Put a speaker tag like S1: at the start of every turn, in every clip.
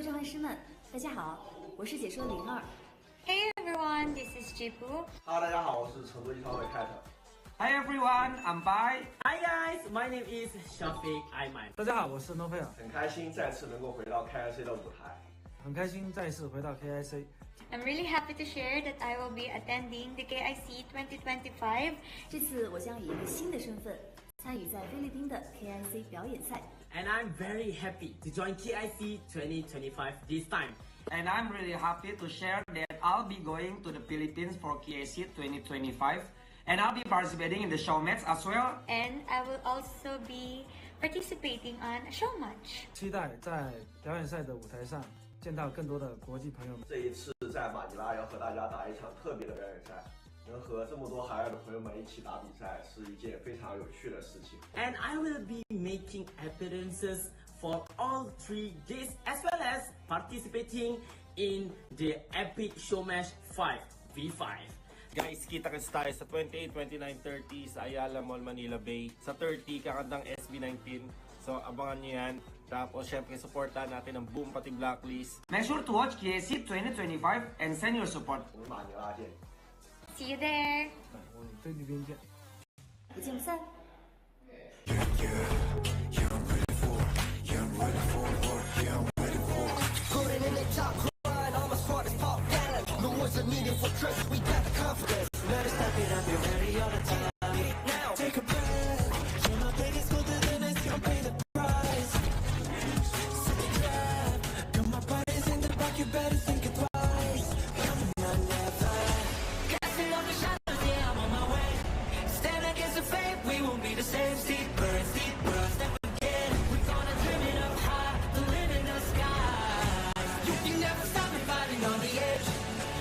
S1: 士万师们，大家好，我是解说02。
S2: Hey everyone, this is Jipu.
S3: Hello， 大家好，我是成都一超的 Cat。Hi
S4: everyone, I'm Bai.
S5: Hi guys, my name is Shafiq Aiman.
S4: 大家好，我是 Novel。
S3: 很开心再次能够回到 KIC 的舞台。
S4: 很开心再次回到 KIC。I'm
S2: really happy to share that I will be attending the KIC2025.
S1: 这次我将以一个新的身份参与在菲律宾的 KIC 表演赛。
S5: And I'm very happy to join KIC 2025 this time.
S4: And I'm really happy to share that I'll be going to the Philippines for KIC 2025. And I'll be participating in the show match as well.
S2: And I will also be participating on a show match.
S4: 期待在表演赛的舞台上见到更多的国际朋友们。
S3: 这一次在马尼拉要和大家打一场特别的表演赛，能和这么多海外的朋友们一起打比赛，是一件非常有趣的事情。
S5: And I will be making appearances for all 3 days as well as participating in the epic show match 5v5.
S6: Guys, kita-kits tayo sa 28, 29, 30 sa Ayala Mall, Manila Bay. Sa 30, kakandang SB19. So, abangan nyo yan. Tapos, syempre, supportahan natin ang Boom pati Blacklist.
S4: Make sure to watch KIC 2025 and send your support.
S3: 我们马尼拉见。
S2: See you there.
S4: 我们菲律宾见。
S1: 不见不散。
S7: Needed for trust, we got the confidence. Let us step it up, you're ready all the time. Now, take a breath. Share my plate is colder than ice, you don't pay the price. Sit and grab. Got my bodies in the back, you better think it twice. Come on, never. Casting off the shadows, yeah, I'm on my way. Stand against the fate, we won't be the same. Deep burns, never again. We're gonna dream it up high, to live in the sky. You can never stop me fighting on the edge.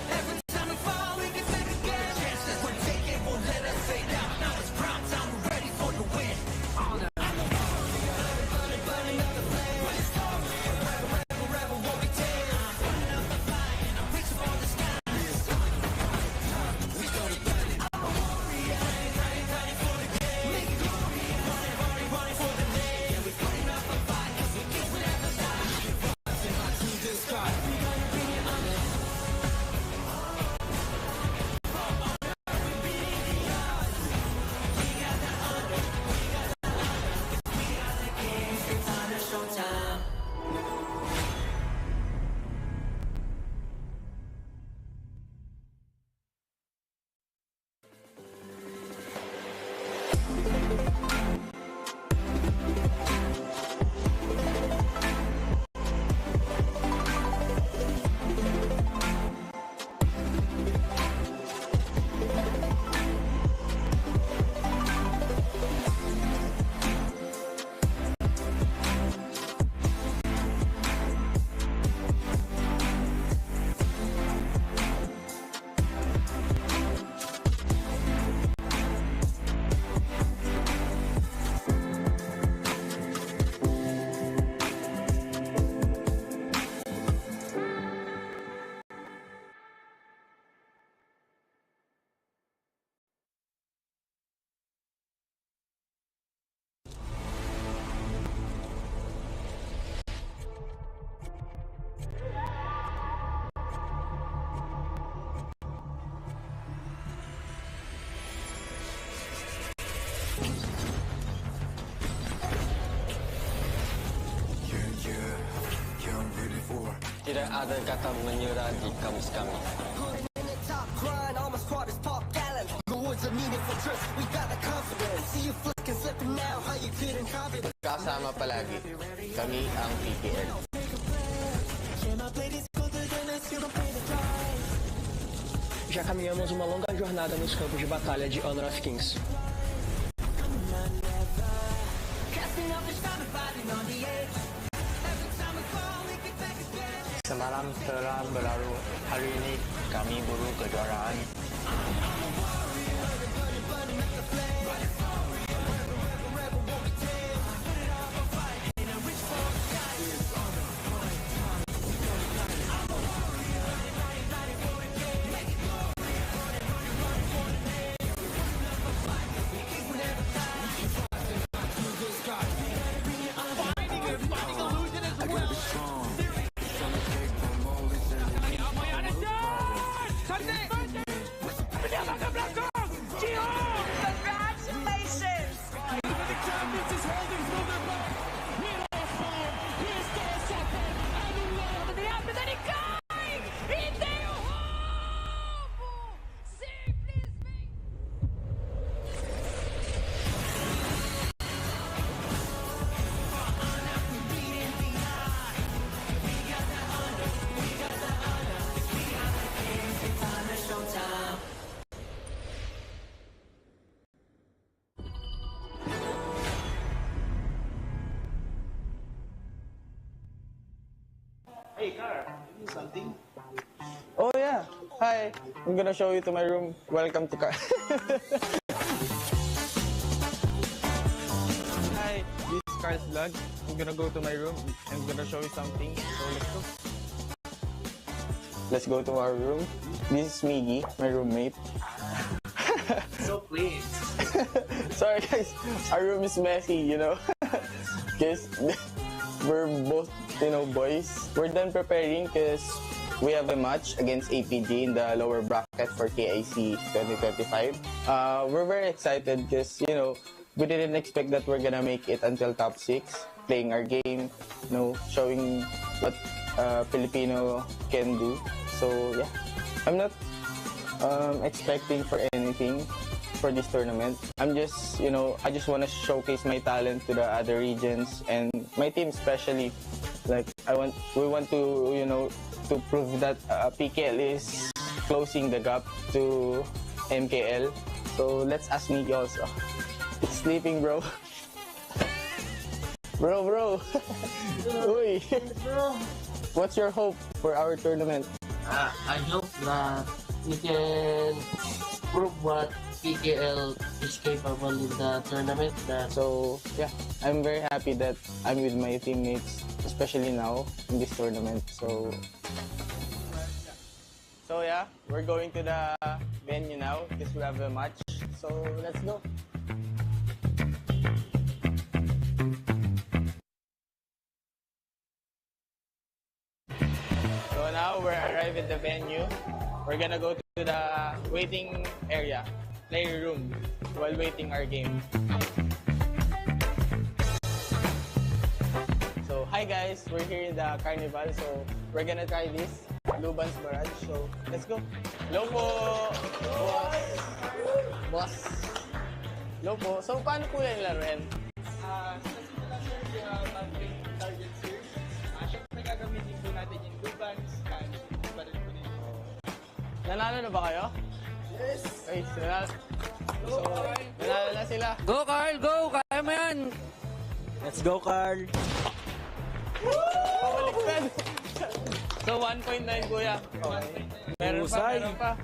S7: Every time we fall, we can take again. Chances we're taking won't let us fade out. Now it's prime time, we're ready for the win. I'm a warrior, burning up the flame. Rebel, won't be tamed. Burning up the fire, and I'm reaching for the sky. We gonna burn it. I'm a warrior, ready for the game. Make it glorious, running for the name. Yeah, we're putting up a fight, 'cause we kids will never die. To the sky, we gonna bring it on it.
S8: Tidak ada kata menyerah di kamus kami. Kasama palagi, kami ang PPL.
S9: Já caminhamos uma longa jornada nos campos de batalha de Honor of Kings.
S8: Semalam telah berlalu, hari ini kami buru kejuaraan.
S3: Hey, Car, something?
S8: Oh yeah. Hi. I'm gonna show you to my room. Welcome to car. Hi. This is Car's vlog. I'm gonna go to my room. I'm gonna show you something. So let's go. Let's go to our room. This is Miggy, my roommate.
S5: So please.
S8: Sorry guys, our room is messy, you know. Because we're both, boys. We're done preparing because we have a match against APG in the lower bracket for KIC 2025. We're very excited because, we didn't expect that we're gonna make it until top 6, playing our game, showing what Filipino can do. So yeah, I'm not expecting for anything for this tournament. I'm just, I just want to showcase my talent to the other regions and my team especially. Like, we want to, to prove that PKL is closing the gap to MKL. So let's ask Nicky also. It's sleeping, bro. Bro. Uy. What's your hope for our tournament?
S5: I hope that we can prove what PKL is capable in the tournament.
S8: So yeah, I'm very happy that I'm with my teammates, especially now in this tournament. So yeah, we're going to the venue now because we have a match. So let's go. So now we're arrived at the venue. We're gonna go to the waiting area, player room, while waiting our game. So hi guys, we're here in the carnival. So we're gonna try this Luban's Barrage. So let's go. Hello po, boss. Hello po. So paano po yung laruin?
S10: Target series. Siyempre gagamitin po natin yung Lubans, pa rin po nito.
S8: Nanalo na ba kayo?
S10: Yes!
S8: Ay, nanalo na sila.
S9: Go, Carl! Go! Kaya mo yan! Let's go, Carl!
S8: Pabaliktad! So 1.9 kuya. Okay. Meron pa.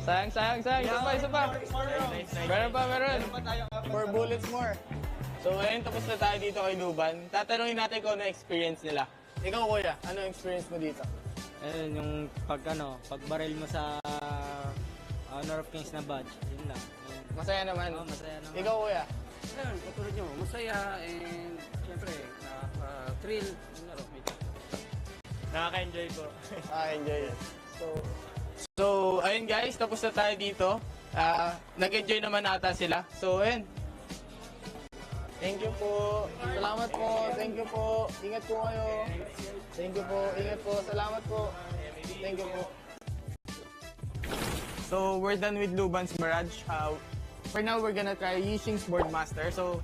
S8: Sayang. Isa pa. Meron pa. 4 bullets more. So ngayon tapos na tayo dito kay Luban. Tatanungin natin kung ano experience nila. Ikaw kuya, ano experience mo dito?
S9: Yung pagbaril mo sa Honor of Kings na badge, yun lang.
S8: Masaya naman.
S9: Oo, masaya naman.
S8: Ikaw kuya?
S11: Ayun, katulad nyo, masaya and syempre, thrill yung laro.
S9: Nakaka-enjoy po.
S8: Enjoy it. So, ayun guys, tapos na tayo dito. Nag-enjoy naman ata sila. So, ayun. Thank you po. Salamat po. Thank you po. Ingat po kayo. Thank you po. Ingat po. Salamat po. Thank you po. So, we're done with Luban's Barrage. For now, we're gonna try Yishing's Boardmaster. So,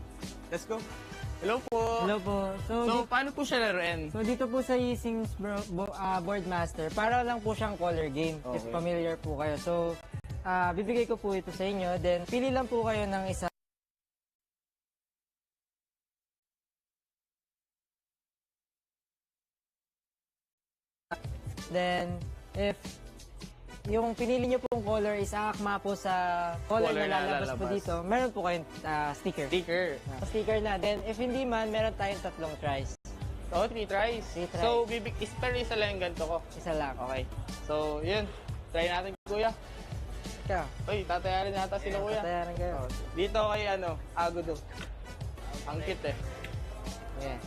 S8: let's go. Hello po.
S12: Hello po.
S8: So paano po siya laruin?
S12: So, dito po sa Yishing's Boardmaster, para lang po siyang color game.
S8: Okay.
S12: If familiar po kayo. So, bibigay ko po ito sa inyo. Then, pili lang po kayo ng isa. Then, if yung pinili nyo pong color is aakma po sa color na lalabas po dito, meron po kayong sticker. Sticker na. Then, if hindi man, meron tayong 3 tries.
S8: Oh, 3 tries.
S12: 3 tries.
S8: So, pero isa lang yung ganito ko.
S12: Isa lang.
S8: Okay. So, yun. Try natin, kuya.
S12: Ikaw.
S8: Uy, tatayarin nata sila, kuya.
S12: Tatayarin kayo.
S8: Dito kay, Agudo. Ang cute eh.
S12: Yeah.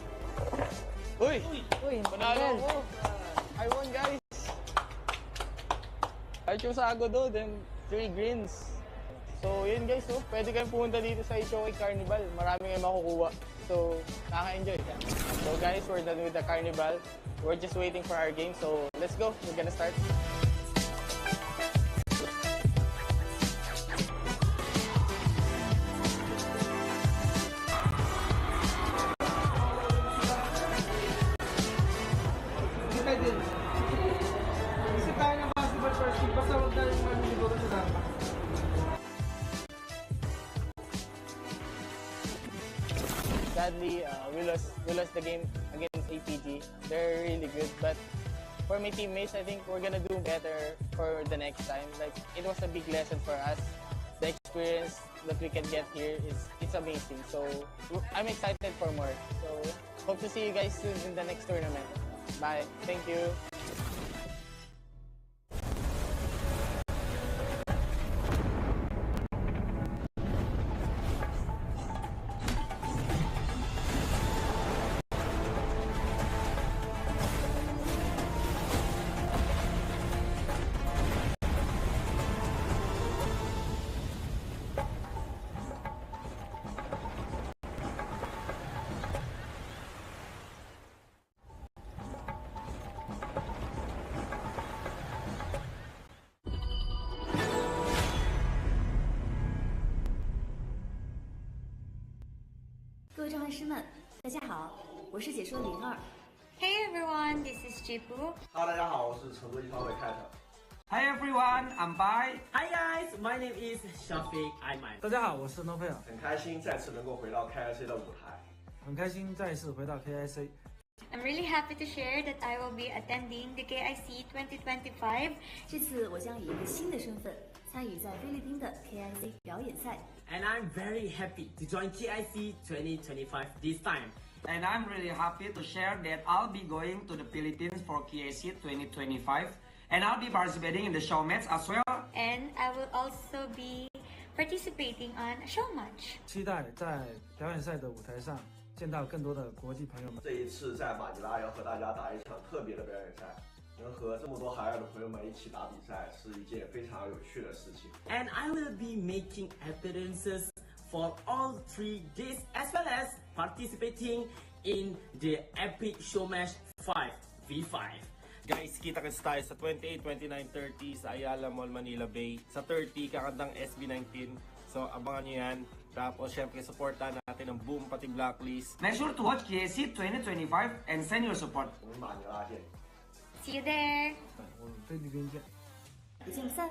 S8: Uy!
S12: Panalo.
S8: Panalo ko. I won, guys. I chose Agudo, then 3 greens. So, yun guys, pwede kayong pumunta dito sa HOK Carnival. Marami kayong makukuha. So, nakaka-enjoy. So guys, we're done with the carnival. We're just waiting for our game. So, let's go. We're gonna start. sadly, we lost the game against APG. They're really good, but for my teammates, I think we're gonna do better for the next time. Like, it was a big lesson for us. The experience that we can get here it's amazing. So I'm excited for more. So hope to see you guys soon in the next tournament. Bye. Thank you.
S1: 各位障碍师们，大家好，我是解说02。
S2: Hey everyone, this is Jipu.
S3: Hello， 大家好，我是成都一方的 Cat。Hi
S4: everyone, I'm Bai.
S5: Hi guys, my name is Shafiq Aiman.
S10: 大家好，我是 No Player。
S3: 很开心再次能够回到 KIC 的舞台。
S10: 很开心再次回到 KIC。
S2: I'm really happy to share that I will be attending the KIC 2025.
S1: 这次我将以一个新的身份参与在菲律宾的 KIC 表演赛。
S5: And I'm very happy to join KIC 2025 this time.
S4: And I'm really happy to share that I'll be going to the Philippines for KIC 2025. And I'll be participating in the show match as well.
S2: And I will also be participating on a show match.
S10: 期待在表演赛的舞台上见到更多的国际朋友们。
S3: 这一次在马尼拉要和大家打一场特别的表演赛，能和这么多海尔的朋友们一起打比赛，是一件非常有趣的事情。
S5: And I will be making appearances for all 3 days as well as participating in the epic show match 5v5.
S6: Guys, kita-kits tayo sa 28, 29, 30 sa Ayala Mall, Manila Bay. Sa 30, kakandang SB19. So, abangan nyo yan. Tapos, syempre, supportan natin ang Boom, pati Blacklist.
S4: Make sure to watch KIC 2025 and send your support.
S3: 我们马尼拉见。
S2: See you there.
S10: 我们菲律宾见。
S1: 不见不散。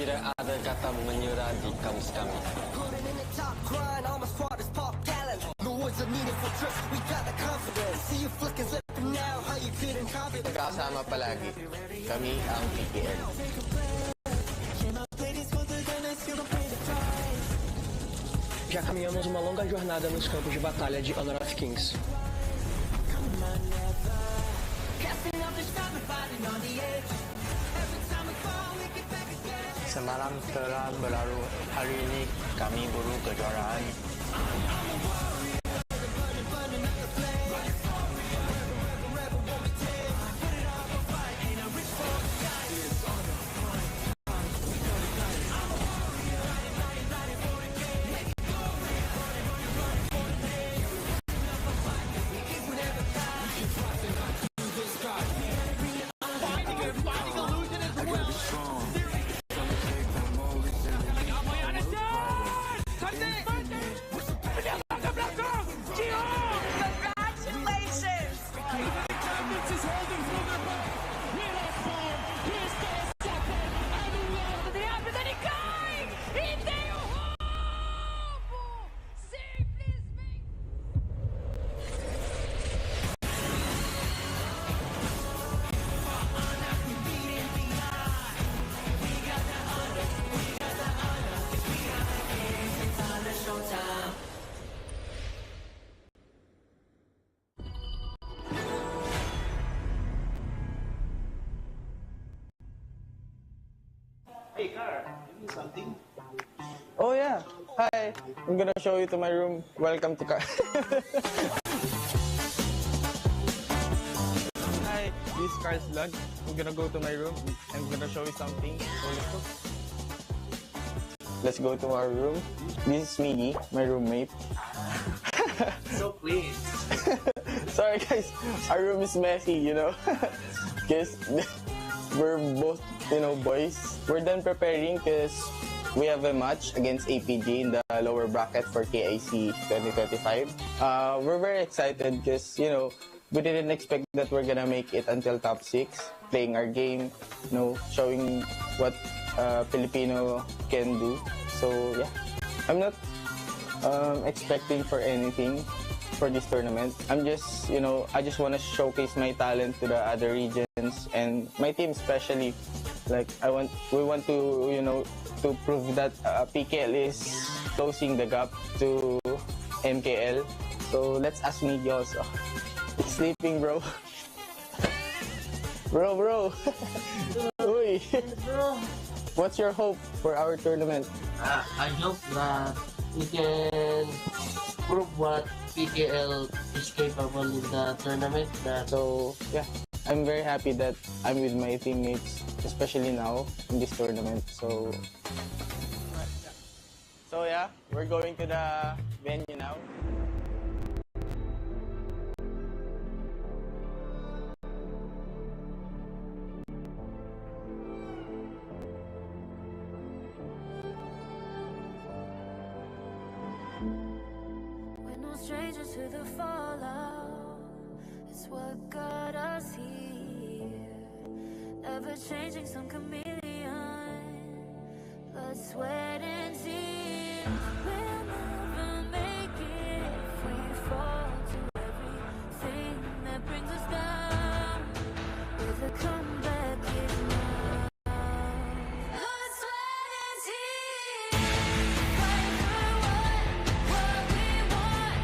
S13: Tidak ada kata menyerah di kamus kami. Magkakasama palagi. Kami ang PKL.
S14: Já caminhamos uma longa jornada nos campos de batalha de Honor of Kings.
S8: Semalam telah berlalu, hari ini kami buru kejuaraan.
S10: Hey, Car, you need something?
S8: Oh yeah. Hi. I'm gonna show you to my room. Welcome to car. Hi. This is Car's vlog. I'm gonna go to my room. I'm gonna show you something. So let's go to our room. This is Miggy, my roommate.
S10: So clean.
S8: Sorry guys, our room is messy, you know. Because we're both, boys. We're done preparing because we have a match against APG in the lower bracket for KIC 2025. We're very excited because, we didn't expect that we're gonna make it until top 6, playing our game, showing what Filipino can do. So yeah, I'm not expecting for anything for this tournament. I'm just, I just want to showcase my talent to the other regions and my team especially. Like we want to, to prove that PKL is closing the gap to MKL. So let's ask Miggy also. He's sleeping, bro. Bro. Uy. What's your hope for our tournament?
S15: I hope that we can prove what PKL is capable in the tournament.
S8: So yeah, I'm very happy that I'm with my teammates, especially now in this tournament. So yeah, we're going to the venue now.
S16: Strangers to the fallout, it's what got us here. Never changing, some chameleon, blood, sweat and tears. We'll never make it if we fall to everything that brings us down. With a comeback is now. Blood, sweat and tears. Fight for what we want.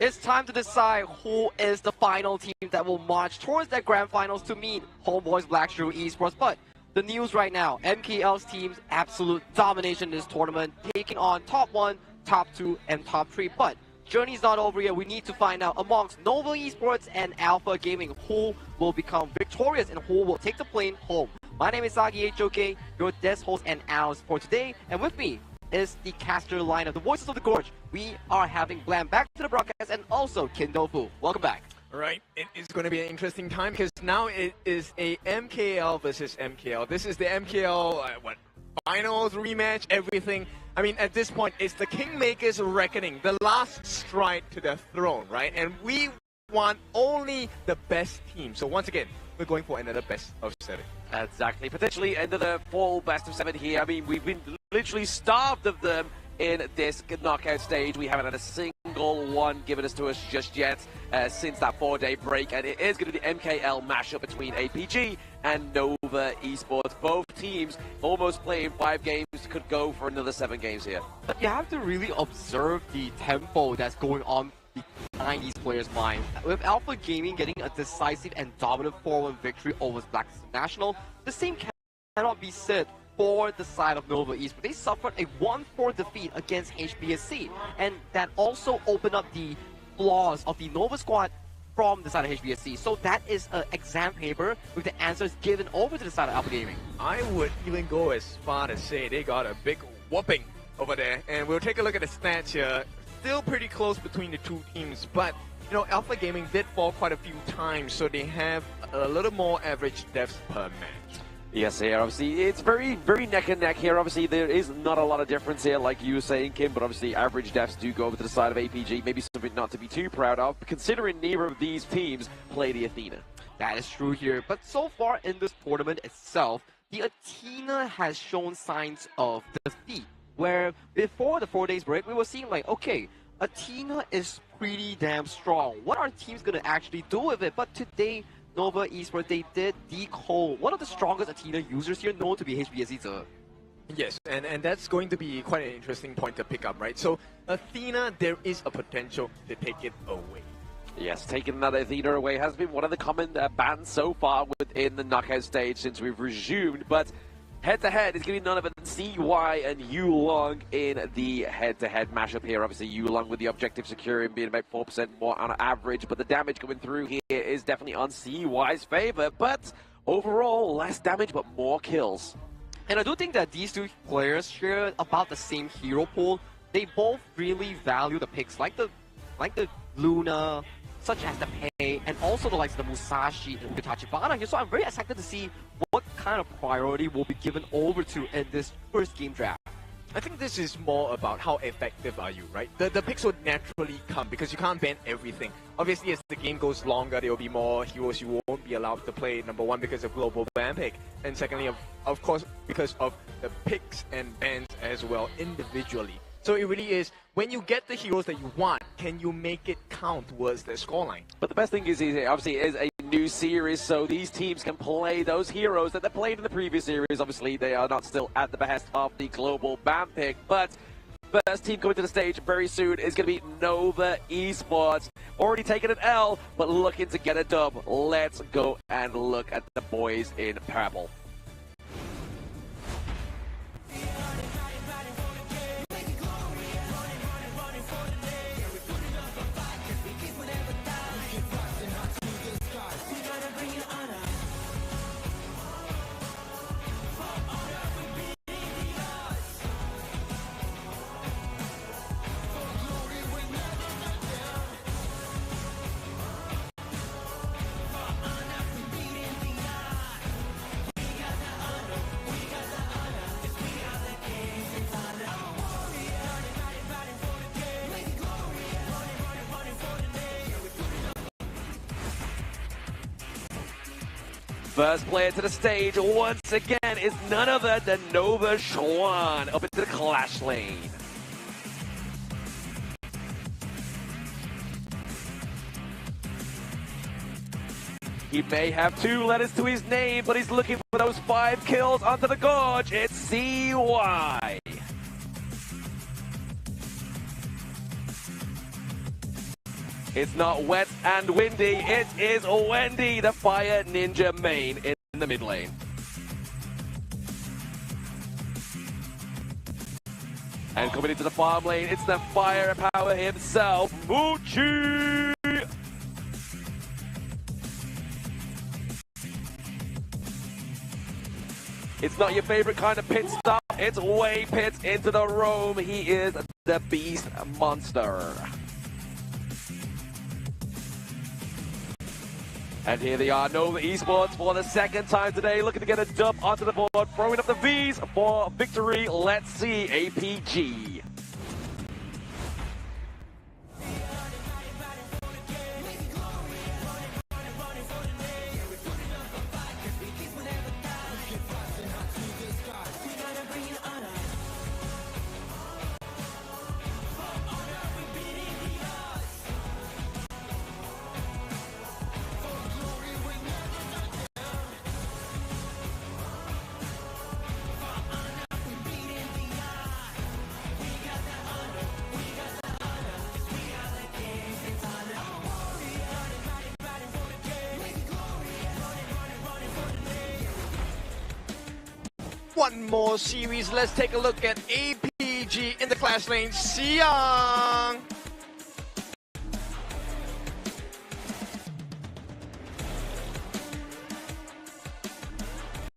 S17: it's time to decide who is the final team that will march towards the grand finals to meet HomeBois Blacklist Esports. But the news right now, MKL's team's absolute domination in this tournament, taking on top 1, top 2, and top 3. But journey's not over yet. We need to find out amongst Nova Esports and Alpha Gaming who will become victorious and who will take the plane home. My name is Sagi HOK, your desk host and analyst for today, and with me is the caster line of the Voices of the Gorge. We are having Blam back to the broadcast and also Kindofu. Welcome back.
S18: All right, it is going to be an interesting time because now it is a MKL versus MKL. This is the MKL finals rematch, everything. I mean, at this point, it's the Kingmakers reckoning, the last stride to the throne, right? And we want only the best team. So once again, we're going for another best of 7.
S17: Exactly. Potentially another full best of 7 here. I mean, we've been literally starved of them in this knockout stage. We haven't had a single one given us to us just yet since that 4-day break, and it is going to be the MKL mashup between APG and Nova Esports. Both teams almost playing 5 games, could go for another 7 games here. But you have to really observe the tempo that's going on behind these players' minds. With Alpha Gaming getting a decisive and dominant 4-1 victory over Blacklist National, the same cannot be said for the side of Nova Esports. They suffered a 1-4 defeat against HBSC, and that also opened up the flaws of the Nova squad from the side of HBSC. So that is an exam paper with the answers given over to the side of Alpha Gaming.
S18: I would even go as far to say they got a big whooping over there, and we'll take a look at the stats here. Still pretty close between the two teams, but you know, Alpha Gaming did fall quite a few times, so they have a little more average deaths per match.
S17: Yes, here, obviously, it's very neck and neck here. Obviously, there is not a lot of difference here, like you were saying, Kim, but obviously, average deaths do go over to the side of APG. Maybe something not to be too proud of, considering neither of these teams play the Athena. That is true here, but so far in this tournament itself, the Athena has shown signs of defeat, where before the 4 days break, we were seeing like, okay, Athena is pretty damn strong. What are teams going to actually do with it? But today, Nova Esports, they did decode one of the strongest Athena users here, known to be HBSC.
S18: Yes, and that's going to be quite an interesting point to pick up, right? So, Athena, there is a potential to take it away.
S17: Yes, taking another Athena away has been one of the common bans so far within the knockout stage since we've resumed, but head-to-head is going to be none other than CY and Yulong in the head-to-head mashup here. Obviously, Yulong with the objective securing being about 4% more on average, but the damage coming through here is definitely on CY's favor. But overall, less damage, but more kills. And I do think that these two players share about the same hero pool. They both really value the picks, like the Luna, such as the Pei, and also the likes of the Musashi and the Tachibana here. So I'm very excited to see what kind of priority will be given over to in this first game draft.
S18: I think this is more about how effective are you, right? The picks would naturally come because you can't ban everything. Obviously, as the game goes longer, there will be more heroes you won't be allowed to play. Number one, because of global ban pick, and secondly, of course, because of the picks and bans as well individually. So it really is, when you get the heroes that you want, can you make it count towards the scoreline?
S17: But the best thing is obviously it is a new series, so these teams can play those heroes that they played in the previous series. Obviously, they are not still at the behest of the global ban pick, but first team coming to the stage very soon is going to be Nova Esports. Already taking an L, but looking to get a dub. Let's go and look at the boys in purple. First player to the stage once again is none other than Nova Schwan up into the clash lane. He may have 2 letters to his name, but he's looking for those 5 kills onto the gorge. It's CY. It's not wet and windy, it is Wendy, the Fire Ninja main in the mid lane. And coming into the farm lane, it's the firepower himself, Muchi! It's not your favorite kind of pit stop, it's way pits into the roam. He is the beast monster. And here they are, Nova Esports for the second time today, looking to get a dub onto the board, throwing up the Vs for victory. Let's see APG.
S18: One more series. Let's take a look at APG in the clash lane. Siang!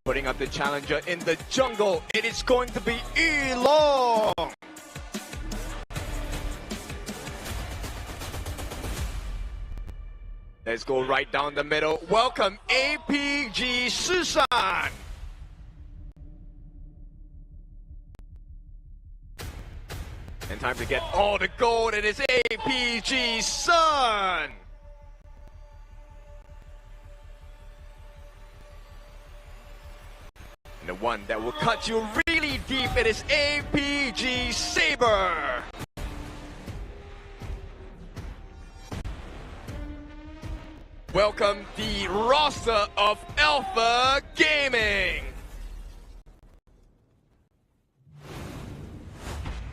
S18: Putting up the challenger in the jungle. It is going to be Elong! Let's go right down the middle. Welcome APG Susan! And time to get all the gold. It is APG Sun. And the one that will cut you really deep, it is APG Saber. Welcome the roster of Alpha Gaming.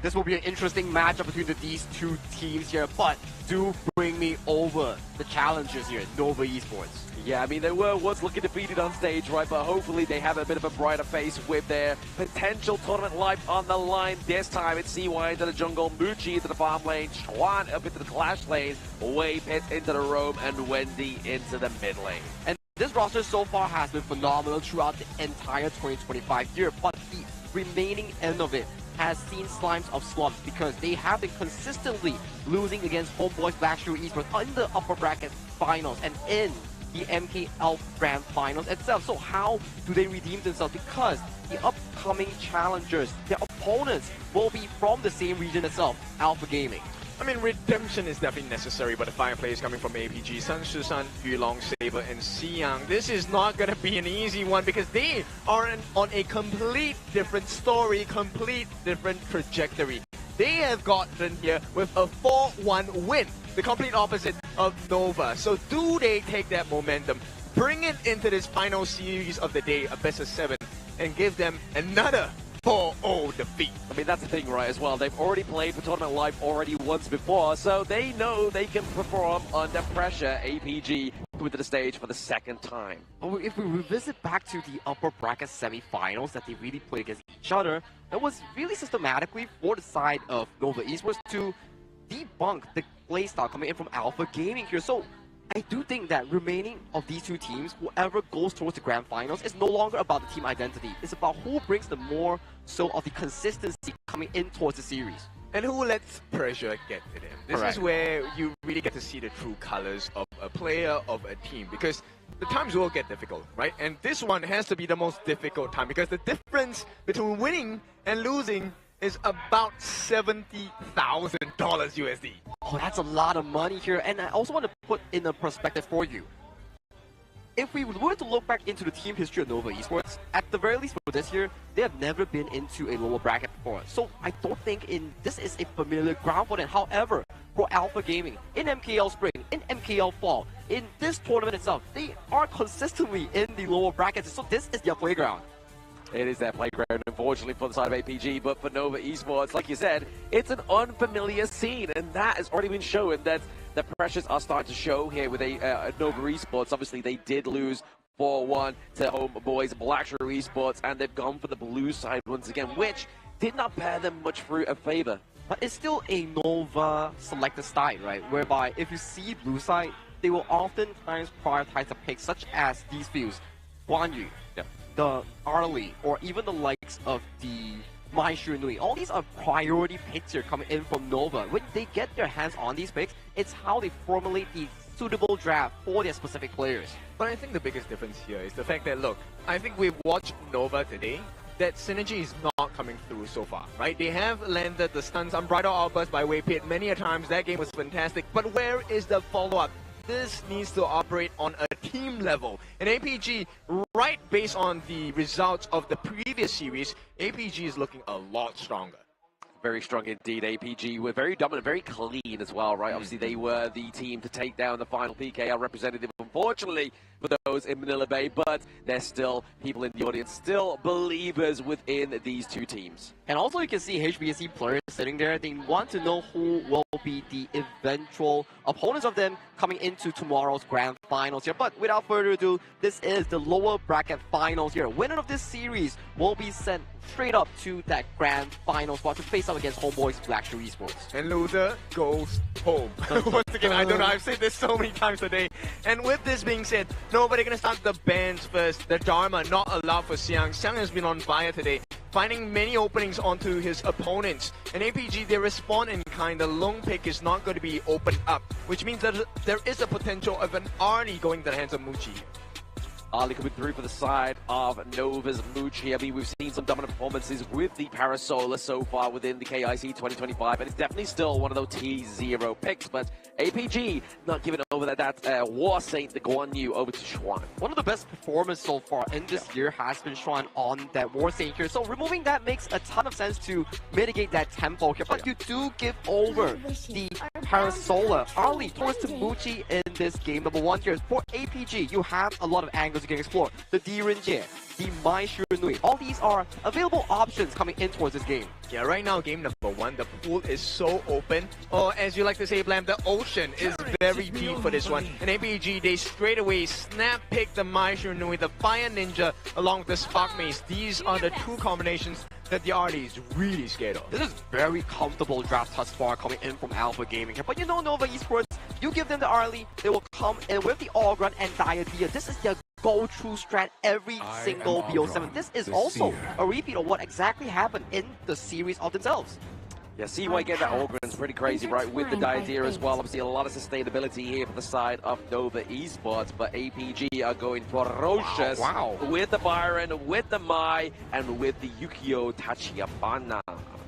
S19: This will be an interesting matchup between these two teams here, but do bring me over the challengers here, Nova Esports.
S17: Yeah, I mean, they were once looking defeated on stage, right? But hopefully they have a bit of a brighter face with their potential tournament life on the line. This time it's CY into the jungle, Muchi into the farm lane, Chuan up into the clash lane, Wei Pit into the roam, and Wendy into the mid lane.
S19: And this roster so far has been phenomenal throughout the entire 2025 year, but the remaining end of it has seen slimes of slumps because they have been consistently losing against HomeBois Blackshore Esports in the upper bracket finals and in the MKL Grand Finals itself. So how do they redeem themselves? Because the upcoming challengers, their opponents, will be from the same region itself, Alpha Gaming.
S18: I mean, redemption is definitely necessary, but the fire plays coming from APG, Sun Susan, Yulong, Saber, and Siang. This is not going to be an easy one because they are on a complete different story, complete different trajectory. They have gotten here with a 4-1 win, the complete opposite of Nova. So do they take that momentum, bring it into this final series of the day, a best of 7, and give them another 4-0 defeat?
S17: I mean, that's the thing, right, as well. They've already played for Tournament Life already once before, so they know they can perform under pressure. APG coming to the stage for the second time.
S19: If we revisit back to the upper bracket semi-finals that they really played against each other, that was really systematically for the side of Nova Esports to debunk the playstyle coming in from Alpha Gaming here. So I do think that remaining of these two teams, whoever goes towards the grand finals, is no longer about the team identity. It's about who brings the more so of the consistency coming in towards the series.
S18: And who lets pressure get to them. This
S19: Correct.
S18: is where you really get to see the true colors of a player, of a team, because the times will get difficult, right? And this one has to be the most difficult time because the difference between winning and losing is about $70,000 USD.
S19: Oh, that's a lot of money here. And I also want to put in a perspective for you. If we were to look back into the team history of Nova Esports, at the very least for this year, they have never been into a lower bracket before. So I don't think this is a familiar ground for them. However, for Alpha Gaming, in MKL Spring, in MKL Fall, in this tournament itself, they are consistently in the lower brackets. So this is their playground.
S17: It is their playground, unfortunately, for the side of APG, but for Nova Esports, like you said, it's an unfamiliar scene, and that has already been shown that the pressures are starting to show here with Nova Esports. Obviously, they did lose 4-1 to HomeBois, Blackshire Esports, and they've gone for the blue side once again, which did not bear them much fruit of favor.
S19: But it's still a Nova selected side, right? Whereby if you see blue side, they will oftentimes prioritize a pick such as these fews, Guan Yu, the Arlie, or even the likes of the Mai Shunui. All these are priority picks here coming in from Nova. When they get their hands on these picks, it's how they formulate the suitable draft for their specific players.
S18: But I think the biggest difference here is the fact that, look, I think we've watched Nova today. That synergy is not coming through so far, right? They have landed the stuns unbridled outburst by Way Pit many a times. That game was fantastic. But where is the follow-up? This needs to operate on a team level. And APG, right based on the results of the previous series, APG is looking a lot stronger.
S17: Very strong indeed. APG were very dominant, very clean as well, right? Obviously, they were the team to take down the final PKL representative, unfortunately, for those in Manila Bay, but there's still people in the audience, still believers within these two teams.
S19: And also you can see HBSC players sitting there. They want to know who will be the eventual opponents of them coming into tomorrow's grand finals here. But without further ado, this is the lower bracket finals here. Winner of this series will be sent straight up to that grand final spot to face up against HomeBois Blackshire Esports.
S18: And loser goes home. Once again, I don't know, I've said this so many times today. And with this being said, nobody gonna start the bans first. The Dharma not allowed for Xiang. Xiang has been on fire today, finding many openings onto his opponents. And APG, they respond in kind. The lone pick is not going to be opened up, which means that there is a potential of an Arnie going to the hands of Muchi.
S17: Ali coming through for the side of Nova's Muchi. I mean, we've seen some dominant performances with the Parasola so far within the KIC 2025, and it's definitely still one of those T0 picks, but APG not giving over that War Saint, the Guan Yu, over to Xuan.
S19: One of the best performances so far in this year has been Xuan on that War Saint here, so removing that makes a ton of sense to mitigate that tempo here, but you do give over the Parasola early towards to Muchi in this game. Number one here, for APG, you have a lot of angles you can explore. The Direnjie, the Mai Shunui, all these are available options coming in towards this game.
S18: Yeah, right now, game number one, the pool is so open. Or as you like to say, Blam, the ocean is very deep for this one. And APG, they straight away snap pick the Mai Shunui, the Fire Ninja, along with the Spark Mace. These are the two combinations that the RD is really scared of.
S19: This is very comfortable draft thus far coming in from Alpha Gaming here. But you know Nova Esports, you give them the early, they will come in with the All-Run and Diadea. This is their go-to strat every single BO7. This is also a repeat of what exactly happened in the series of themselves.
S17: Yeah, see why get that All-Run is pretty crazy, right? With the Diadea as well. Obviously, a lot of sustainability here for the side of Nova Esports, but APG are going ferocious with the Byron, with the Mai, and with the Yukio Tachiyabana.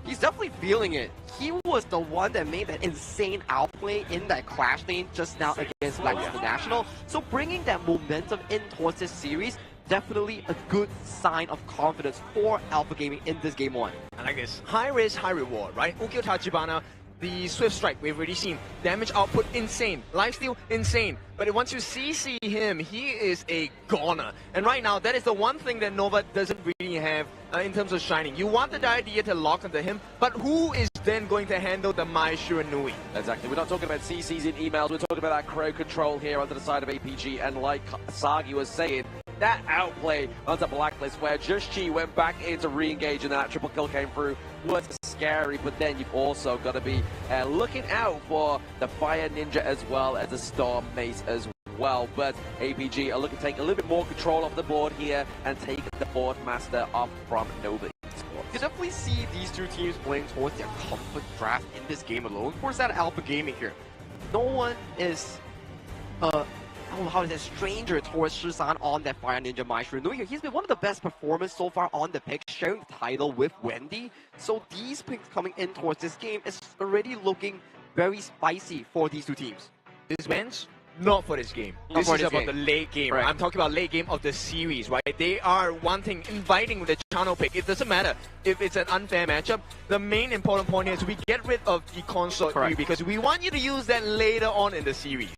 S19: He's definitely feeling it. He was the one that made that insane outplay in that Clash lane just now against Blacklist International. So bringing that momentum in towards this series, definitely a good sign of confidence for Alpha Gaming in this game one.
S18: I like this. High risk, high reward, right? Ukyo Tachibana, the Swift Strike, we've already seen. Damage output, insane. Lifesteal, insane. But once you CC him, he is a goner. And right now, that is the one thing that Nova doesn't really have in terms of shining. You want the idea to lock onto him, but who is then going to handle the Mai Shiranui?
S17: Exactly. We're not talking about CCs in emails. We're talking about that crowd control here onto the side of APG. And like Sagi was saying, that outplay onto Blacklist where Just Chi went back in to re-engage and that triple kill came through was scary, but then you've also got to be looking out for the Fire Ninja as well as the Storm Mace as well. But APG are looking to take a little bit more control of the board here and take the board master off from Nova Esports.
S19: You definitely see these two teams playing towards their comfort draft in this game alone. Of course, that Alpha Gaming here, no one is how is a stranger towards Shizan on that Fire Ninja Mai Shiranui. He's been one of the best performers so far on the pick, sharing the title with Wendy. So these picks coming in towards this game is already looking very spicy for these two teams.
S18: This wins? Not for this game. This is about the late game. Right. I'm talking about late game of the series, right? They are inviting the channel pick. It doesn't matter if it's an unfair matchup. The main important point is we get rid of the consort because we want you to use that later on in the series.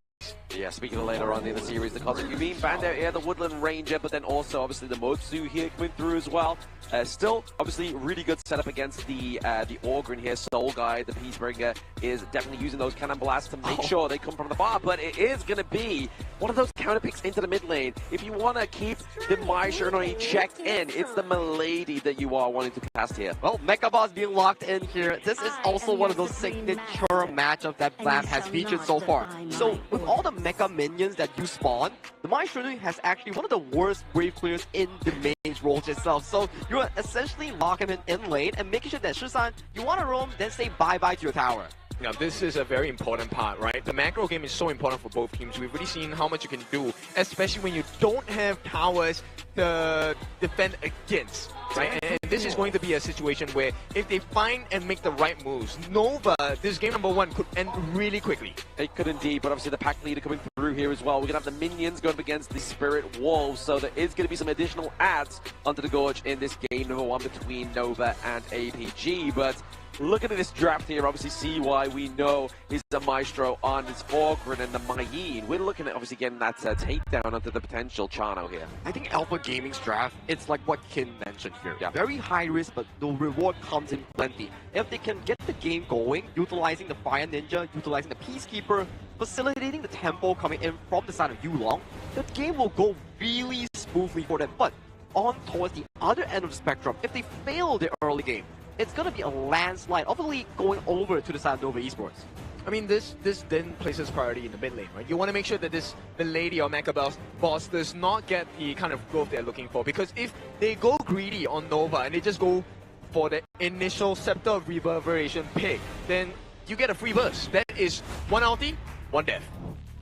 S17: Yeah, speaking of later on in the series, the Cosmic Yumi, Bandar Air, the Woodland Ranger, but then also obviously the Motsu here coming through as well. Still, obviously, really good setup against the Orgrin here. Soul Guy, the Peacebringer, is definitely using those cannon blasts to make sure they come from the bar, but it is going to be one of those counter picks into the mid lane. If you want to keep the Maishernori checked in, it's the Milady that you are wanting to cast here.
S19: Well, Mecha Boss being locked in here. This is also one of those signature matchups that Blam has featured so far. So, with all the Mecha minions that you spawn, the Maishernori has actually one of the worst wave clears in the mage roles itself. So, you're essentially locking him in lane and making sure that Shisan, you want to roam, then say bye-bye to your tower.
S18: Now, this is a very important part, right? The macro game is so important for both teams. We've really seen how much you can do, especially when you don't have towers to defend against, right? And this is going to be a situation where if they find and make the right moves, Nova, this game number 1, could end really quickly.
S17: It could indeed, but obviously the pack leader coming through here as well. We're going to have the minions going up against the Spirit Wolves, so there is going to be some additional adds onto the Gorge in this game number 1 between Nova and APG, but looking at this draft here, obviously CY we know is a maestro on his Orgrin and the Mayin. We're looking at obviously getting that takedown onto the potential Chano here.
S19: I think Alpha Gaming's draft, it's like what Kin mentioned here. Yeah. Very high risk, but the reward comes in plenty. If they can get the game going, utilizing the Fire Ninja, utilizing the Peacekeeper, facilitating the tempo coming in from the side of Yulong, the game will go really smoothly for them. But on towards the other end of the spectrum, if they fail the early game, it's going to be a landslide, obviously going over to the side of Nova Esports.
S18: I mean, this then places priority in the mid lane, right? You want to make sure that this Milady or Mecha Boss does not get the kind of growth they're looking for. Because if they go greedy on Nova and they just go for the initial Scepter of Reverberation pick, then you get a free burst. That is 1 ulti, 1 death.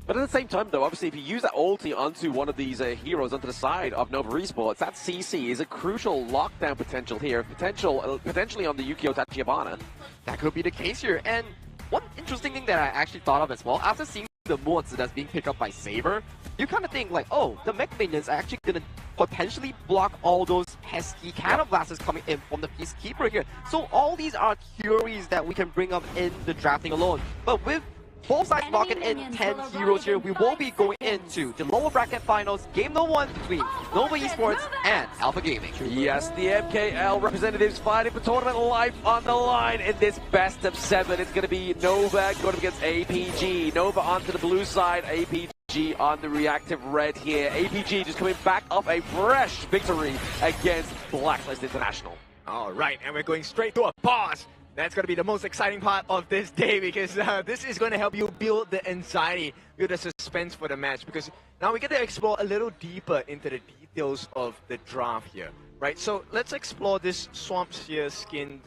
S17: But at the same time, though, obviously, if you use that ulti onto one of these heroes onto the side of Nova Esports, that CC is a crucial lockdown potential here, potentially on the Yukio Tachibana.
S19: That could be the case here. And one interesting thing that I actually thought of as well, after seeing the mods that's being picked up by Saber, you kind of think like, oh, the mech minions are actually going to potentially block all those pesky cannon blasters coming in from the Peacekeeper here. So all these are theories that we can bring up in the drafting alone. But with both sides locking in 10 heroes here, we will be going into the lower bracket finals, game number 1 between Nova Esports and Alpha Gaming.
S17: Yes, the MKL representatives fighting for tournament life on the line in this best of 7. It's going to be Nova going up against APG. Nova onto the blue side, APG on the reactive red here. APG just coming back off a fresh victory against Blacklist International.
S18: All right, and we're going straight to a pause. That's going to be the most exciting part of this day, because this is going to help you build the anxiety, build the suspense for the match, because now we get to explore a little deeper into the details of the draft here, right? So let's explore this Swamp Seer skinned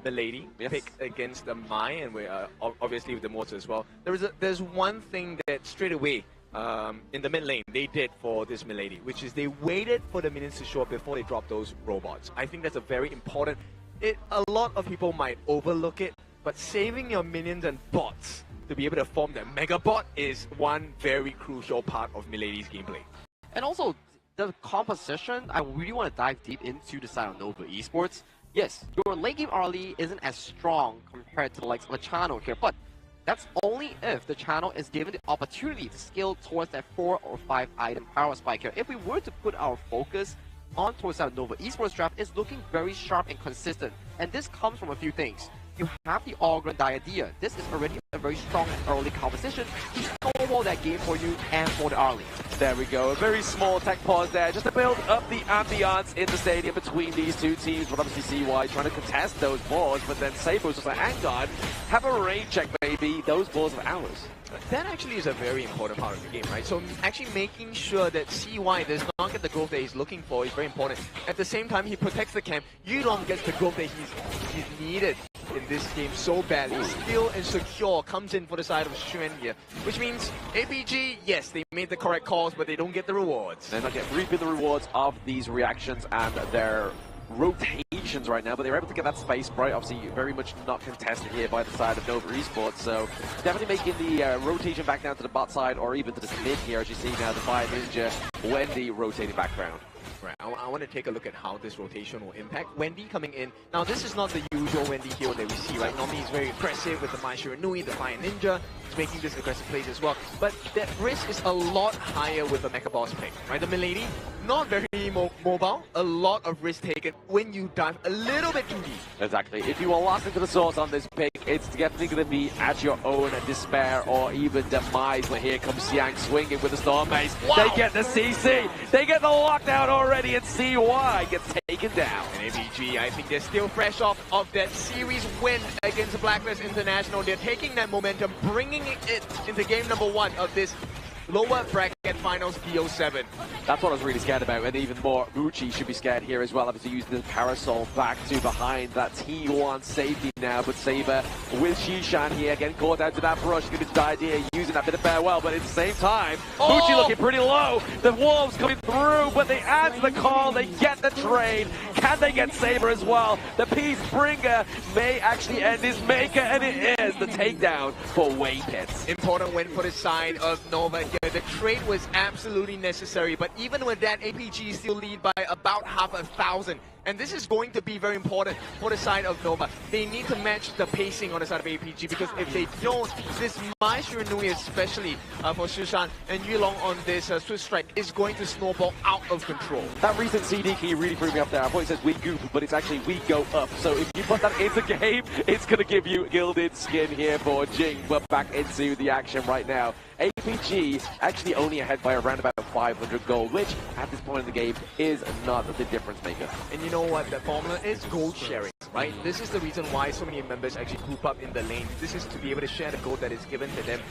S18: Milady pick against the Mai, and we obviously with the Mortar as well. There's one thing that straight away in the mid lane they did for this Milady, which is they waited for the minions to show up before they dropped those robots. I think that's a very important. A lot of people might overlook it, but saving your minions and bots to be able to form the Mega Bot is one very crucial part of Milady's gameplay.
S19: And also, the composition, I really want to dive deep into the side of Nova Esports. Yes, your late game early isn't as strong compared to the likes of the channel here, but that's only if the channel is given the opportunity to scale towards that 4 or 5 item power spike here. If we were to put our focus on towards our Nova Esports draft, is looking very sharp and consistent, and this comes from a few things. You have the Orgrin Diadea. This is already a very strong early composition to snowball that game for you and for the early.
S17: There we go, a very small tech pause there, just to build up the ambiance in the stadium between these two teams. But obviously CY trying to contest those balls, but then Sabo's just like, hang on, have a raid check, baby, those balls are ours.
S18: That actually is a very important part of the game, right? So actually making sure that CY does not get the growth that he's looking for is very important. At the same time, he protects the camp. Yulong gets the growth that he's needed in this game so badly. Still and secure comes in for the side of Xuan here, which means APG, yes, they made the correct calls, but they don't get the rewards.
S17: They're not reaping the rewards of these reactions and their rotations right now, but they were able to get that space sprite, obviously very much not contested here by the side of Nova Esports, so definitely making the rotation back down to the bot side or even to the mid here, as you see now the Fire Ninja Wendy rotating background.
S18: Right, I want to take a look at how this rotation will impact. Wendy coming in. Now, this is not the usual Wendy hero that we see, right? Normally, he's very aggressive with the Mai Shiranui, the Fire Ninja. He's making this aggressive plays as well. But that risk is a lot higher with the Mecha Boss pick, right? The Milady, not very mobile. A lot of risk taken when you dive a little bit too deep.
S17: Exactly. If you are lost into the source on this pick, it's definitely going to be at your own despair or even demise. But here comes Xiang swinging with the Storm Mace. Wow. They get the CC. They get the lockdown already, and CY gets taken down.
S18: And APG, I think they're still fresh off of that series win against Blacklist International. They're taking that momentum, bringing it into game number 1 of this lower bracket finals BO7.
S17: That's what I was really scared about, and even more, Muchi should be scared here as well. Obviously using the parasol back to behind that T1 safety now, but Saber with Shishan here, getting caught out to that brush, going to die here, using that bit of farewell, but at the same time, Muchi looking pretty low. The wolves coming through, but they answer the call, they get the trade. Can they get Saber as well? The Peace Bringer may actually end his maker, and it is the takedown for Waypits.
S18: Important win for the side of Nova here. The trade was absolutely necessary, but even with that, APG still lead by about 1,000. And this is going to be very important for the side of Nova. They need to match the pacing on the side of APG, because if they don't, this Mai Shiranui, especially for Shushan and Yulong on this Swift Strike, is going to snowball out of control.
S17: That recent CD key really threw me up there. I thought it says we goop, but it's actually we go up. So if you put that into game, it's going to give you gilded skin here for Jing. We're back into the action right now. APG actually only ahead by around about 500 gold, which at this point in the game is not the difference maker.
S18: And you know what? The formula is gold sharing, right? This is the reason why so many members actually group up in the lane. This is to be able to share the gold that is given to them,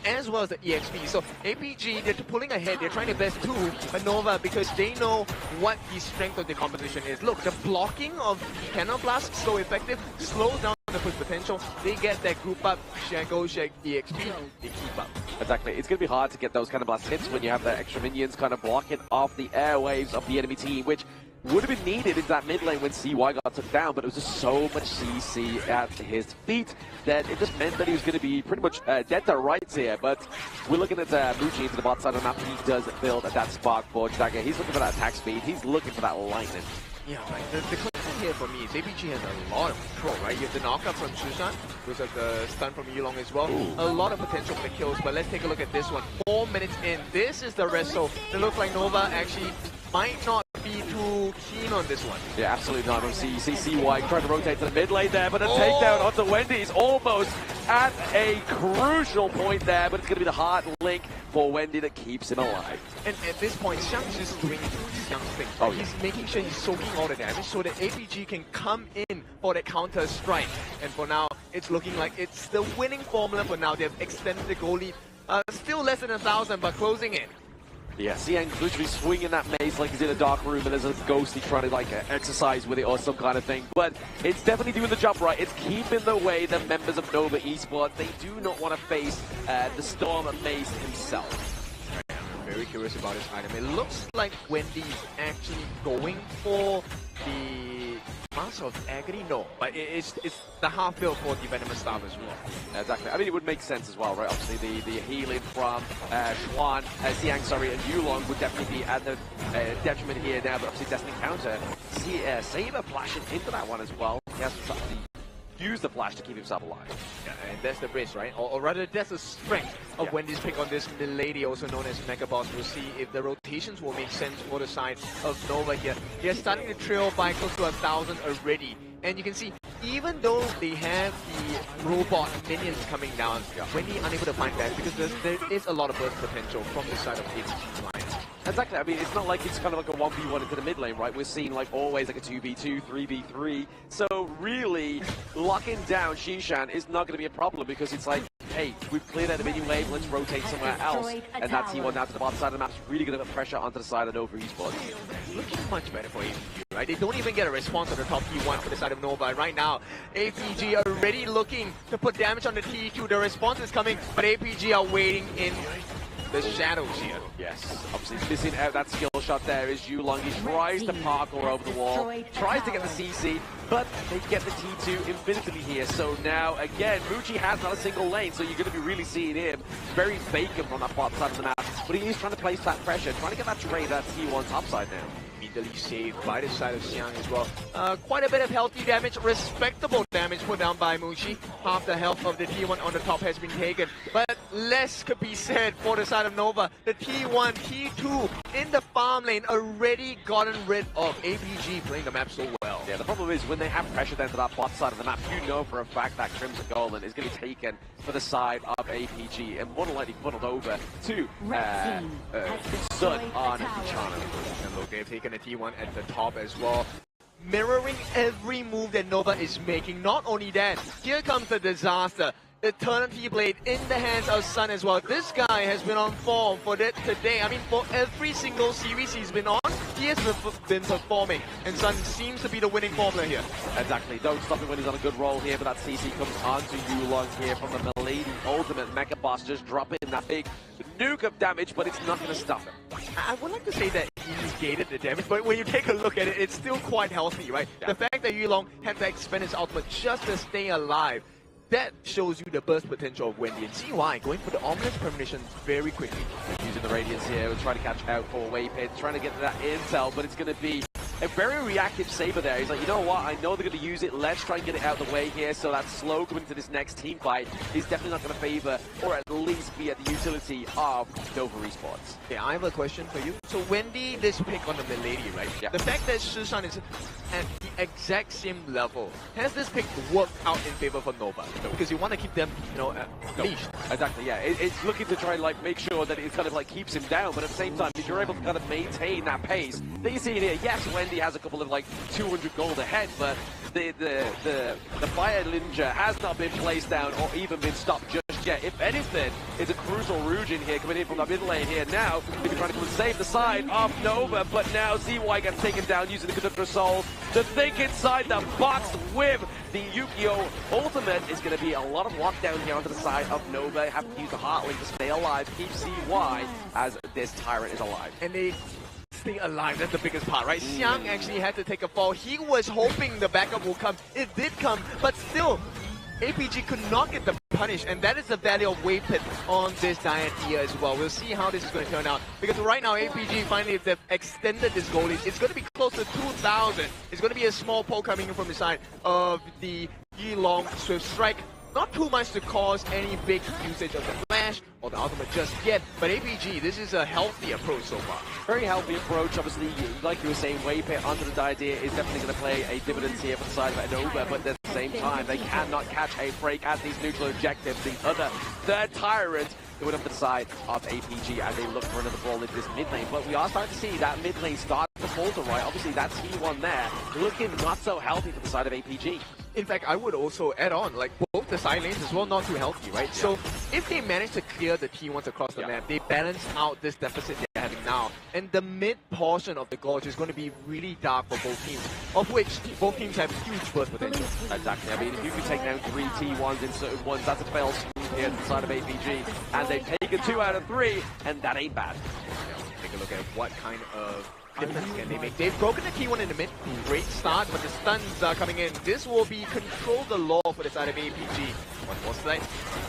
S18: as well as the EXP. So APG, they're pulling ahead. They're trying their best too, but Nova, because they know what the strength of the competition is. Look, the blocking of Cannon Blast so effective, slows down the push potential. They get that group up, share gold, share EXP, they keep up.
S17: Exactly. It's going to be hard to get those kind of blast hits when you have the extra minions kind of blocking off the airwaves of the enemy team, which would have been needed in that mid lane when CY got took down, but it was just so much CC at his feet that it just meant that he was going to be pretty much dead to rights here. But we're looking at Muchi into the bot side of the map. He does build that spark for Dagger. He's looking for that attack speed. He's looking for that lightning.
S18: Yeah, right. The question here for me is APG has a lot of control, right? You have the knockup from Shushan, who's like the stun from Yulong as well. A lot of potential for the kills, but let's take a look at this one. 4 minutes in. This is the resto. It looks like Nova actually might not be too keen on this one.
S17: Yeah, absolutely not. You see CY trying to rotate to the mid lane there, but a takedown onto Wendy is almost at a crucial point there, but it's going to be the hard link for Wendy that keeps him alive.
S18: And at this point, Xiang's just doing Xiang thing. Right? He's making sure he's soaking all the damage so that APG can come in for the counter strike. And for now, it's looking like it's the winning formula for now. They've extended the goal lead. Still less than 1,000, but closing in.
S17: Yeah, Xiang's literally swinging that mace like he's in a dark room and there's a ghosty trying to like exercise with it or some kind of thing. But it's definitely doing the job right. It's keeping the way the members of Nova Esports. They do not want to face the Storm Mace himself.
S18: Right, I'm very curious about his item. It looks like Wendy's actually going for the Master of Agony. No, but it's the half build for the Venomous Staff as well.
S17: Exactly. I mean, it would make sense as well, right? Obviously, the healing from Xiang, and Yulong would definitely be at the detriment here now, but obviously Destiny counter. Saber flashing into that one as well. He has to use the flash to keep himself alive.
S18: Yeah, and that's the risk, right? Or rather, that's the strength of Wendy's pick on this Milady, also known as Mega Boss. We'll see if the rotations will make sense for the side of Nova here. They're starting to trail by close to 1,000 already. And you can see, even though they have the robot minions coming down, Wendy unable to find that because there is a lot of burst potential from the side of APG line.
S17: Exactly. I mean, it's not like it's kind of like a 1v1 into the mid lane, right? We're seeing like always like a 2v2, 3v3. So really, locking down Shishan is not going to be a problem because it's like, hey, we've cleared out the minion wave, let's rotate somewhere else. And that T1 down to the bottom side of the map is really going to put pressure onto the side of Nova Esports.
S18: Looking much better for APG, right? They don't even get a response on the top T1 for the side of Nova. And right now, APG already looking to put damage on the T2. The response is coming, but APG are waiting in the shadows here.
S17: Yes, obviously missing out that skill shot there is Yulong. He tries to parkour over the wall, tries to get the CC, but they get the T2 infinitely here. So now, again, Muji has not a single lane, so you're going to be really seeing him very vacant from that bottom side of the map. But he is trying to place that pressure, trying to get that terrain that T1 topside now.
S18: Immediately saved by the side of Xiang as well. Quite a bit of healthy damage, respectable damage put down by Muji. Half the health of the T1 on the top has been taken, but less could be said for the side of Nova. The T1, T2 in the farm lane already gotten rid of. APG playing the map so well.
S17: Yeah, the problem is when they have pressure down to that bot side of the map, you know for a fact that Crimson Golden is going to be taken for the side of APG and more than likely funneled over to Sun on Chano.
S18: And look, they've taken a T1 at the top as well. Mirroring every move that Nova is making. Not only that, here comes the disaster. Eternity Blade in the hands of Sun as well. This guy has been on form for that today. I mean, for every single series he's been on, he has been performing. And Sun seems to be the winning formula here.
S17: Exactly. Don't stop him when he's on a good roll here, but that CC comes onto Yulong here from the Milady Ultimate Mecha Boss, just dropping that big nuke of damage, but it's not going to stop him.
S18: I would like to say that he negated the damage, but when you take a look at it, it's still quite healthy, right? Yeah. The fact that Yulong had to expend his ultimate just to stay alive, that shows you the burst potential of Wendy. And see why, going for the ominous premonition very quickly.
S17: Using the Radiance here, we're trying to catch out for Waypit, trying to get that intel, but it's going to be a very reactive Saber there. He's like, you know what, I know they're going to use it, let's try and get it out of the way here, so that slow coming to this next team fight is definitely not going to favor, or at least be at the utility of Nova Esports.
S18: Yeah, I have a question for you. So Wendy, this pick on the Milady, right? Yeah. The fact that Shishan is at the exact same level, has this pick worked out in favor for Nova? No. Because you want to keep them, you know, leashed.
S17: Exactly, yeah. It's looking to try and like make sure that it kind of like keeps him down, but at the same time, if you're able to kind of maintain that pace, then you see it here. Yes, Wendy has a couple of like 200 gold ahead, but the Fire Ninja has not been placed down or even been stopped just yet. If anything, it's a crucial Rujin here coming in from the mid lane here now. They've been trying to come and save the side of Nova, but now ZY gets taken down using the Conductor Soul to think inside the box with the Yu-Gi-Oh! Ultimate. Is going to be a lot of lockdown here onto the side of Nova. Have to use the Heartlink to stay alive, keep ZY as this Tyrant is alive.
S18: And they stay alive, that's the biggest part, right? Xiang actually had to take a fall. He was hoping the backup will come. It did come, but still, APG could not get the punish, and that is the value of Waypit on this Dianthea as well. We'll see how this is going to turn out, because right now APG finally, if they've extended this goal, it's going to be close to 2,000. It's going to be a small poke coming in from the side of the Yilong Swift Strike. Not too much to cause any big usage of the flash or the ultimate just yet, but APG, this is a healthy approach so far.
S17: Very healthy approach. Obviously, like you were saying, Waypit onto the Dianthea is definitely going to play a dividend here for the side of Nova, but at the same time, they cannot catch a break at these neutral objectives. The other third Tyrant going up to the side of APG as they look for another ball into this mid lane, but we are starting to see that mid lane start to falter, right? Obviously, that T1 there looking not so healthy for the side of APG.
S18: In fact, I would also add on, like, both the side lanes as well, not too healthy, right? Yeah. So, if they manage to clear the T1s across the map, they balance out this deficit they're having now. And the mid portion of the gorge is going to be really dark for both teams, of which both teams have huge burst potential.
S17: Exactly. I mean, if you can take down 3 T1s in certain ones, that's a fail swoop here on the side of APG. And they've taken 2 out of 3, and that ain't bad.
S18: Yeah, take a look at what kind of difference can they make. They've broken the T1 in the mid. Great start, but the stuns are coming in. This will be control the law for the side of APG. One more slide.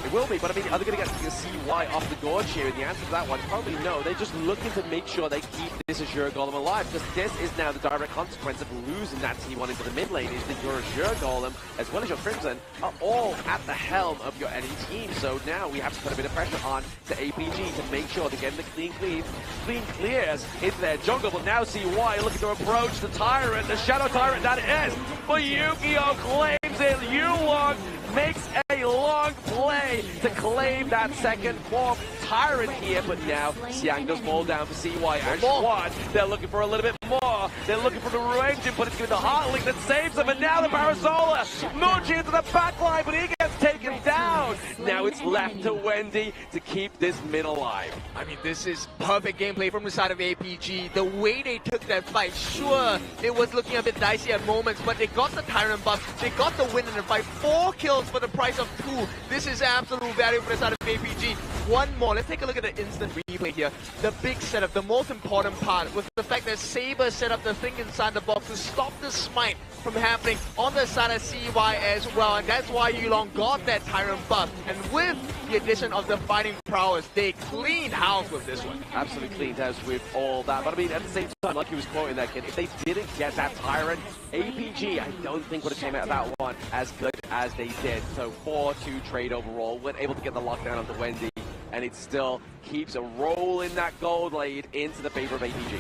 S17: It will be, but I mean, are they going to get CY off the gorge here? And the answer to that one, probably no. They're just looking to make sure they keep this Azure Golem alive, because this is now the direct consequence of losing that T1 into the mid lane, is that your Azure Golem, as well as your Crimson, are all at the helm of your enemy team. So now we have to put a bit of pressure on to APG to make sure they're getting the clean clears into their jungle. But now CY looking to approach the Tyrant, the Shadow Tyrant that is, but Yu-Gi-Oh! Claims it. Yulong makes a long play to claim that second form Tyrant here, but now Xiang does fall down for CY and Squad. They're looking for a little bit more. They're looking for the Ruangin, but it's going to be the Heartlink that saves them, and now the Parasola. Muji into the back line, but he gets taken down. Now it's left to Wendy to keep this mid alive.
S18: I mean, this is perfect gameplay from the side of APG. The way they took that fight, sure, it was looking a bit dicey at moments, but they got the Tyrant buff, they got the win in the fight. 4 kills for the price of 2. This is absolute value for the side of APG. One more, let's take a look at the instant replay here. The big setup, the most important part was the fact that Saber set up the thing inside the box to stop the smite from happening on the side of CY as well, and that's why Yulong got that Tyrant buff. And with the addition of the fighting prowess, they cleaned house with this one.
S17: Absolutely cleaned house with all that. But I mean, at the same time, like he was quoting that kid, if they didn't get that Tyrant, APG, I don't think would have came out of that one as good as they did. So 4-2 trade overall, weren't able to get the lockdown onto Wendy, and it still keeps a rolling that gold lead into the favor of APG.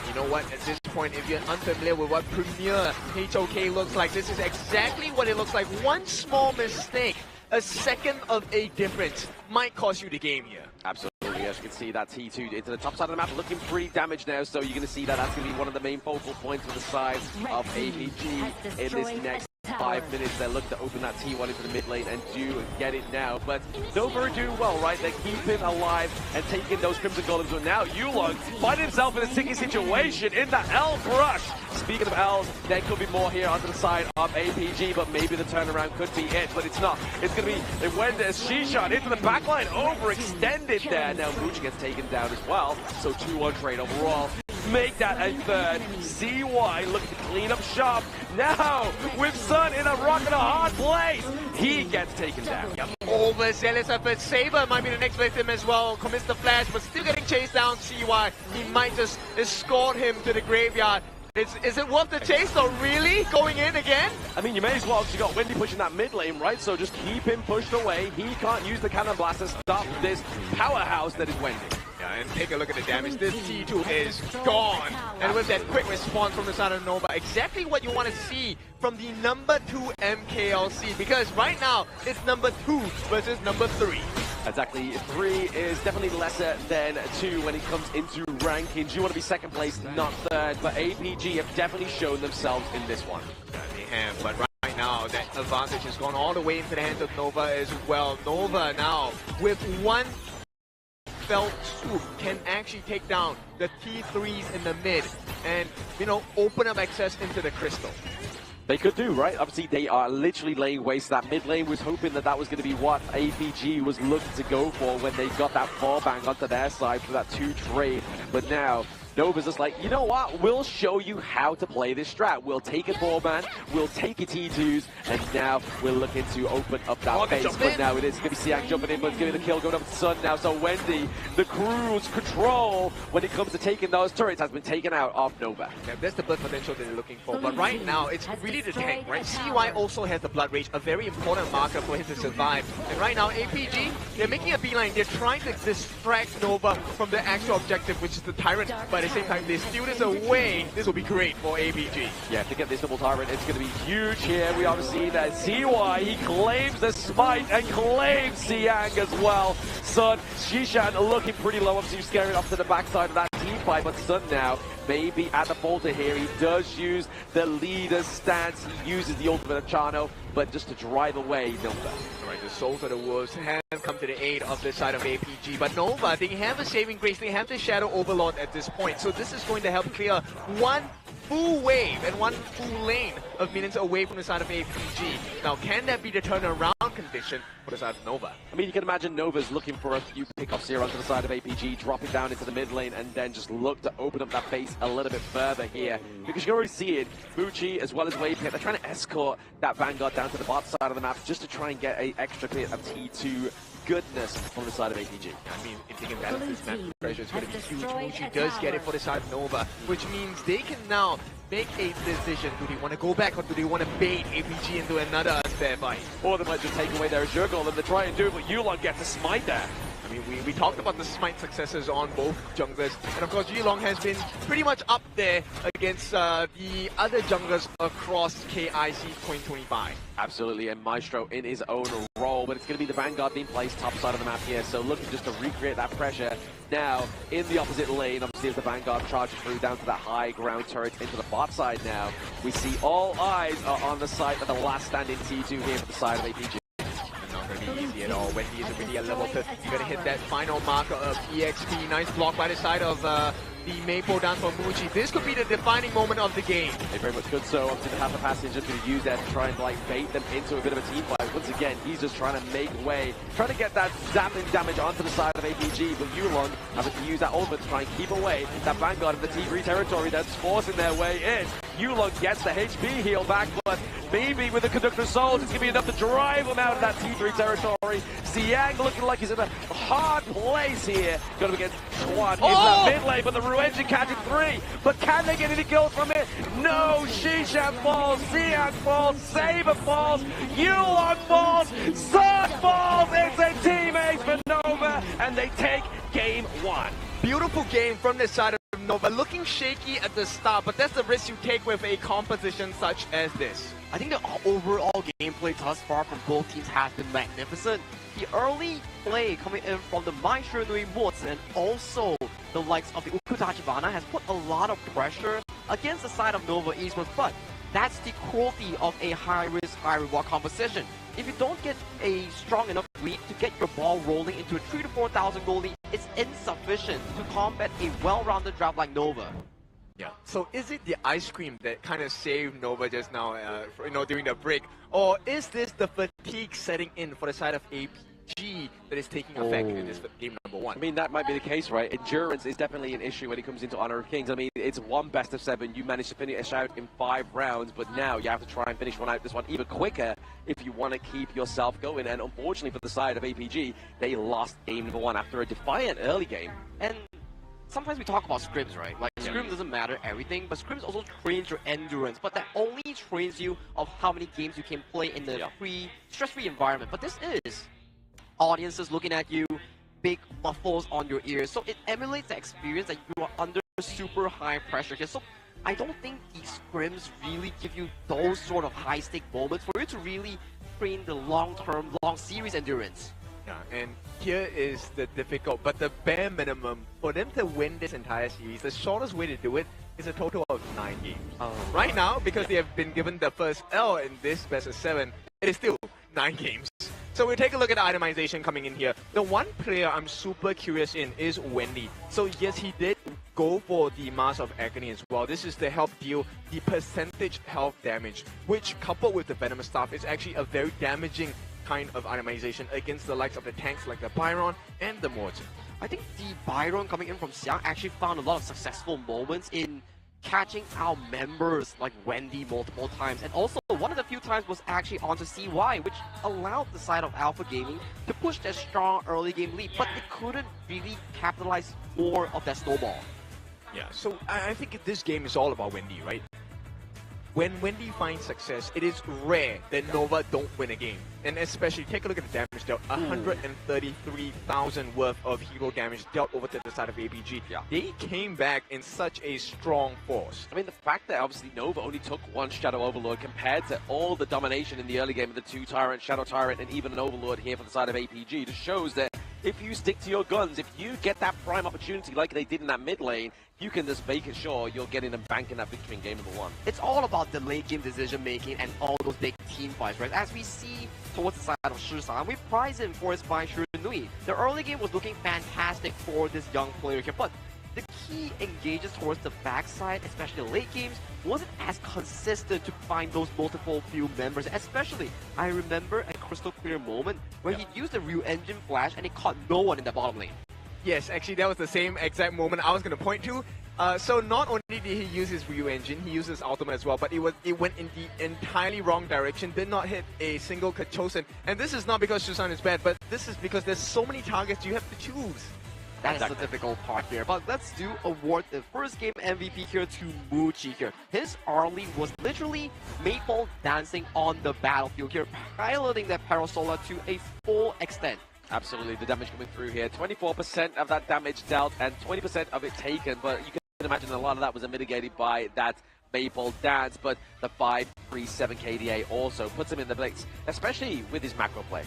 S18: You know what, at this point, if you're unfamiliar with what Premier HOK looks like, this is exactly what it looks like. One small mistake, a second of a difference, might cost you the game here.
S17: Absolutely, as you can see, that T2 into the top side of the map looking pretty damaged now, so you're going to see that that's going to be one of the main focal points for the side of APG in this next 5 minutes. They're looking to open that T1 into the mid lane and do get it now. But Nova are doing well, right? They're keeping alive and taking those Crimson Golems. But now Yulong finds himself in a sticky situation in the L crush. Speaking of L's, there could be more here onto the side of APG, but maybe the turnaround could be it, but it's not. It's going to be Wendes She-Shot into the backline, overextended there. Now Mooch gets taken down as well, so 2-1 trade overall. Make that a third. CY looking to clean up shop. Now, with Sun in a rock and a hard place, he gets taken down.
S18: Yep. Overzealous effort. Saber might be the next victim as well. Commits the flash, but still getting chased down. CY, he might just escort him to the graveyard. Is it worth the chase though? Really? Going in again?
S17: I mean, you may as well, because you got Wendy pushing that mid lane, right? So just keep him pushed away. He can't use the cannon blast to stop this powerhouse that is Wendy.
S18: Yeah, and take a look at the damage. This T2 is gone. And with that quick response from the side of Nova, exactly what you want to see from the number 2 MKLC. Because right now, it's number 2 versus number 3.
S17: Exactly, 3 is definitely lesser than 2 when it comes into rankings. You want to be second place, not third, but APG have definitely shown themselves in this one.
S18: Yeah, they have, but right now, that advantage has gone all the way into the hands of Nova as well. Nova now, with one fell swoop, can actually take down the T3s in the mid and, you know, open up access into the crystal.
S17: They could do, right? Obviously, they are literally laying waste. That mid lane was hoping that that was going to be what APG was looking to go for when they got that 4-bang onto their side for that 2 trade. But now, Nova's just like, you know what? We'll show you how to play this strat. We'll take a 4-man, we'll take a T2s, and now we're looking to open up that base. But now it is going to be Siak jumping in, but it's going to be the kill going up to Sun now. So Wendy, the cruise control when it comes to taking those turrets has been taken out of Nova.
S18: Yeah, that's the blood potential that they're looking for. But right now, it's really the tank, right? CY also has the blood rage, a very important marker for him to survive. And right now, APG, they're making a beeline. They're trying to distract Nova from the actual objective, which is the Tyrant. But at the same time, they steal this away. This will be great for APG.
S17: Yeah, to get this double Tyrant, it's going to be huge here. We obviously see that CY, he claims the smite and claims Siang as well. Sun, Shishan looking pretty low. Obviously, scaring off to the backside of that team fight, but Sun now maybe at the falter here. He does use the leader stance. He uses the ultimate of Chano, but just to drive away Nova.
S18: Right, the Souls of the Wolves have come to the aid of the side of APG, but Nova, they have a saving grace. They have the Shadow Overlord at this point, so this is going to help clear one full wave and one full lane of minions away from the side of APG. Now, can that be the turnaround condition for the side of Nova?
S17: I mean, you can imagine Nova's looking for a few pickoffs here onto the side of APG, dropping down into the mid lane, and then just look to open up that base a little bit further here. Because you can already see it, Bucci as well as Wavepit, they're trying to escort that Vanguard down to the bot side of the map just to try and get an extra bit of T2 goodness from the side of APG.
S18: I mean, if they can balance this map pressure, it's going to be huge. Bucci does get it for the side of Nova, which means they can now make a decision. Do they want to go back or do they want to bait APG into another unfair fight?
S17: Or they might just take away their Azure Golem and they try and do it, but Yulong gets a smite there.
S18: I mean, we talked about the smite successes on both junglers, and of course Yulong has been pretty much up there against the other junglers across KIC 2025.
S17: Absolutely, and Maestro in his own role, but it's going to be the Vanguard being placed top side of the map here, so looking just to recreate that pressure. Now, in the opposite lane, obviously as the Vanguard charges through down to that high ground turret into the bot side now, we see all eyes are on the side of the last standing T2 here for the side of APG.
S18: Wendy at all. Wendy is already at level 50. Gonna hit that final marker of EXP. Nice block by the side of the Maple down from Muji. This could be the defining moment of the game.
S17: They very much could so. Obviously, the half the passage just going to use that to try and like bait them into a bit of a team fight. Once again, he's just trying to make way, trying to get that zapping damage onto the side of APG, but Yulong having to use that ultimate to try and keep away that Vanguard of the T3 territory that's forcing their way in. Yulong gets the HP heal back, but maybe with the Conductor Souls, it's going to be enough to drive him out of that T3 territory. Xiang looking like he's in a hard place here. Going up against Trois in that mid lane, but the Ruenjin catching 3. But can they get any kills from it? No! Xishan falls, Xiang falls, Saber falls, Yulong falls, Surge falls! It's a team ace for Nova, and they take game 1.
S18: Beautiful game from the side of Nova. Looking shaky at the start, but that's the risk you take with a composition such as this.
S19: I think the overall gameplay thus far from both teams has been magnificent. The early play coming in from the Maestro Nui Mods and also the likes of the Ukutachibana has put a lot of pressure against the side of Nova Esports, but that's the cruelty of a high-risk, high-reward composition. If you don't get a strong enough lead to get your ball rolling into a 3,000 to 4,000 goal lead, it's insufficient to combat a well-rounded draft like Nova.
S18: Yeah. So is it the ice cream that kind of saved Nova just now, during the break, or is this the fatigue setting in for the side of APG that is taking effect in this game number 1?
S17: I mean, that might be the case, right? Endurance is definitely an issue when it comes into Honor of Kings. I mean, it's one best of 7. You managed to finish out in 5 rounds, but now you have to try and finish this one even quicker if you want to keep yourself going. And unfortunately for the side of APG, they lost game number 1 after a defiant early game.
S19: And sometimes we talk about scrims, right? Like, scrim doesn't matter everything, but scrims also trains your endurance, but that only trains you of how many games you can play in the stress-free environment. But this is audiences looking at you, big muffles on your ears, so it emulates the experience that you are under super high pressure here. So I don't think these scrims really give you those sort of high-stake moments for you to really train the long-term, long series endurance.
S18: Yeah, and here is the difficult, but the bare minimum for them to win this entire series, the shortest way to do it is a total of 9 games. Right now, because they have been given the first L in this best of 7, it is still 9 games. So we take a look at the itemization coming in here. The one player I'm super curious in is Wendy. So yes, he did go for the Mask of Agony as well. This is to help deal the percentage health damage, which coupled with the Venomous Staff is actually a very damaging kind of itemization against the likes of the tanks like the Byron and the Morton.
S19: I think the Byron coming in from Xiang actually found a lot of successful moments in catching out members like Wendy multiple times, and also one of the few times was actually onto CY, which allowed the side of Alpha Gaming to push their strong early game lead, but they couldn't really capitalize more of that snowball.
S18: Yeah, so I think this game is all about Wendy, right? When Wendy finds success, it is rare that Nova don't win a game. And especially, take a look at the damage dealt. 133,000 worth of hero damage dealt over to the side of APG.
S17: Yeah.
S18: They came back in such a strong force.
S17: I mean, the fact that obviously Nova only took 1 Shadow Overlord compared to all the domination in the early game of the 2 Tyrant, Shadow Tyrant, and even an Overlord here for the side of APG just shows that if you stick to your guns, if you get that prime opportunity like they did in that mid lane, you can just make sure you're getting and banking that victory in game number 1.
S19: It's all about the late game decision making and all those big team fights, right? As we see towards the side of Shisan, we prize him for his fight Nui. The early game was looking fantastic for this young player here, but the key engages towards the backside, especially late games, wasn't as consistent to find those multiple few members. Especially, I remember a crystal clear moment where he used the Ruenjin flash and it caught no one in the bottom lane.
S18: Yes, actually that was the same exact moment I was going to point to. So not only did he use his Ruenjin, he used his ultimate as well, but it went in the entirely wrong direction, did not hit a single Kachosen. And this is not because Shusan is bad, but this is because there's so many targets you have to choose.
S19: That's the difficult part here. But let's award the first game MVP here to Muji here. His early was literally Maple dancing on the battlefield here, piloting that Parasola to a full extent.
S17: Absolutely, the damage coming through here. 24% of that damage dealt and 20% of it taken, but you can imagine a lot of that was mitigated by that Maple dance, but the 537 KDA also puts him in the blitz, especially with his macro play.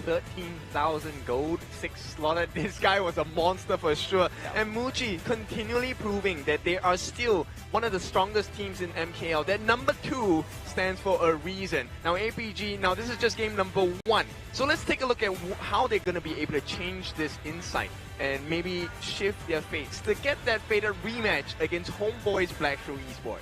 S18: 13,000 gold, 6 slotted. This guy was a monster for sure. And Muji continually proving that they are still one of the strongest teams in MKL. That number 2 stands for a reason. Now APG, now this is just game number 1. So let's take a look at how they're going to be able to change this insight and maybe shift their fates to get that fated rematch against HomeBois Blackshore Esports.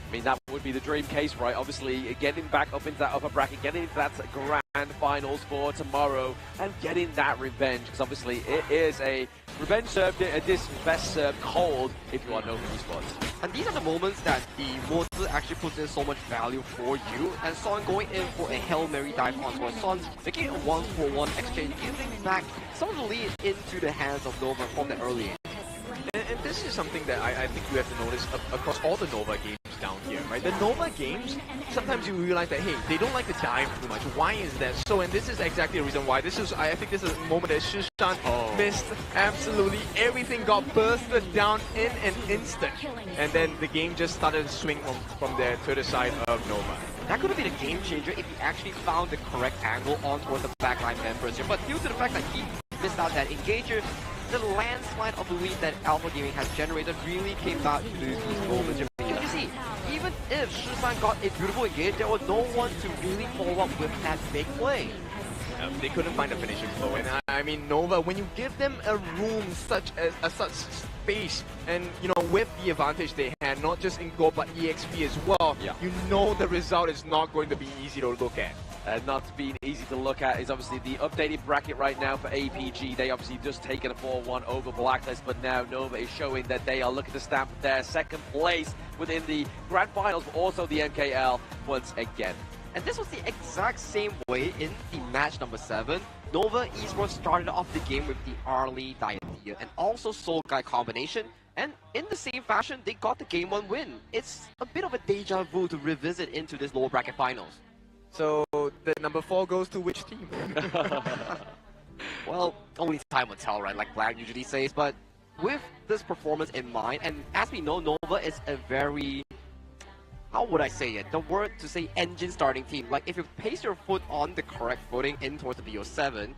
S17: I mean, that would be the dream case, right? Obviously, getting back up into that upper bracket, getting into that grand finals for tomorrow, and getting that revenge, because obviously it is a revenge served, this best served cold if you are Nova Esports.
S19: And these are the moments that the Mozi actually puts in so much value for you. And Son going in for a Hail Mary dive onto Son, making it a 1-for-1 exchange, giving back some of the lead into the hands of Nova from the early end.
S18: And this is something that I think you have to notice across all the Nova games down here, right? The Nova games, sometimes you realize that, hey, they don't like to dive too much. Why is that so? And this is exactly the reason why. I think this is a moment that Shishan missed absolutely everything, got bursted down in an instant. And then the game just started to swing from there to the side of Nova.
S19: That could have been a game changer if he actually found the correct angle on towards the backline members here. But due to the fact that he missed out that engager, the landslide of the lead that Alpha Gaming has generated really came out to these moments. Because you see, even if Shisan got a beautiful engage, there was no one to really follow up with that big play.
S18: They couldn't find a finishing flow, and I mean Nova, when you give them a room such space, and you know, with the advantage they had, not just in gold but EXP as well, you know the result is not going to be easy to look at.
S17: Not being easy to look at is obviously the updated bracket right now for APG. They obviously just taken a 4-1 over Blacklist, but now Nova is showing that they are looking to stamp their second place within the Grand Finals, but also the MKL once again.
S19: And this was the exact same way in the match number 7. Nova Esports started off the game with the Arlie Diadia and also Soul Guy combination. And in the same fashion, they got the game 1 win. It's a bit of a deja vu to revisit into this lower bracket finals.
S18: So the number 4 goes to which team?
S19: Well, only time will tell, right? Like Black usually says. But with this performance in mind, and as we know, Nova is a very, how would I say it? The word to say engine starting team. Like if you place your foot on the correct footing in towards the BO7,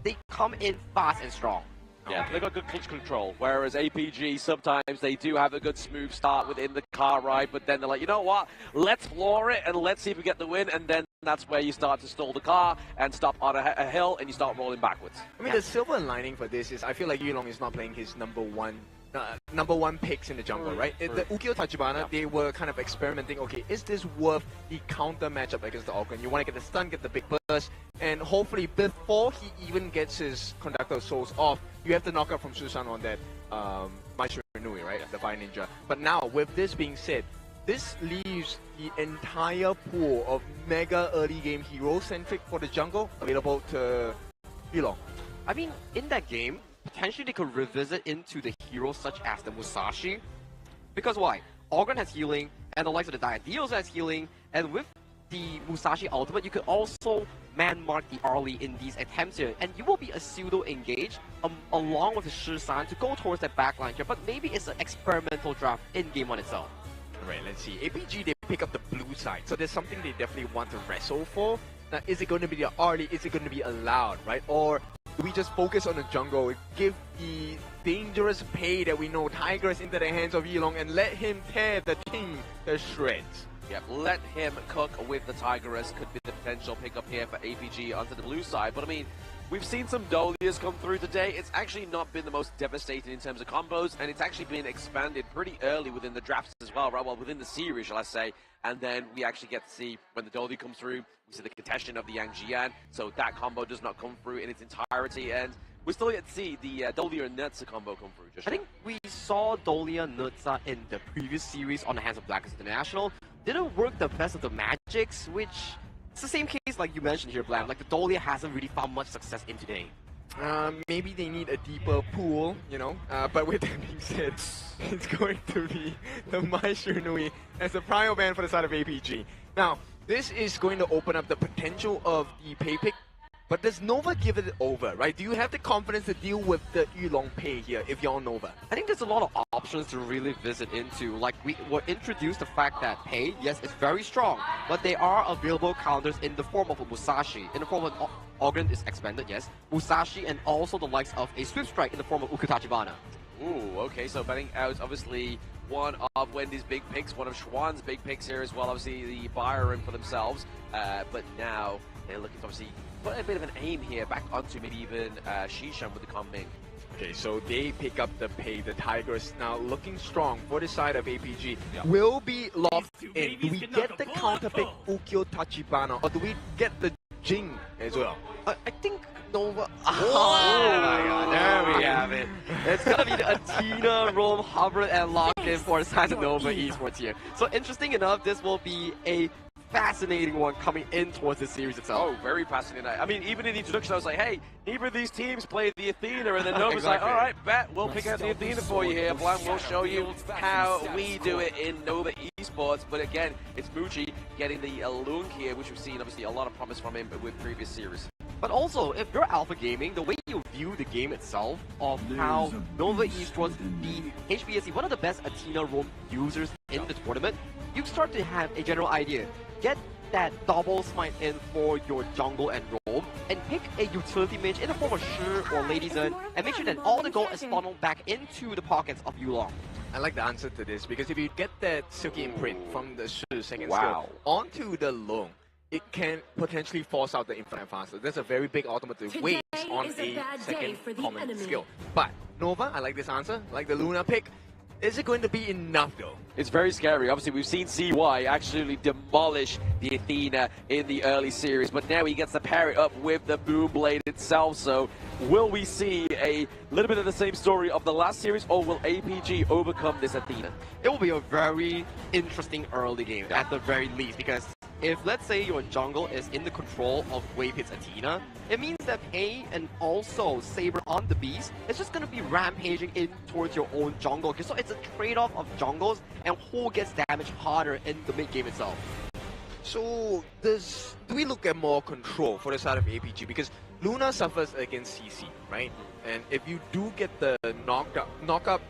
S19: they come in fast and strong.
S17: Yeah, they've got good clutch control, whereas APG, sometimes they do have a good smooth start within the car ride, but then they're like, you know what, let's floor it and let's see if we get the win, and then that's where you start to stall the car and stop on a hill and you start rolling backwards.
S18: I mean, the silver lining for this is I feel like Yulong is not playing his number one picks in the jungle, right? The Ukyo Tachibana, they were kind of experimenting, okay, is this worth the counter matchup against the Ogren? You want to get the stun, get the big burst, and hopefully before he even gets his Conductor of Souls off, you have to knock out from Susan on that Maishiranui, right? The Fire Ninja. But now, with this being said, this leaves the entire pool of mega early game hero-centric for the jungle available to Yulong.
S19: I mean, in that game, potentially they could revisit into the heroes such as the Musashi. Because why? Ogren has healing, and the likes of the Diadia has healing, and with the Musashi ultimate, you could also man-mark the Arlie in these attempts here, and you will be a pseudo-engage along with the Shisan to go towards that backline here, but maybe it's an experimental draft in game 1 itself.
S18: Right, let's see. APG, they pick up the blue side, so there's something they definitely want to wrestle for. Now, is it going to be the Arlie? Is it going to be allowed, right? Or do we just focus on the jungle, give the dangerous pay that we know Tigress into the hands of Yulong and let him tear the team to shreds?
S17: Yep, let him cook with the Tigress could be the potential pickup here for APG onto the blue side. But I mean, we've seen some Dolias come through today. It's actually not been the most devastating in terms of combos, and it's actually been expanded pretty early within the drafts as well, right? Well, within the series, shall I say. And then we actually get to see when the Dolia comes through, we see the contestation of the Yang Jian, so that combo does not come through in its entirety, and we're still yet to see the Dolia and Nutsa combo come through.
S19: I think we saw Dolia Nutsa in the previous series on the hands of Blacklist International. Didn't work the best of the magics, which it's the same case like you mentioned here, Blam. Like the Dolia hasn't really found much success in today.
S18: Maybe they need a deeper pool, you know. But with that being said, it's going to be the Maishiranui as the prior ban for the side of APG. Now, this is going to open up the potential of the pay pick, but does Nova give it over, right? Do you have the confidence to deal with the Yulong pay here if you're Nova?
S19: I think there's a lot of options to really visit into. Like, we were introduced the fact that pay, yes, it's very strong, but there are available counters in the form of a Musashi, in the form of Ogren is expanded, yes, Musashi, and also the likes of a Swift Strike in the form of Ukyo Tachibana.
S17: Ooh, okay, so betting out, obviously, one of Wendy's big picks, one of Schwann's big picks here as well. Obviously, the Byron for themselves. But now they're looking to obviously put a bit of an aim here back onto maybe even Shishan with the Kunming.
S18: Okay, so they pick up the pay. The Tigers now looking strong for the side of APG. Will be locked in. Do we get the counter pick Ukyo Tachibana, or do we get the Jing as well?
S19: I think Nova.
S18: Oh
S19: my god, there we have it. It's gonna be the Athena, Rome, Hubbard, and locked in for the side of Nova Esports here. So interesting enough, this will be a fascinating one coming in towards the series itself.
S17: Oh, very fascinating. I mean, even in the introduction, I was like, hey, neither of these teams played the Athena, and then Nova's
S19: Exactly.
S17: like, all right, bet, we'll pick out the Athena for you here. Blam will show you how we do it in Nova Esports. But again, it's Muji getting the Lung here, which we've seen, obviously, a lot of promise from him with previous series.
S19: But also, if you're Alpha Gaming, the way you view the game itself of how Nova Esports beat HBSC, one of the best Athena Rome users in the tournament, you start to have a general idea. Get that double smite in for your jungle and Rome, and pick a utility mage in the form of Shi or Lady Zen, and make sure that all the gold is funneled back into the pockets of Yulong.
S18: I like the answer to this, because if you get that Silky imprint from the Shi second
S17: Wow.
S18: skill onto the Long, it can potentially force out the infinite faster. That's a very big ultimate to waste on a second common skill. But Nova, I like this answer, like the Luna pick. Is it going to be enough though?
S17: It's very scary. Obviously, we've seen CY actually demolish the Athena in the early series, but now he gets to pair it up with the Boom Blade itself. So will we see a little bit of the same story of the last series, or will APG overcome this Athena?
S19: It will be a very interesting early game at the very least, because if, let's say, your jungle is in the control of Wavehit's Athena, it means that Pei and also Saber on the Beast is just going to be rampaging in towards your own jungle. So it's a trade-off of jungles and who gets damaged harder in the mid-game itself.
S18: So do we look at more control for the side of APG? Because Luna suffers against CC, right? And if you do get the knock-up,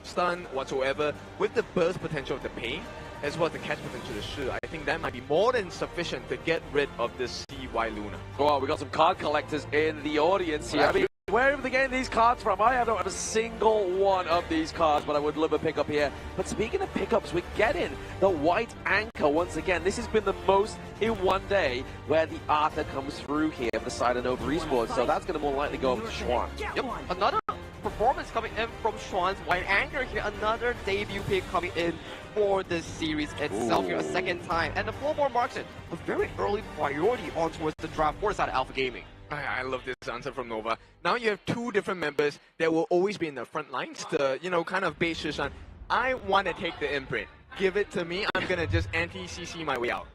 S18: stun whatsoever, with the burst potential of the Pei, as well as the catch potential of the Shi, I think that might be more than sufficient to get rid of the CY Luna.
S17: Oh, we got some card collectors in the audience here. I mean, where are they getting these cards from? I don't have a single one of these cards, but I would love a pickup here. But speaking of pickups, we're getting the White Anchor once again. This has been the most in one day where the Arthur comes through here for the side of Nova Esports, so that's going to more likely go over to Schwann.
S19: Yep, another performance coming in from Schwann's White Anchor here, another debut pick coming in for the series itself here, a second time. And the Flowborn marks it a very early priority on towards the draft for the side of Alpha Gaming.
S18: I love this answer from Nova. Now you have two different members that will always be in the front lines to, kind of base Shishan. I want to take the imprint. Give it to me. I'm going to just anti-CC my way out.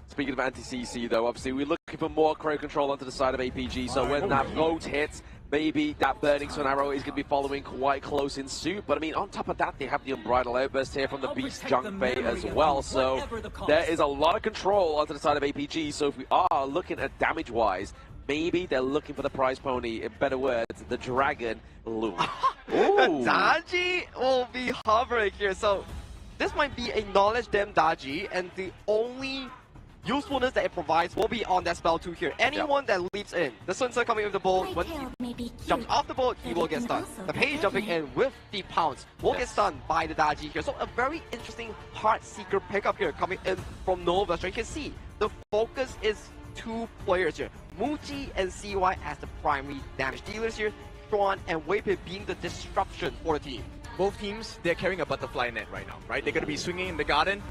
S17: Speaking of anti-CC though, obviously we're looking for more crowd control onto the side of APG, so when that vote hits, maybe that Burning Sun arrow is going to be following quite close in suit. But I mean, on top of that, they have the Unbridled Outburst here from the Beast Junk Bay as well. So there is a lot of control onto the side of APG. So if we are looking at damage-wise, maybe they're looking for the prize pony, in better words, the Dragon Loom.
S19: Daji will be hovering here. So this might be a knowledge dem Daji, and the only usefulness that it provides will be on that spell 2 here. Anyone that leaps in, the Sun Tzu coming with the bolt, when he jumps off the boat, he will get stunned. The Page jumping in with the pounce will get stunned by the Daji here. So a very interesting Heart Seeker pickup here coming in from Nova. So you can see the focus is 2 players here. Muji and CY as the primary damage dealers here. Schwann and Waypit being the disruption for the team.
S18: Both teams, they're carrying a butterfly net right now, right? They're going to be swinging in the garden.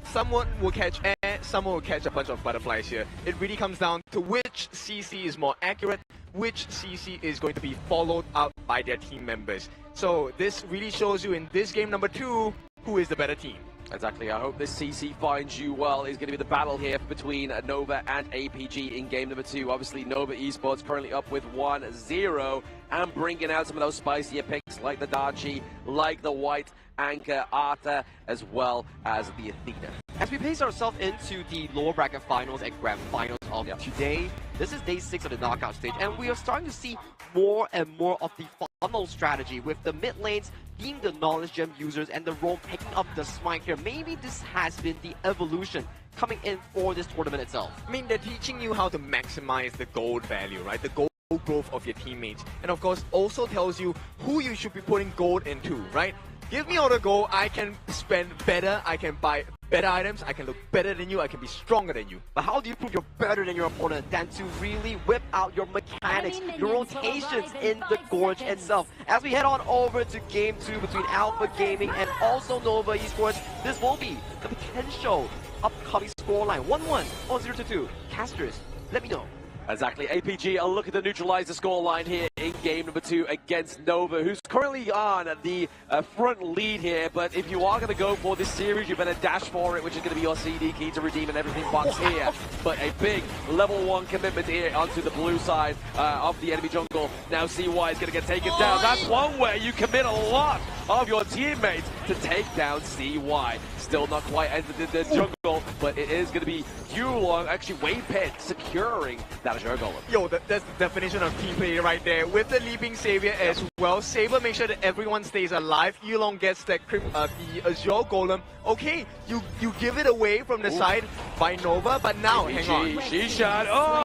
S18: Someone will catch air, someone will catch a bunch of butterflies here. It really comes down to which CC is more accurate, which CC is going to be followed up by their team members. So this really shows you in this game number 2, who is the better team.
S17: Exactly. I hope this CC finds you well. Is going to be the battle here between Nova and APG in game number 2. Obviously, Nova Esports currently up with 1-0 and bringing out some of those spicier picks like the Dachi, like the White Anchor, Arthur, as well as the Athena.
S19: As we pace ourselves into the lower bracket finals and grand finals of today, this is day 6 of the knockout stage, and we are starting to see more and more of the funnel strategy with the mid lanes being the knowledge gem users and the Rome picking up the smite here. Maybe this has been the evolution coming in for this tournament itself.
S18: I mean, they're teaching you how to maximize the gold value, right? The gold growth of your teammates. And of course, also tells you who you should be putting gold into, right? Give me auto gold, I can spend better, I can buy better items, I can look better than you, I can be stronger than you.
S19: But how do you prove you're better than your opponent than to really whip out your mechanics, your rotations in the Gorge itself? As we head on over to Game 2 between Alpha Gaming and also Nova Esports, this will be the potential upcoming scoreline. 1-1 or 0-2. Casters, let me know.
S17: Exactly. APG are looking to neutralize the scoreline here in game number 2 against Nova, who's currently on the front lead here. But if you are going to go for this series, you better dash for it, which is going to be your CD key to redeem and everything box here. But a big level 1 commitment here onto the blue side of the enemy jungle. Now CY is going to get taken down. That's one way you commit a lot of your teammates to take down CY. Still not quite entered the jungle, but it is going to be Yulong, actually Wave Pit, securing that Azure Golem.
S18: Yo, that's the definition of team play right there. With the Leaping Savior as well, Saber makes sure that everyone stays alive. Yulong gets the Azure Golem. Okay, you give it away from the side by Nova, but now, hang on.
S17: Shishan,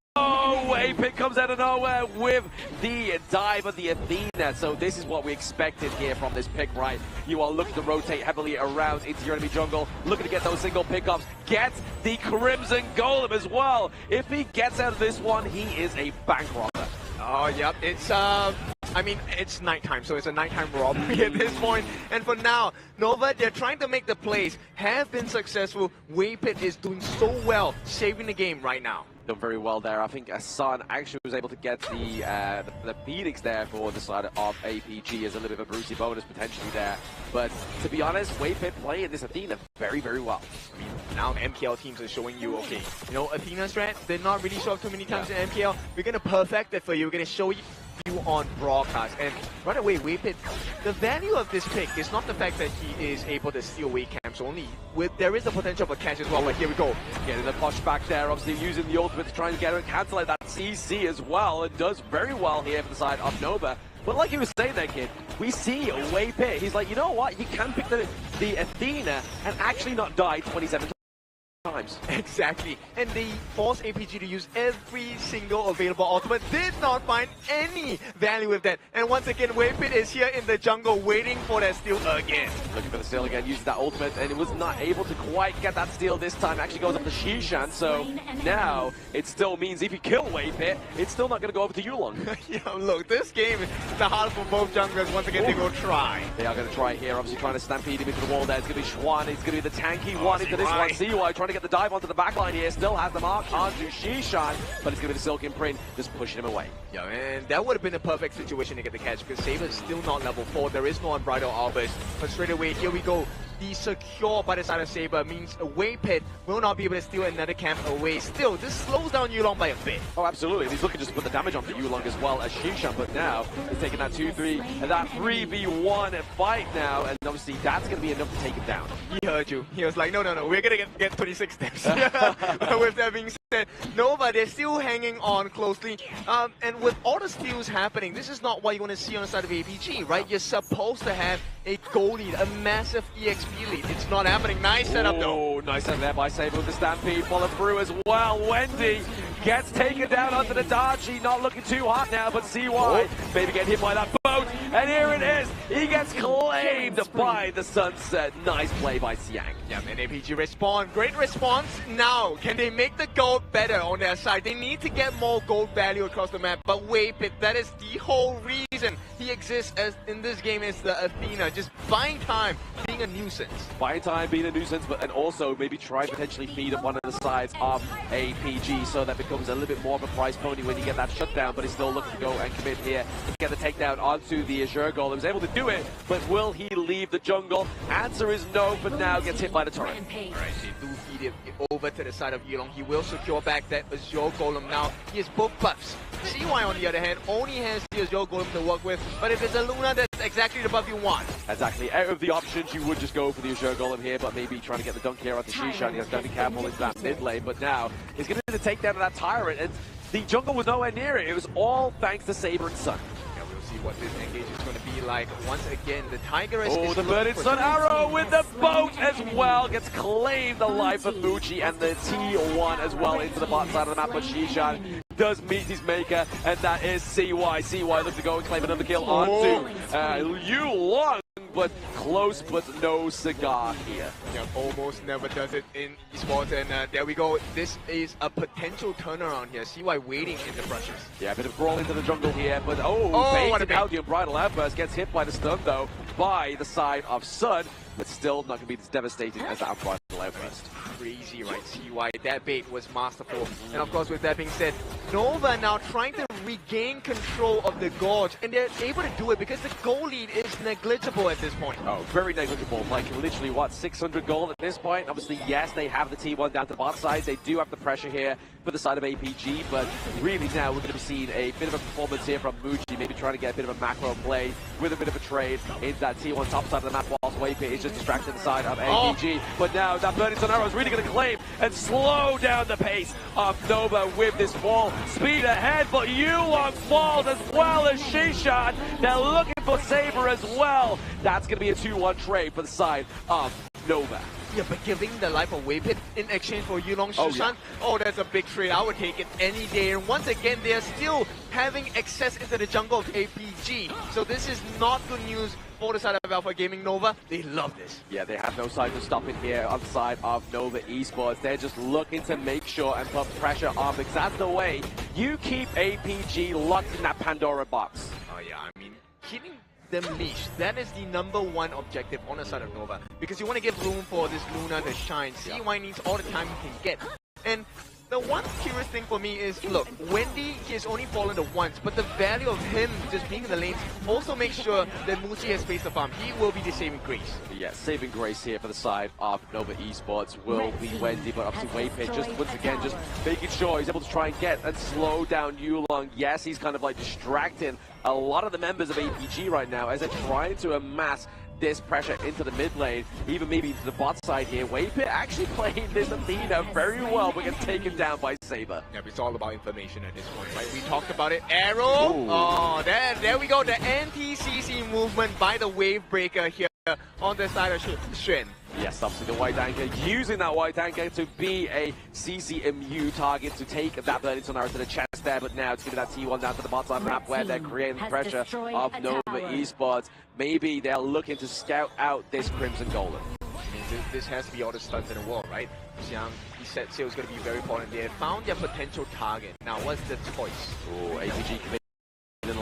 S17: Wave Pit comes out of nowhere with the dive of the Athena. So this is what we expected here from this pick, right? You are looking to rotate heavily around into your enemy jungle, looking to get those single pickups, get the Crimson Golem as well. If he gets out of this one, he is a bank robber.
S18: Oh, yep, it's I mean, it's nighttime, so it's a nighttime robbery at this point. And for now, Nova, they're trying to make the plays, have been successful. Wave Pit is doing so well, saving the game right now.
S17: Done very well there. I think Sun actually was able to get the Phoenix there for the side of APG as a little bit of a Brucey bonus potentially there. But to be honest, Wave Pit playing this Athena very, very well.
S18: I mean, now MPL teams are showing you, okay, you know, Athena's strat, they're not really shown up too many times in MPL. We're going to perfect it for you. We're going to show you on broadcast. And right away, Wave Pit, the value of this pick is not the fact that he is able to steal away camps only. There is the potential for catch as well, but here we go.
S17: Getting the push back there, obviously using the ultimate to try and get cancel that CC as well. It does very well here for the side of Nova. But like you were saying there, kid, we see Wave Pit. He's like, you know what? You can pick the Athena and actually not die 27 times.
S18: Exactly. And they force APG to use every single available ultimate. Did not find any value with that. And once again, Wave Pit is here in the jungle waiting for that steal again.
S17: Looking for the steal again, uses that ultimate, and it was not able to quite get that steal this time. Actually goes up to Shishan, so now it still means if you kill Wave Pit, it's still not going to go over to Yulong.
S18: Yeah, look, this game is the hardest for both junglers. Once again, they go try.
S17: They are going to try here, obviously trying to stampede him into the wall there. It's going to be Schwan, it's going to be the tanky one into this one. CY trying to get the dive onto the backline here, still has the mark onto Shishan, but it's going to be the Silk Imprint just pushing him away.
S18: Yeah, and that would have been a perfect situation to get the catch because Saber is still not level 4. There is no Unbridled Arbors, but straight away, here we go. The secure by the side of Saber means a Wave Pit will not be able to steal another camp away. Still, this slows down Yulong by a bit.
S17: Oh, absolutely. And he's looking just to put the damage on for Yulong as well as Shishan, but now he's taking that 2-3 and that 3v1 fight now, and obviously that's going to be enough to take him down.
S18: He heard you. He was like, no, we're going to get 26 steps. With that being said, Nova, they're still hanging on closely. And with all the steals happening, this is not what you want to see on the side of APG, right? You're supposed to have a goal lead, a massive EXP lead. It's not happening. Nice setup though.
S17: Oh, nice setup there by Saber with the Stampede. Follow through as well. Wendy gets taken down under the Darchi. Not looking too hot now, but CY maybe get hit by that boat. And here it is. He gets claimed by the Sunset. Nice play by Siang.
S18: Yeah, and APG respond. Great response. Now, can they make the gold better on their side? They need to get more gold value across the map. But Wave Pit, that is the whole reason he exists as in this game is the Athena. Just buying time, being a nuisance.
S17: Buying time, being a nuisance, and also maybe try and potentially feed up one of the sides of APG so that becomes a little bit more of a prize pony when you get that shutdown, but he's still looking to go and commit here to get the takedown onto the Azure Golem. He's able to do it, but will he leave the jungle? Answer is no, for now gets hit by the turret.
S18: Alright, they do feed it over to the side of Yulong. He will secure back that Azure Golem now. He has both buffs. CY on the other hand only has the Azure Golem to work with, but if it's a Luna, that's exactly the buff you want.
S17: Exactly. Out of the options, you would just go for the Azure Golem here, but maybe trying to get the dunk here onto Shishan. He has got to be careful into that mid lane, but now he's going to take down that Tyrant, and the jungle was nowhere near it. It was all thanks to Saber and Sun.
S18: Yeah, we'll see what this engage is going to be like. Once again, the Tiger is...
S17: Oh, the Burning Sun Arrow with the boat as well. Gets claimed the life of Muji and the T1 as well into the bottom side of the map, but Shishan does meet his maker, and that is CY. CY looks to go and claim another kill onto Yulong. but close, but no cigar here.
S18: Yeah, almost never does it in esports, and there we go. This is a potential turnaround here. CY waiting in the brushes.
S17: Yeah, a bit of brawl into the jungle here, but
S18: what a
S17: baited out the Unbridled Outburst, gets hit by the stun though by the side of Sun, but still not going to be as devastating as that Unbridled Outburst.
S18: Crazy, right? CY, that bait was masterful. And of course, with that being said, Nova now trying to regain control of the Gorge, and they're able to do it because the goal lead is negligible at this point.
S17: Oh, very negligible. Like literally, what, 600 gold at this point? Obviously, yes, they have the T1 down to the bot side. They do have the pressure here for the side of APG, but really now we're going to be seeing a bit of a performance here from Muji, maybe trying to get a bit of a macro play with a bit of a trade into that T1 top side of the map, whilst Waypit is just distracting the side of APG. But now that Burning Tornado is really going to claim and slow down the pace of Nova with this fall. Speed ahead, but Yulong falls as well as Shishan. They're looking for Saber as well. That's going to be a 2-1 trade for the side of Nova.
S18: Yeah, but giving the life of Waypit in exchange for Yulong Shishan, that's a big trade. I would take it any day. And once again, they're still having access into the jungle of APG. So this is not good news for the side of Alpha Gaming. Nova, they love this.
S17: Yeah, they have no sign of stopping here on the side of Nova Esports. They're just looking to make sure and put pressure on, because that's the way you keep APG locked in that Pandora box.
S18: Oh yeah, I mean, keeping them leashed, that is the #1 objective on the side of Nova, because you want to give room for this Luna to shine. CY needs all the time he can get. And the one curious thing for me is, look, Wendy, he has only fallen to once, but the value of him just being in the lanes also makes sure that Muji has space to farm. He will be the saving grace.
S17: Yeah, saving grace here for the side of Nova Esports will be Wendy, but obviously Waypit just once again just making sure he's able to try and get and slow down Yulong. Yes, he's kind of like distracting a lot of the members of APG right now as they're trying to amass this pressure into the mid lane, even maybe to the bot side here. Waypit actually playing this Athena very well, but gets taken down by Saber.
S18: Yeah, it's all about information at this point, right? We talked about it. Arrow! Ooh. Oh, there we go. The anti-CC movement by the Wave Breaker here on the side of Xuan.
S17: Yes, obviously the white anchor, using that white anchor to be a CCMU target to take that Burning Tornado to the chest there, but now it's giving that T1 down to the bottom side of the map where they're creating the pressure of Nova Esports. Maybe they're looking to scout out this Crimson Golem.
S18: This has to be all the stunts in the world, right? Xiang, he said Seal is going to be very important. They found their potential target. Now, what's the choice?
S17: Oh, APG committed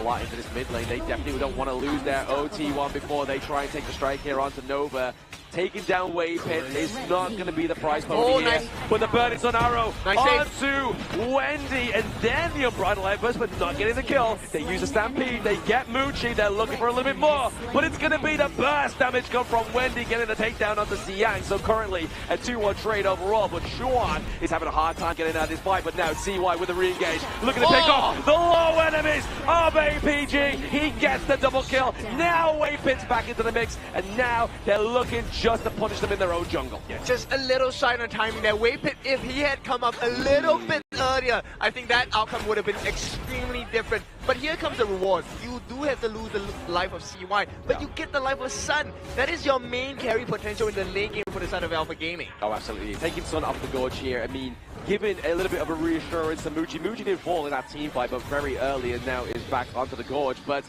S17: a lot into this mid lane. They definitely don't want to lose their OT1 before they try and take the strike here onto Nova. Taking down Waypit is not going to be the prize pony here. Nice. But the Burning Tornado onto Wendy, and then the Unbridled Outburst, but not getting the kill. They use a Stampede, they get Muji, they're looking for a little bit more, but it's going to be the burst damage come from Wendy getting the takedown onto Xiang. So currently a 2-1 trade overall, but Xuan is having a hard time getting out of this fight, but now CY with a re-engage, looking to pick off the low enemies of APG. He gets the double kill. Now Waypit's back into the mix, and now they're looking just to punish them in their own jungle.
S18: Yeah, just a little shy on timing there. Waypit, if he had come up a little bit earlier, I think that outcome would have been extremely different. But here comes the reward. You do have to lose the life of CY, but you get the life of Sun. That is your main carry potential in the late game for the side of Alpha Gaming.
S17: Oh, absolutely. Taking Sun off the Gorge here, I mean, giving a little bit of a reassurance to Muji. Muji did fall in that team fight, but very early, and now is back onto the Gorge. But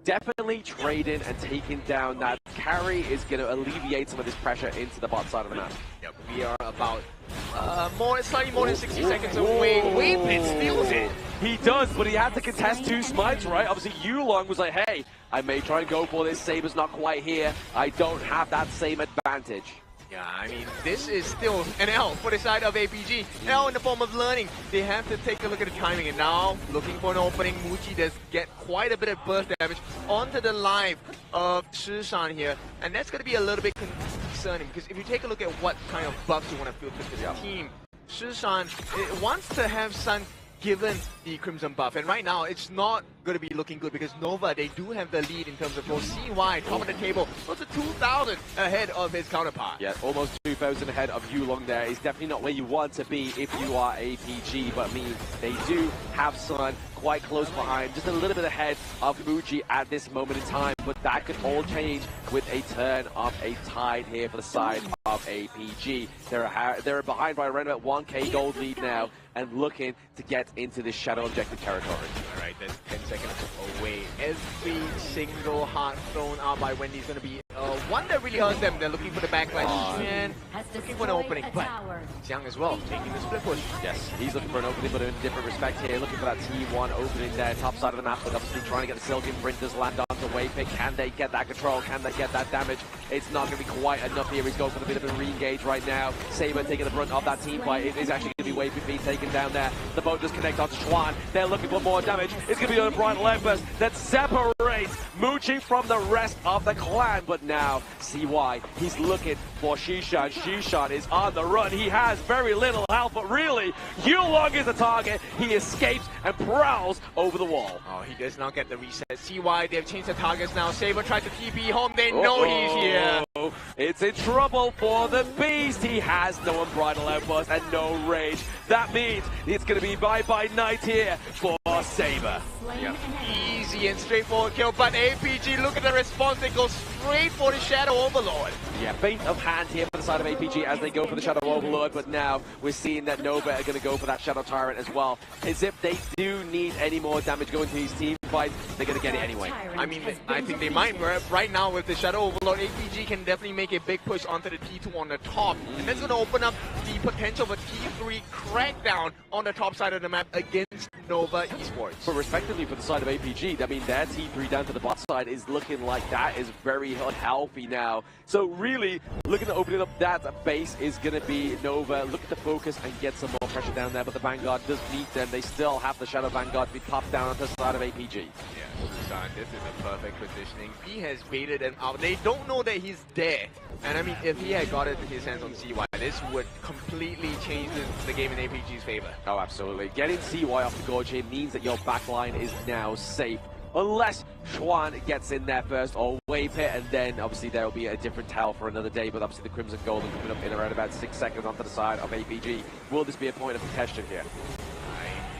S17: definitely trading and taking down that carry is going to alleviate some of this pressure into the bot side of the map.
S18: Yep, we are about slightly more than 60 seconds away. Waypit steals it.
S17: He does, but he had to contest 2 smites, right? Obviously, Yulong was like, hey, I may try and go for this. Saber's not quite here. I don't have that same advantage.
S18: Yeah, I mean, this is still an L for the side of APG. L in the form of learning. They have to take a look at the timing, and now looking for an opening. Muji does get quite a bit of burst damage onto the life of Shishan here, and that's going to be a little bit concerning, because if you take a look at what kind of buffs you want to filter to the team, Shishan wants to have Sun given the Crimson buff, and right now it's not going to be looking good because Nova, they do have the lead in terms of both CY, top of the table, close to 2,000 ahead of his counterpart.
S17: Yeah, almost 2,000 ahead of Yulong there. Is definitely not where you want to be if you are APG, but I mean, they do have Sun quite close behind, just a little bit ahead of Muji at this moment in time, but that could all change with a turn of a tide here for the side of APG. They're behind by around about 1k gold lead now, and looking to get into this shadow objective territory.
S18: All right, that's 10 seconds away. every single heart thrown out by Wendy is going to be one that really hurts them. They're looking for the backlash and looking for an opening, but Xiang as well taking the split push.
S17: Yes, he's looking for an opening, but in a different respect here. Looking for that T1 opening there, top side of the map, but obviously trying to get the Silken Printers land onto Waypick. Can they get that control? Can they get that damage? It's not going to be quite enough here. He's going for a bit of a re-engage right now. Saber taking the brunt of that team fight. It is actually going to be Waypick being taken down there. The boat does connect onto Chuan. They're looking for more damage. It's going to be on Bright Lembers that separates Moochie from the rest of the clan. But now, CY, he's looking for Shishan. Shishan is on the run. He has very little health, but really, Yulong is the target. He escapes and prowls over the wall.
S18: Oh, he does not get the reset. CY, they've changed the targets now. Saber tries to TP home. They know he's here.
S17: It's in trouble for the Beast. He has no unbridled outburst and no rage. That means it's going to be bye-bye night here for Saber.
S18: Yeah. Easy and straightforward kill, but APG, look at the response. They go straight for the Shadow Overlord.
S17: Yeah, feint of hand here for the side of APG as they go for the Shadow Overlord, but now we're seeing that Nova are going to go for that Shadow Tyrant as well. As if they do need any more damage going to these team fights, they're going to get it anyway.
S18: I mean, I think they might. Right now with the Shadow Overlord, APG can definitely make a big push onto the T2 on the top. And that's going to open up the potential of a T3 crackdown on the top side of the map against Nova Esports.
S17: But respectively for the side of APG, I mean, their T3 down to the bot side is looking like that is very unhealthy now. So really, looking at opening up that base is going to be Nova. Look at the focus and get some more pressure down there, but the Vanguard does meet them. They still have the Shadow Vanguard to be popped down onto the side of APG.
S18: Yeah, this is a perfect positioning. He has baited them out. They don't know that he's there. And I mean, if he had got his hands on CY, this would completely change the game in APG's favor.
S17: Oh, absolutely. Getting CY off the gorge here means that your backline is now safe. Unless Chuan gets in there first, or Waypit, and then obviously there will be a different tale for another day, but obviously the Crimson Golden coming up in around about 6 seconds onto the side of APG. Will this be a point of contention here?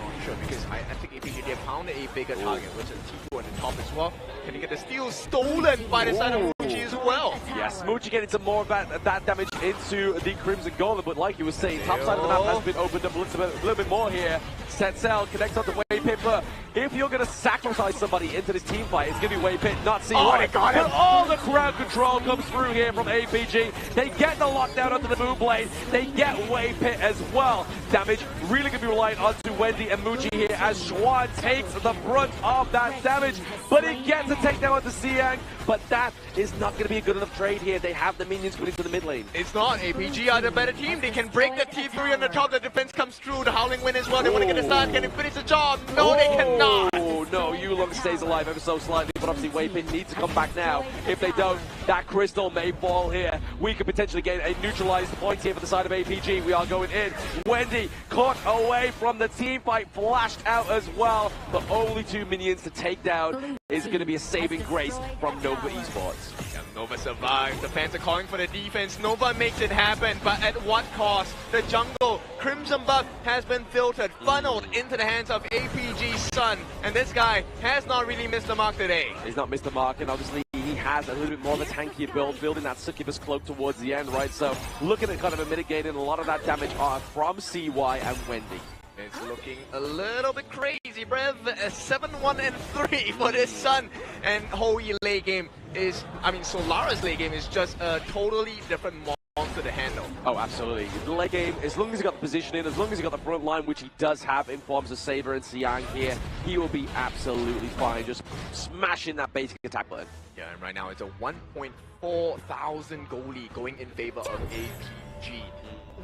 S18: I'm not sure, because I think APG, they found a bigger target, which is T2 on the top as well. Can he get the steal stolen by the side of Moochie as well?
S17: Yes, Moochie getting some more of that damage into the Crimson Golem, but like you were saying, top side of the map has been opened up a little bit more here. Setzel connects on the Waypit, but if you're going to sacrifice somebody into this team fight, it's going to be Waypit, not CY.
S18: Oh, they got him.
S17: But all the crowd control comes through here from APG. They get the lockdown onto the Moonblade. They get Waypit as well. Damage really going to be reliant onto Wendy and Moochie here as Chuan takes the brunt of that damage, but he gets a takedown onto Siang, but that is not going to be a good enough trade here. They have the minions put into the mid lane.
S18: It's not. APG are the better team. They can break the T3 on the top. The defense comes through. The Howling Wind as well. They want to get a start. Can they finish the job? No, they cannot.
S17: Oh, no. Yulong stays alive ever so slightly, but obviously Waypit needs to come back now. If they don't, that crystal may fall here. We could potentially get a neutralized point here for the side of APG. We are going in. Wendy caught away from the team fight, flashed out as well, but only 2 minions to take down is going to be a saving grace from Nova Esports.
S18: Yeah, Nova survives. The fans are calling for the defense. Nova makes it happen, but at what cost? The jungle, Crimson Buff has been filtered, funneled into the hands of APG's son, and this guy has not really missed the mark today.
S17: He's not missed the mark, and obviously he has a little bit more of a tankier build, building that Succubus cloak towards the end, right? So looking at kind of mitigating a lot of that damage from CY and Wendy.
S18: It's looking a little bit crazy, Brev. 7-1-3 for this Sun. And Hoi late game is, I mean, Solara's late game is just a totally different monster to handle.
S17: Oh, absolutely. The late game, as long as he got the position in, as long as he got the front line, which he does have in forms of Saber and Siang here, he will be absolutely fine, just smashing that basic attack button.
S18: Yeah, and right now it's a 1.4 thousand goalie going in favor of APG.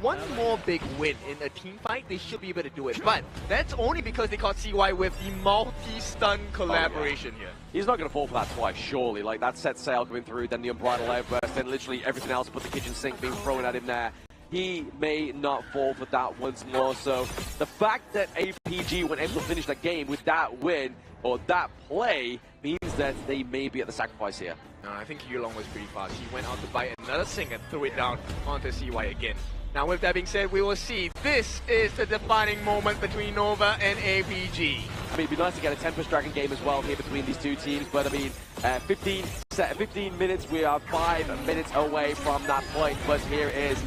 S18: One more big win in a team fight, they should be able to do it. But that's only because they caught CY with the multi-stun collaboration here.
S17: He's not going to fall for that twice, surely. Like, that set sail coming through, then the unbridled outburst, then literally everything else but the kitchen sink being thrown at him there. He may not fall for that once more. So the fact that APG were able to finish that game with that win, or that play, means that they may be at the sacrifice here.
S18: No, I think Yulong was pretty fast. He went out to buy another sink and threw it down onto CY again. Now with that being said, we will see. This is the defining moment between Nova and APG.
S17: I mean, it'd be nice to get a Tempest Dragon game as well here between these two teams, but I mean, 15 minutes, we are 5 minutes away from that point, but here is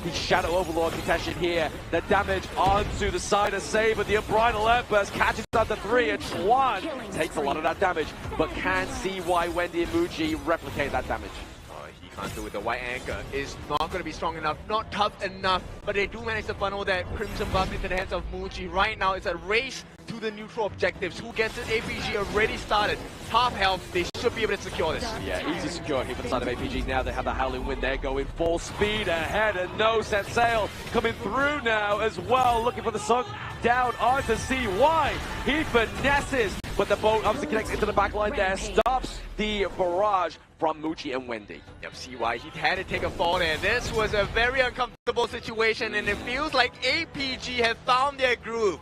S17: the Shadow Overlord contestation here. The damage onto the side of Saber. The Unbridled Outburst catches under 3, and Trois takes a lot of that damage, but can see why Wendy and Muji replicate that damage.
S18: Can't do it. The white anchor is not going to be strong enough, not tough enough, but they do manage to funnel that Crimson buff into the hands of Muji. Right now, it's a race to the neutral objectives. Who gets it? APG already started. Top health, they should be able to secure this.
S17: Yeah, easy secure here for the side of APG. Now they have the Howling Wind there going full speed ahead, and no set sail coming through now as well, looking for the sunk down onto CY. He finesses, but the boat obviously connects into the back line there, stops the barrage from Muji and Wendy.
S18: Yep, CY, he had to take a fall there. This was a very uncomfortable situation, and it feels like APG have found their groove.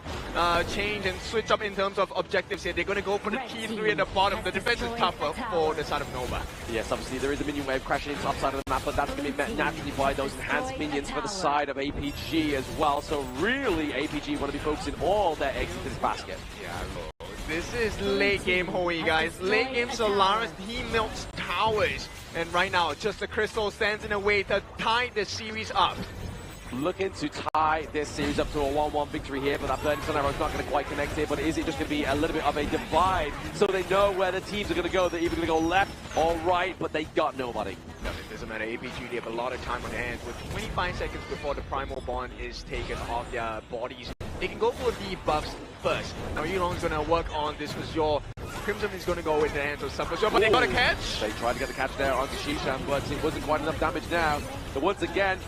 S18: Change and switch up in terms of objectives here. They're going to go for the T3 at the bottom. The defense is tougher for the side of Nova.
S17: Yes, obviously there is a minion wave crashing into the upside of the map, but that's going to be met naturally by those enhanced minions for the side of APG as well. So really, APG want to be focusing all their eggs into this basket.
S18: Yeah, this is late game Hoey, guys. Late game Solaris, he melts towers. And right now, just the crystal stands in a way to tie the series up.
S17: Looking to tie this series up to a 1-1 victory here, but that burning sun arrow is not going to quite connect here. But is it just going to be a little bit of a divide so they know where the teams are going to go? They're either going to go left or right, but they got nobody.
S18: No, it doesn't matter. APG, they have a lot of time on hand. With 25 seconds before the primal bond is taken off their bodies, they can go for the buffs first. Now Yulong's going to work on this with your Crimson is going to go into the hands of Subversion, but they got a catch.
S17: They tried to get the catch there onto Shishan, but it wasn't quite enough damage now. So once again,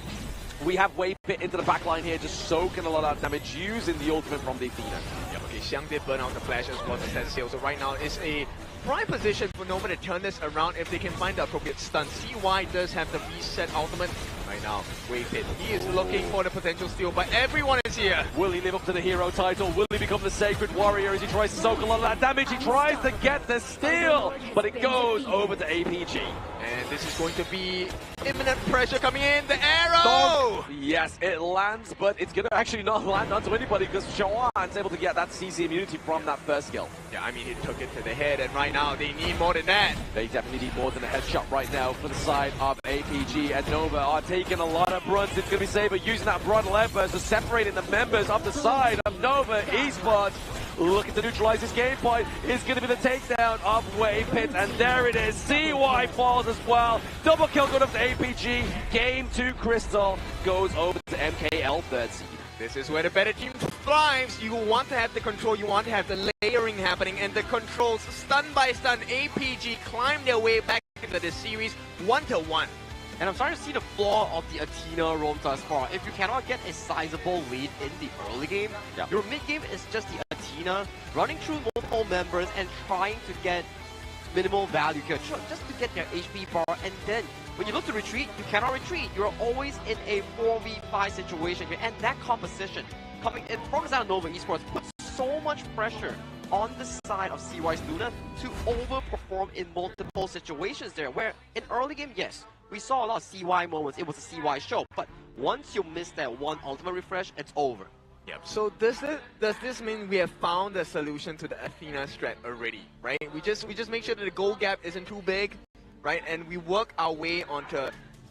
S17: we have Wave Pit into the back line here, just soaking a lot of damage, using the ultimate from the Athena.
S18: Yeah, okay, Xiang did burn out the flash as well as the seal, so right now it's a prime position for Nova to turn this around if they can find the appropriate stun. CY does have the reset ultimate. Right now, Wave Pit, he is looking for the potential steal, but everyone is here.
S17: Will he live up to the hero title? Will he become the Sacred Warrior as he tries to soak a lot of that damage? He tries to get the steal, but it goes over to APG.
S18: And this is going to be imminent pressure coming in. The arrow!
S17: Yes, it lands, but it's going to actually not land onto anybody because Shawan's able to get that CC immunity from that first skill.
S18: Yeah, I mean, he took it to the head, and right now they need more than that.
S17: They definitely need more than a headshot right now for the side of APG, and Nova are taking a lot of brunt. It's going to be Saber using that Unbridled Outburst to separating the members of the side of Nova Esports. Looking to neutralize this game point is going to be the takedown of Wave Pit, and there it is. CY falls as well. Double kill going up to APG. Game 2 Crystal goes over to MKL 13.
S18: This is where the better team thrives. You want to have the control, you want to have the layering happening, and the controls stun by stun. APG climb their way back into the series 1-1.
S19: And I'm starting to see the flaw of the Athena roam thus far. If you cannot get a sizable lead in the early game, your mid game is just the Athena running through multiple members and trying to get minimal value here, just to get their HP bar. And then when you look to retreat, you cannot retreat. You're always in a 4v5 situation here, and that composition coming in from the side of Nova Esports puts so much pressure on the side of CY's Luna to overperform in multiple situations there, where in early game, yes, we saw a lot of CY moments, it was a CY show, but once you miss that one ultimate refresh, it's over.
S18: Yep, so does this mean we have found a solution to the Athena strat already, right? We just make sure that the goal gap isn't too big, right? And we work our way onto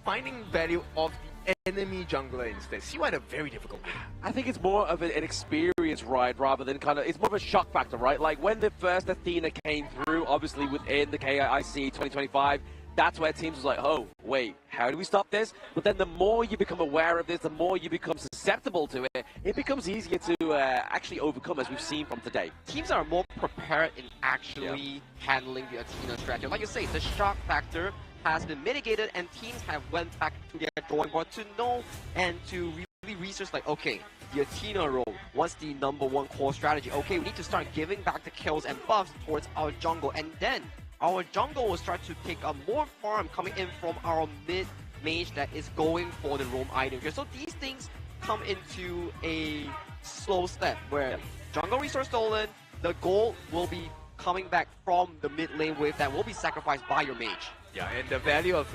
S18: finding value of the enemy jungler instead. CY had a very difficult game.
S17: I think it's more of an experience ride rather than it's more of a shock factor, right? Like when the first Athena came through, obviously within the KIC 2025, that's where teams was like, oh, wait, how do we stop this? But then the more you become aware of this, the more you become susceptible to it, it becomes easier to actually overcome, as we've seen from today.
S19: Teams are more prepared in actually handling the Athena strategy. Like you say, the shock factor has been mitigated, and teams have went back to their drawing board to know and to really research, like, okay, the Athena role, what's the #1 core strategy? Okay, we need to start giving back the kills and buffs towards our jungle, and then our jungle will start to take a more farm coming in from our mid mage that is going for the roam item here. So these things come into a slow step where jungle resource stolen, the gold will be coming back from the mid lane wave that will be sacrificed by your mage.
S18: Yeah, and the value of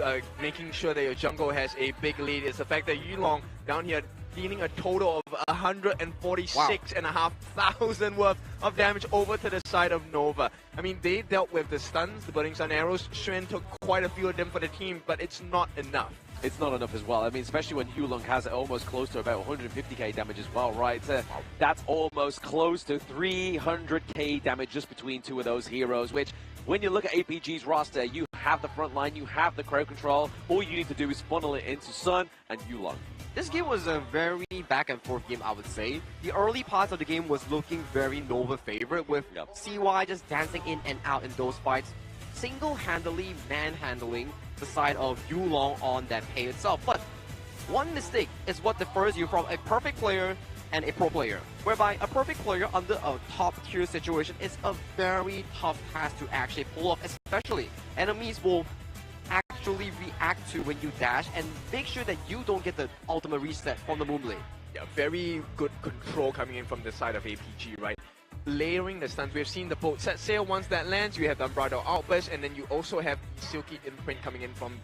S18: making sure that your jungle has a big lead is the fact that Yulong down here dealing a total of 146,500 worth of damage over to the side of Nova. I mean, they dealt with the stuns, the Burning Sun arrows. Xuan took quite a few of them for the team, but it's not enough.
S17: It's not enough as well. I mean, especially when Hulong has almost close to about 150k damage as well, right? That's almost close to 300k damage just between two of those heroes, which, when you look at APG's roster, you have the front line, you have the crowd control. All you need to do is funnel it into Sun and Hulong.
S19: This game was a very back and forth game, I would say. The early parts of the game was looking very Nova favorite, with CY just dancing in and out in those fights, single-handedly manhandling the side of Hulong on that pay itself. But one mistake is what differs you from a perfect player and a pro player, whereby a perfect player under a top tier situation is a very tough task to actually pull off, especially enemies will actually react to when you dash and make sure that you don't get the ultimate reset from the Moonblade.
S18: Yeah, very good control coming in from the side of APG, right? Layering the stuns. We've seen the both set sail once that lands, you have the Unbridled Outburst, and then you also have the Silky Imprint coming in from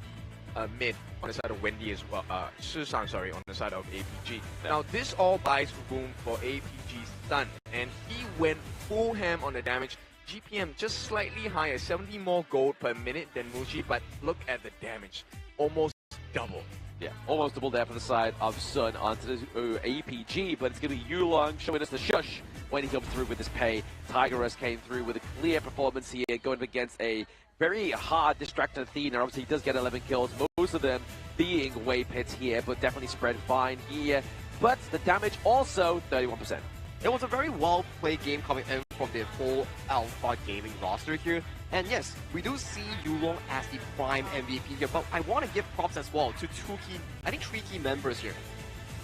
S18: mid on the side of Wendy as well. Susan, sorry, on the side of APG. Now, this all buys room for APG's stun, and he went full ham on the damage. GPM just slightly higher, 70 more gold per minute than Muji, but look at the damage. Almost double.
S17: Yeah, almost double there for the side of Sun onto the APG, but it's going to be Hulong showing us the shush when he comes through with this pay. Tigerus came through with a clear performance here, going up against a very hard distracted Athena. Obviously, he does get 11 kills, most of them being wave hits here, but definitely spread fine here. But the damage also 31%.
S19: It was a very well-played game coming in from the whole Alpha Gaming roster here. And yes, we do see Hulong as the prime MVP here, but I want to give props as well to three key members here.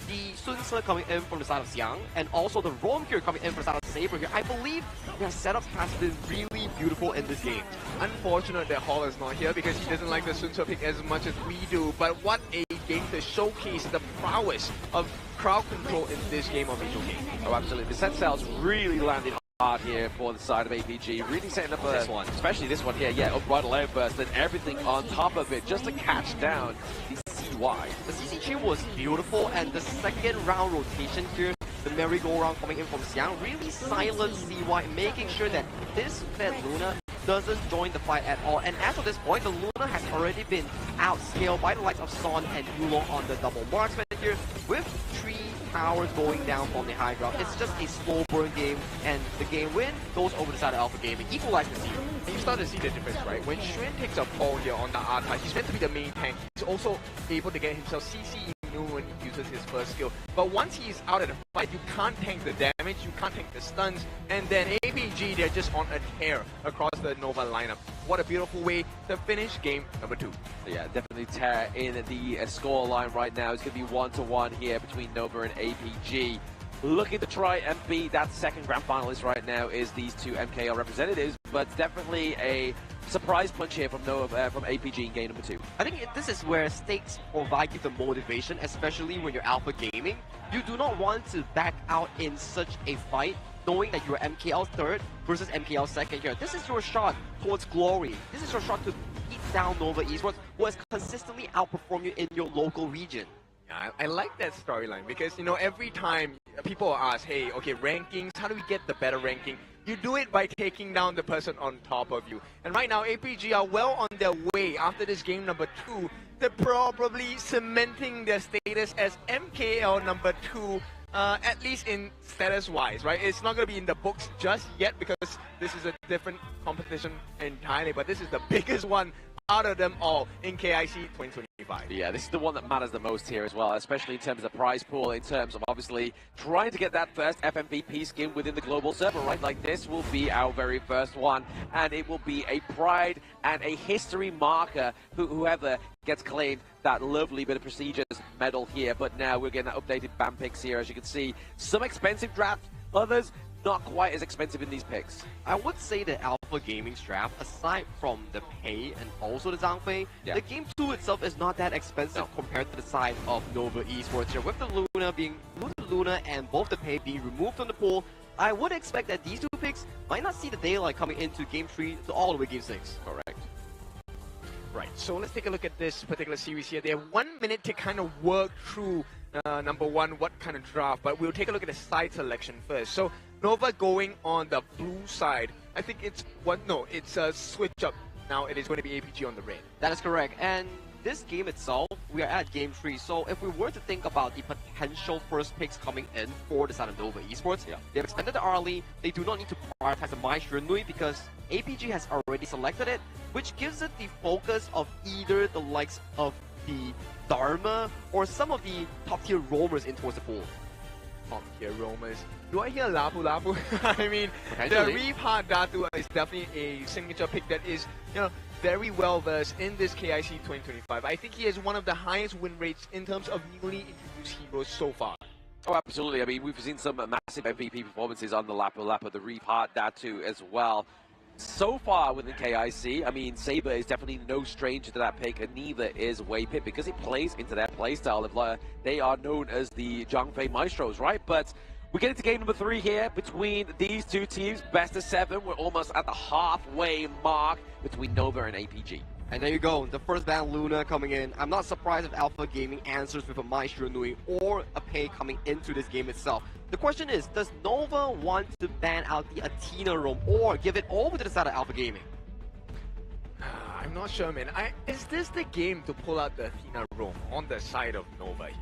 S19: The Sun Ce coming in from the side of Xiang, and also the Rom here coming in from the side of Saber here. I believe their setup has been really beautiful in this game.
S18: Unfortunate that Hall is not here because he doesn't like the Sun Ce pick as much as we do, but what a game to showcase the prowess of crowd control in this game of Visual Game.
S17: Oh, absolutely. The set cells really landed hard here for the side of APG, really setting up this one, especially this one here. Yeah, Unbridled Outburst and everything on top of it just to catch down the CY.
S19: The CC chain was beautiful, and the second round rotation here, the merry-go-round coming in from Xiang, really silenced CY, making sure that this Fed Luna doesn't join the fight at all. And as of this point, the Luna has already been outscaled by the likes of Son and Hulong on the double marksman here, with 3 towers going down from the high ground. It's just a slow burn game, and the game win goes over the side of Alpha Gaming, equalizing the series.
S18: And you start to see the difference, right? When Xuan takes a fall here on the R-Type, he's meant to be the main tank. He's also able to get himself CC immune when he uses his first skill. But once he's out of the fight, you can't tank the damage, you can't tank the stuns, and then APG, they're just on a tear across the Nova lineup. What a beautiful way to finish game number 2.
S17: Yeah, definitely tear in the score line right now. It's going to be 1-1 here between Nova and APG. Looking to try and be that second grand finalist right now is these two MKL representatives, but definitely a surprise punch here from Nova, from APG in game number 2.
S19: I think this is where stakes provide you the motivation, especially when you're Alpha Gaming. You do not want to back out in such a fight, knowing that you're MKL third versus MKL second here. This is your shot towards glory. This is your shot to beat down Nova Esports, who has consistently outperformed you in your local region.
S18: Yeah, I like that storyline because, you know, every time people ask, hey, okay, rankings, how do we get the better ranking? You do it by taking down the person on top of you. And right now, APG are well on their way after this game number 2. They're probably cementing their status as MKL number 2, at least in status-wise, right? It's not going to be in the books just yet because this is a different competition entirely, but this is the biggest one out of them all in KIC 2025.
S17: Yeah, this is the one that matters the most here as well, especially in terms of the prize pool, in terms of obviously trying to get that first FMVP skin within the global server, right? Like, this will be our very first one, and it will be a pride and a history marker whoever gets claimed that lovely bit of prestigious medal here. But now we're getting updated ban picks here, as you can see. Some expensive draft, others not quite as expensive in these picks.
S19: I would say that Alpha Gaming's draft, aside from the pay and also the Zhangfei, the game 2 itself is not that expensive compared to the side of Nova Esports here. With the Luna and both the pay being removed from the pool, I would expect that these two picks might not see the daylight coming into game 3 to all the way game 6.
S17: Correct.
S18: Right, so let's take a look at this particular series here. They have 1 minute to kind of work through number one, what kind of draft, but we'll take a look at the side selection first. So Nova going on the blue side. I think it's it's a switch up. Now it is going to be APG on the red.
S19: That is correct. And this game itself, we are at game 3. So if we were to think about the potential first picks coming in for the side of Nova Esports, they've expanded the early. They do not need to prioritize the Maestro Nui because APG has already selected it, which gives it the focus of either the likes of the Dharma or some of the top tier roamers in towards the pool.
S18: Top tier roamers. Do I hear Lapu Lapu? I mean, the Reef Datu is definitely a signature pick that is, very well versed in this KIC 2025. I think he has one of the highest win rates in terms of newly introduced heroes so far.
S17: Oh, absolutely. I mean, we've seen some massive MVP performances on the Lapu Lapu, the Reef Datu as well. So far within KIC, I mean, Saber is definitely no stranger to that pick, and neither is Waypip because it plays into their playstyle. They are known as the Zhangfei Maestros, right? But we get into game number 3 here between these two teams. Best of 7. We're almost at the halfway mark between Nova and APG.
S19: And there you go, the first ban Luna coming in. I'm not surprised if Alpha Gaming answers with a Maestro Nui or a Pei coming into this game itself. The question is, does Nova want to ban out the Athena roam or give it over to the side of Alpha Gaming?
S18: I'm not sure, man. Is this the game to pull out the Athena roam on the side of Nova here?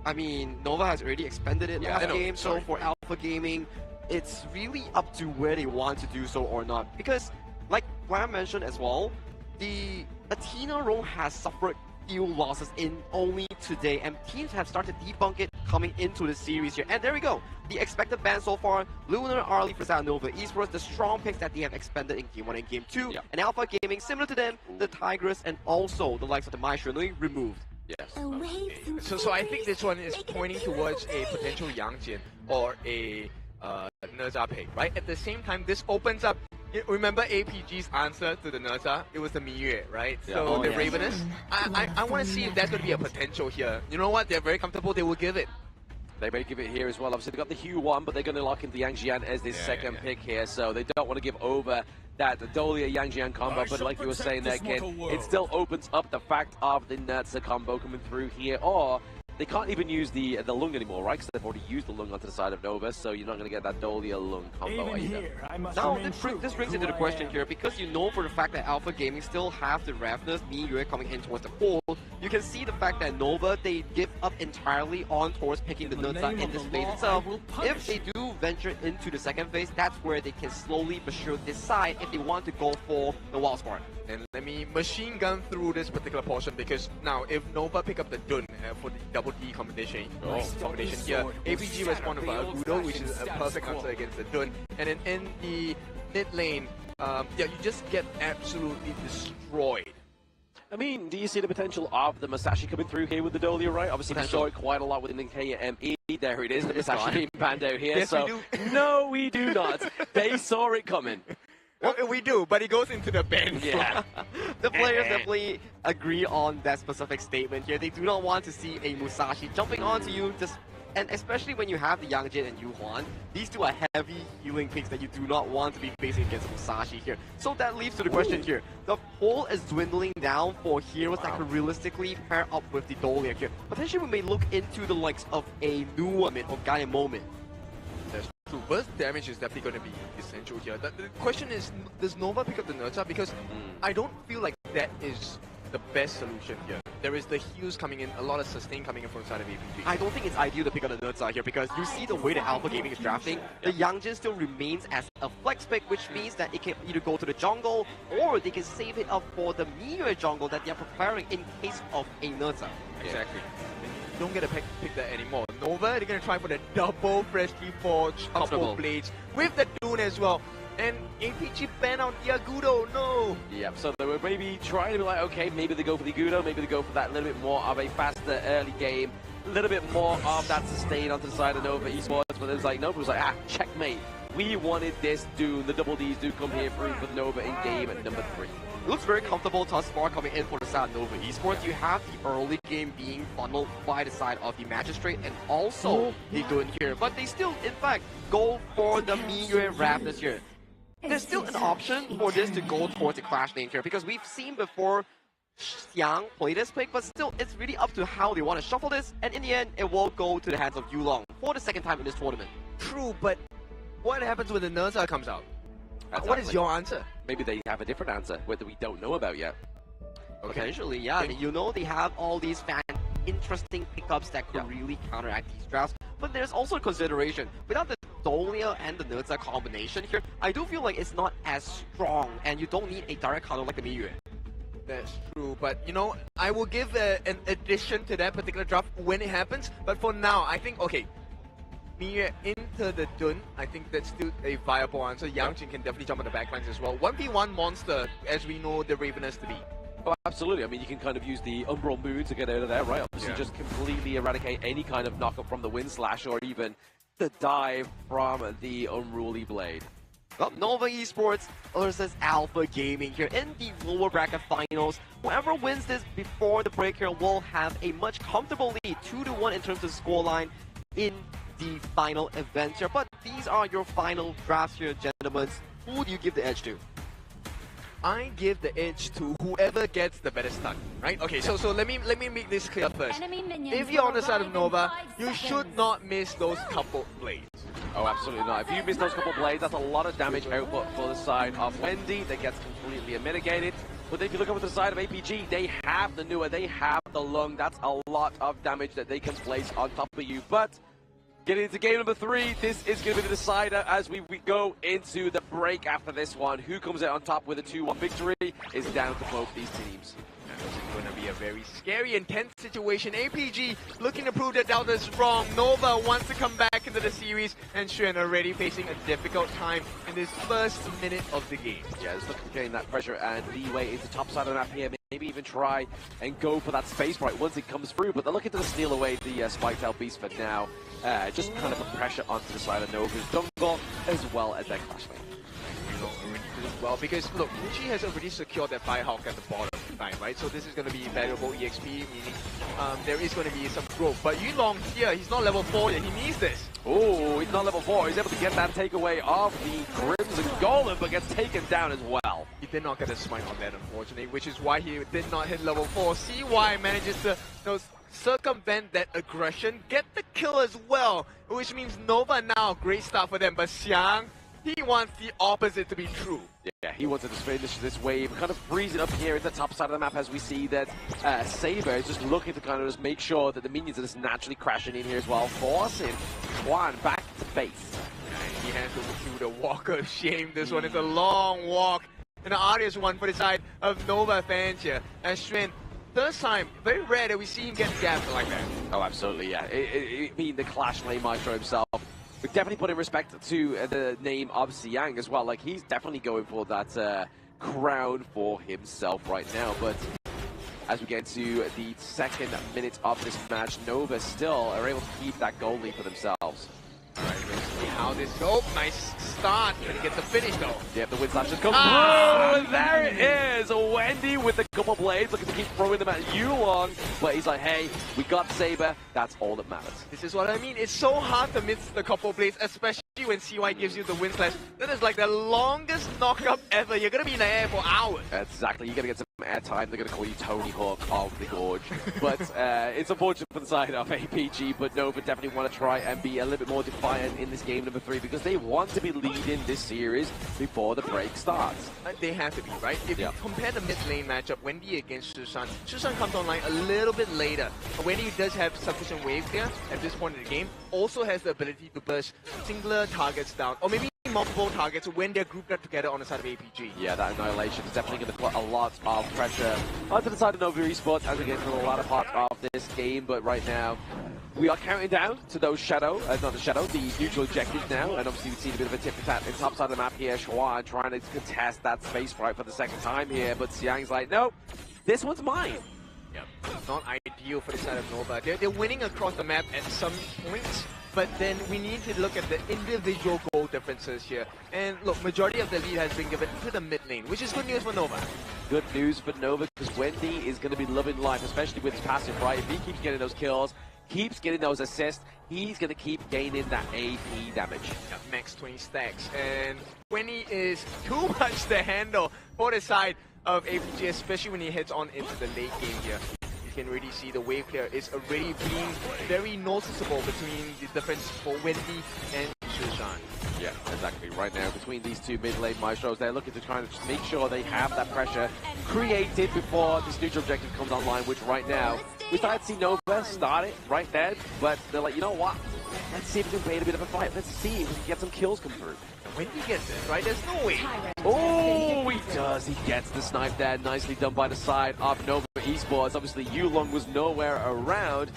S19: I mean, Nova has already expended it last game, so for Alpha Gaming, it's really up to where they want to do so or not. Because, like Graham mentioned as well, the Athena roam has suffered few losses in only today, and teams have started to debunk it coming into the series here. And there we go. The expected ban so far, Lunar, Arlie for Nova Esports, the strong picks that they have expended in Game 1 and Game 2, and Alpha Gaming, similar to them, the Tigress, and also the likes of the Maestro Nui removed.
S17: Yes.
S18: So I think this one is pointing towards a potential Yangjian or a Nerza pick, right? At the same time, this opens up. Remember APG's answer to the Nerza? It was the Miyue, right? So the Ravenous. I want to see if that's going to be a potential here. You know what? They're very comfortable. They will give it.
S17: They may give it here as well. Obviously, they got the Hue one, but they're going to lock in the Yangjian as this second pick here. So they don't want to give over that Dolia Yangjian combo. But like you were saying there, Ken, it still opens up the fact of the Nerza combo coming through here. Or they can't even use the Lung anymore, right? Because they've already used the Lung onto the side of Nova, so you're not going to get that Dolia Lung combo either.
S19: Now, this brings into the question here, because you know for the fact that Alpha Gaming still have the Ravnus Miyue coming in towards the pool, you can see the fact that Nova, they give up entirely on towards picking the Nerza in this phase itself. If they do venture into the second phase, that's where they can slowly but surely decide if they want to go for the Wild Spark.
S18: And let me machine gun through this particular portion, because now if Nova pick up the Dun for the double D combination here, APG was one of Agudo, which is a perfect answer against the Dun. And then in the mid lane, you just get absolutely destroyed.
S17: I mean, do you see the potential of the Masashi coming through here with the Dolia, right? Obviously, we saw it quite a lot within the KME. There it is, the Masashi being Bando here.
S18: Yes,
S17: so,
S18: we do.
S17: No, we do not. They saw it coming.
S18: Well, we do, but it goes into the ban.
S17: Yeah.
S19: The players definitely agree on that specific statement here. They do not want to see a Musashi jumping onto you, and especially when you have the Yangjin and Yu Huan, these two are heavy healing picks that you do not want to be facing against Musashi here. So that leads to the question here. The pool is dwindling down for heroes that could realistically pair up with the Dolia here. Potentially we may look into the likes of a Nuamin or Gaia Moment.
S18: That's true. Burst damage is definitely going to be essential here. The question is, does Nova pick up the Nerza? Because I don't feel like that is the best solution here. There is the heals coming in, a lot of sustain coming in from the side of APG.
S19: I don't think it's ideal to pick up the Nerza here, because you see the way that Alpha Gaming is drafting, the Yangjin still remains as a flex pick, which means that it can either go to the jungle, or they can save it up for the Miyue jungle that they are preparing in case of a Nerza.
S18: Exactly. You don't get to pick that anymore. Nova, they're going to try for the double freshly forged couple blades with the Dune as well. And APG ban out the Agudo, no!
S17: Yep, so they were maybe trying to be like, okay, maybe they go for the Agudo, maybe they go for that little bit more of a faster early game, a little bit more of that sustain onto the side of Nova Esports, but it was like, Nova was like, checkmate. We wanted this Dune, the double Ds do come here through for Nova in game at number 3.
S19: It looks very comfortable thus far coming in for the side of Nova Esports. You have the early game being funneled by the side of the Magistrate and also the Dune here, but they still, in fact, go for the Miyue Ravnus here. There's still an option for this to go towards the Clash lane here, because we've seen before Xiang play this pick, but still, it's really up to how they want to shuffle this, and in the end, it will go to the hands of Yulong for the second time in this tournament.
S18: True, but what happens when the Nerza comes out?
S17: Exactly.
S18: What is your answer?
S17: Maybe they have a different answer, whether we don't know about yet.
S19: Potentially, yeah. You know, they have all these interesting pickups that could really counteract these drafts, but there's also a consideration. Without the Dolia and the Nerza combination here, I do feel like it's not as strong, and you don't need a direct counter like the Miyue.
S18: That's true, but you know, I will give an addition to that particular draft when it happens, but for now, I think, okay, Miyue into the Dun, I think that's still a viable answer. Yangjin can definitely jump on the backlines as well. 1v1 monster, as we know the Ravenous to be.
S17: Oh, absolutely. I mean, you can kind of use the Umbral Moon to get out of there, right? Obviously, just completely eradicate any kind of knockup from the Wind Slash or even the dive from the Unruly Blade.
S19: Well, Nova Esports versus Alpha Gaming here in the lower bracket finals. Whoever wins this before the break here will have a much comfortable lead, 2-1 in terms of scoreline in the final event here. But these are your final drafts here, gentlemen. Who do you give the edge to?
S18: I give the edge to whoever gets the better stun, right? Okay, so let me make this clear first. If you're on the side of Nova, you should not miss those couple blades.
S17: Oh, absolutely not. If you miss those couple blades, that's a lot of damage output for the side of Wendy that gets completely mitigated. But if you look over to the side of APG, they have the Nua, they have the Lung. That's a lot of damage that they can place on top of you. But getting into game number 3, this is going to be the decider as we go into the break after this one. Who comes out on top with a 2-1 victory is down to both these teams.
S18: This is going to be a very scary, intense situation. APG looking to prove that Delta is wrong. Nova wants to come back into the series, and Xuan already facing a difficult time in this first minute of the game.
S17: Yeah, just looking to gain that pressure and leeway into top side of the map here. Maybe even try and go for that space right once it comes through, but they're looking to steal away the Spike-tail Beast for now. Just kind of put pressure onto the side of Nova's jungle as well as their Clash Lane.
S18: Well, because look, Muji has already secured that Firehawk at the bottom, right? So this is going to be valuable EXP, meaning there is going to be some growth. But Yulong here, he's not level 4 yet, he needs this.
S17: Oh, he's not level 4, he's able to get that takeaway of the Crimson Golem, but gets taken down as well.
S18: He did not get a smite on that, unfortunately, which is why he did not hit level 4. CY manages to circumvent that aggression, get the kill as well, which means Nova now, great start for them, but Xiang, he wants the opposite to be true.
S17: Yeah, he wanted to finish this wave, kind of freeze it up here at the top side of the map as we see that Saber is just looking to kind of just make sure that the minions are just naturally crashing in here as well, forcing Juan back to base.
S18: And he has to do the walk of shame. This one is a long walk, and an arduous one for the side of Nova fans here. As Xuan, first time, very rare that we see him get gapped like that.
S17: Oh, absolutely, yeah. Being the Clash Lane Maestro himself. We definitely put in respect to the name of Xiang as well. Like, he's definitely going for that crown for himself right now. But as we get into the second minute of this match, Nova still are able to keep that goal lead for themselves.
S18: Alright, let's see how this goes. Nice start. Gonna get the finish though.
S17: Yep, the wind slash just comes through, and there it is! Wendy with the couple blades, looking to keep throwing them at Yulong, but he's like, hey, we got Saber, that's all that matters.
S18: This is what I mean, it's so hard to miss the couple blades, especially when CY gives you the wind slash. That is like the longest knockup ever. You're gonna be in the air for hours.
S17: Exactly, you're gonna get some airtime, they're gonna call you Tony Hawk of the Gorge. But it's unfortunate for the side of APG, but Nova definitely want to try and be a little bit more defiant in this game number 3 because they want to be leading this series before the break starts.
S18: They have to be, right? If you compare the mid lane matchup, Wendy against Susan, Susan comes online a little bit later. Wendy does have sufficient waves here at this point in the game, also has the ability to burst singular targets down, or maybe multiple targets when they're grouped up together on the side of APG.
S17: Yeah, that Annihilation is definitely going to put a lot of pressure onto the side of Nova Esports as we get into the latter part of this game, but right now we are counting down to those the neutral objectives now, and obviously we've seen a bit of a tip-for-tat in top side of the map here. Schwan trying to contest that space fight for the second time here, but Xiang's like, nope, this one's mine.
S18: Yep, not ideal for the side of Nova. They're winning across the map at some points, but then we need to look at the individual goal differences here. And look, majority of the lead has been given to the mid lane, which is good news for Nova.
S17: Good news for Nova, because Wendy is going to be loving life, especially with his passive, right? If he keeps getting those kills, keeps getting those assists, he's going to keep gaining that AP damage.
S18: Yeah, max 20 stacks, and 20 is too much to handle for the side of APG, especially when he heads on into the late game here. You can really see the wave clear is already being very noticeable between the difference for Wendy and Shushan.
S17: Yeah, exactly. Right now, between these two mid-lane maestros, they're looking to kind of just make sure they have that pressure created before this neutral objective comes online, which right now, we started to see Nova start it right there, but they're like, you know what? Let's see if we can create a bit of a fight. Let's see if we can get some kills come through.
S18: When he gets it, right? There's no way.
S17: Oh, he does. He gets the snipe there. Nicely done by the side of Nova Esports. Obviously, Yulong was nowhere around.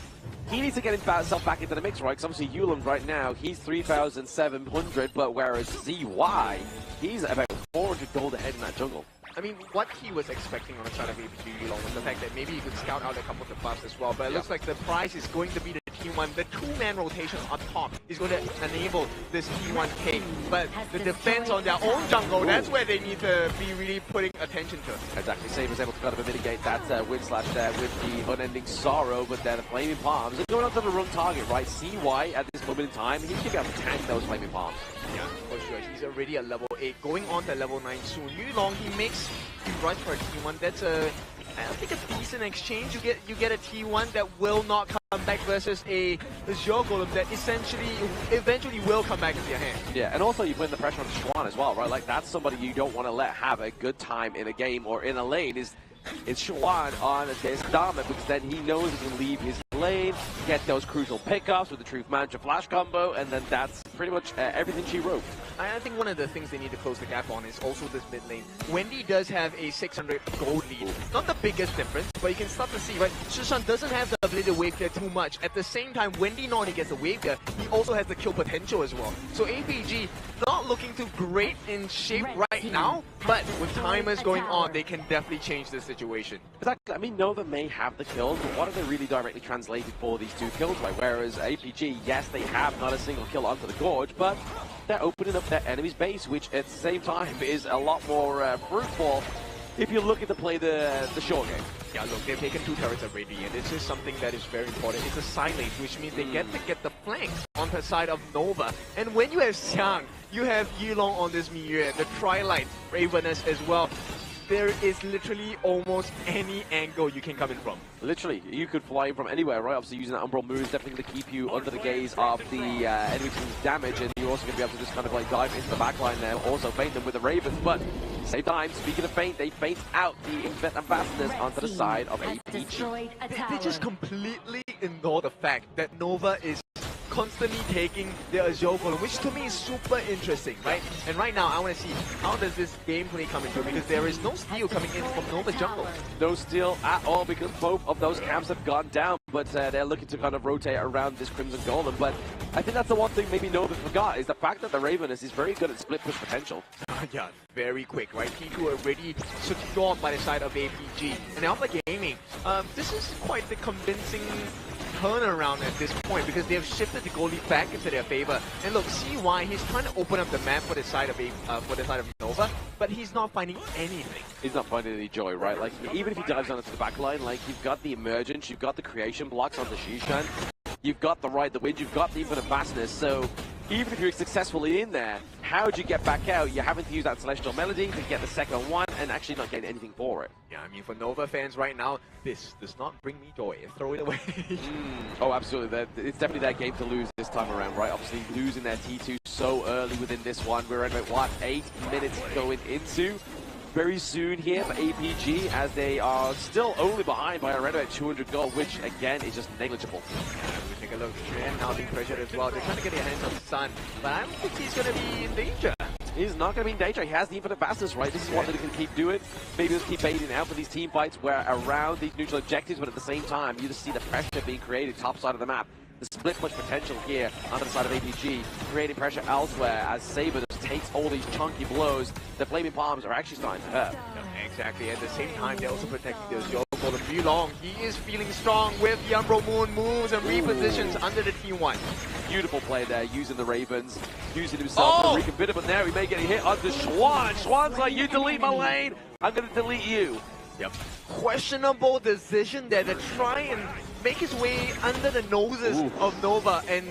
S17: He needs to get himself back into the mix, right? Because obviously Yulong right now, he's 3,700, but whereas ZY, he's about 400 gold ahead in that jungle.
S18: I mean, what he was expecting on the side of APG Yulong was the fact that maybe he could scout out a couple of the buffs as well, but it looks like the prize is going to be the T1. The two-man rotation on top is going to enable this T1K, but the defense on their own jungle, that's where they need to be really putting attention to.
S17: Exactly. Saber's able to kind of mitigate that win slash there with the unending sorrow, but then the Flaming Palms are going on to the wrong target, right? CY at this moment in time, he should be able to tank those Flaming Palms.
S18: Yeah, for sure. He's already at level 8, going on to level 9 soon. Yulong, he runs for a T1. That's I think a decent exchange. You get a T1 that will not come back versus a Zhou Golem that eventually will come back into your hand.
S17: Yeah, and also you put in the pressure on Schwan as well, right? Like that's somebody you don't want to let have a good time in a game or in a lane. It's Schwan on this Dharma because then he knows he can leave his lane, get those crucial pickups with the Truth Mantra flash combo, and then that's pretty much everything she wrote.
S18: I think one of the things they need to close the gap on is also this mid lane. Wendy does have a 600 gold lead. Not the biggest difference, but you can start to see, right? Shushan doesn't have the ability to wave clear too much. At the same time, Wendy not only gets the wave clear, he also has the kill potential as well. So APG not looking too great in shape right now, but with timers going on, they can definitely change the situation.
S17: Exactly. I mean, Nova may have the kills, but what are they really directly translated for these two kills, right? Whereas APG, yes, they have not a single kill onto the Gorge, but they're opening up their enemy's base, which at the same time is a lot more fruitful if you're looking to play the short game.
S18: Yeah, look, they've taken 2 turrets already, and this is something that is very important. It's a silence, which means they get to get the flanks on the side of Nova. And when you have Xiang, you have Yulong on this Miyue, the Twilight Ravenous as well. There is literally almost any angle you can come in from.
S17: Literally, you could fly in from anywhere, right? Obviously, using that Umbral move is definitely going to keep you under the gaze of the enemy team's damage, and you're also going to be able to just kind of like dive into the backline there, also feint them with the Ravens. But at the same time, speaking of feint, they feint out the ambassadors onto the side of APG.
S18: They just completely ignore the fact that Nova is constantly taking their Zhou Golem, which to me is super interesting, right? And right now, I want to see how does this gameplay come into, because there is no steal coming in from Nova jungle.
S17: No steal at all, because both of those camps have gone down, but they're looking to kind of rotate around this Crimson Golem. But I think that's the one thing maybe Nova forgot, is the fact that the Ravenous is very good at split push potential.
S18: Yeah, very quick, right? P2 already secured by the side of APG. And Alpha Gaming, this is quite the convincing turnaround at this point, because they have shifted the goalie back into their favor. And look, CY, he's trying to open up the map for the side of Nova, but he's not finding anything.
S17: He's not finding any joy, right? Like, even if he dives down into the back line, like, you've got the emergence, you've got the creation blocks on the Shishan, you've got the ride the wind, you've got the infinite vastness, so even if you're successfully in there, how do you get back out? You're having to use that Celestial Melody to get the second one and actually not getting anything for it.
S18: Yeah, I mean, for Nova fans right now, this does not bring me joy. Throw it away.
S17: Oh, absolutely. It's definitely their game to lose this time around, right? Obviously, losing their T2 so early within this one. We're at about, what, 8 minutes going into? Very soon here for APG, as they are still only behind by around about 200 gold, which again is just negligible.
S18: We take a look. Tren now being pressured as well. They're trying to get their hands on Sun, but I don't think he's going to be in danger.
S17: He's not going to be in danger. He has the infinite fastness, right? This is what they can keep doing. Maybe just keep baiting out for these team fights where around these neutral objectives, but at the same time, you just see the pressure being created top side of the map. The split push potential here on the side of APG, creating pressure elsewhere as Saber just takes all these chunky blows. The Flaming Palms are actually starting to hurt.
S18: Exactly. At the same time, they're also protecting their Zhou Golem. Yulong, he is feeling strong with the Umbral Moon moves and repositions under the T1.
S17: Beautiful play there, using the Ravens, using himself to reconfigure, but now he may get a hit onto Schwan. Schwan's like, you delete my lane, I'm going to delete you.
S18: Yep. Questionable decision there to try and make his way under the noses of Nova, and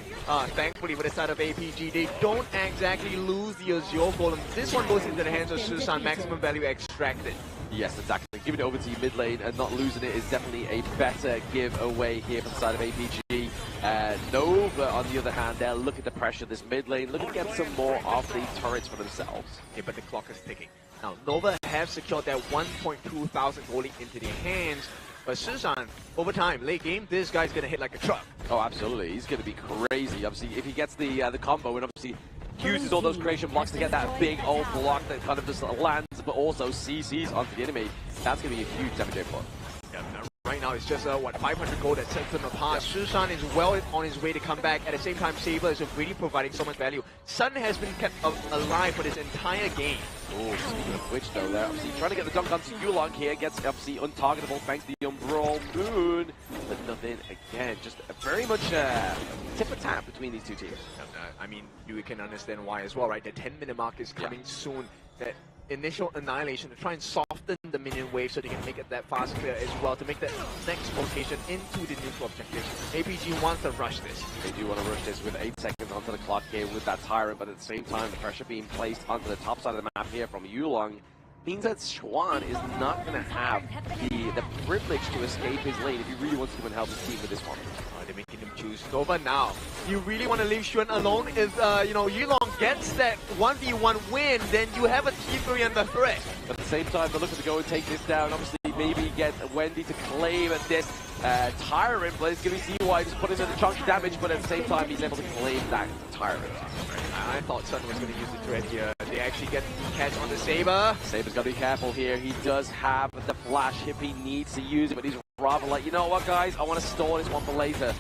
S18: thankfully with the side of APG, they don't exactly lose the Azure Golem. This one goes into the hands of Susan, maximum value extracted.
S17: Yes, exactly. Giving it over to you mid lane and not losing it is definitely a better giveaway here from the side of APG. Nova, on the other hand, they're looking to pressure this mid lane, looking to get some more of the turrets for themselves.
S18: Okay, but the clock is ticking. Now, Nova have secured that 1.2 thousand goalie into their hands, but Susan, over time, late game, this guy's gonna hit like a truck.
S17: Oh, absolutely. He's gonna be crazy. Obviously, if he gets the combo and obviously uses all those creation blocks to get that big old block that kind of just lands, but also CCs onto the enemy, that's gonna be a huge damage input.
S18: Yeah, right now it's just what, 500 gold that sets them apart. Yep. Susan is well on his way to come back. At the same time, Saber is really providing so much value. Sun has been kept alive for this entire game.
S17: Oh, speaking of which though, they're obviously trying to get the dunk onto Yulong here, gets obviously untargetable thanks to the Umbral Moon, but nothing again, just very much tip-for-tap between these two teams.
S18: I mean, you can understand why as well, right? The 10-minute mark is coming soon. That initial annihilation to try and soften the minion wave so they can make it that fast clear as well to make that next rotation into the neutral objective. APG wants to rush this.
S17: They do want to rush this with 8 seconds onto the clock here with that Tyrant, but at the same time the pressure being placed onto the top side of the map here from Yulong means that Schwan is not going to have the privilege to escape his lane if he really wants to come and help his team with this one.
S18: They're making him choose Nova now. You really want to leave Xuan alone? If you know, Yulong gets that 1v1 win, then you have a T3 under threat.
S17: But at the same time, they're looking to go and take this down. Obviously, maybe get Wendy to claim this Tyrant, but it's going to be CY just putting in a chunk of damage, but at the same time, he's able to claim that Tyrant.
S18: I thought Sun was going to use the threat here. They actually get the catch on the Saber.
S17: Saber's got to be careful here. He does have the flash if he needs to use it, but he's rather like, you know what, guys? I want to store this one for later.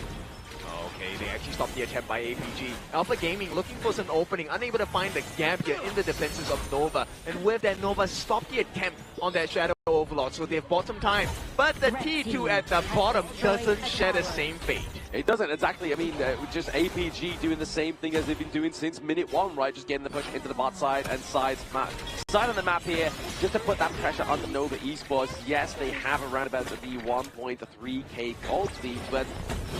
S18: Okay, they actually stopped the attempt by APG. Alpha Gaming looking for some opening, unable to find the gap here in the defenses of Nova. And with that, Nova stopped the attempt on that Shadow Overlord, so they've bought some time. But the T2 at the bottom doesn't share the same fate.
S17: It doesn't, exactly. I mean, just APG doing the same thing as they've been doing since minute 1, right? Just getting the push into the bot side and side of the map here, just to put that pressure on the Nova Esports. Yes, they have around about the 1.3k gold speed, but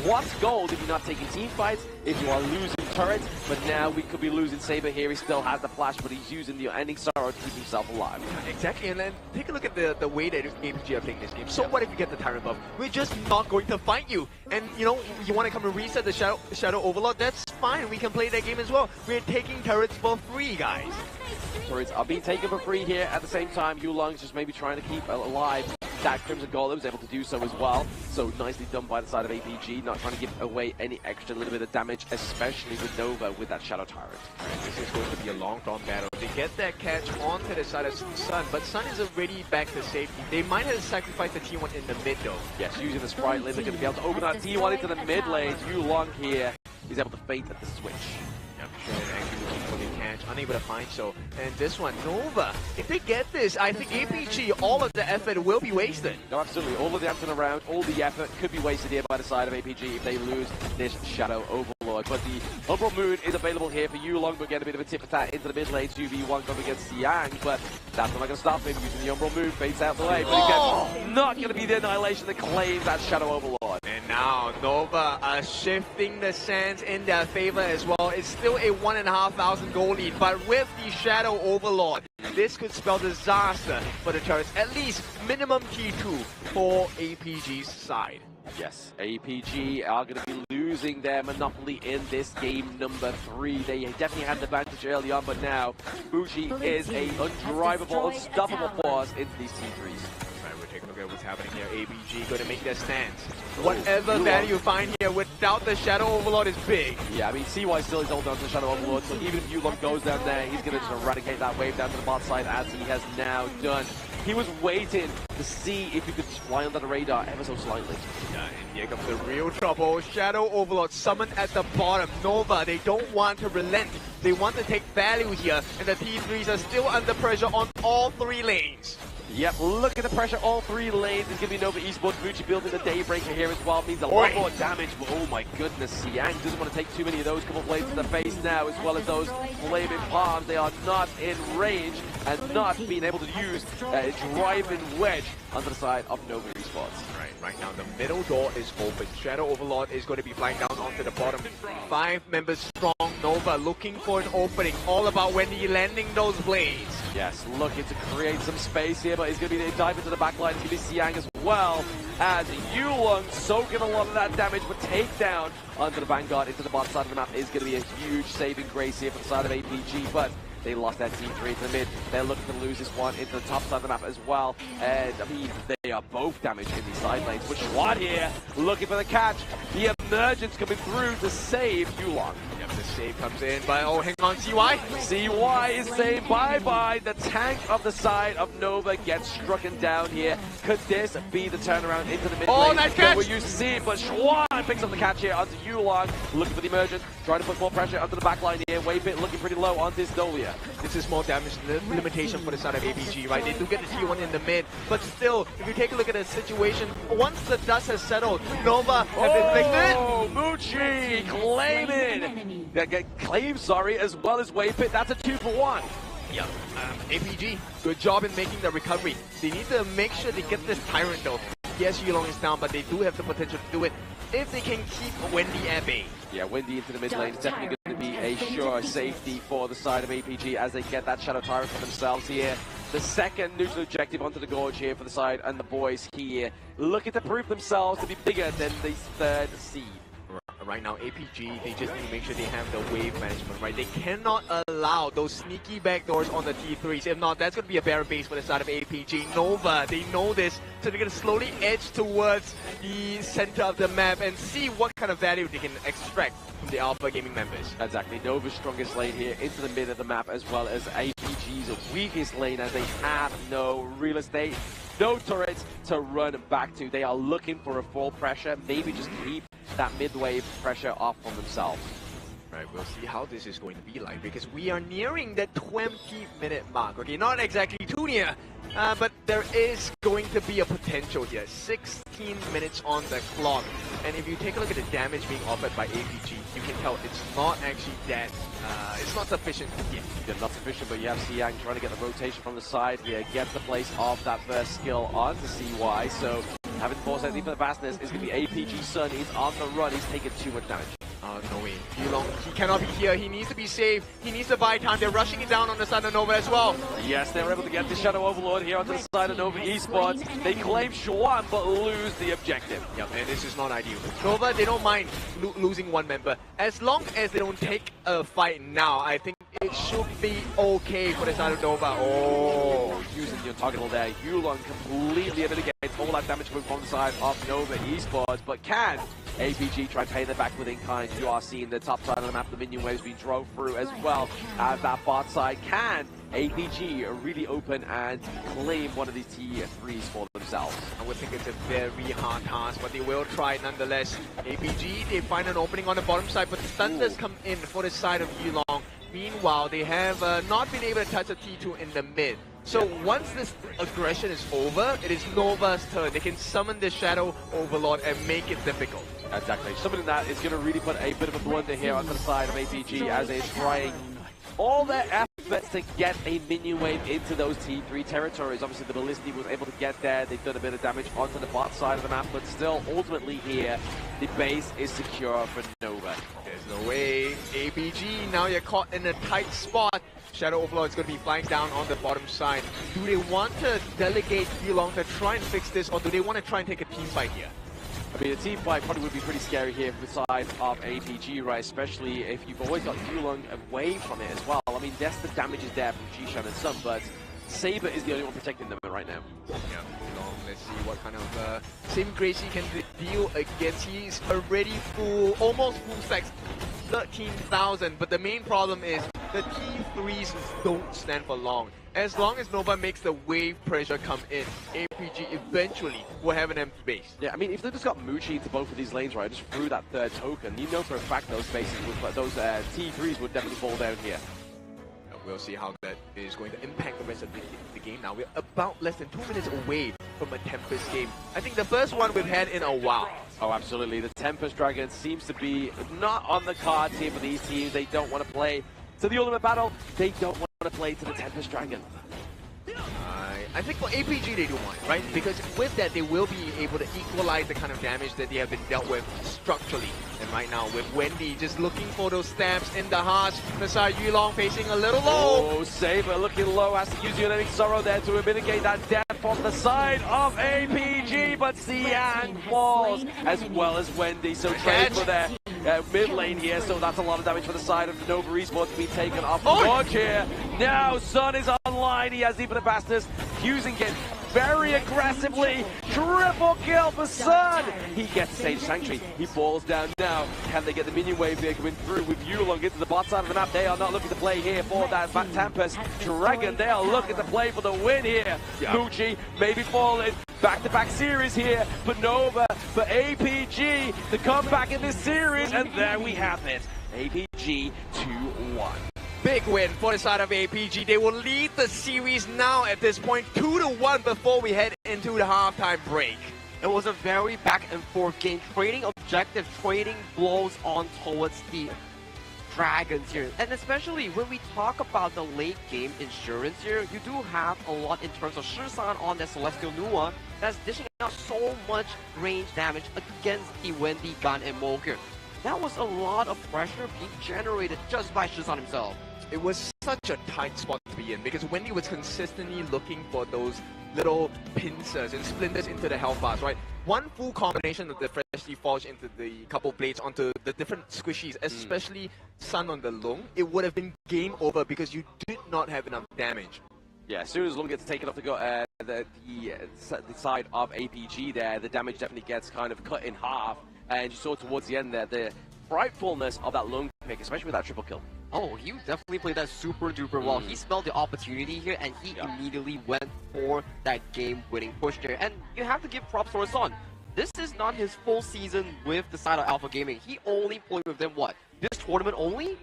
S17: what's gold if you're not taking team fights, if you are losing turrets? But now we could be losing Saber here. He still has the flash, but he's using the ending sorrow to keep himself alive.
S18: Exactly, and then take a look at the way that APG are playing this game. So what if you get the Tyrant buff? We're just not going to fight you. And you know, you want to come and reset the Shadow Overlord? That's fine. We can play that game as well. We're taking turrets for free, guys.
S17: Turrets are being taken for free here. At the same time, Yulong's just maybe trying to keep alive that Crimson Golem, was able to do so as well. So nicely done by the side of APG, not trying to give away any extra little bit of damage, especially with Nova with that Shadow Tyrant.
S18: Right, this is going to be a long-drawn battle. They get that catch onto the side of Sun, but Sun is already back to safety. They might have sacrificed the T1 in the mid though.
S17: Yes, using the Sprite lane, they're going to be able to open that T1 into the mid lane. Yulong here is able to feint at the switch.
S18: Yep, actually looking for the catch, unable to find so. And this one, Nova, if they get this, I think APG, all of the effort will be wasted.
S17: No, absolutely. All of the effort around, all the effort could be wasted here by the side of APG if they lose this Shadow Overlord. But the Umbral Moon is available here for Yulong, but get a bit of a tip attack into the mid lane. 2v1 going against Siang, but that's not going to stop him using the Umbral Moon, fades out the way. But again, not going to be the annihilation that claims that Shadow Overlord.
S18: And now Nova are shifting the sands in their favor as well. It's still a 1,500 goal lead, but with the Shadow Overlord, this could spell disaster for the turrets. At least minimum T2 for APG's side.
S17: Yes, APG are going to be losing their monopoly in this game number 3. They definitely had the advantage early on, but now Bushi is a undrivable, unstoppable force into these T3s.
S18: Take a look at what's happening here. APG going to make their stance. Whatever value you find here without the Shadow Overlord is big.
S17: Yeah, I mean, CY still is holding on to the Shadow Overlord, so even if Yulong goes down there, he's going to just eradicate that wave down to the bot side as he has now done. He was waiting to see if he could fly under the radar ever so slightly.
S18: Yeah, and here comes the real trouble. Shadow Overlord summoned at the bottom. Nova, they don't want to relent. They want to take value here, and the T3s are still under pressure on all 3 lanes.
S17: Yep, look at the pressure. All three lanes is going to be Nova Esports. Mucci building the Daybreaker here as well. Means a lot more damage. But oh my goodness, Siang doesn't want to take too many of those couple blades to the face now, as well as those flaming palms. They are not in range and not being able to use a driving wedge onto the side of Nova Esports.
S18: Right now, the middle door is open. Shadow Overlord is going to be flying down onto the bottom. 5 members strong. Nova looking for an opening. All about Wendy landing those blades.
S17: Yes, looking to create some space here, but he's going to be dive into the back line. It's going to be Siang as well as Yulong soaking a lot of that damage, but takedown onto the Vanguard into the bottom side of the map is going to be a huge saving grace here for the side of APG, but they lost that team 3 to the mid. They're looking to lose this one into the top side of the map as well. And I mean, they are both damaged in these side lanes. But Schwad here looking for the catch. The emergence coming through to save Yulong.
S18: Yep, the save comes in, but oh, hang on, CY?
S17: CY is saying bye-bye. The tank of the side of Nova gets strucken down here. Could this be the turnaround into the mid lane?
S18: Oh, nice catch!
S17: We're used to see, but Schwan picks up the catch here onto Yulong. Looking for the emergence, trying to put more pressure onto the back line here. Waypit looking pretty low on this Dolia.
S18: This is more damage limitation for the side of APG, right? They do get the T1 in the mid, but still, if you take a look at the situation, once the dust has settled, Nova have inflicted.
S17: Oh, Mucci claims, as well as Waypit. That's a 2-for-1.
S18: Yeah, APG, good job in making the recovery. They need to make sure they get this Tyrant though. Yes, Yulong is down, but they do have the potential to do it if they can keep Wendy at bay.
S17: Yeah, Wendy into the mid lane is definitely going to be a sure safety for the side of APG as they get that Shadow Tyrant for themselves here. The second neutral objective onto the Gorge here for the side, and the boys here looking to prove themselves to be bigger than the third seed.
S18: Right now, APG, they just need to make sure they have the wave management, right? They cannot allow those sneaky backdoors on the T3s. If not, that's going to be a barren base for the side of APG. Nova, they know this, so they're going to slowly edge towards the center of the map and see what kind of value they can extract from the Alpha Gaming members.
S17: Exactly. Nova's strongest lane here into the mid of the map, as well as APG's weakest lane, as they have no real estate, no turrets to run back to. They are looking for a full pressure, maybe just keep that mid-wave pressure off on themselves.
S18: Right, we'll see how this is going to be like, because we are nearing the 20-minute mark. Okay, not exactly too near, but there is going to be a potential here. 16 minutes on the clock, and if you take a look at the damage being offered by APG, you can tell it's not actually that, it's not sufficient yet.
S17: Yeah, not sufficient, but you have Siang trying to get the rotation from the side here, get the place of that first skill onto CY, so having to force anything for the fastness is going to be APG Sun. He's on the run, he's taking too much damage.
S18: Oh, no way. Yulong, he cannot be here. He needs to be safe. He needs to buy time. They're rushing it down on the side of Nova as well.
S17: Yes, they're able to get the Shadow Overlord here onto the side of Nova Esports. They claim Xuan, but lose the objective.
S18: Yep, and this is not ideal. Nova, they don't mind losing one member. As long as they don't take a fight now, I think it should be okay for the side of Nova. Oh,
S17: using your target all there. Yulong completely mitigates all that damage from the side of Nova Esports, but can APG try to pay them back within kind? You are seeing the top side of the map, the minion waves being drove through as well as that bot side. Can APG really open and claim one of these T3s for themselves?
S18: I would think it's a very hard task, but they will try nonetheless. APG, they find an opening on the bottom side, but the stun does come in for the side of Yulong. Meanwhile, they have not been able to touch a T2 in the mid. So once this aggression is over, it is Nova's turn. They can summon the Shadow Overlord and make it difficult.
S17: Exactly. Summoning that is going to really put a bit of a blunder here on the side of APG as they're trying all their efforts to get a minion wave into those T3 territories. Obviously, the Ballisti was able to get there. They've done a bit of damage onto the bot side of the map, but still, ultimately here, the base is secure for Nova.
S18: There's no way. APG, now you're caught in a tight spot. Shadow Overlord is going to be flying down on the bottom side. Do they want to delegate Yulong to try and fix this, or do they want to try and take a team fight here?
S17: I mean, a team fight probably would be pretty scary here for the side of APG, right? Especially if you've always got Yulong away from it as well. I mean, yes, the damage is there from Jishan and Sun, but Saber is the only one protecting them right now.
S18: Yeah, Yulong, let's see what kind of saving grace he can deal against. He's already full, almost full stacks, 13,000, but the main problem is the T3s don't stand for long. As long as Nova makes the wave pressure come in, APG eventually will have an empty base.
S17: Yeah, I mean, if they just got Mucci into both of these lanes, right, just threw that third token, you know for a fact those bases, those T3s would definitely fall down here.
S18: we'll see how that is going to impact the rest of the game. Now we're about less than 2 minutes away from a Tempest game. I think the first one we've had in a while.
S17: Oh, absolutely. The Tempest Dragon seems to be not on the cards here for these teams. They don't want to play to the ultimate battle. They don't want to play to the Tempest Dragon.
S18: I think for APG they do want, right? Because with that they will be able to equalize the kind of damage that they have been dealt with structurally. And right now with Wendy just looking for those stabs in the hearts, Nasai Yulong facing a little low.
S17: Oh, Saber looking low, has to use Uniting Sorrow there to mitigate that death on the side of APG, but Xian falls as well as Wendy, so trade for their mid lane here, so that's a lot of damage for the side of Nova Esports to be taken off the watch here. Now Sun is online, he has Deep in the Bastards, using it very aggressively. Triple kill for Sun. He gets Sage Sanctuary. He falls down now. Can they get the minion wave here coming through with Yulong into the bot side of the map? They are not looking to play here for that Tempest Dragon. They are looking to play for the win here. Yeah. Muji maybe falling. Back-to-back series here for Nova, for APG to come back in this series, and there we have it. APG 2-1.
S18: Big win for the side of APG. They will lead the series now at this point 2-1 before we head into the halftime break.
S19: It was a very back and forth game, trading objectives, trading blows on towards the Dragons here. And especially when we talk about the late game insurance here, you do have a lot in terms of Shisan on the Celestial Nua that's dishing out so much range damage against the Wendy, Gun, and Moke here. That was a lot of pressure being generated just by Shisan himself.
S18: It was such a tight spot to be in because Wendy was consistently looking for those little pincers and splinters into the health bars, right? One full combination of the freshly forged into the couple blades onto the different squishies, especially Sun on the Lung, it would have been game over because you did not have enough damage.
S17: Yeah, as soon as Lung gets taken off the side of APG there, the damage definitely gets kind of cut in half. And you saw towards the end there, the frightfulness of that Lung pick, especially with that triple kill.
S19: Oh, he definitely played that super duper well. He smelled the opportunity here and he immediately went for that game-winning push there. And you have to give props to Son. This is not his full season with the side of Alpha Gaming. He only played with them, what, this tournament only?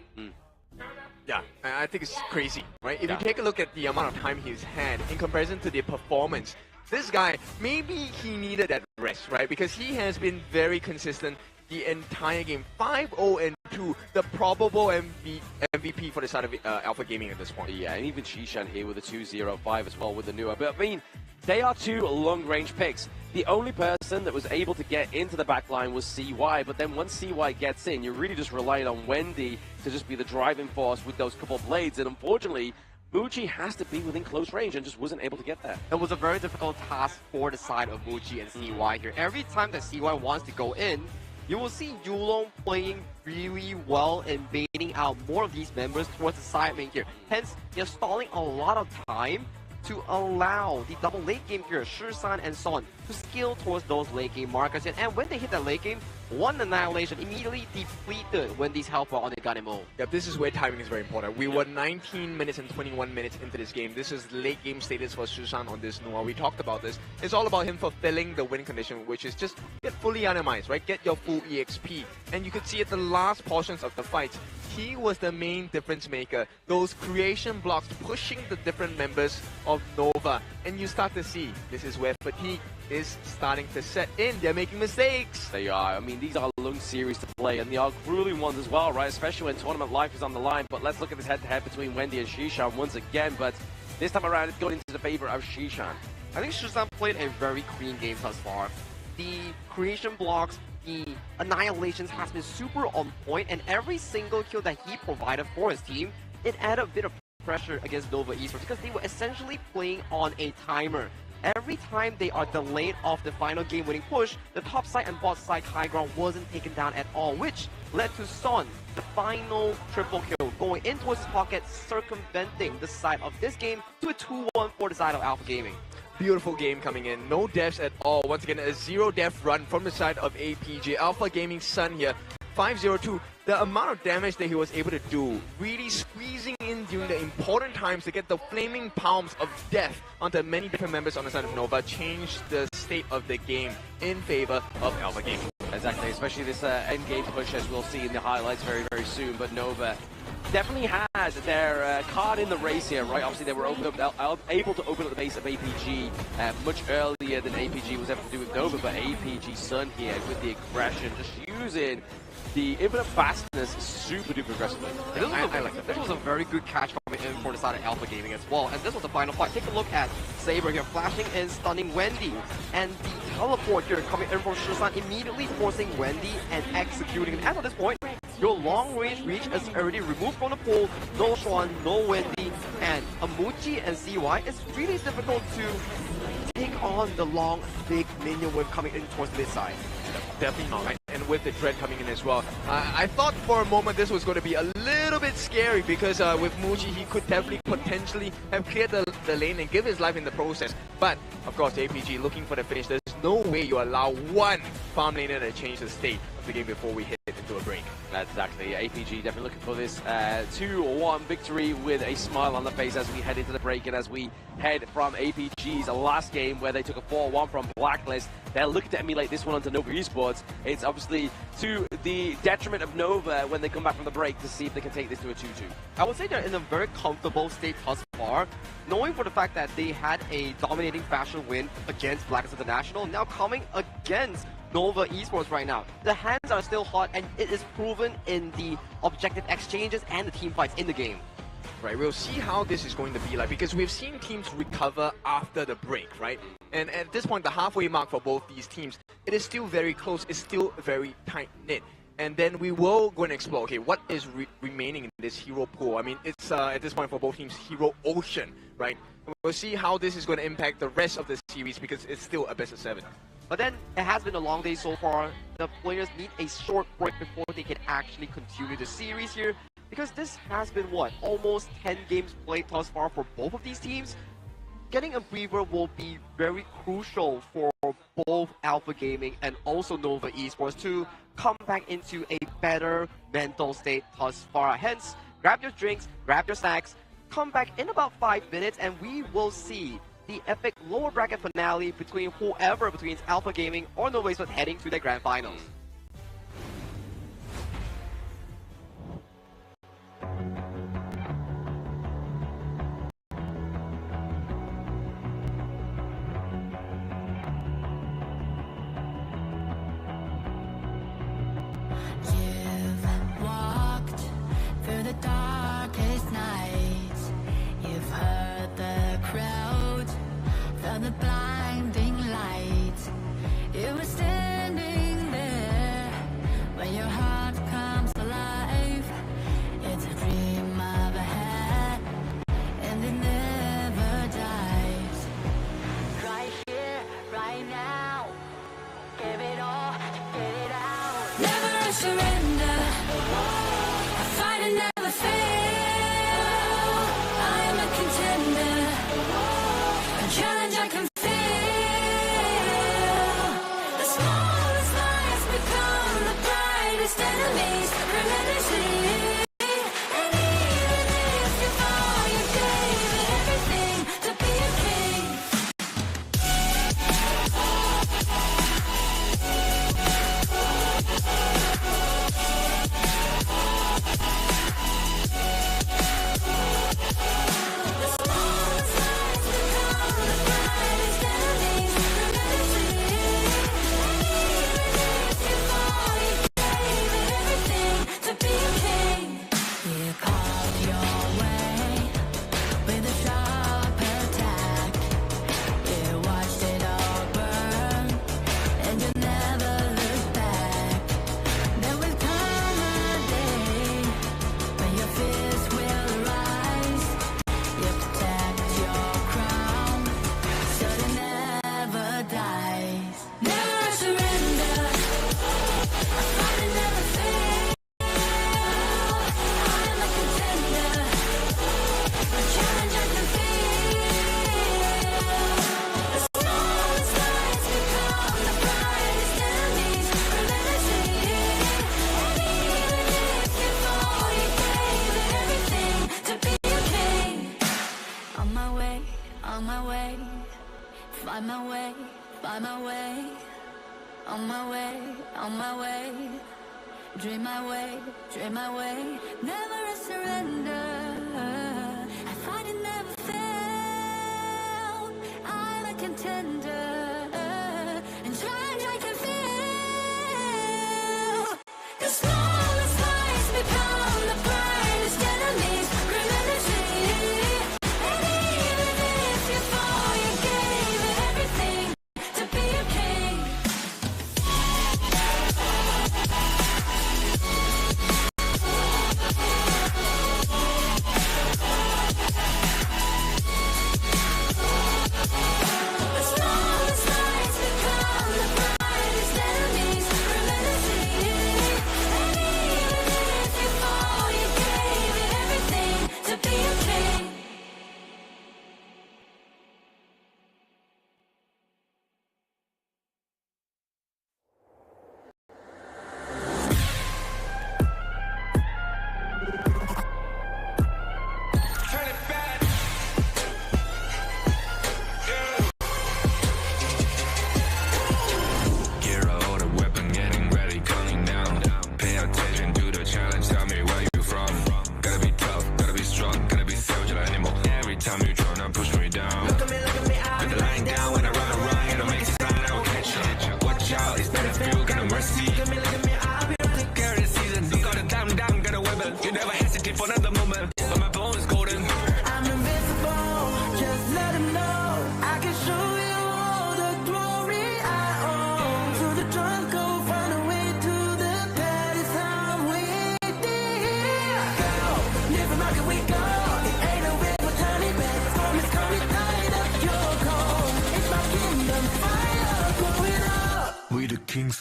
S18: Yeah, I think it's crazy, right? If you take a look at the amount of time he's had in comparison to the performance, this guy, maybe he needed that rest, right? Because he has been very consistent the entire game. 5-0-2, the probable MVP for the side of Alpha Gaming at this point.
S17: Yeah, and even Shishan here with a 2-0-5 as well with the Nua. But I mean, they are two long-range picks. The only person that was able to get into the backline was CY, but then once CY gets in, you're really just relying on Wendy to just be the driving force with those couple blades, and unfortunately, Muji has to be within close range and just wasn't able to get there.
S19: It was a very difficult task for the side of Muji and CY here. Every time that CY wants to go in, you will see Yulong playing really well and baiting out more of these members towards the side main here. Hence, they're stalling a lot of time to allow the double late game here, Shisan and Son, to skill towards those late game markers. And when they hit that late game, one annihilation immediately depleted Wendy's helper on the Ganemo.
S18: Yep, this is where timing is very important. We were 19 minutes and 21 minutes into this game. This is late game status for Shisan on this Nua. We talked about this. It's all about him fulfilling the win condition, which is just get fully animized, right? Get your full EXP. And you could see at the last portions of the fight, he was the main difference maker. Those creation blocks pushing the different members of Nova. And you start to see, this is where fatigue is starting to set in. They're making mistakes.
S17: They are. I mean, these are long series to play, and they are grueling ones as well, right? Especially when tournament life is on the line. But let's look at this head-to-head between Wendy and Shishan once again. But this time around, it's going into the favor of Shishan.
S19: I think Shisan played a very clean game thus far. The creation blocks, the annihilations has been super on point, and every single kill that he provided for his team, it added a bit of pressure against Nova Esports because they were essentially playing on a timer. Every time they are delayed off the final game-winning push, the top side and bot side high ground wasn't taken down at all, which led to Son, the final triple kill, going into his pocket, circumventing the side of this game to a 2-1 for the side of Alpha Gaming.
S18: Beautiful game coming in, no deaths at all. Once again, a 0-death run from the side of APG. Alpha Gaming Sun here, 5-0-2. The amount of damage that he was able to do, really squeezing in during the important times to get the flaming palms of death onto many different members on the side of Nova, changed the state of the game in favor of Alpha Gaming.
S17: Exactly, especially this end game push, as we'll see in the highlights very, very soon. But Nova definitely had their card in the race here, right? Obviously, they were able to open up the base of APG much earlier than APG was able to do with Nova, but APG Sun here with the aggression, just using the infinite fastness super duper aggressively.
S19: This was a very good catch coming in for the side of Alpha Gaming as well. And this was the final fight. Take a look at Saber here, flashing and stunning Wendy. And the teleport here coming in from Shisan, immediately forcing Wendy and executing. And as of this point, your long range reach is already removed from the pool. No Swan, no Wendy, and Amuchi and CY. It's really difficult to take on the long, big minion wave coming in towards the mid side.
S18: Definitely not, right? And with the Dread coming in as well. I thought for a moment this was going to be a little bit scary because with Muji he could definitely potentially have cleared the lane and give his life in the process. But of course APG looking for the finish. There's no way you allow one farm laner to change the state of the game before we hit into a break.
S17: That's exactly. APG definitely looking for this 2-1 victory with a smile on the face as we head into the break and as we head from APG's last game where they took a 4-1 from Blacklist. They're looking to emulate this one onto Nova Esports. It's obviously to the detriment of Nova when they come back from the break to see if they can take this to a 2-2.
S19: I would say they're in a very comfortable state thus far, knowing for the fact that they had a dominating fashion win against Blacklist International, now coming against Nova Esports right now. The hands are still hot and it is proven in the objective exchanges and the team fights in the game.
S18: Right, we'll see how this is going to be like because we've seen teams recover after the break, right? And at this point, the halfway mark for both these teams, it is still very close, it's still very tight-knit. And then we will go and explore, okay, what is remaining in this hero pool? I mean, it's at this point for both teams, hero ocean, right? We'll see how this is going to impact the rest of the series because it's still a best of 7.
S19: But then, it has been a long day so far. The players need a short break before they can actually continue the series here. Because this has been, what, almost 10 games played thus far for both of these teams? Getting a breather will be very crucial for both Alpha Gaming and also Nova Esports to come back into a better mental state thus far. Hence, grab your drinks, grab your snacks, come back in about 5 minutes and we will see the epic lower bracket finale between whoever between Alpha Gaming or Nova Esports heading to the grand finals.
S16: You've walked through the darkest nights. You've heard the crowd, felt the blinding light. You were standing there when your heart comes alive. It's a dream of a hat, and it never dies. Right here, right now, give it all, get it out. Never surrender, I fight and never fail. I am a contender, a challenge I can feel. The smallest lies become the brightest enemies relentlessly. And even if you fall, you gave it everything to be a king. Dream my way, never a surrender. I find it never fail. I'm a contender, and trying I can feel the smallest lights become the brightest enemies. Remember shady, and even if you fall, you gave it everything to be a king.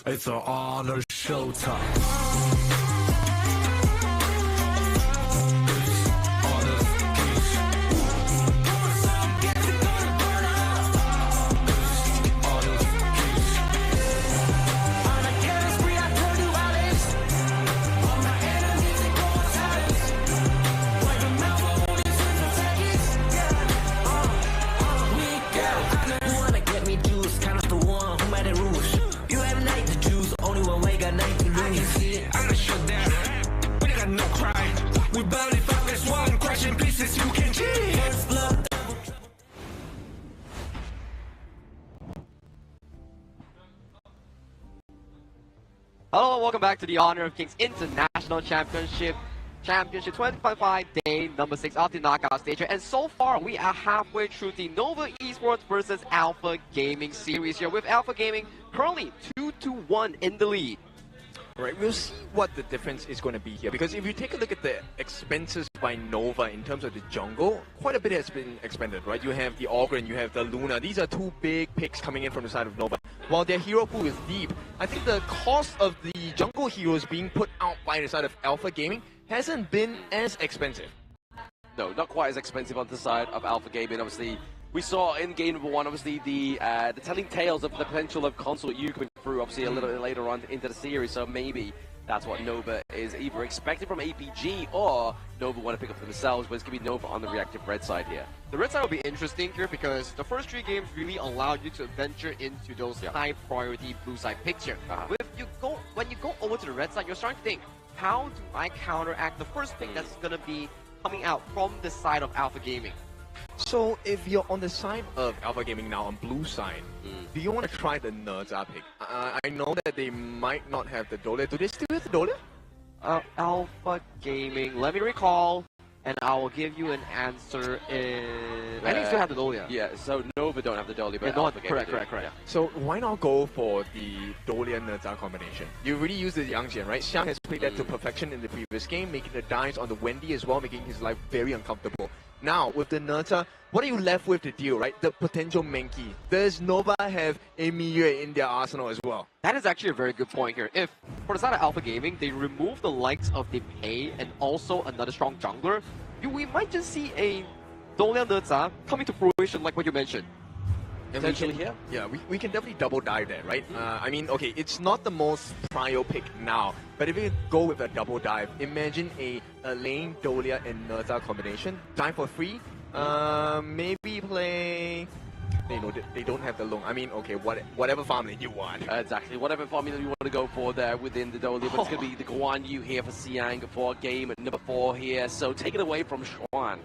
S7: It's our honor showtime.
S19: Hello and welcome back to the Honor of Kings International Championship 2025 day number 6 of the knockout stage. And so far we are halfway through the Nova Esports versus Alpha Gaming series here, with Alpha Gaming currently 2-1 in the lead.
S18: Right, we'll see what the difference is going to be here, because if you take a look at the expenses by Nova in terms of the jungle, quite a bit has been expended, right? You have the Augur and you have the Luna. These are two big picks coming in from the side of Nova. While their hero pool is deep, I think the cost of the jungle heroes being put out by the side of Alpha Gaming hasn't been as expensive.
S17: No, not quite as expensive on the side of Alpha Gaming. Obviously, we saw in game number 1, obviously, the telling tales of the potential of Consort U coming through, obviously, a little bit later on into the series. So maybe that's what Nova is either expecting from APG or Nova want to pick up for themselves, but it's going to be Nova on the reactive red side here.
S19: The red side will be interesting here because the first 3 games really allowed you to venture into those high priority blue side picks here. When you go over to the red side, you're starting to think, how do I counteract the first pick that's going to be coming out from the side of Alpha Gaming?
S18: So if you're on the side of Alpha Gaming now, on blue side, do you want to try the Nerza pick? I know that they might not have the Dolia. Do they still have the Dolia?
S19: Alpha Gaming, let me recall, and I will give you an answer in... I think still have the Dolia.
S17: Yeah, so Nova don't have the Dolia, but
S19: Alpha Gaming correct. Yeah.
S18: So why not go for the Dolia Nerza combination? You really use the Yangjian, right? Xiang has played that to perfection in the previous game, making the dives on the Wendy as well, making his life very uncomfortable. Now, with the Nerza, what are you left with to deal, right? The potential Menki. Does Nova have a Miyue in their arsenal as well?
S19: That is actually a very good point here. If, for the side of Alpha Gaming, they remove the likes of the Pei and also another strong jungler, we might just see a Dolia Nerza coming to fruition like what you mentioned.
S17: Potentially here?
S18: Yeah, we can definitely double dive there, right? I mean, okay, it's not the most prio pick now, but if you go with a double dive, imagine a lane, Dolia, and Nerza combination. Dive for free. Maybe play they don't have the long. I mean, okay, whatever farming you want.
S17: Exactly, whatever formula you want to go for there within the Dolly, but it's going to be the Guan Yu here for Siang for game number 4 here. So take it away from Xuan.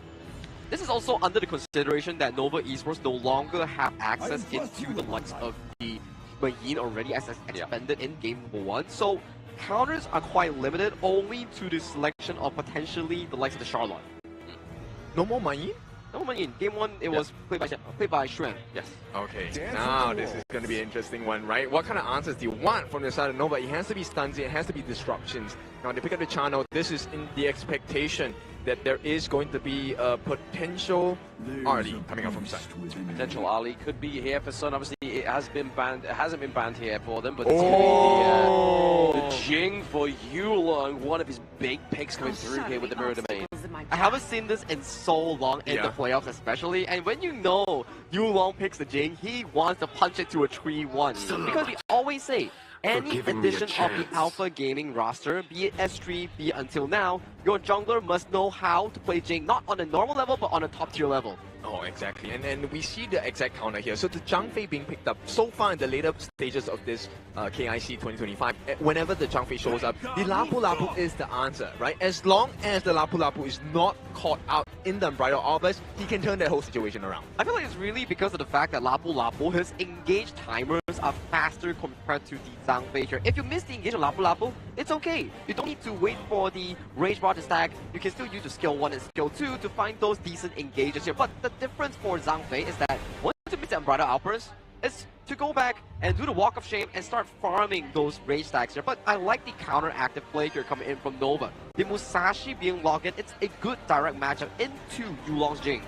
S19: This is also under the consideration that Nova Esports no longer have access into the likes of the Mayin already as expanded in game number 1. So counters are quite limited only to the selection of potentially the likes of the Charlotte.
S18: No more Mayin?
S19: No Mayin. Game 1 it was played by Xuan. Yes.
S18: Okay, now this is going to be an interesting one, right? What kind of answers do you want from the side of Nova? It has to be stuns, it has to be disruptions. Now they pick up the channel, this is in the expectation that there is going to be a potential Ali coming up from side.
S17: Potential Ali could be here for Sun. Obviously, it has been banned. It hasn't been banned here for them, but it's going to be the Jing for Yulong. One of his big picks coming through here with the Mirror Domain.
S19: I haven't seen this in so long in the playoffs, especially. And when you know Yulong picks the Jing, he wants to punch it to a 3-1 because we always say, any edition of the Alpha Gaming roster, be it S3, be it until now, your jungler must know how to play Jing, not on a normal level, but on a top tier level.
S18: Oh, exactly. And we see the exact counter here. So the Zhangfei being picked up so far in the later stages of this KIC 2025, whenever the Zhangfei shows up, the Lapu Lapu is the answer, right? As long as the Lapu Lapu is not caught out in the Unbridled Outburst, he can turn that whole situation around.
S19: I feel like it's really because of the fact that Lapu Lapu, his engaged timers are faster compared to the Zhangfei here. If you miss the engage of Lapu Lapu, it's okay. You don't need to wait for the rage bar to stack. You can still use the skill 1 and skill 2 to find those decent engages here. But the difference for Zhangfei is that once you miss the Unbridled Outburst, is to go back and do the Walk of Shame and start farming those rage stacks here. But I like the counter-active play here coming in from Nova. The Musashi being logged in, it's a good direct matchup into Yulong's Jing.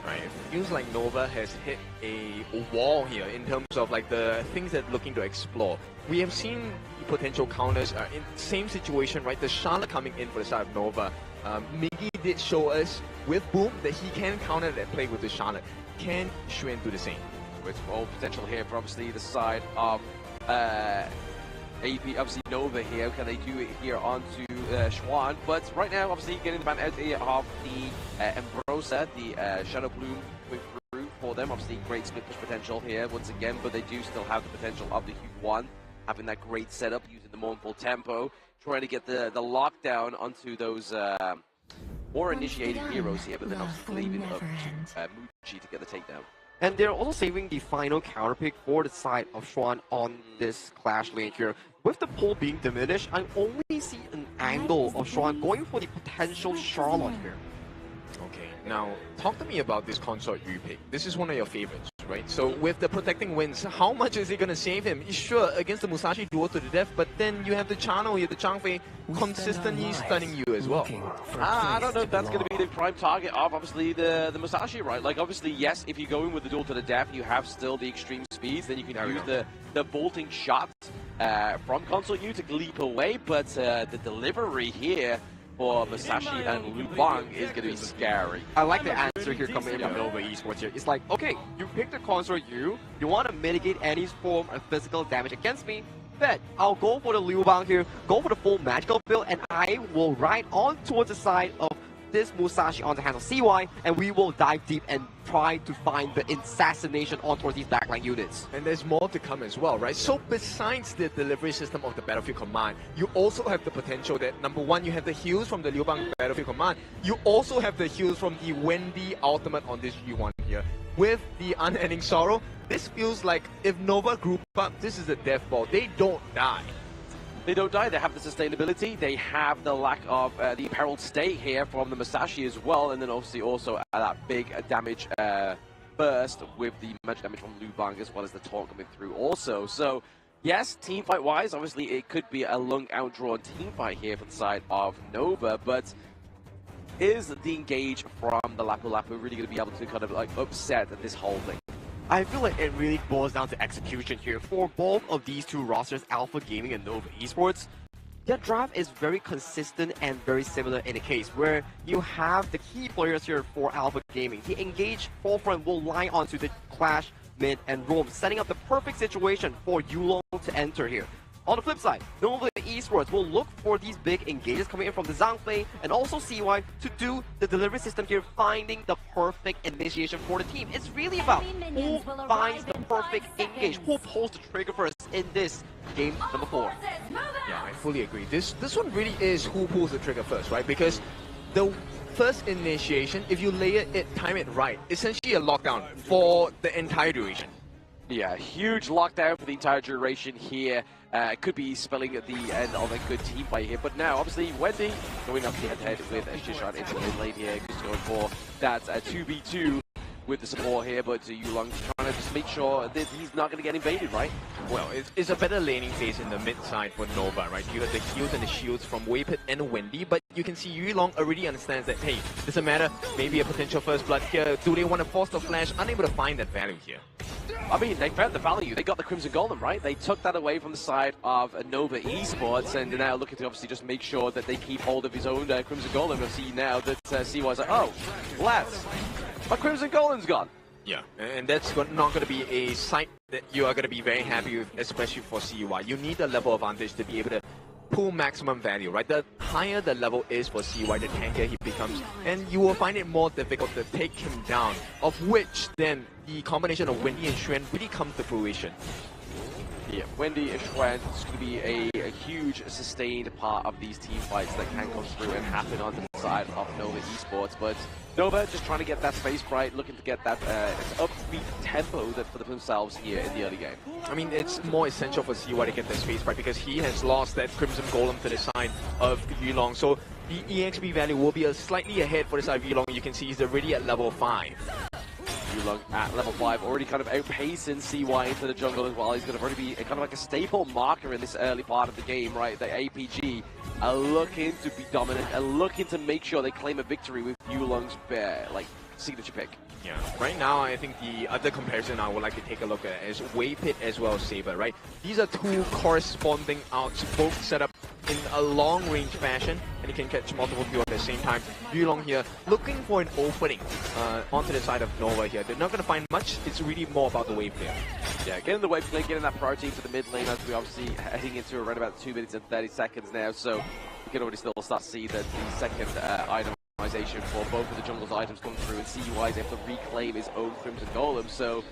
S18: Right, it feels like Nova has hit a wall here in terms of like the things that looking to explore. We have seen the potential counters in the same situation, right? The Charlotte coming in for the side of Nova. Miggy did show us with Boom that he can counter that play with the Charlotte. Can Xuan do the same?
S17: With all potential here for obviously the side of AP, obviously Nova here. Can they do it here onto Xuan? But right now, obviously getting the ban out of the Ambrosia, the Shadow Bloom going through for them. Obviously great split push potential here once again, but they do still have the potential of the Q1 having that great setup using the Mournful Tempo, trying to get the lockdown onto those more initiated heroes here, but then obviously leaving up to Muji to get the takedown.
S19: And they're also saving the final counter pick for the side of Xuan on this clash lane here. With the pull being diminished, I only see an angle of Xuan going for the potential Charlotte here.
S18: Okay, now talk to me about this consort you pick. This is one of your favorites, right? So with the protecting winds, how much is it going to save him? Sure, against the Musashi duo to the death, but then you have the channel here, the Zhangfei, consistently stunning you as well.
S17: I don't know if that's going to be the prime target of obviously the Musashi, right? Like obviously, yes, if you go in with the duel to the death, you have still the extreme speeds, then you can use the bolting shot from Consort U to leap away, but the delivery here for Musashi and Lu Bang is going to be scary.
S19: I like the answer here coming in from Nova Esports here. It's like, okay, you picked the Consort U, you want to mitigate any form of physical damage against me, bet I'll go for the Liu Bang here, go for the full magical build, and I will ride on towards the side of this Musashi on the hand of CY, and we will dive deep and try to find the assassination on towards these backline units.
S18: And there's more to come as well, right? So besides the delivery system of the Battlefield Command, you also have the potential that, number one, you have the heals from the Liu Bang Battlefield Command. You also have the heals from the Wendy ultimate on this G1 here. With the Unending Sorrow, this feels like if Nova group up, this is a death ball. They don't die.
S17: They don't die, they have the sustainability, they have the lack of the Perilled State here from the Musashi as well, and then obviously also that big damage burst with the magic damage from Lu Bang as well as the taunt coming through also. So yes, team fight wise, obviously it could be a long outdrawn team fight here for the side of Nova, but is the engage from the Lapu Lapu really going to be able to kind of like upset this whole thing?
S19: I feel like it really boils down to execution here for both of these two rosters, Alpha Gaming and Nova Esports. Their draft is very consistent and very similar in the case where you have the key players here for Alpha Gaming. The engaged forefront will lie onto the Clash, mid, and roam, setting up the perfect situation for Yulong to enter here. On the flip side, Nova Esports will look for these big engages coming in from the Zhangfei and also CY to do the delivery system here, finding the perfect initiation for the team. It's really about who finds the perfect engage, who pulls the trigger first in this game number 4.
S18: Yeah, I fully agree. This one really is who pulls the trigger first, right? Because the first initiation, if you layer it, time it right, essentially a lockdown for the entire duration.
S17: Yeah, huge lockdown for the entire duration here. Could be spelling the end of a good team fight here. But now, obviously, Wendy going up head-to-head with Shishan into the mid lane here. Just going for that 2v2 with the support here. But Yulong trying to just make sure that he's not going to get invaded, right?
S18: Well, it's a better laning phase in the mid side for Nova, right? You have the heals and the shields from Waypit and Wendy, but you can see Yulong already understands that, hey, doesn't matter, maybe a potential first blood here. Do they want to force the flash? Unable to find that value here.
S17: I mean, they found the value. They got the Crimson Golem, right? They took that away from the side of Nova Esports, and they're now looking to obviously just make sure that they keep hold of his own Crimson Golem. You'll see now that CY's like, oh, lads, my Crimson Golem's gone.
S18: Yeah, and that's not going to be a sight that you are going to be very happy with, especially for CY. You need a level advantage to be able to pull maximum value, right? The higher the level is for CY, the tankier he becomes, and you will find it more difficult to take him down, of which then the combination of Wendy and Xuan really comes to fruition.
S17: Yeah, Wendy and Xuan is going to be a huge sustained part of these team fights that can come through and happen on the side of Nova Esports. But Nova just trying to get that space right, looking to get that upbeat tempo for themselves here in the early game.
S18: I mean, it's more essential for CY to get that space right because he has lost that Crimson Golem to the side of Yulong. So the EXP value will be slightly ahead for the side of Yulong. You can see he's already at level 5.
S17: Yulong at level 5, already kind of outpacing CY into the jungle as well. He's going to already be kind of like a staple marker in this early part of the game, right? The APG are looking to be dominant and looking to make sure they claim a victory with Yulong's like signature pick.
S18: Yeah, right now I think the other comparison I would like to take a look at is Waypit as well as Saber, right? These are two corresponding outs, both set up in a long-range fashion, and you can catch multiple kills at the same time. Yulong here looking for an opening onto the side of Nova here. They're not going to find much. It's really more about the wave there.
S17: Yeah, getting the wave play, getting that priority to the mid lane as we obviously heading into around about 2 minutes and 30 seconds now. So you can already still start to see that the second item for both of the jungle's items come through, and CY is able to reclaim his own Crimson Golem. So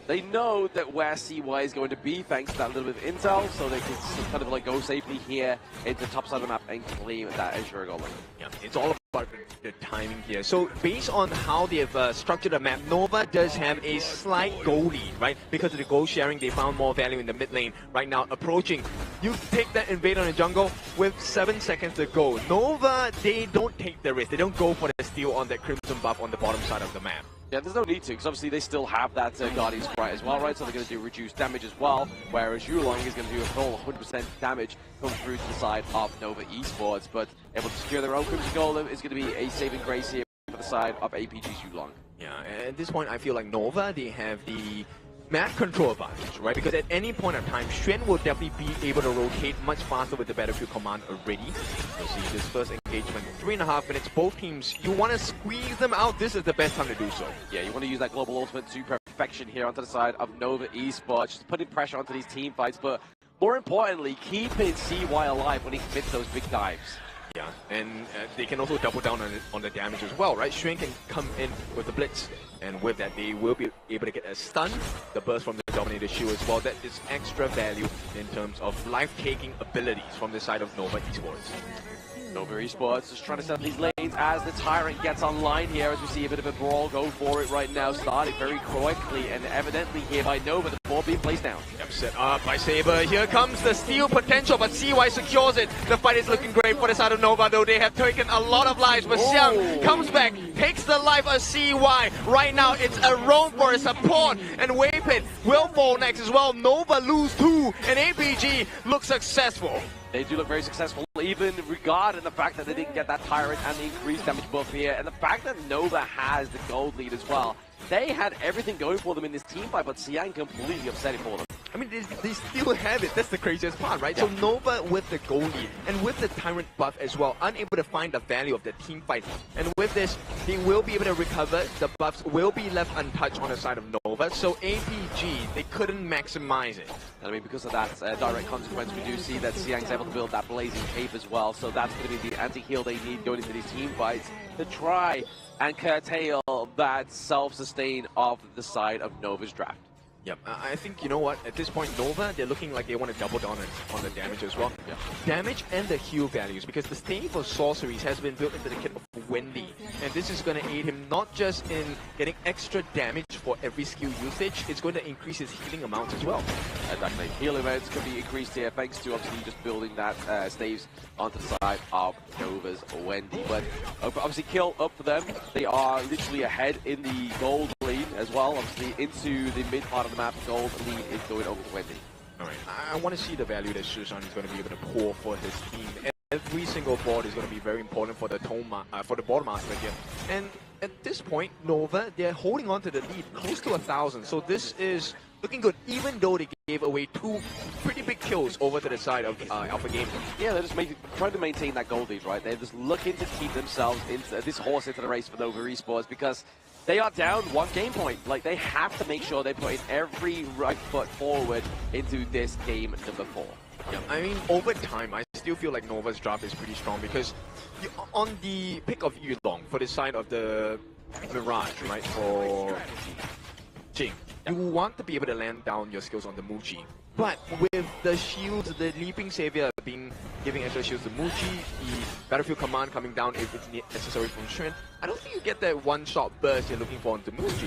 S17: they know that where CY is going to be thanks to that little bit of intel, so they can kind of like go safely here into the top side of the map and claim that Azure Golem.
S18: Yeah, it's all about the timing here. So based on how they've structured the map, Nova does have a slight goal lead, right? Because of the goal sharing, they found more value in the mid lane. Right now, approaching. You take that invade on the jungle with 7 seconds to go. Nova, they don't take the risk. They don't go for the steal on that Crimson buff on the bottom side of the map.
S17: Yeah, there's no need to, because obviously they still have that Guardian Sprite as well, right? So they're going to do reduced damage as well, whereas Yulong is going to do a full 100% damage come through to the side of Nova Esports, but able to secure their own Crimson Golem is going to be a saving grace here for the side of APG's Yulong.
S18: Yeah, at this point I feel like Nova, they have the map control advantage, right? Because at any point of time, Xuan will definitely be able to rotate much faster with the Battlefield Command already. You'll see this first engagement, 3.5 minutes, both teams, you want to squeeze them out, this is the best time to do so.
S17: Yeah, you want to use that global ultimate to perfection here onto the side of Nova Esports, just putting pressure onto these team fights, but more importantly, keeping CY alive when he commits those big dives.
S18: Yeah, and they can also double down on the damage as well, right? Xuan can come in with the blitz, and with that they will be able to get a stun, the burst from the Dominator shield as well. That is extra value in terms of life-taking abilities from the side of Nova Esports.
S17: Nova Esports just trying to set up these lanes as the Tyrant gets online here, as we see a bit of a brawl go for it right now, starting very quickly and evidently here by Nova, the ball being placed down.
S18: Yep, set up by Saber. Here comes the steal potential, but CY secures it. The fight is looking great for the side of Nova, though they have taken a lot of lives, but Xiang comes back, takes the life of CY. Right now it's a roam for a support, and Waypit will fall next as well. Nova lose 2, and APG looks successful.
S17: They do look very successful, even regarding the fact that they didn't get that Tyrant and the increased damage buff here, and the fact that Nova has the gold lead as well. They had everything going for them in this team fight, but Xiang completely upset it for them.
S18: I mean, they still have it. That's the craziest part, right? So Nova with the goal lead and with the Tyrant buff as well, unable to find the value of the team fight. And with this, they will be able to recover. The buffs will be left untouched on the side of Nova. So APG, they couldn't maximize it.
S17: And I mean, because of that direct consequence, we do see that Xiang's able to build that Blazing Cape as well. So that's going to be the anti-heal they need going into these team fights to try and curtail that self-sustain of the side of Nova's draft.
S18: Yep, I think, you know what, at this point, Nova, they're looking like they want to double down on the damage as well. Yeah. Damage and the heal values, because the stave of sorceries has been built into the kit of Wendy. And this is going to aid him not just in getting extra damage for every skill usage, it's going to increase his healing amount as well.
S17: Exactly. Heal amounts can be increased here thanks to obviously just building that staves onto the side of Nova's Wendy. But obviously kill up for them. They are literally ahead in the gold lead as well, obviously into the mid part of the map. Gold lead is going over to Wendy.
S18: Alright, I want to see the value that Shushan is going to be able to pour for his team. Every single board is going to be very important for the board master here. And at this point, Nova, they're holding on to the lead close to 1,000. So this is looking good, even though they gave away 2 pretty big kills over to the side of Alpha Gaming.
S17: Yeah, they're just trying to maintain that gold lead, right? They're just looking to keep themselves into this horse into the race for Nova Esports, because they are down 1 game point. Like, they have to make sure they put in every right foot forward into this game number 4.
S18: Yeah, I mean, over time, I still feel like Nova's draft is pretty strong, because on the pick of Yulong for the side of the Mirage, right, for Jing, you want to be able to land down your skills on the Muji. But with the shields, the Leaping Savior giving extra shields to Muji, the Battlefield Command coming down if it's necessary from Shen, I don't think you get that one-shot burst you're looking for into Muji.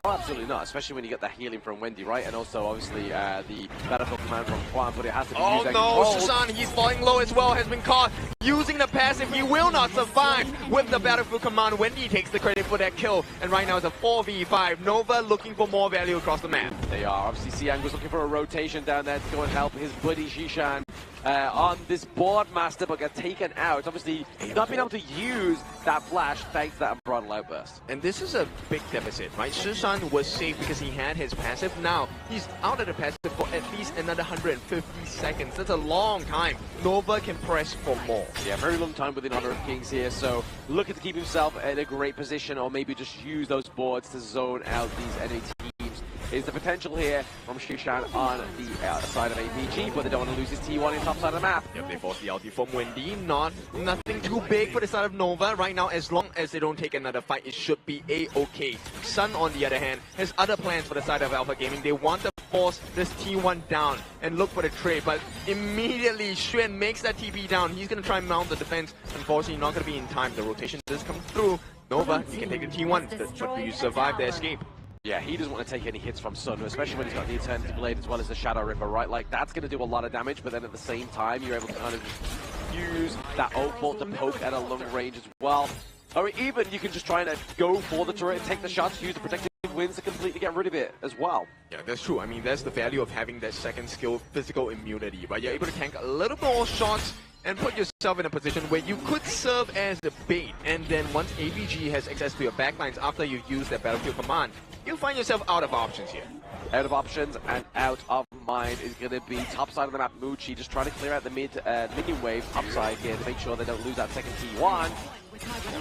S17: Oh, absolutely not, especially when you get that healing from Wendy, right? And also, obviously, the Battlefield Command from Trois, but it has to be used.
S18: Oh no, Susan, he's falling low as well, has been caught using the passive. He will not survive with the Battlefield Command. Wendy takes the credit for that kill, and right now it's a 4v5. Nova looking for more value across the map.
S17: They are. Obviously, Xiang was looking for a rotation down there to go and help his buddy Xishan on this board master, but got taken out. Obviously, not being able to use that flash thanks to that unbridled outburst.
S18: And this is a big deficit, right? Shishan was safe because he had his passive. Now, he's out of the passive for at least another 150 seconds. That's a long time. Nova can press for more.
S17: Yeah, very long time within Honor of Kings here, so looking to keep himself in a great position, or maybe just use those boards to zone out these NA teams. Is the potential here from Xishan on the side of APG, but they don't want to lose his T1 in top side of the map.
S18: Yep, they force the ulti from Wendy. Nothing too big for the side of Nova. Right now, as long as they don't take another fight, it should be a-okay. Sun, on the other hand, has other plans for the side of Alpha Gaming. They want to force this T1 down and look for the trade, but immediately Xuan makes that TP down. He's going to try and mount the defense. Unfortunately, not going to be in time. The rotation does come through. Nova, you can take the T1, but you survive the escape.
S17: Yeah, he doesn't want to take any hits from Sun, especially when he's got the Eternity Blade as well as the Shadow Ripper, right? Like, that's going to do a lot of damage, but then at the same time, you're able to kind of use that ult bolt to poke at a long range as well. Or even you can just try and go for the turret, take the shots, use the protective wins to completely get rid of it as well.
S18: Yeah, that's true. I mean, that's the value of having that second skill, physical immunity, right? You're able to tank a little bit more shots and put yourself in a position where you could serve as the bait. And then once APG has access to your backlines after you use that Battlefield Command, you find yourself out of options here.
S17: Out of options and out of mind is going to be top side of the map. Muji just trying to clear out the minion wave upside here to make sure they don't lose that second T1.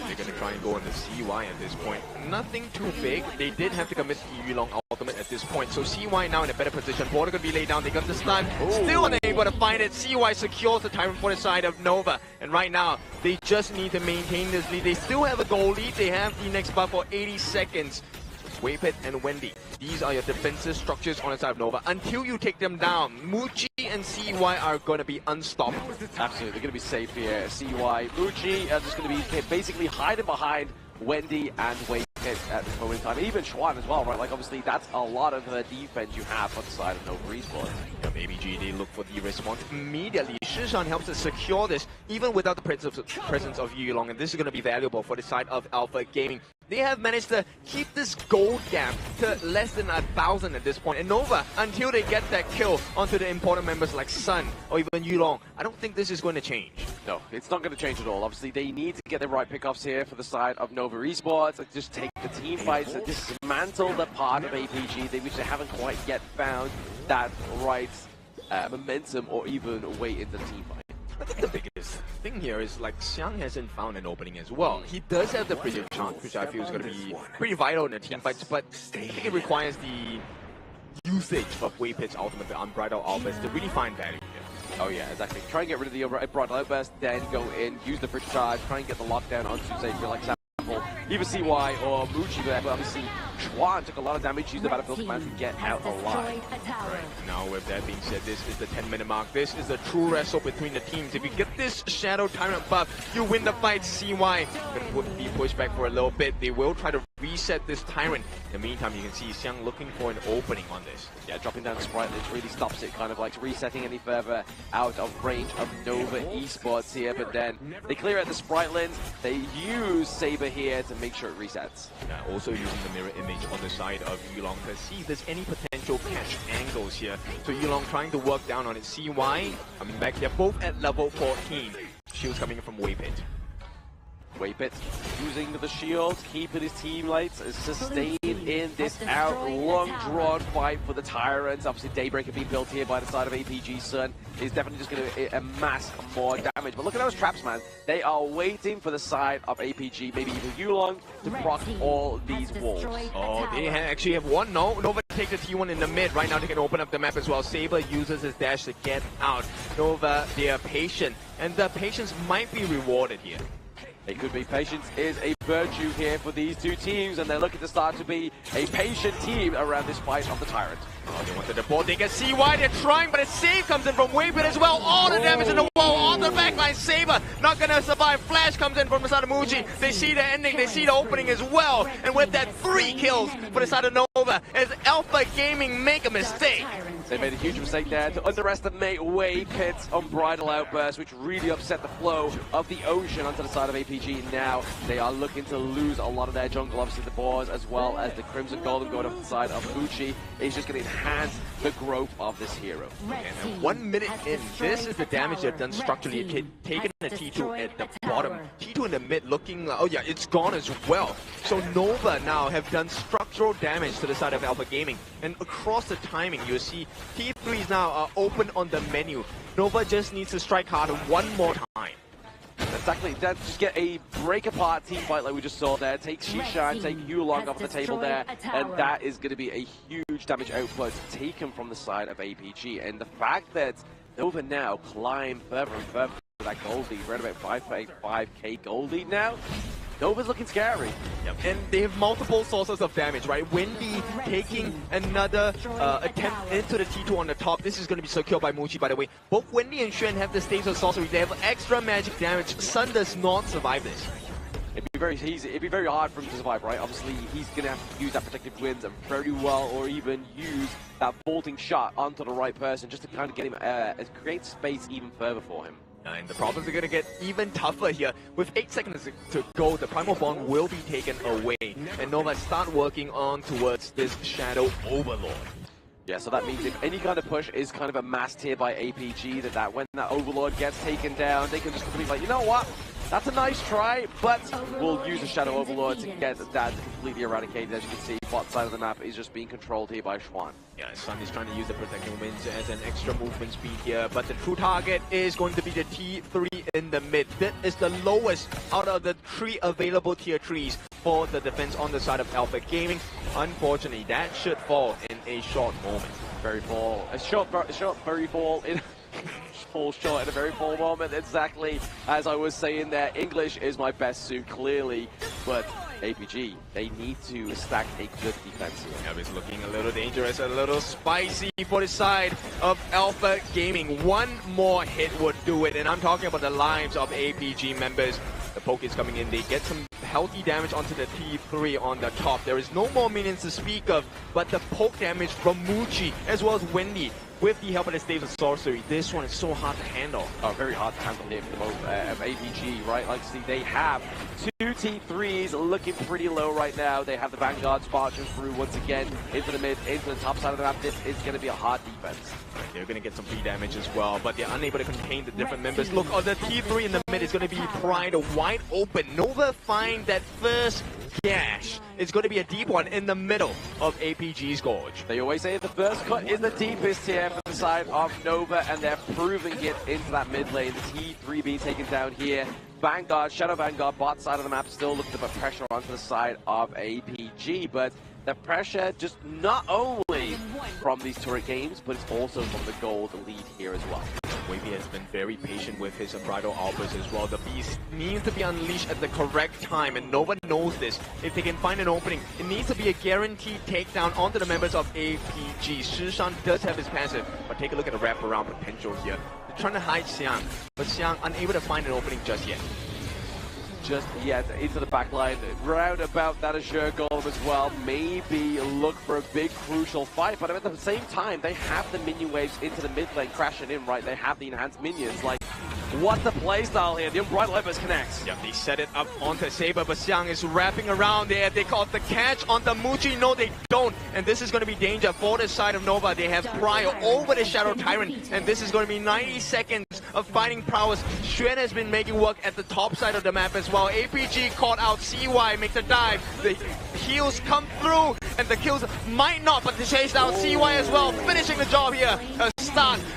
S18: They're going to try and go on the CY at this point. Nothing too big. They did have to commit Yulong ultimate at this point. So CY now in a better position. Border going to be laid down. They got the stun. Still unable to find it. CY secures the Tyrant for the side of Nova. And right now, they just need to maintain this lead. They still have a goal lead. They have the next buff for 80 seconds. Waypet and Wendy. These are your defensive structures on the side of Nova. Until you take them down, Muji and CY are going to be unstoppable.
S17: Absolutely, they're going to be safe here. CY, Muji are just going to be basically hiding behind Wendy and Waypet at this moment in time. Even Schwan as well, right? Like, obviously, that's a lot of defense you have on the side of Nova Esports.
S18: ABG, they look for the response immediately. Shishan helps to secure this, even without the presence of Yulong, and this is going to be valuable for the side of Alpha Gaming. They have managed to keep this gold gap to less than 1,000 at this point. And Nova, until they get that kill onto the important members like Sun or even Yulong, I don't think this is going to change.
S17: No, it's not going to change at all. Obviously, they need to get the right pickoffs here for the side of Nova Esports. And just take the team fights and dismantle the part of APG which they haven't quite yet found that right momentum or even weight in the team fight.
S18: I think the biggest thing here is like Xiang hasn't found an opening as well. He does have the precision chance, which I feel is going to be pretty vital in the team fights, but I think it requires the usage of Wave Pit's ultimate, the Unbridled Outburst, to really find value here.
S17: Oh yeah, exactly. Try and get rid of the Unbridled Outburst, then go in, use the Fridge Charge, try and get the lockdown onto, say, like example, either CY or Muji there, but obviously Chuan took a lot of damage, used the Battlefield Command to get out alive.
S18: Right. Now with that being said, this is the 10-minute mark. This is the true wrestle between the teams. If you get this Shadow Tyrant buff, you win the fight. CY could be pushed back for a little bit. They will try to reset this Tyrant. In the meantime, you can see Xiang looking for an opening on this.
S17: Yeah, dropping down the Sprite List really stops it, kind of like resetting any further out of range of Nova Esports here, but then they clear out the Sprite Lens. They use Saber here to make sure it resets.
S18: Yeah, also using the mirror image on the side of Yulong to see if there's any potential catch angles here. So Yulong trying to work down on it. CY coming back here, both at level 14. Shields coming in from Wave Pit.
S17: Wave Pit using the shield, keeping his teammates sustained in this long drawn fight for the Tyrants. Obviously Daybreaker being built here by the side of APG Sun is definitely just going to amass more damage. But look at those traps, man. They are waiting for the side of APG, maybe even Yulong, to proc all these walls.
S18: Oh, they actually have one. No, Nova take the T1 in the mid. Right now they can open up the map as well. Saber uses his dash to get out. Nova, they are patient, and the patience might be rewarded here.
S17: It could be. Patience is a virtue here for these two teams, and they're looking to start to be a patient team around this fight of the Tyrant.
S18: Oh, they wanted the ball. They can see why they're trying, but a save comes in from Wave Pit as well. All the damage in the wall on the backline. Saber not gonna survive. Flash comes in from the side of Muji. They see the ending. They see the opening as well. And with that, 3 kills for the side of Nova as Alpha Gaming make a mistake.
S17: They made a huge mistake there to underestimate Wave Pit's Unbridled Outburst, which really upset the flow of the ocean onto the side of APG. Now they are looking to lose a lot of their jungle. Obviously the Boars as well as the Crimson Golden going up the side of Muji is just going to enhance the growth of this hero.
S18: And 1 minute in, this is the damage they've done structurally. Taking the T2 at the bottom, T2 in the mid looking, oh yeah, it's gone as well. So Nova now have done structural damage to the side of Alpha Gaming. And across the timing, you see T3s now are open on the menu. Nova just needs to strike hard one more time.
S17: Exactly, just get a break apart team fight like we just saw there. Take Shishan, take Yulong off the table there, and that is going to be a huge damage output taken from the side of APG. And the fact that Nova now climb further and further to that gold lead, right about 5k gold lead now. Nova's looking scary.
S18: Yep. And they have multiple sources of damage, right? Wendy taking another attempt into the T2 on the top. This is going to be secured by Muji, by the way. Both Wendy and Xuan have the Staves of Sorcery. They have extra magic damage. Sun does not survive this.
S17: It'd be very hard for him to survive, right? Obviously, he's going to have to use that protective winds very well, or even use that vaulting shot onto the right person just to kind of get him, create space even further for him.
S18: And the problems are going to get even tougher here. With 8 seconds to go, the Primal Bond will be taken away. And Nova start working on towards this Shadow Overlord.
S17: Yeah, so that means if any kind of push is kind of amassed here by APG, that when that Overlord gets taken down, they can just completely like, you know what? That's a nice try, but we'll use the Shadow Overlord to get that completely eradicated. As you can see, bot side of the map is just being controlled here by Xuan.
S18: Yeah, Sun is trying to use the Protecting Winds as an extra movement speed here, but the true target is going to be the T3 in the mid. That is the lowest out of the 3 available tier 3s for the defense on the side of Alpha Gaming. Unfortunately, that should fall in a short moment.
S17: Very fall. A short, very fall in... fall short in a very full moment, exactly as I was saying there. English is my best suit, clearly, but APG, they need to stack a good defense here.
S18: Yeah, it's looking a little dangerous, a little spicy for the side of Alpha Gaming. One more hit would do it, and I'm talking about the lives of APG members. The poke is coming in, they get some healthy damage onto the T3 on the top. There is no more minions to speak of, but the poke damage from Muji as well as Wendy with the help of the Staves of Sorcery. This one is so hard to handle.
S17: Oh, very hard to handle here for both of APG, right? Like, see, they have 2 T3s looking pretty low right now. They have the Vanguards marching through once again into the mid, into the top side of the map. This is going to be a hard defense.
S18: They're going to get some free damage as well, but they're unable to contain the different members. Look, the T3 in the mid is going to be pried wide open. Nova find that first gash. It's going to be a deep one in the middle of APG's Gorge.
S17: They always say the first cut is the deepest here for the side of Nova, and they're proving it into that mid lane. The T3 being taken down here. Vanguard, Shadow Vanguard, bot side of the map, still looking to put pressure onto the side of APG, but the pressure just not only from these turret games, but it's also from the gold lead here as well.
S18: Wavy has been very patient with his Bridal Albers as well. The beast needs to be unleashed at the correct time, and Nova knows this. If they can find an opening, it needs to be a guaranteed takedown onto the members of APG. Shishan does have his passive, but take a look at the wraparound potential here. They're trying to hide Xiang, but Xiang unable to find an opening just yet.
S17: Just yet into the backline, round about that Azure Golem as well. Maybe look for a big crucial fight, but at the same time, they have the minion waves into the mid lane crashing in, right? They have the enhanced minions. Like, what the playstyle here? The Unbridled Embers connects.
S18: Yep, they set it up onto Saber, but Xiang is wrapping around there. They call it the catch on the Muji. No, they don't. And this is going to be danger for the side of Nova. They have Prior over the Shadow Tyrant, and this is going to be 90 seconds of fighting prowess. Xuan has been making work at the top side of the map as well. APG caught out. CY makes a dive. The heals come through, and the kills might not, but to chase down CY as well. Finishing the job here.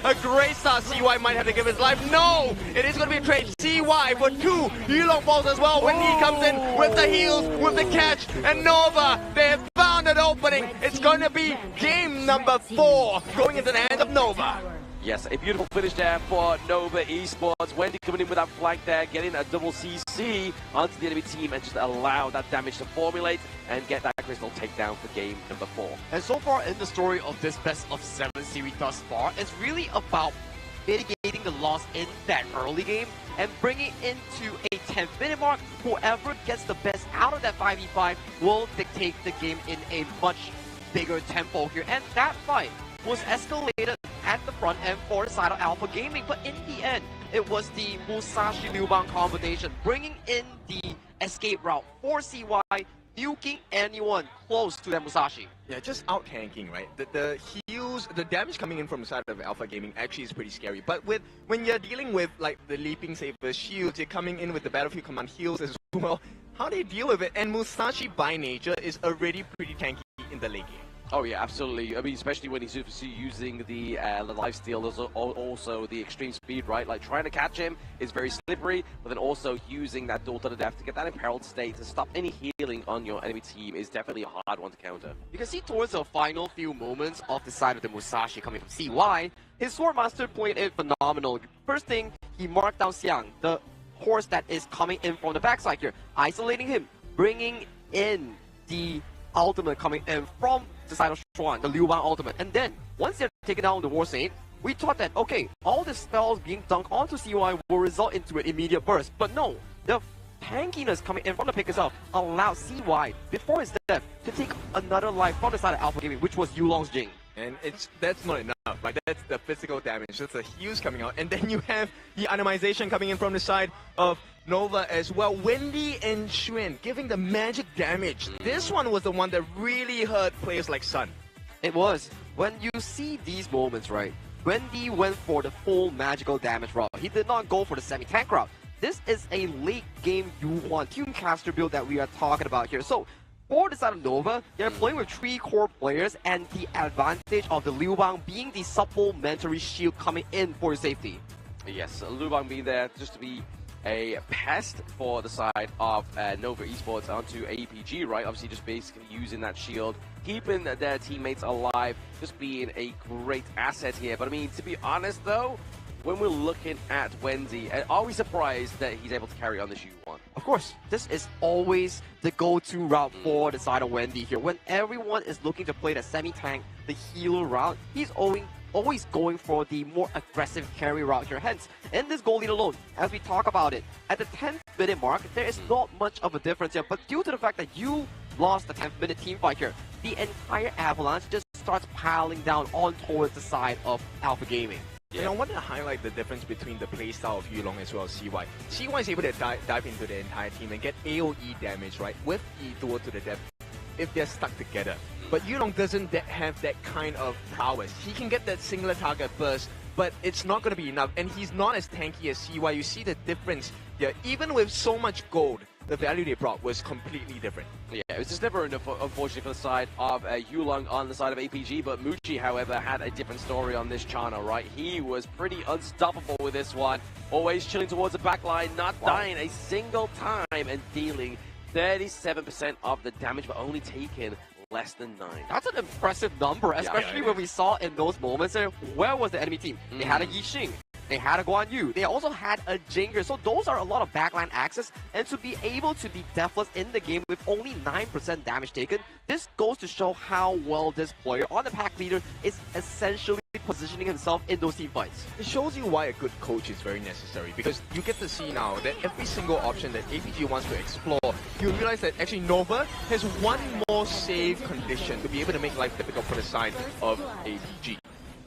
S18: A great start. CY might have to give his life. No! It is going to be a trade. CY for 2 Yulong balls as well. When he comes in with the heals, with the catch, and Nova, they have found an opening. It's going to be game number 4 going into the hands of Nova.
S17: Yes, a beautiful finish there for Nova Esports. Wendy coming in with that flank there, getting a double CC onto the enemy team and just allow that damage to formulate and get that crystal takedown for game number 4.
S19: And so far in the story of this best of 7 series thus far, it's really about mitigating the loss in that early game and bringing into a 10th-minute mark. Whoever gets the best out of that 5v5 will dictate the game in a much bigger tempo here. And that fight was escalated at the front end for the side of Alpha Gaming, but in the end, it was the Musashi Liu Bang combination bringing in the escape route for CY, nuking anyone close to that Musashi.
S18: Yeah, just out-tanking, right? The heals, the damage coming in from the side of Alpha Gaming actually is pretty scary. But when you're dealing with like the Leaping Saber shields, you're coming in with the Battlefield Command heals as well. How do you deal with it? And Musashi by nature is already pretty tanky in the late game.
S17: Oh yeah, absolutely. I mean, especially when he's using the lifesteal, there's also the extreme speed, right? Like trying to catch him is very slippery, but then also using that duel to the death to get that imperiled state to stop any healing on your enemy team is definitely a hard one to counter.
S19: You can see towards the final few moments of the side of the Musashi coming from CY, his Swordmaster played it phenomenal. First thing, he marked down Xiang, the horse that is coming in from the backside here, isolating him, bringing in the ultimate coming in from the side of Xuan, the Liu Bang ultimate. And then, once they're taken down the War Saint, we thought that, okay, all the spells being dunked onto CY will result into an immediate burst. But no, the tankiness coming in from the pick itself allowed CY, before his death, to take another life from the side of Alpha Gaming, which was Yulong's Jing.
S18: And that's not enough, right? That's the physical damage, that's the heals coming out. And then you have the atomization coming in from the side of Nova as well. Wendy and Xuan giving the magic damage. This one was the one that really hurt players like Sun.
S19: It was. When you see these moments, right, Wendy went for the full magical damage route. He did not go for the semi-tank route. This is a late game U1 Tunecaster build that we are talking about here. So, for the side of Nova, they're playing with 3 core players and the advantage of the Liu Bang being the supplementary shield coming in for safety.
S17: Yes, Liu Bang being there just to be a pest for the side of Nova Esports onto APG, right? Obviously just basically using that shield, keeping their teammates alive, just being a great asset here. But I mean, to be honest though, when we're looking at Wendy, are we surprised that he's able to carry on this U1?
S19: Of course, this is always the go-to route for the side of Wendy here. When everyone is looking to play the semi-tank, the healer route, he's always going for the more aggressive carry route here. Hence, in this goal lead alone, as we talk about it, at the 10th minute mark, there is not much of a difference here. But due to the fact that you lost the 10th minute team fight here, the entire avalanche just starts piling down on towards the side of Alpha Gaming.
S18: And I want to highlight the difference between the playstyle of Yulong as well as CY. CY is able to dive into the entire team and get AoE damage, right, with the duel to the depth if they're stuck together. But Yulong doesn't have that kind of prowess. He can get that singular target burst, but it's not going to be enough. And he's not as tanky as CY. You see the difference there. Even with so much gold, the value they brought was completely different.
S17: Yeah, it was just never enough, unfortunately, for the side of Yulong on the side of APG, but Muchi, however, had a different story on this channel, right? He was pretty unstoppable with this one, always chilling towards the back line, not dying a single time, and dealing 37% of the damage, but only taking less than 9.
S19: That's an impressive number, especially when we saw in those moments there, where was the enemy team? They had a Yixing. They had a Guan Yu. They also had a Jinger. So those are a lot of backline access. And to be able to be deathless in the game with only 9% damage taken, this goes to show how well this player on the pack leader is essentially positioning himself in those team fights.
S18: It shows you why a good coach is very necessary, because you get to see now that every single option that APG wants to explore, you realize that actually Nova has one more save condition to be able to make life difficult for the side of APG.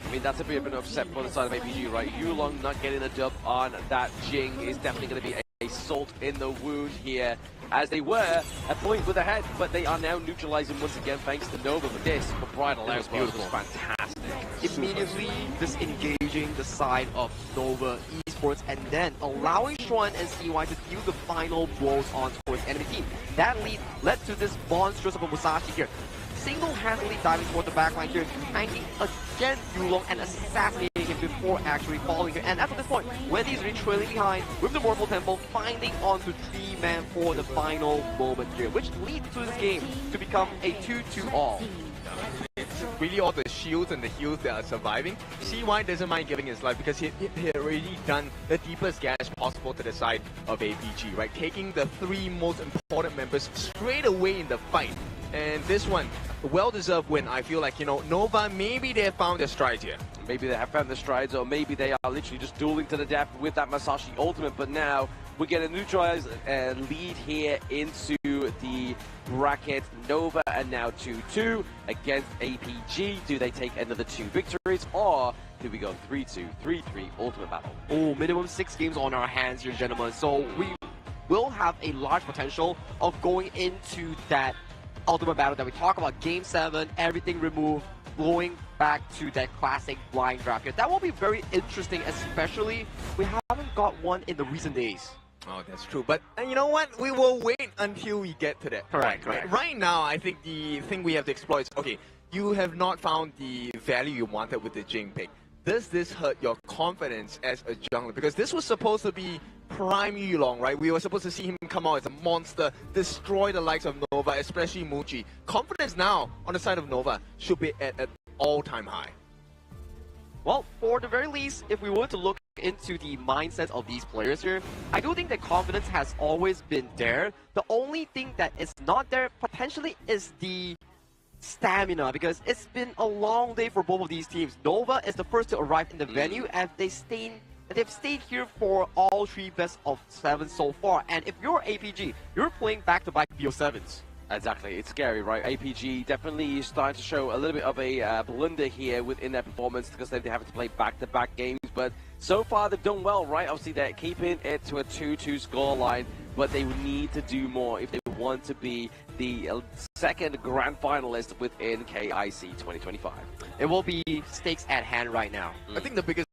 S17: I mean, that's a bit of an upset for the side of APG, right? Yulong not getting a dub on that Jing is definitely going to be a salt in the wound here, as they were a point with the head, but they are now neutralizing once again thanks to Nova. But this, for Bridal as well, was fantastic.
S19: Immediately disengaging the side of Nova Esports and then allowing Xuan and CY to deal the final blows on towards enemy team. That lead led to this monstrous of a Musashi here, single-handedly diving toward the backline here, tanking again Yulong and assassinating him before actually falling here. And at this point, Wendy's trailing behind with the Morphle Temple, finding onto 3-man for the final moment here, which leads to this game to become a 2-2 all.
S18: It's really all the shields and the heals that are surviving. CY doesn't mind giving his life because he had already done the deepest gash possible to the side of APG, right? Taking the 3 most important members straight away in the fight. And this one, a well-deserved win. I feel like, you know, Nova, maybe they have found their strides here.
S17: Maybe they have found their strides, or maybe they are literally just dueling to the death with that Masashi ultimate. But now we get a neutralized lead here into the bracket. Nova and now 2-2 against APG. Do they take another 2 victories, or do we go 3-2, 3-3 ultimate battle?
S19: Oh, minimum 6 games on our hands here, gentlemen. So we will have a large potential of going into that ultimate battle that we talk about, game 7, everything removed, going back to that classic blind draft here. That will be very interesting, especially we haven't got one in the recent days.
S18: Oh, that's true. But you know what? We will wait until we get to that.
S19: Correct.
S18: Right now, I think the thing we have to explore is, okay, you have not found the value you wanted with the Jing pick. Does this hurt your confidence as a jungler? Because this was supposed to be prime Yulong, right? We were supposed to see him come out as a monster, destroy the likes of Nova, especially Muchi. Confidence now on the side of Nova should be at an all-time high.
S19: Well, for the very least, if we were to look into the mindset of these players here, I do think that confidence has always been there. The only thing that is not there potentially is the stamina, because it's been a long day for both of these teams. Nova is the first to arrive in the venue, and they've stayed here for all 3 best of 7 so far. And if you're APG, you're playing back-to-back BO7s.
S17: Exactly, it's scary, right? APG definitely starting to show a little bit of a blunder here within their performance, because they're having to play back-to-back games. But so far, they've done well, right? Obviously, they're keeping it to a 2-2 scoreline, but they need to do more if they want to be the second grand finalist within KIC 2025.
S19: It will be stakes at hand right now.
S18: I think the biggest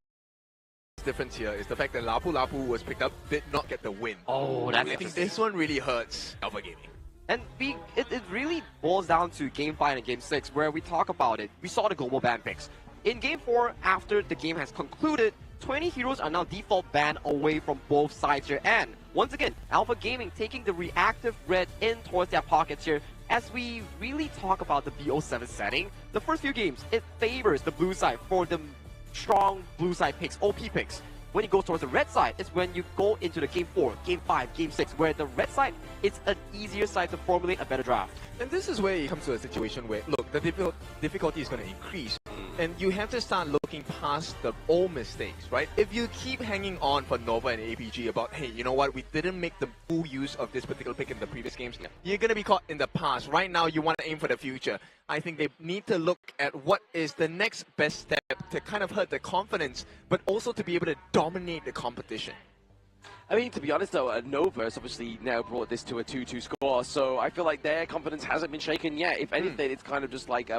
S18: difference here is the fact that Lapu Lapu was picked up, did not get the win.
S19: Oh, that's
S18: I think this one really hurts Alpha Gaming.
S19: And it really boils down to Game 5 and Game 6, where we talk about it. We saw the global ban picks. In Game 4, after the game has concluded, 20 heroes are now default banned away from both sides here. And once again, Alpha Gaming taking the reactive red in towards their pockets here. As we really talk about the BO7 setting, the first few games, it favors the blue side for the strong blue side picks, OP picks. When you go towards the red side, it's when you go into the Game 4, Game 5, Game 6, where the red side, it's an easier side to formulate a better draft.
S18: And this is where it comes to a situation where, look, the difficulty is going to increase. And you have to start looking past the old mistakes, right? If you keep hanging on for Nova and APG about, hey, you know what, we didn't make the full use of this particular pick in the previous games, you're going to be caught in the past. Right now, you want to aim for the future. I think they need to look at what is the next best step to kind of hurt the confidence, but also to be able to dominate the competition.
S17: I mean, to be honest, though, Nova has obviously now brought this to a 2-2 score, so I feel like their confidence hasn't been shaken yet. If anything, it's kind of just like a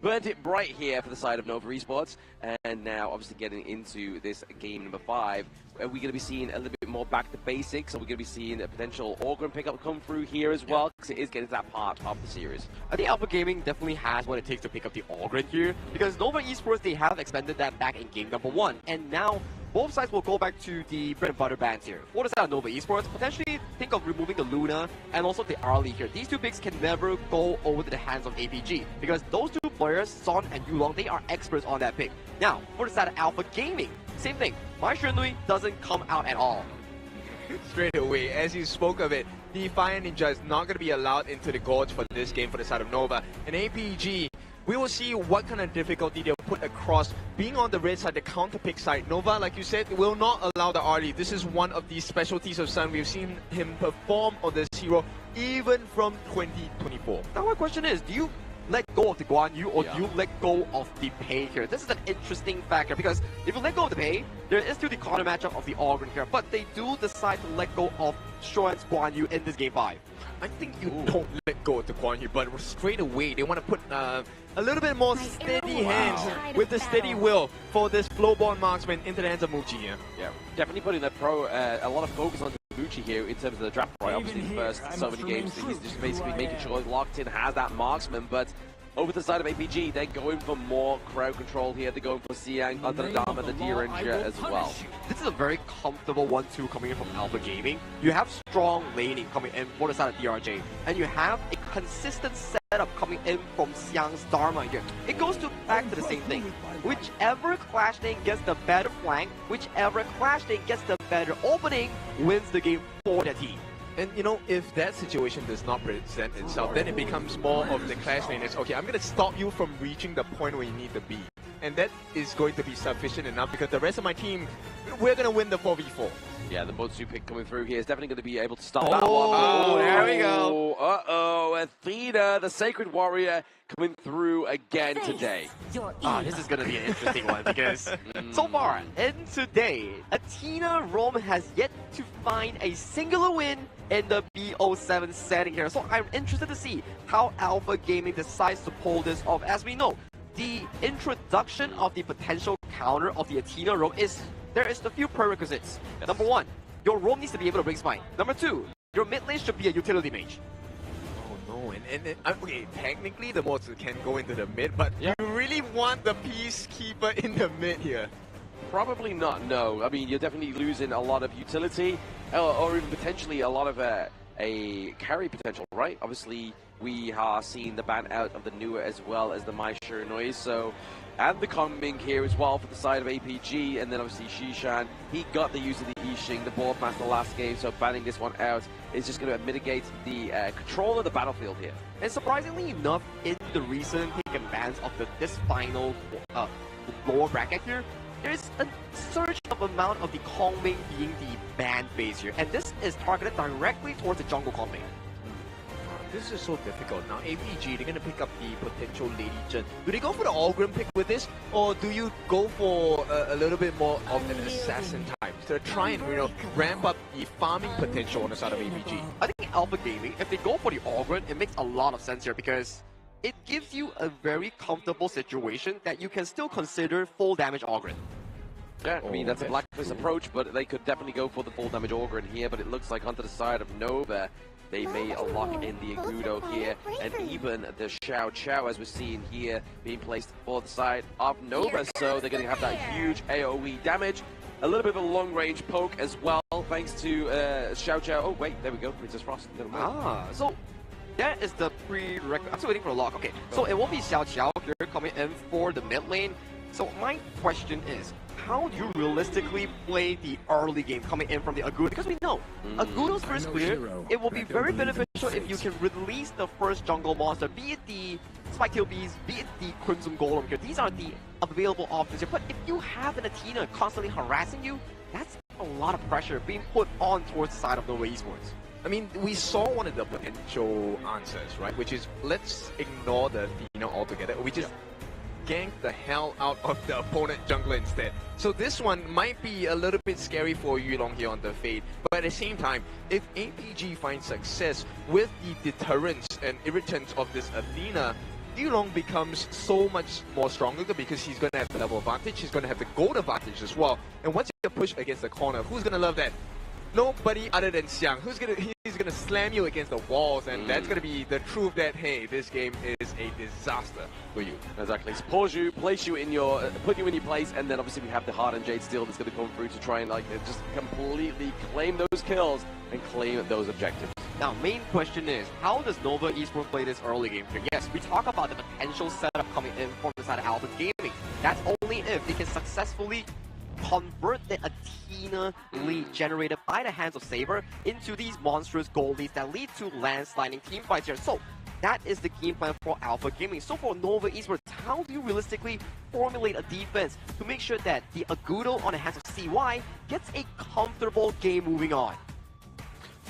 S17: burnt it bright here for the side of Nova Esports. And now, obviously, getting into this game number 5, are we going to be seeing a little bit more back to basics? Are we going to be seeing a potential Orgrim pickup come through here as well? Because it is getting to that part of the series.
S19: I think Alpha Gaming definitely has what it takes to pick up the Orgrim here, because Nova Esports, they have expanded that back in game number 1, and now both sides will go back to the bread and butter bands here. For the side of Nova Esports, potentially think of removing the Luna and also the Arlie here. These two picks can never go over to the hands of APG, because those two players, Son and Yulong, they are experts on that pick. Now, for the side of Alpha Gaming, same thing. Mai Shenui doesn't come out at all.
S18: Straight away, as you spoke of it, the Fire Ninja is not going to be allowed into the Gorge for this game for the side of Nova. And APG, we will see what kind of difficulty they'll put across being on the red side, the counter pick side. Nova, like you said, will not allow the Arlie. This is one of the specialties of Sun. We've seen him perform on this hero even from 2024.
S19: Now my question is, do you let go of the Guan Yu or do you let go of the Pei here? This is an interesting factor, because if you let go of the Pei, there is still the counter matchup of the Orgrim here, but they do decide to let go of Xuan's Guan Yu in this game 5.
S18: I think you don't let go of the Guan Yu, but straight away they want to put a little bit more steady hands with the steady will for this flowborn marksman into the hands of Muji.
S17: Yeah, definitely putting a lot of focus on Muji here in terms of the draft. Right, obviously the first so many games, he's just basically making sure locked in has that marksman, but over to the side of APG, they're going for more crowd control here. They're going for Siang, Antradama, the D-Ranger as well.
S19: This is a very comfortable 1-2 coming in from Alpha Gaming. You have strong laning coming in for the side of DRJ, and you have a consistent setup coming in from Siang's Dharma here. It goes back to the same thing. Whichever clash lane gets the better flank, whichever clash lane gets the better opening, wins the game for the team.
S18: And you know, if that situation does not present itself, then it becomes more of the clash lane. It's okay, I'm going to stop you from reaching the point where you need to be. And that is going to be sufficient enough, because the rest of my team, we're going to win the 4v4.
S17: Yeah, the Motsu pick coming through here is definitely going to be able to stop that one.
S18: Oh, there we go.
S17: Uh-oh, Athena, the Sacred Warrior, coming through again today.
S19: This is going to be an interesting one, because so far, in today, Athena Rome has yet to find a singular win in the BO7 setting here. So I'm interested to see how Alpha Gaming decides to pull this off. As we know, the introduction of the potential counter of the Athena Rome there is a few prerequisites. Number 1, your Rome needs to be able to bring spine. Number 2, your mid lane should be a utility mage.
S18: Oh no, and okay, technically the Motsu can go into the mid, but you really want the Peacekeeper in the mid here?
S17: Probably not, no. I mean, you're definitely losing a lot of utility, or even potentially a lot of a carry potential, right? Obviously, we are seeing the ban out of the Newer as well as the Mai Shenui, so... And the Kongming here as well for the side of APG, and then obviously Shishan, he got the use of the Yixing, the Boardmaster last game, so banning this one out is just going to mitigate the control of the battlefield here.
S19: And surprisingly enough, in the recent pick and bans of this final lower bracket here, there is a surge of amount of the Kongming being the ban base here, and this is targeted directly towards the jungle Kongming.
S18: This is so difficult. Now, APG, they're going to pick up the potential Lady Chen. Do they go for the Orgrim pick with this? Or do you go for a little bit more of an assassin type to try and, ramp up the farming potential on the side of APG?
S19: I think Alpha Gaming, if they go for the Orgrim, it makes a lot of sense here, because it gives you a very comfortable situation that you can still consider full damage Orgrim.
S17: Yeah, I mean, that's a Blacklist approach, but they could definitely go for the full damage Orgrim here, but it looks like onto the side of Nova, they may lock in the Agudo here, and even the Xiao Chao, as we're seeing here, being placed for the side of Nova, so they're going to have that huge AoE damage. A little bit of a long-range poke as well, thanks to Xiao Chao. Oh, wait, there we go, Princess Frost.
S19: So that is the prerequisite. I'm still waiting for the lock. Okay, so it won't be Xiao Chao here coming in for the mid lane. So my question is, how do you realistically play the early game coming in from the Agudo? Because we know Agudo's first clear, it will be very beneficial if you can release the first jungle monster, be it the Spiketail Beast, be it the Crimson Golem here. These are the available options here. But if you have an Athena constantly harassing you, that's a lot of pressure being put on towards the side of Nova Esports.
S18: I mean, we saw one of the potential answers, right? Which is, let's ignore the Athena altogether. We just gank the hell out of the opponent jungler instead. So this one might be a little bit scary for Yulong here on the Fade, but at the same time, if APG finds success with the deterrence and irritants of this Athena, Yulong becomes so much more stronger because he's going to have the level advantage, he's going to have the gold advantage as well. And once you push against the corner, who's going to love that? Nobody other than Xiang. He's gonna slam you against the walls, and that's gonna be the truth that, hey, this game is a disaster for you.
S17: Exactly. So pause you, place you in your, put you in your place, and then obviously we have the Hardened Jade Steel that's gonna come through to try and like just completely claim those kills and claim those objectives.
S19: Now, main question is, how does Nova Esports play this early game here? Yes, we talk about the potential setup coming in from the side of Alpha Gaming. That's only if they can successfully convert the Athena lead generated by the hands of Saber into these monstrous gold leads that lead to landsliding team fights here. So that is the game plan for Alpha Gaming. So for Nova Esports, how do you realistically formulate a defense to make sure that the Agudo on the hands of CY gets a comfortable game moving on?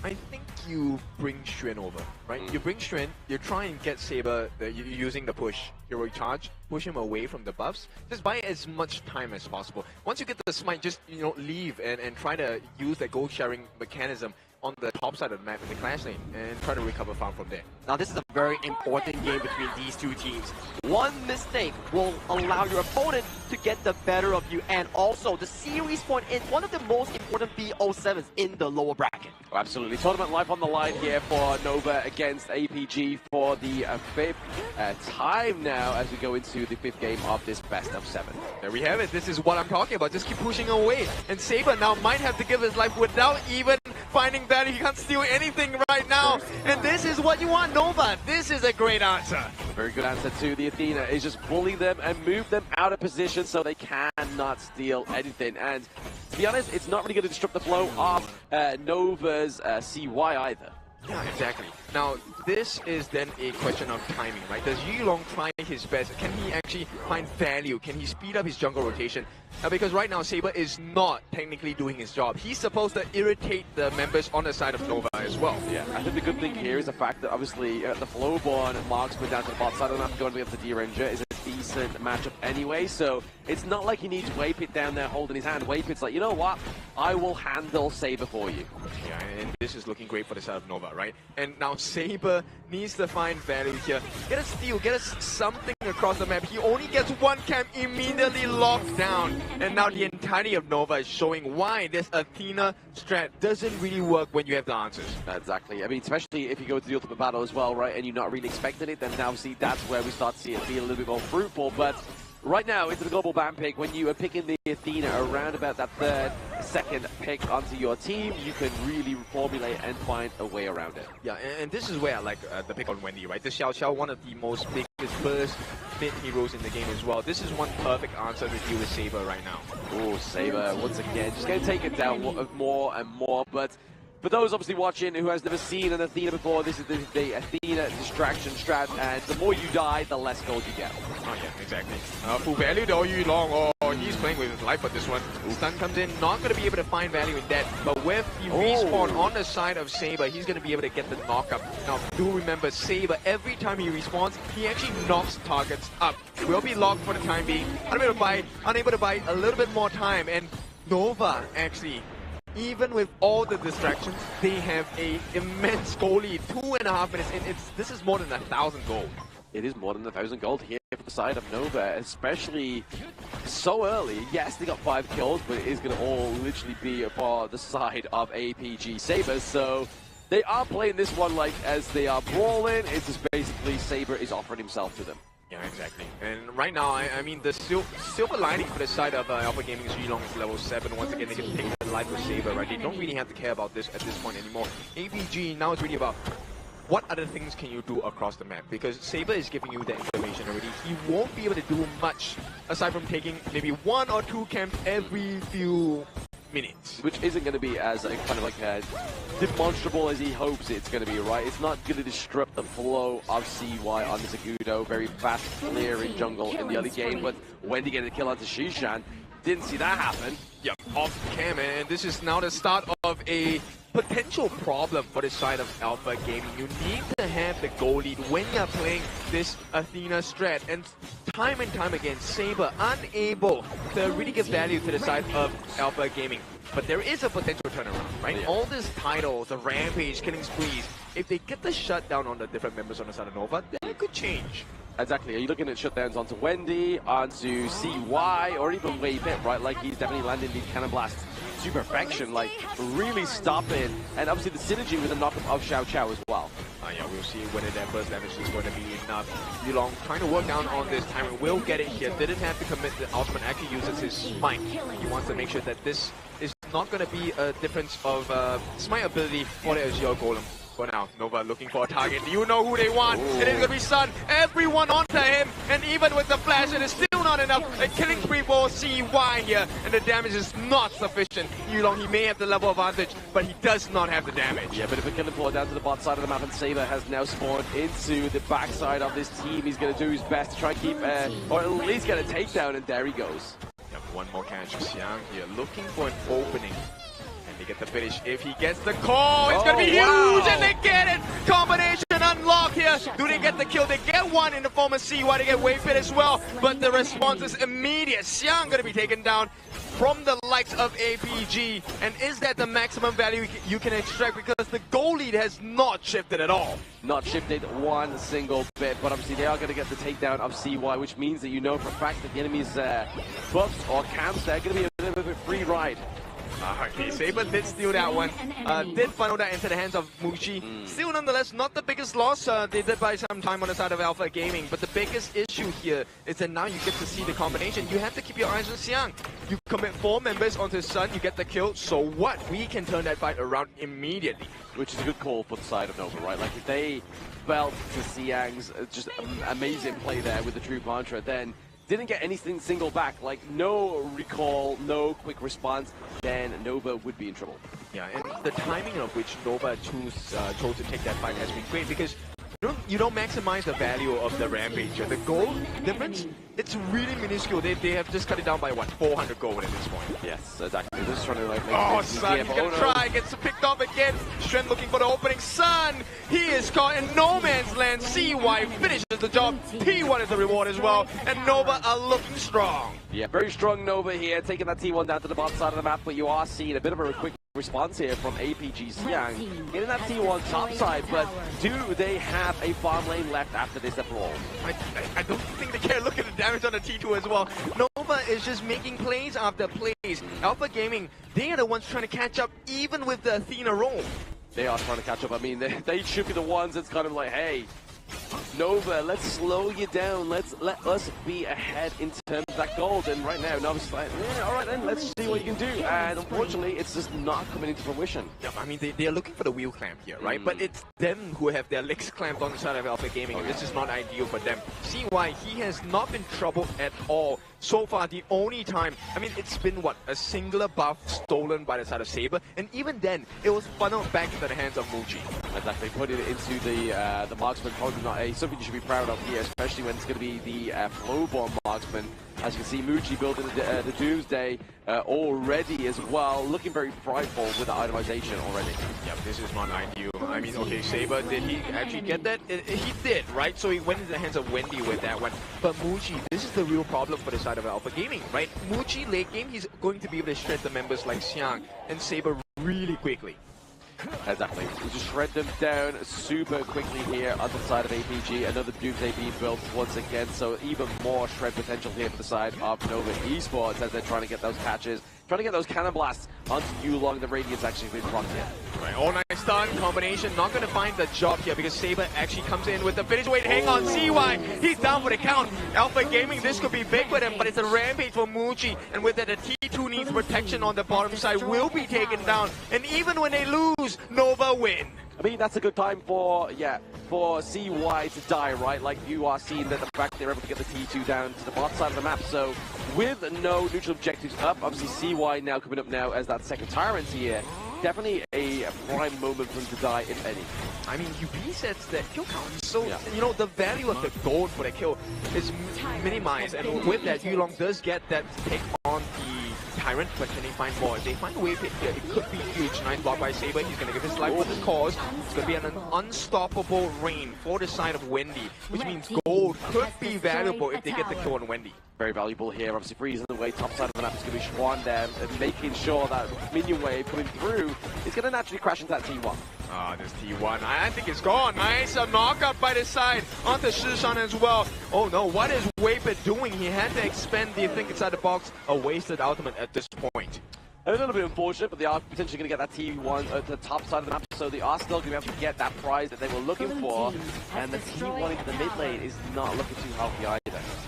S18: I think you bring Xuan over, right? You bring Xuan, you try and get Saber using the push, heroic charge, push him away from the buffs, just buy as much time as possible. Once you get the smite, just leave and try to use that gold sharing mechanism on the top side of the map in the clash lane and try to recover farm from there.
S19: Now this is a very important game between these two teams. One mistake will allow your opponent to get the better of you, and also the series point is one of the most important BO7s in the lower bracket.
S17: Oh, absolutely. Tournament life on the line here for Nova against APG for the fifth time now as we go into the fifth game of this best of 7.
S18: There we have it. This is what I'm talking about. Just keep pushing away. And Saber now might have to give his life without even finding value. He can't steal anything right now. And this is what you want, Nova. This is a great answer.
S17: Very good answer to the Athena is just bully them and move them out of position so they cannot steal anything. And to be honest, it's not really going to disrupt the flow of Nova's CY either.
S18: Yeah, exactly. Now, this is then a question of timing, right? Does Yulong try his best? Can he actually find value? Can he speed up his jungle rotation? Because right now, Saber is not technically doing his job. He's supposed to irritate the members on the side of Nova as well.
S17: Yeah, I think the good thing here is the fact that obviously the Flowborn marksman down to the bot side, and after going to the D-Ranger is a decent matchup anyway, so it's not like he needs Waypit down there holding his hand. Waypit's like, you know what? I will handle Saber for you.
S18: Yeah, and this is looking great for the side of Nova, right? And now Saber needs to find value here. Get a steal, get us something across the map. He only gets one camp immediately locked down. And now the entirety of Nova is showing why this Athena strat doesn't really work when you have the answers.
S17: Exactly. I mean, especially if you go to the ultimate battle as well, right? And you're not really expecting it, then obviously that's where we start to see it be a little bit more fruitful. But right now, into the global ban pick, when you are picking the Athena around about that third, second pick onto your team, you can really formulate and find a way around it.
S18: Yeah, and this is where I like the pick on Wendy, right? This Xiao Xiao, one of the most biggest burst mid heroes in the game as well. This is one perfect answer to deal with Saber right now.
S17: Oh, Saber, once again, just going to take it down more and more, but for those obviously watching who has never seen an Athena before, this is the Athena distraction strat, and the more you die, the less gold you get.
S18: Oh yeah, exactly. Full value though, Yulong. Oh, he's playing with his life for this one. Stun comes in, not going to be able to find value in that, but with the respawn on the side of Saber, he's going to be able to get the knock-up. Now, do remember, Saber, every time he respawns, he actually knocks targets up. Will be locked for the time being. Unable to buy a little bit more time, and Nova actually, even with all the distractions, they have a immense goal lead. 2.5 minutes in. This is more than 1,000 gold.
S17: It is more than 1,000 gold here for the side of Nova, especially so early. Yes, they got 5 kills, but it is going to all literally be for the side of APG Saber. So they are playing this one like as they are brawling. It's just basically Saber is offering himself to them.
S18: Yeah, exactly. And right now, I mean, the silver lining for the side of Alpha Gaming is Yulong is level 7. Once again, they can take the life of Saber, right? They don't really have to care about this at this point anymore. APG, now it's really about what other things can you do across the map? Because Saber is giving you the information already. He won't be able to do much aside from taking maybe 1 or 2 camps every few minutes.
S17: Which isn't going to be as kind of like demonstrable as he hopes it's going to be, right? It's not going to disrupt the flow of CY on the Zagudo, very fast clear in jungle in the early game, but Wendy getting a kill onto Shishan, didn't see that happen.
S18: Yep, off cam, and this is now the start of a potential problem for the side of Alpha Gaming. You need to have the goal lead when you're playing this Athena strat, and time again, Saber unable to really give value to the side of Alpha Gaming. But there is a potential turnaround, right? All these titles, the Rampage, Killing Sprees, if they get the shutdown on the different members on the side of Nova, then it could change.
S17: Exactly. Are you looking at shutdowns onto Wendy, onto CY, or even Wei Bit, right? Like he's definitely landing the cannon blast to perfection, like really stopping, and obviously the synergy with the knockup of Xiao Qiao as well.
S18: Yeah, we'll see whether that burst damage is going to be enough. Yulong trying to work down on this time, will get it here. Didn't have to commit. The ultimate actually uses his smite. He wants to make sure that this is not going to be a difference of smite ability for the Azure Golem. For now, Nova looking for a target. You know who they want. Ooh. It is going to be Sun. Everyone onto him. And even with the flash, it is still not enough. A killing spree for CY here. And the damage is not sufficient. Yulong, he may have the level advantage, but he does not have the damage.
S17: Yeah, but if we can pull it down to the bot side of the map, and Saber has now spawned into the backside of this team, he's going to do his best to try and keep, or at least get a takedown, and there he goes.
S18: Yep, one more catch. Xiang here looking for an opening. They get the finish. If he gets the call, it's going to be huge, and they get it! Combination unlocked here. Do they get the kill? They get one in the form of CY. They get Wei Pit as well, but the response is immediate. Xiang going to be taken down from the likes of APG. And is that the maximum value you can extract? Because the goal lead has not shifted at all.
S17: Not shifted one single bit, but obviously they are going to get the takedown of CY, which means that you know for a fact that the enemy's buffs or camps, they're going to be a little bit of a free ride.
S18: Okay, Saber did steal that one. Did funnel that into the hands of Muji. Still, nonetheless, not the biggest loss. They did buy some time on the side of Alpha Gaming. But the biggest issue here is that now you get to see the combination. You have to keep your eyes on Xiang. You commit 4 members onto Sun, you get the kill. So what? We can turn that fight around immediately.
S17: Which is a good call for the side of Nova, right? Like if they felt to Xiang's just amazing play there with the True Mantra, then didn't get anything single back, like no recall, no quick response, then Nova would be in trouble.
S18: Yeah, and the timing of which Nova chose to take that fight has been great, because you don't maximize the value of the Rampage. The gold difference, it's really minuscule. They have just cut it down by what, 400 gold at this point.
S17: Yes, exactly. They're just trying to like make
S18: Sun, he's gonna try, gets picked off again. Shen looking for the opening. Sun, he is caught in no man's land. CY finishes the job. T1 is the reward as well, and Nova are looking strong.
S17: Yeah, very strong Nova here, taking that T1 down to the bottom side of the map, but you are seeing a bit of a quick response here from APG Xiang. Getting that T1 top side, but do they have a farm lane left after this at all?
S18: I don't think they care. Look at the damage on the T2 as well. Nova is just making plays after plays. Alpha Gaming, they are the ones trying to catch up even with the Athena roll.
S17: They are trying to catch up. I mean, they should be the ones that's kind of like, hey, Nova, let's slow you down. Let us be ahead in terms of that gold. And right now, Nova's like, yeah, all right then, let's see what you can do. And unfortunately, it's just not coming into fruition.
S18: Yeah, I mean, they are looking for the wheel clamp here, right? But it's them who have their legs clamped on the side of Alpha Gaming. This is not ideal for them. CY, he has not been troubled at all. So far, the only time, I mean, it's been, what, a singular buff stolen by the side of Saber, and even then, it was funneled back into the hands of Muji.
S17: Exactly, putting it into the marksman, probably not something you should be proud of here, especially when it's going to be the flow-bomb marksman. As you can see, Muji building the Doomsday already as well, looking very frightful with the itemization already.
S18: Yep, this is not ideal. I mean, okay, Saber, did he actually get that? He did, right? So he went into the hands of Wendy with that one. But Muji, this is the real problem for the side of Alpha Gaming, right? Muji, late game, he's going to be able to shred the members like Xiang and Saber really quickly.
S17: Exactly. You just shred them down super quickly here on the side of APG. Another Doomsday being built once again, so even more shred potential here for the side of Nova Esports as they're trying to get those catches, trying to get those cannon blasts onto Yulong. The Radiant's actually been blocked here.
S18: Right, all nice stun combination, not going to find the job here because Saber actually comes in with the finish. Wait, hang on, CY, he's down for the count. Alpha Gaming, this could be big for them, but it's a rampage for Muji, and with that, the T2 needs protection on the bottom side, will be taken down, and even when they lose, Nova win.
S17: I mean, that's a good time for, for CY to die, right? Like, you are seeing that the fact they're able to get the T2 down to the bot side of the map. So, with no neutral objectives up, obviously CY now coming up now as that second Tyrant here. Definitely a prime moment for him to die, if any.
S18: I mean, he resets that kill count. So, you know, the value of the gold for the kill is minimized. And with that, Yulong does get that take on the Tyrant, but can they find more? If they find a wave hit here, it could be huge. Nice block by Saber. He's going to give his life for this cause. It's going to be an unstoppable reign for the side of Wendy, which means gold could be valuable if they get the kill on Wendy.
S17: Very valuable here, obviously freezing the way top side of the map is going to be Schwan there, and making sure that minion wave coming through is going to naturally crash into that T1.
S18: Ah, this T1, I think it's gone. Nice, a knockup by the side onto Shishan as well. Oh no, what is Waypit doing? He had to expend the thing inside the box, a wasted ultimate at this point.
S17: A little bit unfortunate, but they are potentially going to get that T1 at the top side of the map, so they are still going to be able to get that prize that they were looking for, and the T1 into the mid lane is not looking too healthy either.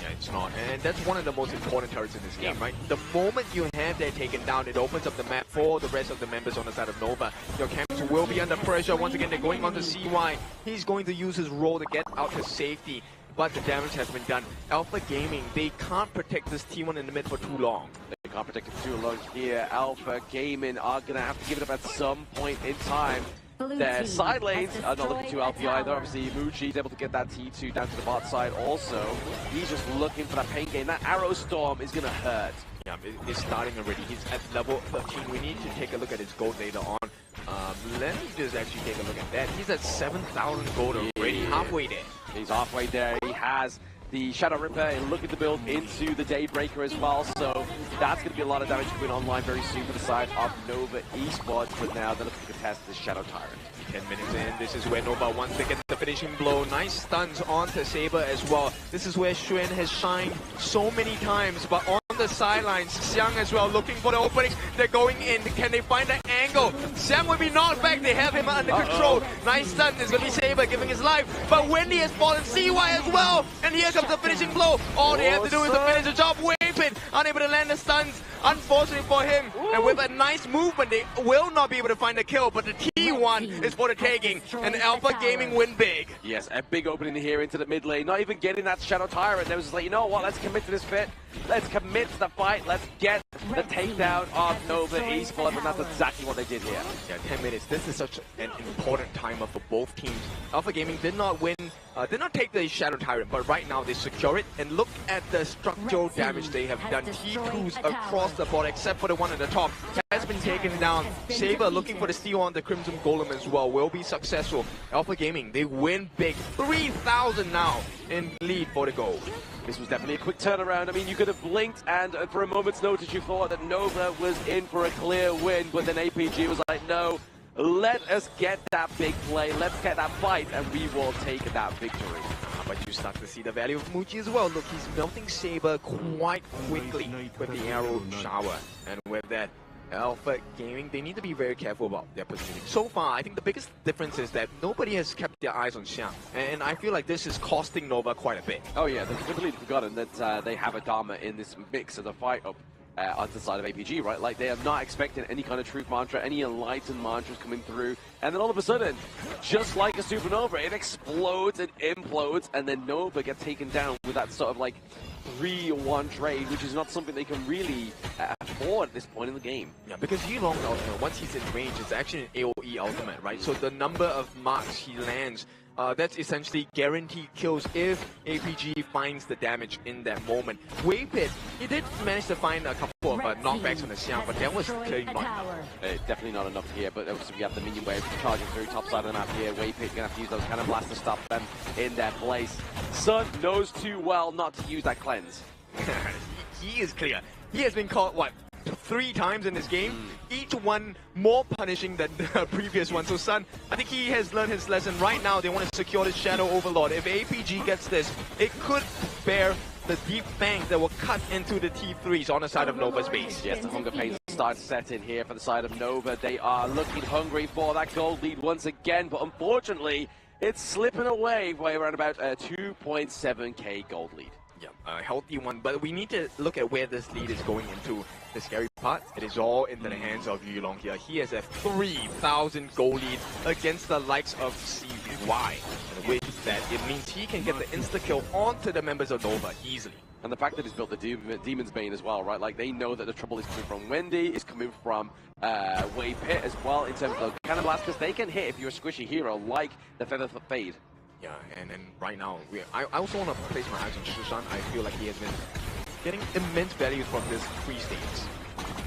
S18: Yeah, it's not, and that's one of the most important turrets in this game, right? The moment you have that taken down, it opens up the map for the rest of the members on the side of Nova. Your camps will be under pressure. Once again, they're going on to CY. He's going to use his role to get out to safety, but the damage has been done. Alpha Gaming, they can't protect this T1 in the mid for too long.
S17: They can't protect it too long here. Alpha Gaming are going to have to give it up at some point in time. Their side lanes are not looking too healthy either. Obviously, Muji's able to get that T2 down to the bot side also. He's just looking for that pain gain. That Arrow Storm is going to hurt.
S18: Yeah, it's starting already. He's at level 13. We need to take a look at his gold later on. Let me just actually take a look at that. He's at 7,000 gold already, halfway there.
S17: He's halfway there. He has the Shadow Ripper and looking to build into the Daybreaker as well, so that's going to be a lot of damage coming online very soon for the side of Nova Esports, but now they're looking to contest the Shadow Tyrant.
S18: 10 minutes in, this is where Nova wants to get the finishing blow. Nice stuns onto Saber as well. This is where Xuan has shined so many times, but on the sidelines, Xiang as well looking for the opening. They're going in. Can they find the angle? Xiang will be knocked back. They have him under control. Nice stun. It's going to be Saber giving his life, but Wendy has fallen. CY as well, and here comes the finishing blow. All they have to do is to finish the job. Waypit unable to land the stuns, unfortunately for him. And with a nice movement, they will not be able to find the kill, but the T1 is for the taking, and Alpha Gaming win big.
S17: Yes, a big opening here into the mid lane, not even getting that Shadow Tyrant. They was just like, you know what, let's commit to this fit. Let's commit to the fight. Let's get the takedown of Nova Esports, and that's exactly what they did here.
S18: Yeah, 10 minutes. This is such an important timer for both teams. Alpha Gaming did not win, did not take the Shadow Tyrant, but right now they secure it. And look at the structural damage they have done. T2s across the board, except for the one at the top, has been taken down. Saber looking for the steal on the Crimson Golem as well, will be successful. Alpha Gaming, they win big. 3,000 now in lead for the goal.
S17: This was definitely a quick turnaround. I mean, you could have blinked and for a moment's notice you thought that Nova was in for a clear win, but then APG was like, no, let us get that big play, let's get that fight, and we will take that victory.
S18: But you start to see the value of Muji as well. Look, he's melting Saber quite quickly with the arrow shower. And with that, Alpha Gaming, they need to be very careful about their positioning. So far, I think the biggest difference is that nobody has kept their eyes on Xiang. And I feel like this is costing Nova quite a bit.
S17: Oh yeah, they've completely forgotten that they have a Dharma in this mix of the fight up on the side of APG, right? Like, they are not expecting any kind of truth mantra, any enlightened mantras coming through. And then all of a sudden, just like a supernova, it explodes, it implodes, and then Nova gets taken down with that sort of like 3-1 trade, which is not something they can really afford at this point in the game.
S18: Yeah, because Yulong ultimate, once he's in range, it's actually an AoE ultimate, right? So the number of marks he lands, that's essentially guaranteed kills if APG finds the damage in that moment. Waypit, he did manage to find a couple of knockbacks on the Xiang, but that was clearly not enough.
S17: Definitely not enough here, but obviously we have the minion wave charging through top side of the map here. Waypit gonna have to use those cannon blasts to stop them in their place. Sun knows too well not to use that cleanse.
S18: He is clear. He has been caught, what, 3 times in this game, each one more punishing than the previous one. So Sun, I think he has learned his lesson. Right now, they want to secure the Shadow Overlord. If APG gets this, it could bear the deep fangs that will cut into the T3s on the side of Nova's base.
S17: Yes, the hunger pains start to set in here for the side of Nova. They are looking hungry for that gold lead once again, but unfortunately, it's slipping away by around about a 2.7k gold lead.
S18: Yeah, a healthy one, but we need to look at where this lead is going into. The scary part, it is all into the hands of Yulong here. He has a 3,000 goal lead against the likes of CY. And with that, it means he can get the insta-kill onto the members of Nova easily.
S17: And the fact that he's built the Demon's Bane as well, right? Like, they know that the trouble is coming from Wendy, is coming from Wave Pit as well, in terms of Cannon Blast, because they can hit if you're a squishy hero, like the Feather Fade.
S18: Yeah, and right now, I also want to place my eyes on Shushan. I feel like he has been getting immense value from this freeze states.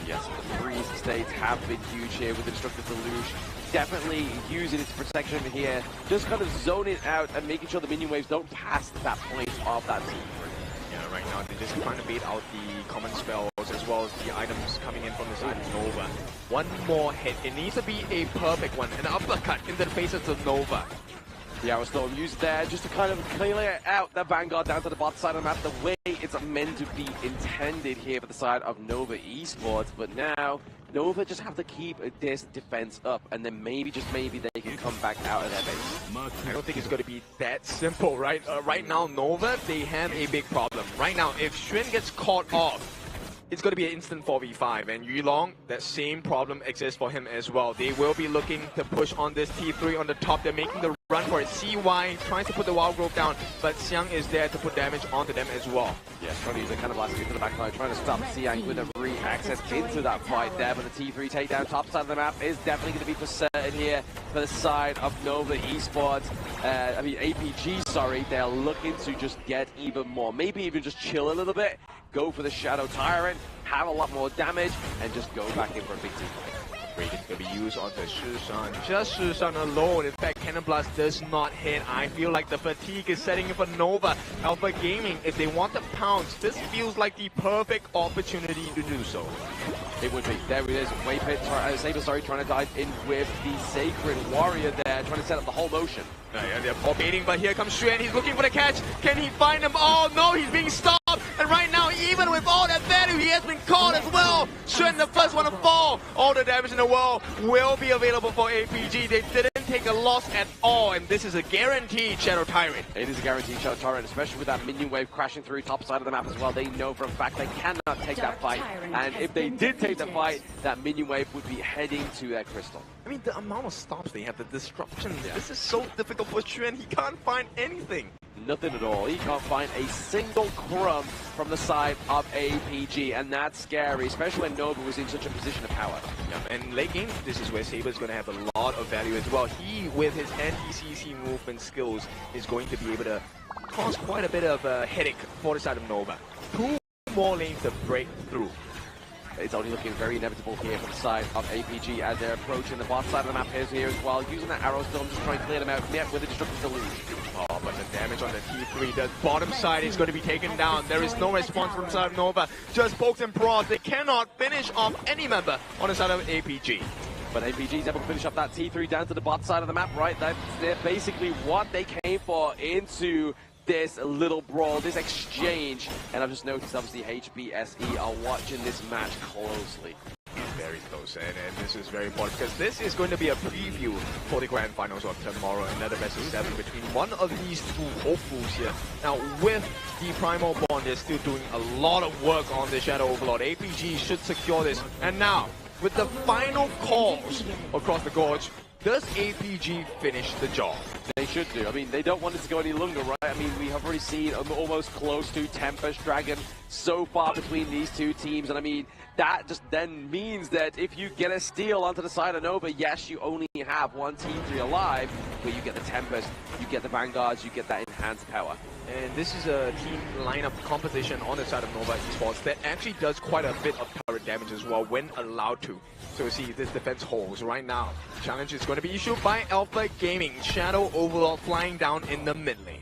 S17: Yes, the freeze states have been huge here with the Destructive Deluge. Definitely using its protection here, just kind of zoning out and making sure the minion waves don't pass that point of that team.
S18: Yeah, right now they're just trying to bait out the common spells as well as the items coming in from the side of Nova. One more hit, it needs to be a perfect one, an uppercut into the faces of Nova.
S17: The Arrow Storm used there just to kind of clear out the Vanguard down to the bottom side of the map the way it's meant to be intended here for the side of Nova Esports. But now, Nova just have to keep this defense up, and then maybe, just maybe, they can come back out of their base.
S18: I don't think it's going to be that simple, right? Right now, Nova, they have a big problem. Right now, if Xuan gets caught off, it's going to be an instant 4v5, and Yulong, that same problem exists for him as well. They will be looking to push on this T3 on the top. They're making the run for it. CY trying to put the Wild Growth down, but Xiang is there to put damage onto them as well.
S17: Yeah, trying to use a kind of blast into the backline, trying to stop Xiang with a re-access into that fight there, but the T3 takedown top side of the map is definitely going to be for certain here for the side of Nova Esports. APG, sorry, they're looking to just get even more, maybe even just chill a little bit, go for the Shadow Tyrant, have a lot more damage, and just go back in for a big team fight.
S18: Raid is going to be used onto Shushan. Just Shushan alone. In fact, Cannon Blast does not hit. I feel like the fatigue is setting in for Nova. Alpha Gaming, if they want to pounce, this feels like the perfect opportunity to do so.
S17: It would be. There it is. Waypit, Saber, trying to dive in with the Sacred Warrior there, trying to set up the whole motion.
S18: Yeah, they're all baiting, but here comes Xuan. He's looking for the catch. Can he find him? Oh no, he's being stopped. And right now, even with all that value, he has been caught as well. Xuan, the first one to fall. All the damage in the world will be available for APG. They didn't take a loss at all, and this is a guaranteed Shadow Tyrant.
S17: It is a guaranteed Shadow Tyrant, especially with that minion wave crashing through top side of the map as well. They know for a fact they cannot take that fight, and if they did take the fight, that minion wave would be heading to their crystal.
S18: I mean, the amount of stops they have, the disruption, this is so difficult for Xuan. He can't find anything.
S17: Nothing at all. He can't find a single crumb from the side of APG, and that's scary, especially when Nova was in such a position of power.
S18: Yeah, and late game, this is where Saber's going to have a lot of value as well. He, with his anti-CC movement skills, is going to be able to cause quite a bit of a headache for the side of Nova. 2 more lanes to break through.
S17: It's only looking very inevitable here for the side of APG as they're approaching the bot side of the map here as well, using that Arrow Storm to try and clear them out with a Destructive Deluge.
S18: Oh, but the damage on the T3, the bottom side is going to be taken down. There is no response from the side of Nova. Just pokes and prods. They cannot finish off any member on the side of APG.
S17: But APG is able to finish up that T3 down to the bot side of the map, right? That's basically what they came for into this little brawl, this exchange. And I've just noticed, obviously, HBSE are watching this match closely.
S18: Very close, and this is very important because this is going to be a preview for the grand finals of tomorrow. Another best of 7 between one of these two hopefuls here. Now, with the Primal Bond, they're still doing a lot of work on the Shadow Overlord. APG should secure this. And now, with the final calls across the gorge, does APG finish the job?
S17: They should do. I mean, they don't want it to go any longer, right? I mean, we have already seen almost close to Tempest Dragon so far between these two teams. And I mean, that just then means that if you get a steal onto the side of Nova, yes, you only have one T3 alive, but you get the Tempest, you get the Vanguards, you get that enhanced power.
S18: And this is a team lineup composition on the side of Nova Esports that actually does quite a bit of turret damage as well when allowed to. So you see this defense holds right now. Challenge is going to be issued by Alpha Gaming. Shadow Overlord flying down in the mid lane.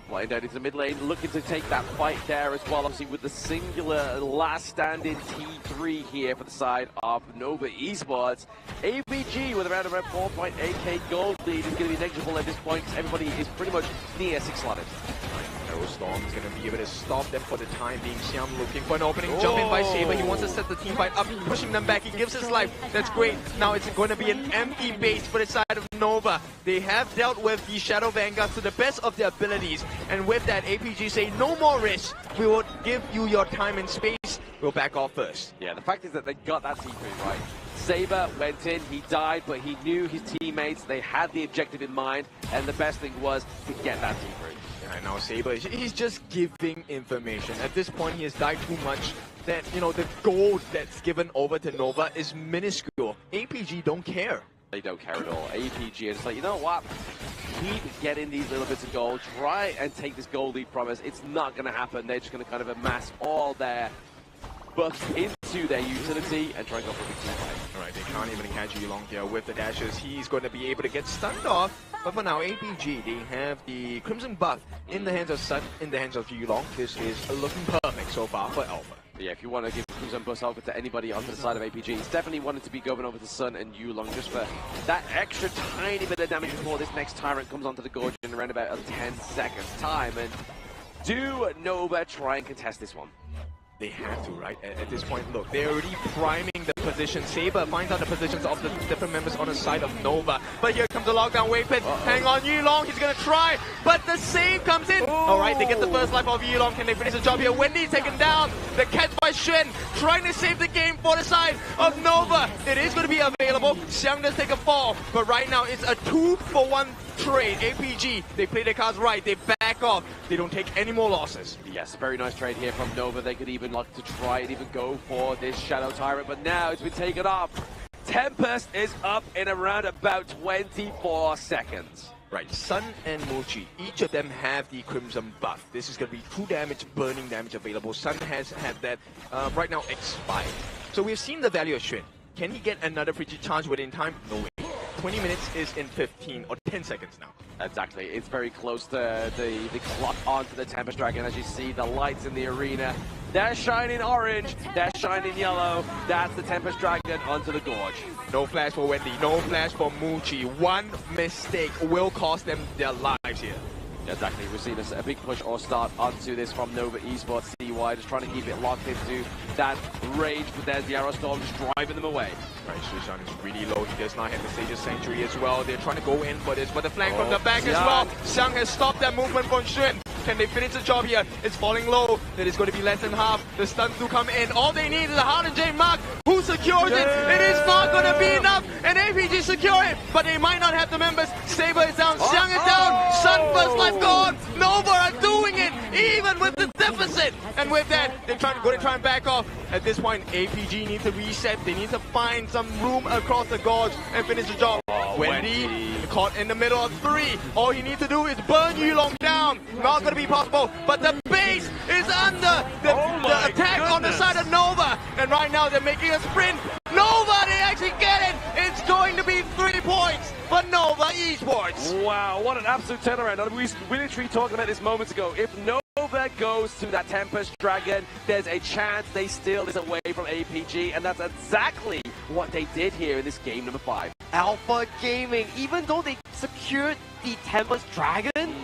S17: Flying down into the mid lane, looking to take that fight there as well, obviously with the singular last standing T3 here for the side of Nova Esports. APG with around 4.8k gold lead is going to be negligible at this point. Everybody is pretty much near 6 slotted.
S18: Storm is going to be able to stop them for the time being. Xiang looking for an opening. Jump in by Saber. He wants to set the team fight up, pushing them back. He gives his life. That's great. Now it's going to be an empty base for the side of Nova. They have dealt with the Shadow Vanguards to the best of their abilities. And with that, APG say, no more risk. We will give you your time and space. We'll back off first.
S17: Yeah, the fact is that they got that team right. Saber went in, he died, but he knew his teammates, they had the objective in mind, and the best thing was to get that team through.
S18: Yeah, now Saber, he's just giving information. At this point, he has died too much that, you know, the gold that's given over to Nova is minuscule. APG don't care.
S17: They don't care at all. APG is like, you know what? Keep getting these little bits of gold. Try and take this gold lead from us. It's not going to happen. They're just going to kind of amass all their bucks into their utility and try and go for a big team fight.
S18: Alright, they can't even catch Yulong here with the dashes. He's going to be able to get stunned off. But for now, APG, they have the Crimson buff in the hands of Sun, in the hands of Yulong. This is looking perfect so far for Alpha.
S17: Yeah, if you want to give Crimson Bus over to anybody onto the side of APG, it's definitely wanted to be going over to Sun and Yulong just for that extra tiny bit of damage before this next Tyrant comes onto the Gorge in around about a 10 seconds time. And do Nova try and contest this one?
S18: They have to, right? At this point, look, they're already priming the position. Saber finds out the positions of the different members on the side of Nova. But here comes the lockdown wave pit. Hang on, Yulong, he's gonna try, but the save comes in. Alright, they get the first life of Yulong. Can they finish the job here? Wendy's taken down. The catch by Shen, trying to save the game for the side of Nova. It is gonna be available. Xiang does take a fall, but right now it's a 2-for-1 trade. APG, they play their cards right, they back off, they don't take any more losses.
S17: Yes, very nice trade here from Nova. They could even like to try and even go for this Shadow Tyrant, but now it's been taken off. Tempest is up in around about 24 seconds.
S18: Right, Sun and Mochi, each of them have the Crimson buff. This is going to be true damage, burning damage available. Sun has had that right now expired. So we've seen the value of Shen. Can he get another frigid charge within time? No way. 20 minutes is in 15 or 10 seconds now.
S17: Exactly, it's very close to the clock onto the Tempest Dragon. As you see, the lights in the arena, they're shining orange, they're shining yellow. That's the Tempest Dragon onto the Gorge.
S18: No flash for Wendy, no flash for Muchi. One mistake will cost them their lives here.
S17: Exactly, we've seen a big push or start onto this from Nova Esports. CY just trying to keep it locked into that rage, but there's the Arrow Storm just driving them away.
S18: Right, Shushan is really low. He does not have the Sage's Sanctuary as well. They're trying to go in for this, but the flank from the back as well. Xiang has stopped that movement from Shen. Can they finish the job here? It's falling low. It is going to be less than half. The stuns do come in. All they need is a Hard and J mark. Who secures it? It is not going to be enough. And APG secure it, but they might not have the members. Saber is down. Xiang is down. Sun first life gone. Nova are doing it, even with the deficit. And with that, they're going to try and back off. At this point, APG needs to reset. They need to find some room across the Gorge and finish the job. Wendy caught in the middle of 3. All he needs to do is burn Yulong down. Not going to be possible, but the base is under the attack on the side of Nova. And right now, they're making a sprint. Nova, they actually get it. It's going to be 3 points for Nova Esports.
S17: Wow, what an absolute turnaround. We literally talked about this moments ago. If Nova goes to that Tempest Dragon, there's a chance they steal this away from APG, and that's exactly what they did here in this game number 5.
S19: Alpha Gaming, even though they secured the Tempest Dragon,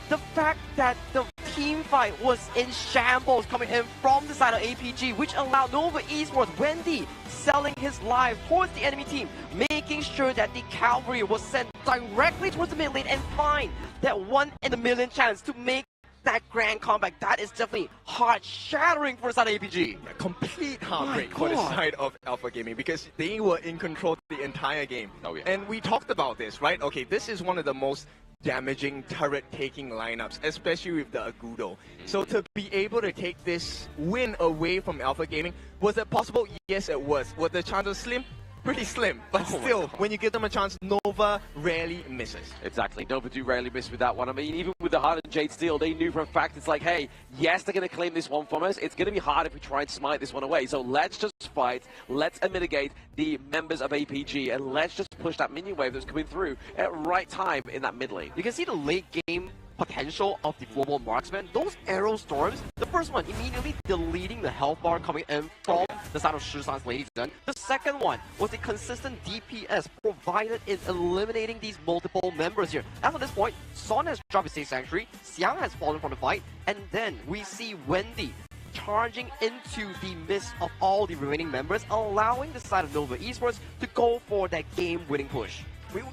S19: the fact that the team fight was in shambles coming in from the side of APG, which allowed Nova Esports, Wendy, selling his life towards the enemy team, making sure that the cavalry was sent directly towards the mid lane and find that 1 in a million chance to make that grand comeback. That is definitely heart-shattering for the side of APG.
S18: Yeah, complete heartbreak for the side of Alpha Gaming because they were in control the entire game.
S17: Oh, yeah.
S18: And we talked about this, right? Okay, this is one of the most damaging turret-taking lineups, especially with the Agudo. So to be able to take this win away from Alpha Gaming, was it possible? Yes, it was. Was the chances slim? Pretty slim, but still, when you give them a chance, Nova rarely misses.
S17: Exactly, Nova do rarely miss with that one. I mean, even with the Hard and Jade Steel, they knew for a fact it's like, hey, yes, they're going to claim this one from us. It's going to be hard if we try and smite this one away. So let's just fight, let's mitigate the members of APG, and let's just push that minion wave that's coming through at right time in that mid lane.
S19: You can see the late game potential of the global marksman, those arrow storms, the first one immediately deleting the health bar coming in from the side of Shisan's ladies. The second one was the consistent DPS provided in eliminating these multiple members here. After this point, Son has dropped his State Sanctuary, Xiang has fallen from the fight, and then we see Wendy charging into the midst of all the remaining members, allowing the side of Nova Esports to go for that game-winning push.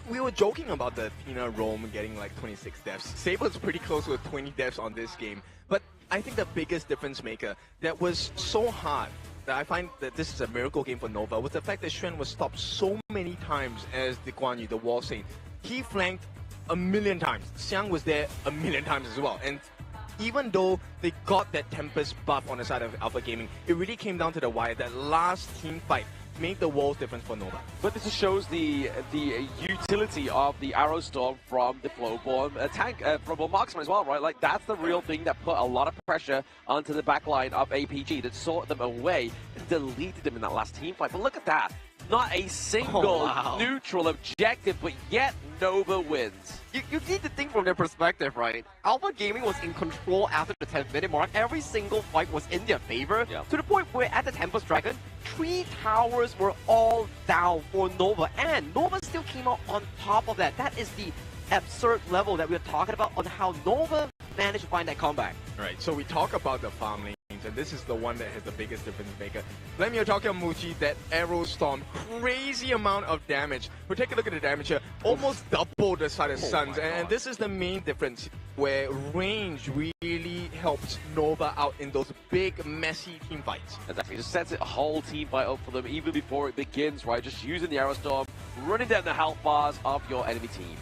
S18: We were joking about the Athena Rome getting like 26 deaths. Sable's pretty close with 20 deaths on this game. But I think the biggest difference maker that was so hard, that I find that this is a miracle game for Nova, was the fact that Xuan was stopped so many times as the Guan Yu, the wall saint. He flanked a million times. Xiang was there a million times as well. And even though they got that Tempest buff on the side of Alpha Gaming, it really came down to the wire. That last team fight made the world's difference for Nova.
S17: But this just shows the utility of the Arrow Storm from the Flowborn tank, from a marksman as well, right? Like, that's the real thing that put a lot of pressure onto the backline of APG, that sorted them away and deleted them in that last team fight. But look at that. Not a single neutral objective, but yet Nova wins.
S19: You need to think from their perspective, right? Alpha Gaming was in control after the 10th minute mark. Every single fight was in their favor, to the point where at the Tempest Dragon, 3 towers were all down for Nova, and Nova still came out on top of that. That is the absurd level that we're talking about on how Nova managed to find that comeback.
S18: Right, so we talk about the farm lanes, and this is the one that has the biggest difference maker. Let me talk about Muji, that Arrow Storm, crazy amount of damage. We'll take a look at the damage here, almost double the side of Suns, and this is the main difference, where range really helps Nova out in those big, messy team fights.
S17: Exactly, just sets a whole team fight up for them even before it begins, right? Just using the Arrow Storm, running down the health bars of your enemy team.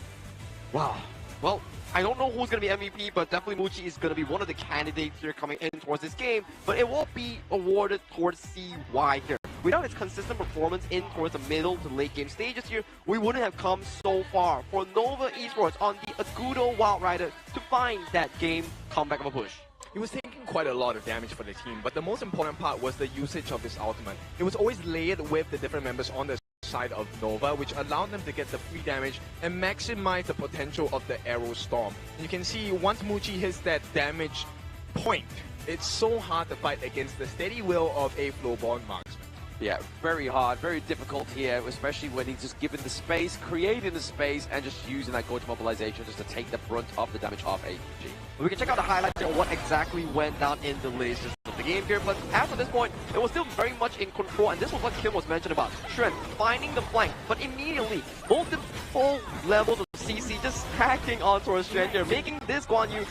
S19: Wow. Well, I don't know who's going to be MVP, but definitely Muji is going to be one of the candidates here coming in towards this game, but it will be awarded towards CY here. Without its consistent performance in towards the middle to late game stages here, we wouldn't have come so far for Nova Esports on the Agudo Wild Rider to find that game comeback of a push.
S18: He was taking quite a lot of damage for the team, but the most important part was the usage of this ultimate. It was always layered with the different members on the side of Nova, which allowed them to get the free damage and maximize the potential of the Arrow Storm. And you can see once Muji hits that damage point, it's so hard to fight against the steady will of a Flowborn marksman.
S17: Yeah, very hard, very difficult here, especially when he's just given the space, creating the space, and just using that Gorge mobilization just to take the brunt of the damage off APG.
S19: We can check out the highlights of what exactly went down in the latest of the game here, but after this point, it was still very much in control, and this was what Kim was mentioned about. Xuan finding the flank, but immediately, multiple levels of CC just stacking on towards Xuan here, making this Guan Yu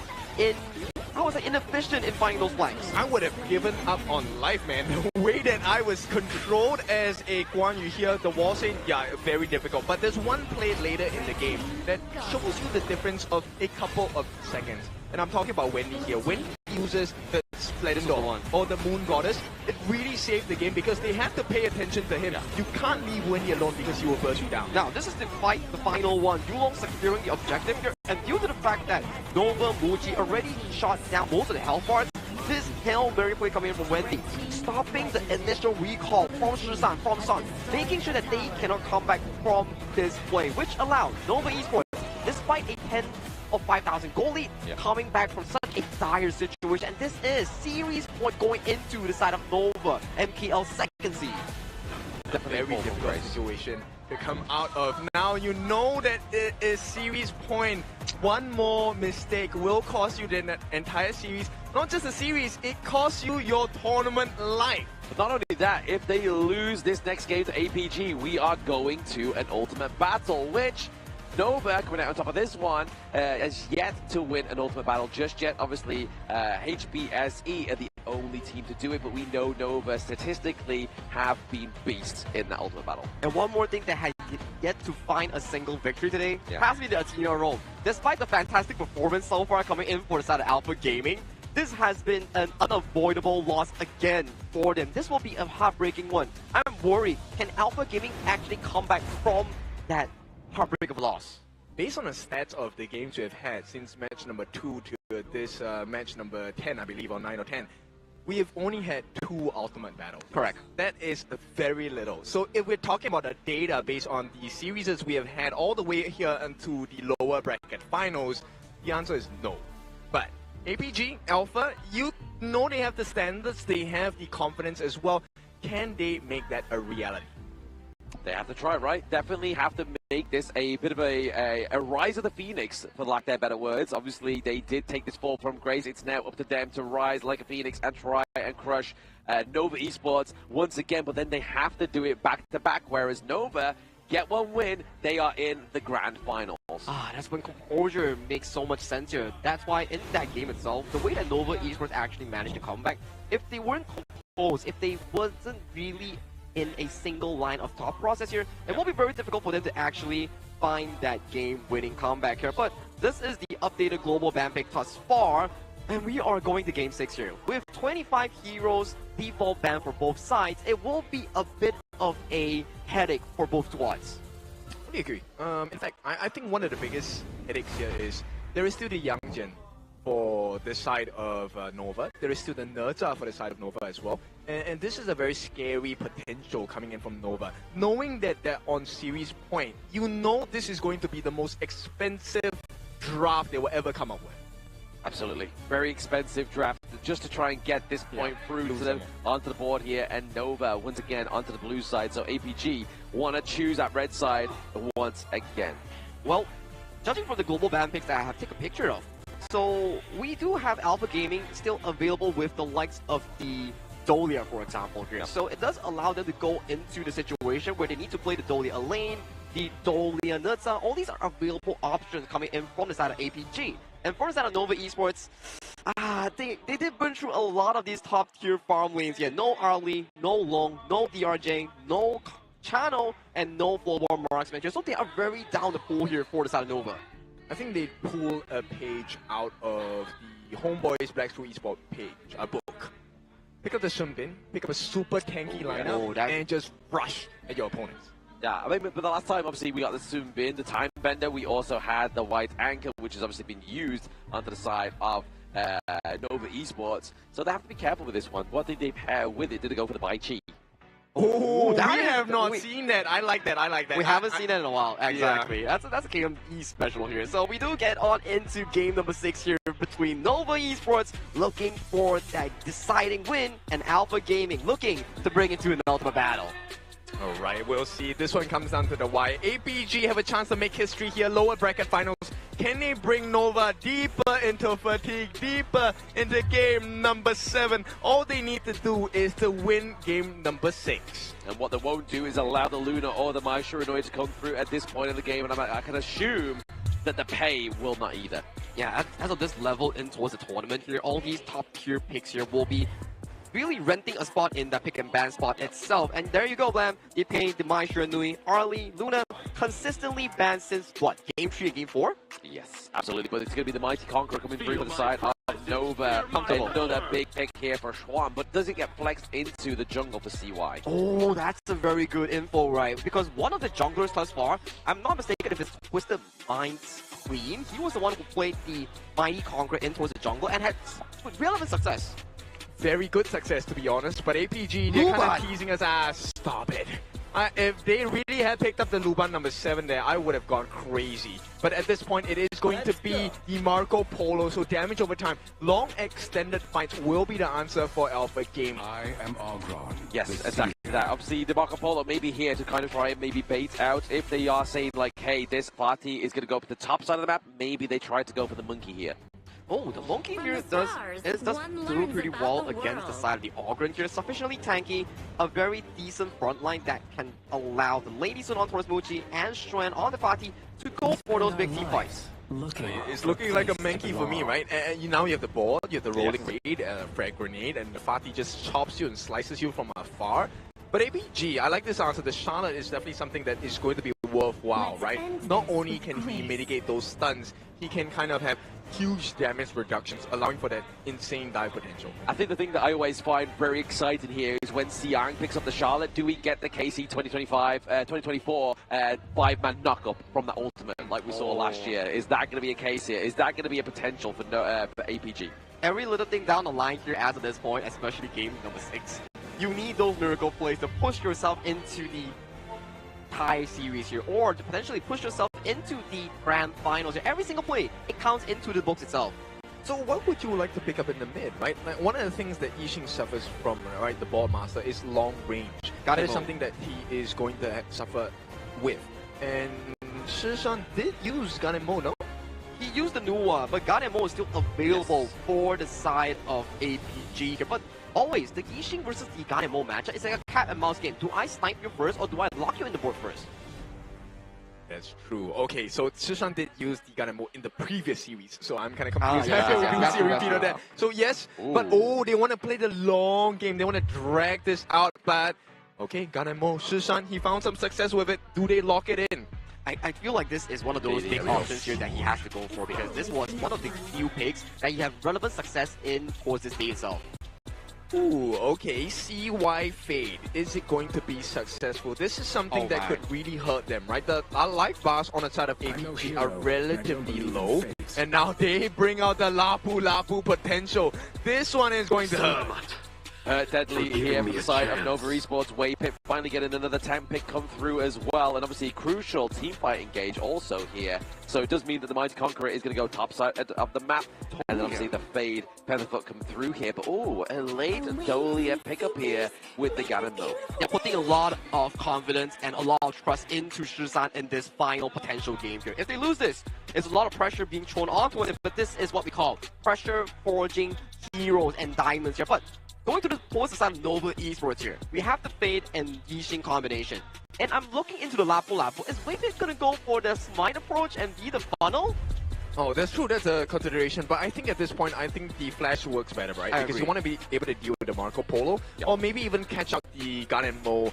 S19: inefficient in finding those flanks.
S18: I would have given up on life, man. The way that I was controlled as a Guan Yu here, the wall saying, yeah, very difficult. But there's one play later in the game that shows you the difference of a couple of seconds. And I'm talking about Wendy here. Wendy uses the Splendor or the Moon Goddess. It really saved the game because they have to pay attention to him. You can't leave Wendy alone because he will burst you down.
S19: Now, this is the fight, the final one. Yulong securing the objective here, and due to the fact that Nova Muji already shot down most of the health bars, this Hail Mary play coming in from Wendy, stopping the initial recall from Shisan, from Son, making sure that they cannot come back from this play, which allowed Nova Esports, despite a 10 of 5,000 goal lead, coming back from such a dire situation. And this is series point going into the side of Nova, MKL second seed.
S18: A very difficult situation to come out of. Now you know that it is series point. One more mistake will cost you the entire series. Not just the series, it costs you your tournament life.
S17: But not only that, if they lose this next game to APG, we are going to an ultimate battle, which Nova, coming out on top of this one, has yet to win an ultimate battle just yet. Obviously, HBSE are the only team to do it, but we know Nova statistically have been beasts in that ultimate battle.
S19: And one more thing that has yet to find a single victory today has to be the Athena Rome. Despite the fantastic performance so far coming in for the side of Alpha Gaming, this has been an unavoidable loss again for them. This will be a heartbreaking one. I'm worried, can Alpha Gaming actually come back from that heartbreak of loss?
S18: Based on the stats of the games we have had since match number 2 to this match number 10, I believe, or 9 or 10, we have only had 2 ultimate battles.
S19: Correct.
S18: That is very little. So if we're talking about the data based on the series we have had all the way here into the lower bracket finals, The answer is no. But APG, Alpha, you know they have the standards, they have the confidence as well. Can they make that a reality?
S17: They have to try, right? Definitely have to make this a bit of a rise of the phoenix, for lack of better words. Obviously, they did take this fall from grace. It's now up to them to rise like a phoenix and try and crush Nova Esports once again. But then they have to do it back-to-back, whereas Nova get one win, they are in the grand finals.
S19: That's when composure makes so much sense here. That's why in that game itself, the way that Nova Esports actually managed to come back, if they weren't composed, if they wasn't really in a single line of thought process here, it will be very difficult for them to actually find that game-winning comeback here. But this is the updated global ban pick thus far, and we are going to Game 6 here. With 25 heroes default ban for both sides, it will be a bit of a headache for both squads.
S18: I agree. In fact, I think one of the biggest headaches here is there is still the young gen for the side of Nova. There is still the Nerza for the side of Nova as well. And this is a very scary potential coming in from Nova. Knowing that they're on series point, you know this is going to be the most expensive draft they will ever come up with.
S17: Absolutely. Very expensive draft just to try and get this point through to them onto the board here. And Nova, once again, onto the blue side. So APG want to choose that red side once again.
S19: Well, judging from the global ban picks that I have taken a picture of, so we do have Alpha Gaming still available with the likes of the Dolia, for example, here. So it does allow them to go into the situation where they need to play the Dolia lane, the Dolia Nerza. All these are available options coming in from the side of APG. And from the side of Nova Esports, they did burn through a lot of these top-tier farm lanes here. No Arlie, no Long, no DRJ, no Channel, and no Flowborn Marksman here. So they are very down the pool here for the side of Nova.
S18: I think they pull a page out of the HomeBois Blacklist Esports page, a book. Pick up the Sunbin, pick up a super tanky lineup, and just rush at your opponents.
S17: Yeah, I mean, but the last time, obviously, we got the Sunbin, the Time Bender. We also had the White Anchor, which has obviously been used onto the side of Nova Esports. So they have to be careful with this one. What did they pair with it? Did they go for the Bai Chi?
S18: Oh, we have not seen that. I like that. I like that.
S19: We haven't seen that in a while. Exactly. Yeah. That's a KME special here. So we do get on into game number 6 here between Nova Esports looking for that deciding win and Alpha Gaming looking to bring it to an ultimate battle.
S18: Alright, we'll see. This one comes down to the wire. APG have a chance to make history here. Lower bracket finals. Can they bring Nova deeper into fatigue, deeper into game number 7? All they need to do is to win game number 6.
S17: And what they won't do is allow the Luna or the Mai Shiranui to come through at this point in the game. And I can assume that the pay will not either.
S19: Yeah, as of this level in towards the tournament here, all these top tier picks here will be really renting a spot in the pick and ban spot itself. And there you go, Blam. They paying the Mai Shiranui, Arlie, Luna, consistently banned since, what, game 3 and game 4?
S17: Yes, absolutely. But it's going to be the Mighty Conqueror coming through for the side of Nova. Another big pick here for Schwan, but does it get flexed into the jungle for CY?
S19: Oh, that's a very good info, right? Because one of the junglers thus far, I'm not mistaken if it's Twisted Mind's Queen, he was the one who played the Mighty Conqueror in towards the jungle and had relevant success.
S18: Very good success, to be honest, but APG, they're kind of teasing us as, stop it. If they really had picked up the Luban number 7 there, I would have gone crazy. But at this point, it is going to be the Marco Polo, so damage over time. Long extended fights will be the answer for Alpha Game.
S20: I am Algron.
S17: Yes, exactly that. Obviously, the Marco Polo may be here to kind of try and maybe bait out. If they are saying like, hey, this party is going to go for the top side of the map, maybe they try to go for the monkey here.
S19: Oh, the monkey here does do pretty well against the side of the Ogren here. Sufficiently tanky, a very decent front line that can allow the Lady Sun on towards Muchi and Strand on the party to go for those big team fights.
S18: It's looking like a Mankey for me, right? And now you have the board, you have the rolling raid, frag grenade, and the Fatih just chops you and slices you from afar. But APG, I like this answer. The Charlotte is definitely something that is going to be worthwhile, right? Not only can he mitigate those stuns, he can kind of have huge damage reductions, allowing for that insane dive potential.
S17: I think the thing that I always find very exciting here is when Siang picks up the Charlotte, do we get the KC2024 5-man knockup from the ultimate like we saw last year? Is that going to be a case here? Is that going to be a potential for APG?
S19: Every little thing down the line here as of this point, especially game number 6, you need those miracle plays to push yourself into the tie series here, or to potentially push yourself into the grand finals. Every single play, it counts into the books itself.
S18: So what would you like to pick up in the mid, right? Like one of the things that Yixing suffers from, right, the ball master, is long range. That is something that he is going to suffer with. And Shishan did use Ganemo, no?
S19: He used the new one, but Ganemo is still available for the side of APG here. But always, the Yixing versus the Ganemo matchup is like a cat and mouse game. Do I snipe you first or do I lock you in the board first?
S18: That's true. Okay, so Shishan did use the Ganemo in the previous series, so I'm kind of confused.
S19: Yeah,
S18: We do see a repeat of that. So yes, but they want to play the long game. They want to drag this out, but okay, Ganemo, Shishan, he found some success with it. Do they lock it in?
S19: I feel like this is one of those big options here that he has to go for, because this was one of the few picks that he had relevant success in towards this day itself.
S18: Ooh, okay, CY Fade. Is it going to be successful? This is something that could really hurt them, right? Our life bars on the side of APG are relatively low, and now they bring out the Lapu potential. This one is going to hurt.
S17: Deadly here for the side of Nova Esports. Waypip finally getting another tank pick come through as well, and obviously crucial team fight engage also here. So it does mean that the Mighty Conqueror is going to go top side of the map, and then obviously the Fade Pantherfoot come through here. But oh, a late Dolia pickup here with the Ganemo.
S19: They're putting a lot of confidence and a lot of trust into Shishan in this final potential game here. If they lose this, there's a lot of pressure being thrown onto it, but this is what we call pressure forging heroes and diamonds here. But going to the towards the side of Nova Esports here, we have the Fade and Yixing combination. And I'm looking into the Lapu. Is Waypip gonna go for the smite approach and be the funnel?
S18: Oh, that's true. That's a consideration. But I think at this point, I think the Flash works better, right? Because you want to be able to deal with the Marco Polo, or maybe even catch up the Ganemo,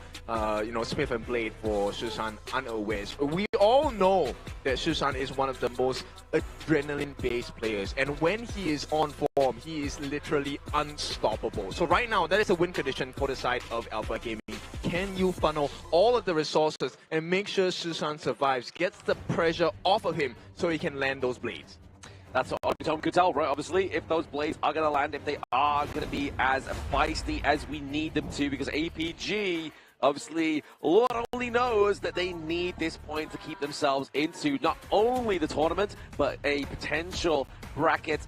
S18: Smith and Blade for Shishan unawares. We all know that Shishan is one of the most adrenaline-based players, and when he is on form, he is literally unstoppable. So right now, that is a win condition for the side of Alpha Gaming. Can you funnel all of the resources and make sure Shishan survives, gets the pressure off of him so he can land those blades?
S17: That's what Tom could tell, right? Obviously, if those blades are going to land, if they are going to be as feisty as we need them to, because APG, obviously, Lord only knows that they need this point to keep themselves into not only the tournament, but a potential bracket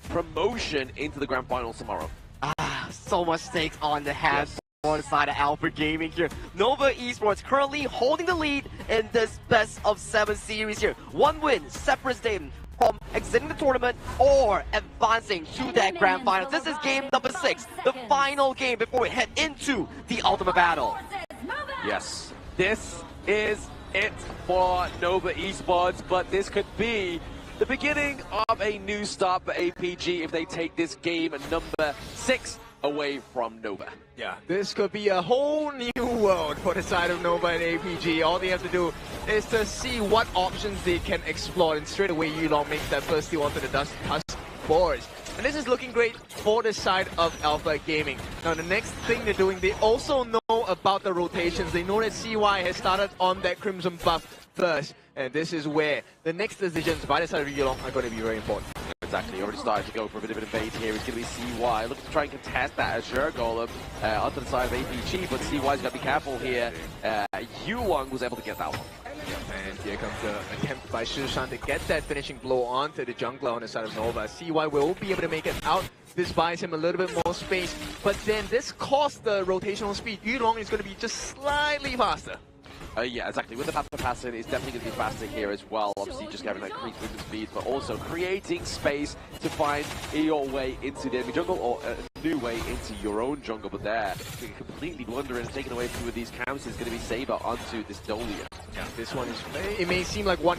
S17: promotion into the grand finals tomorrow.
S19: So much stakes on the hands. On the side of Alpha Gaming here. Nova Esports currently holding the lead in this best of 7 series here. One win separates them from exiting the tournament or advancing to that grand final. This is game number 6, the final game before we head into the ultimate battle.
S17: Yes, this is it for Nova Esports, but this could be the beginning of a new start for APG if they take this game number 6 away from Nova.
S18: Yeah, this could be a whole new world for the side of Nova and APG. All they have to do is to see what options they can explore, and straight away Yulong makes that first steal onto the Dust boards. And this is looking great for the side of Alpha Gaming. Now the next thing they're doing, they also know about the rotations. They know that CY has started on that Crimson buff first, and this is where the next decisions by the side of Yulong are going to be very important.
S17: Exactly, already started to go for a bit of an invade here. It's going to be CY looking to try and contest that Azure Golem onto the side of APG, but CY's got to be careful here. Yulong was able to get that one.
S18: And here comes the attempt by Shishan to get that finishing blow onto the jungler on the side of Nova. CY will be able to make it out. This buys him a little bit more space, but then this costs the rotational speed. Yulong is going to be just slightly faster.
S17: Yeah, exactly. With the path capacity, it's definitely going to be faster here as well. Obviously, just having that increased movement speed, but also creating space to find your way into the enemy jungle or a new way into your own jungle. But there, completely blundering and taking away a few of these camps is going to be Saber onto this Dolia.
S18: Yeah, this one is. It may seem like one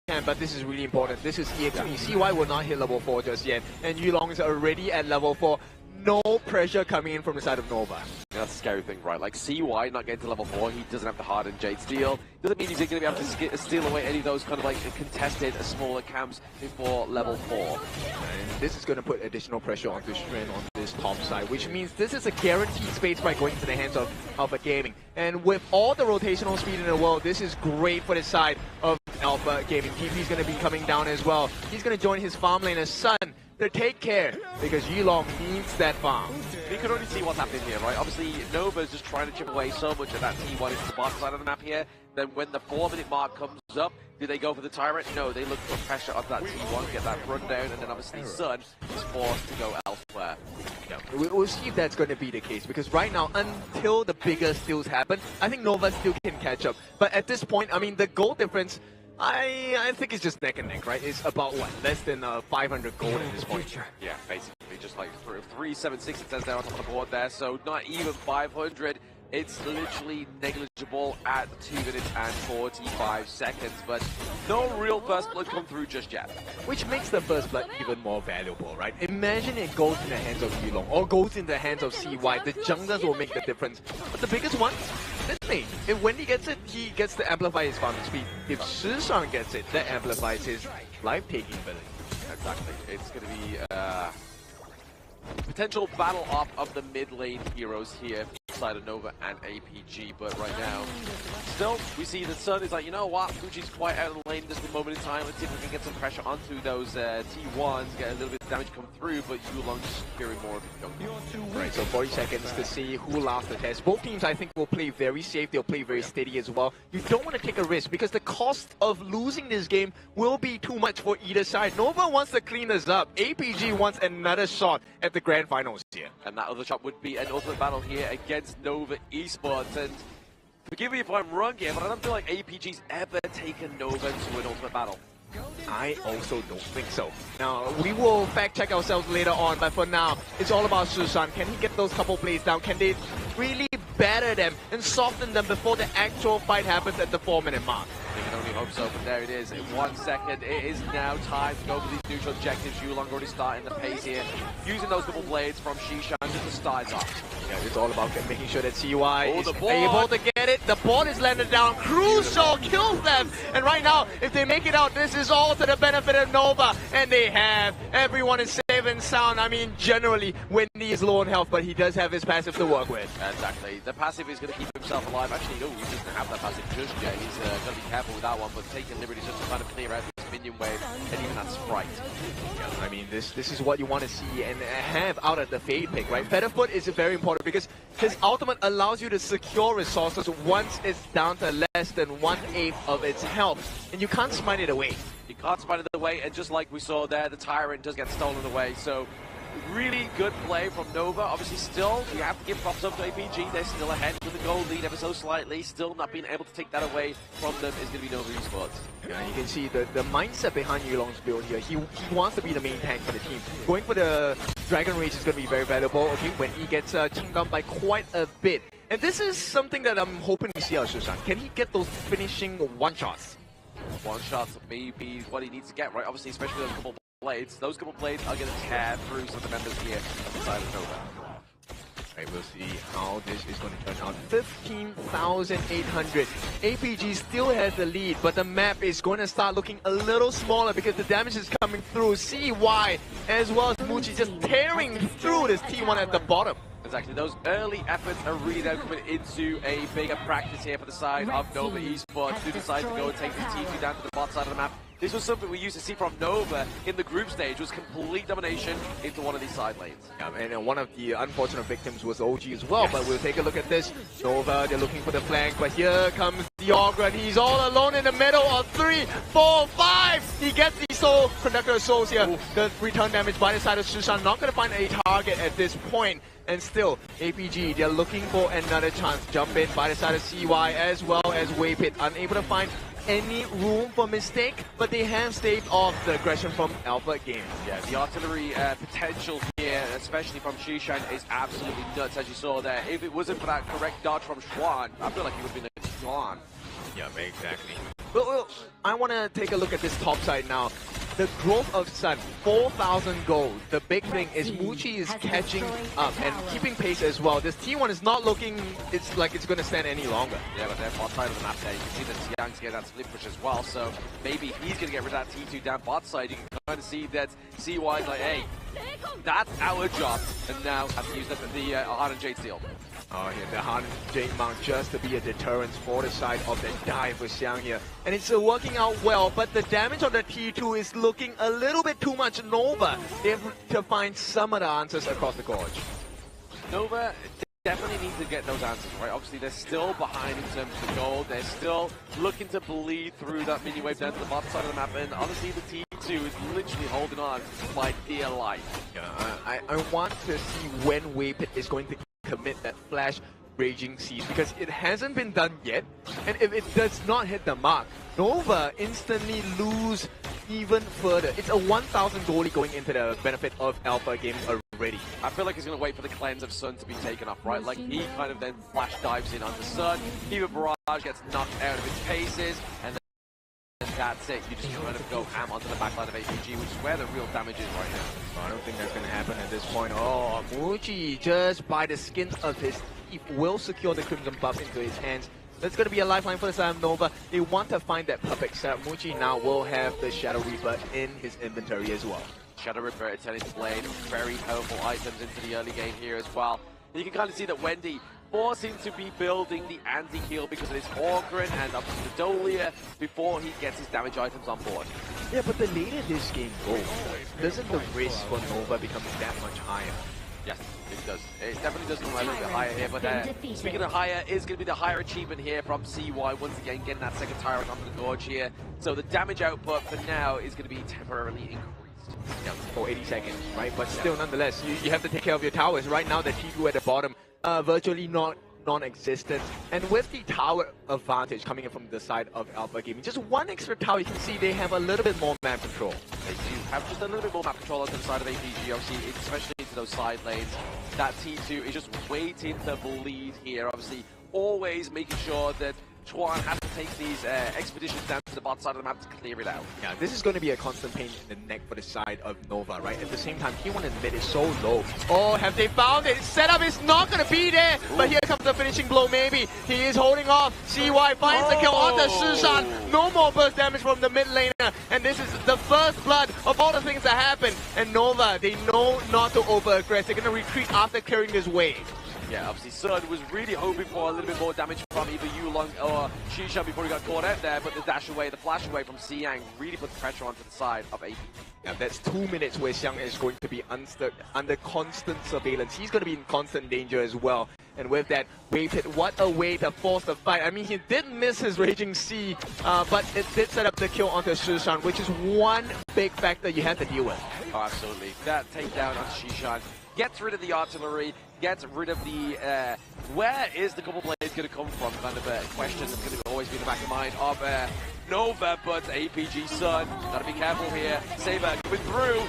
S18: camp, but this is really important. This is EXP. CY will not hit level 4 just yet, and Yulong is already at level 4. No pressure coming in from the side of Nova.
S17: That's a scary thing, right? Like CY not getting to level 4, he doesn't have the hardened Jade Steel. Doesn't mean he's going to be able to steal away any of those kind of like contested smaller camps before level 4.
S18: And this is going to put additional pressure onto Shren on this top side, which means this is a guaranteed space by going to the hands of Alpha Gaming. And with all the rotational speed in the world, this is great for the side of Alpha Gaming. TP is going to be coming down as well. He's going to join his farm laner Sun to take care, because Yulong needs that farm.
S17: can only see what's happening here, right? Obviously, Nova is just trying to chip away so much of that T1 into the bottom side of the map here. Then when the 4-minute mark comes up, do they go for the Tyrant? No, they look for pressure onto that T1, get that run down, and then obviously Sun is forced to go elsewhere.
S18: Yeah, we'll see if that's going to be the case, because right now, until the bigger steals happen, I think Nova still can catch up. But at this point, I mean, the goal difference, I think it's just neck and neck, right? It's about, what, less than 500 gold at this point.
S17: Yeah, basically just like 376 it says there on top of the board there, so not even 500. It's literally negligible at 2 minutes and 45 seconds, but no real first blood come through just yet.
S18: Which makes the first blood even more valuable, right? Imagine it goes in the hands of Yulong or goes in the hands of CY. The junglers will make the difference. But the biggest one, Disney. If Wendy gets it, he gets to amplify his farming speed. If Shishan gets it, that amplifies his life-taking ability.
S17: Exactly. It's going to be potential battle off of the mid lane heroes here inside of Nova and APG, but right now, still, we see the Sun is like, you know what, Fuji's quite out of the lane at this moment in time. Let's see if we can get some pressure onto those T1s, get a little bit of damage come through, but Yulong just securing more of it.
S18: Right, so 40 seconds to see who lasts the test. Both teams, I think, will play very safe. They'll play very steady as well. You don't want to take a risk because the cost of losing this game will be too much for either side. Nova wants to clean this up. APG wants another shot at the grand finals here.
S17: And that other shot would be an ultimate battle here against Nova Esports. And forgive me if I'm wrong here, but I don't feel like APG's ever taken Nova to an ultimate battle.
S18: I also don't think so. Now, we will fact check ourselves later on, but for now, it's all about Shishan. Can he get those couple plays down? Can they really batter them and soften them before the actual fight happens at the 4-minute mark?
S17: We can only hope so, but there it is. In 1 second, it is now time to go for these neutral objectives. Yulong already starting the pace here, using those double blades from Shishan just to start it off.
S18: Yeah, it's all about making sure that CY is able to get it. The board is landed down. Crucial kills them. And right now, if they make it out, this is all to the benefit of Nova. And they have. Everyone is safe and sound. I mean, generally, Wendy is low on health, but he does have his passive to work with.
S17: Exactly. The passive is going to keep himself alive. Actually, no, he doesn't have that passive just yet. He's going to be careful with that one, but taking liberties just to kind of clear out this minion wave and even that sprite.
S18: Yeah, I mean, this is what you want to see and have out of the Fade pick, right? Featherfoot is very important because his ultimate allows you to secure resources once it's down to less than 1/8 of its health, and you can't smite it away.
S17: You can't smite it away, and just like we saw there, the Tyrant does get stolen away, so really good play from Nova. Obviously, still, you have to give props up to APG. They're still ahead with the goal lead ever so slightly. Still not being able to take that away from them is going to be Nova Esports.
S18: Yeah, you can see the mindset behind Yulong's build here. He wants to be the main tank for the team. Going for the Dragon Rage is going to be very valuable, okay, when he gets chunked down by quite a bit. And this is something that I'm hoping to see out of Shishan. Can he get those finishing one-shots?
S17: One-shots may be what he needs to get, right? Obviously, especially those couple blades. Those couple blades are going to tear through some of the members here on the side of Nova.
S18: Right, we'll see how this is going to turn out. 15,800. APG still has the lead, but the map is going to start looking a little smaller because the damage is coming through. CY as well as Muchi just tearing through this T1 at the bottom.
S17: Exactly, those early efforts are really now coming into a bigger practice here for the side of Nova Esports, who decide to go and take this T2 down to the bot side of the map. This was something we used to see from Nova in the group stage, was complete domination into one of these side lanes.
S18: Yeah, and one of the unfortunate victims was OG as well, but we'll take a look at this. Nova, they're looking for the flank, but here comes the Ogre, and he's all alone in the middle of 3, 4, 5! He gets the soul, Conductor of Souls here. The return damage by the side of Shishan, not going to find a target at this point. And still, APG, they're looking for another chance. Jump in by the side of CY as well as Waypit, unable to find any room for mistake, but they have staved off the aggression from Alpha Games.
S17: Yeah, the artillery potential here, especially from Shishan, is absolutely nuts, as you saw there. If it wasn't for that correct dodge from Schwan, I feel like he would have been a Schwan.
S18: Yeah, exactly. Well, I want to take a look at this top side now. The growth of Sun, 4,000 gold. The big thing is Muchi is catching up and keeping pace as well. This T1 is not looking, it's like it's going to stand any longer.
S17: Yeah, but they're bot side of the map there. You can see that Xiang's getting that split push as well, so maybe he's going to get rid of that T2 down bot side. You can kind of see that CY's like, hey, that's our job. And now have to use the Heart and Jade Steel.
S18: Oh, yeah, the Heart and Jade Mount just to be a deterrence for the side of the dive for Xiang here. And it's working out well, but the damage on the T2 is looking a little bit too much Nova. They have to find some of the answers across the gorge.
S17: Nova definitely need to get those answers, right? Obviously, they're still behind in terms of the goal. They're still looking to bleed through that mini wave down to the bottom side of the map. And honestly, the T2 is literally holding on by dear life.
S18: Yeah, I want to see when Waypit is going to commit that flash Raging Siege, because it hasn't been done yet. And if it does not hit the mark, Nova instantly lose even further. It's a 1,000 goalie going into the benefit of Alpha Gaming already.
S17: I feel like he's going to wait for the cleanse of Sun to be taken off, right? Like, he kind of then flash dives in onto Sun. Even Barrage gets knocked out of his paces, and then that's it. You just kind of go ham onto the backline of APG, which is where the real damage is right now.
S18: I don't think that's going to happen at this point. Oh, Muji, just by the skin of his teeth, will secure the Crimson buff into his hands. That's going to be a lifeline for the side of Nova. They want to find that perfect setup. Muji now will have the Shadow Reaper in his inventory as well.
S17: Shadow Reaper, Italian Blade, very powerful items into the early game here as well. And you can kind of see that Wendy forcing to be building the anti-heal because of his Orgrin and obviously the Dolia before he gets his damage items on board.
S18: Yeah, but the later this game goes, doesn't the risk for Nova become that much higher?
S17: Yes, it does. It definitely does come a little bit higher here, but speaking of higher, is going to be the higher achievement here from CY, once again getting that second tyrant onto the gorge here. So the damage output for now is going to be temporarily increased.
S18: Yeah, for 80 seconds, right? But still, nonetheless, you have to take care of your towers. Right now, the T2 at the bottom, virtually non-existent. And with the tower advantage coming in from the side of Alpha Gaming, just one extra tower, you can see they have a little bit more map control.
S17: They do have just a little bit more map control onto the side of APG, obviously, especially into those side lanes. That T2 is just waiting to bleed here, obviously, always making sure that Trois has to take these expeditions down to the bottom side of the map to clear it out.
S18: Yeah, this is going to be a constant pain in the neck for the side of Nova, right? At the same time, T1 and mid is so low. Oh, have they found it? Setup is not going to be there, but here comes the finishing blow, maybe. He is holding off. CY finds the kill on the Shishan. No more burst damage from the mid laner, and this is the first blood of all the things that happen. And Nova, they know not to over-aggress. They're going to retreat after clearing this wave.
S17: Yeah, obviously Sun was really hoping for a little bit more damage from either Yulong or Shishan before he got caught out there, but the dash away, the flash away from Xiang really put pressure onto the side of AP.
S18: Yeah, that's 2 minutes where Xiang is going to be under constant surveillance. He's going to be in constant danger as well. And with that wave hit, what a way to force the fight. I mean, he did miss his Raging Sea, but it did set up the kill onto Shishan, which is one big factor you have to deal with.
S17: Oh, absolutely. That takedown on Shishan gets rid of the artillery, gets rid of the, where is the couple blades going to come from? Kind of a question that's going to always be in the back of the mind of Nova, but APG Sun. Gotta be careful here. Saber coming through.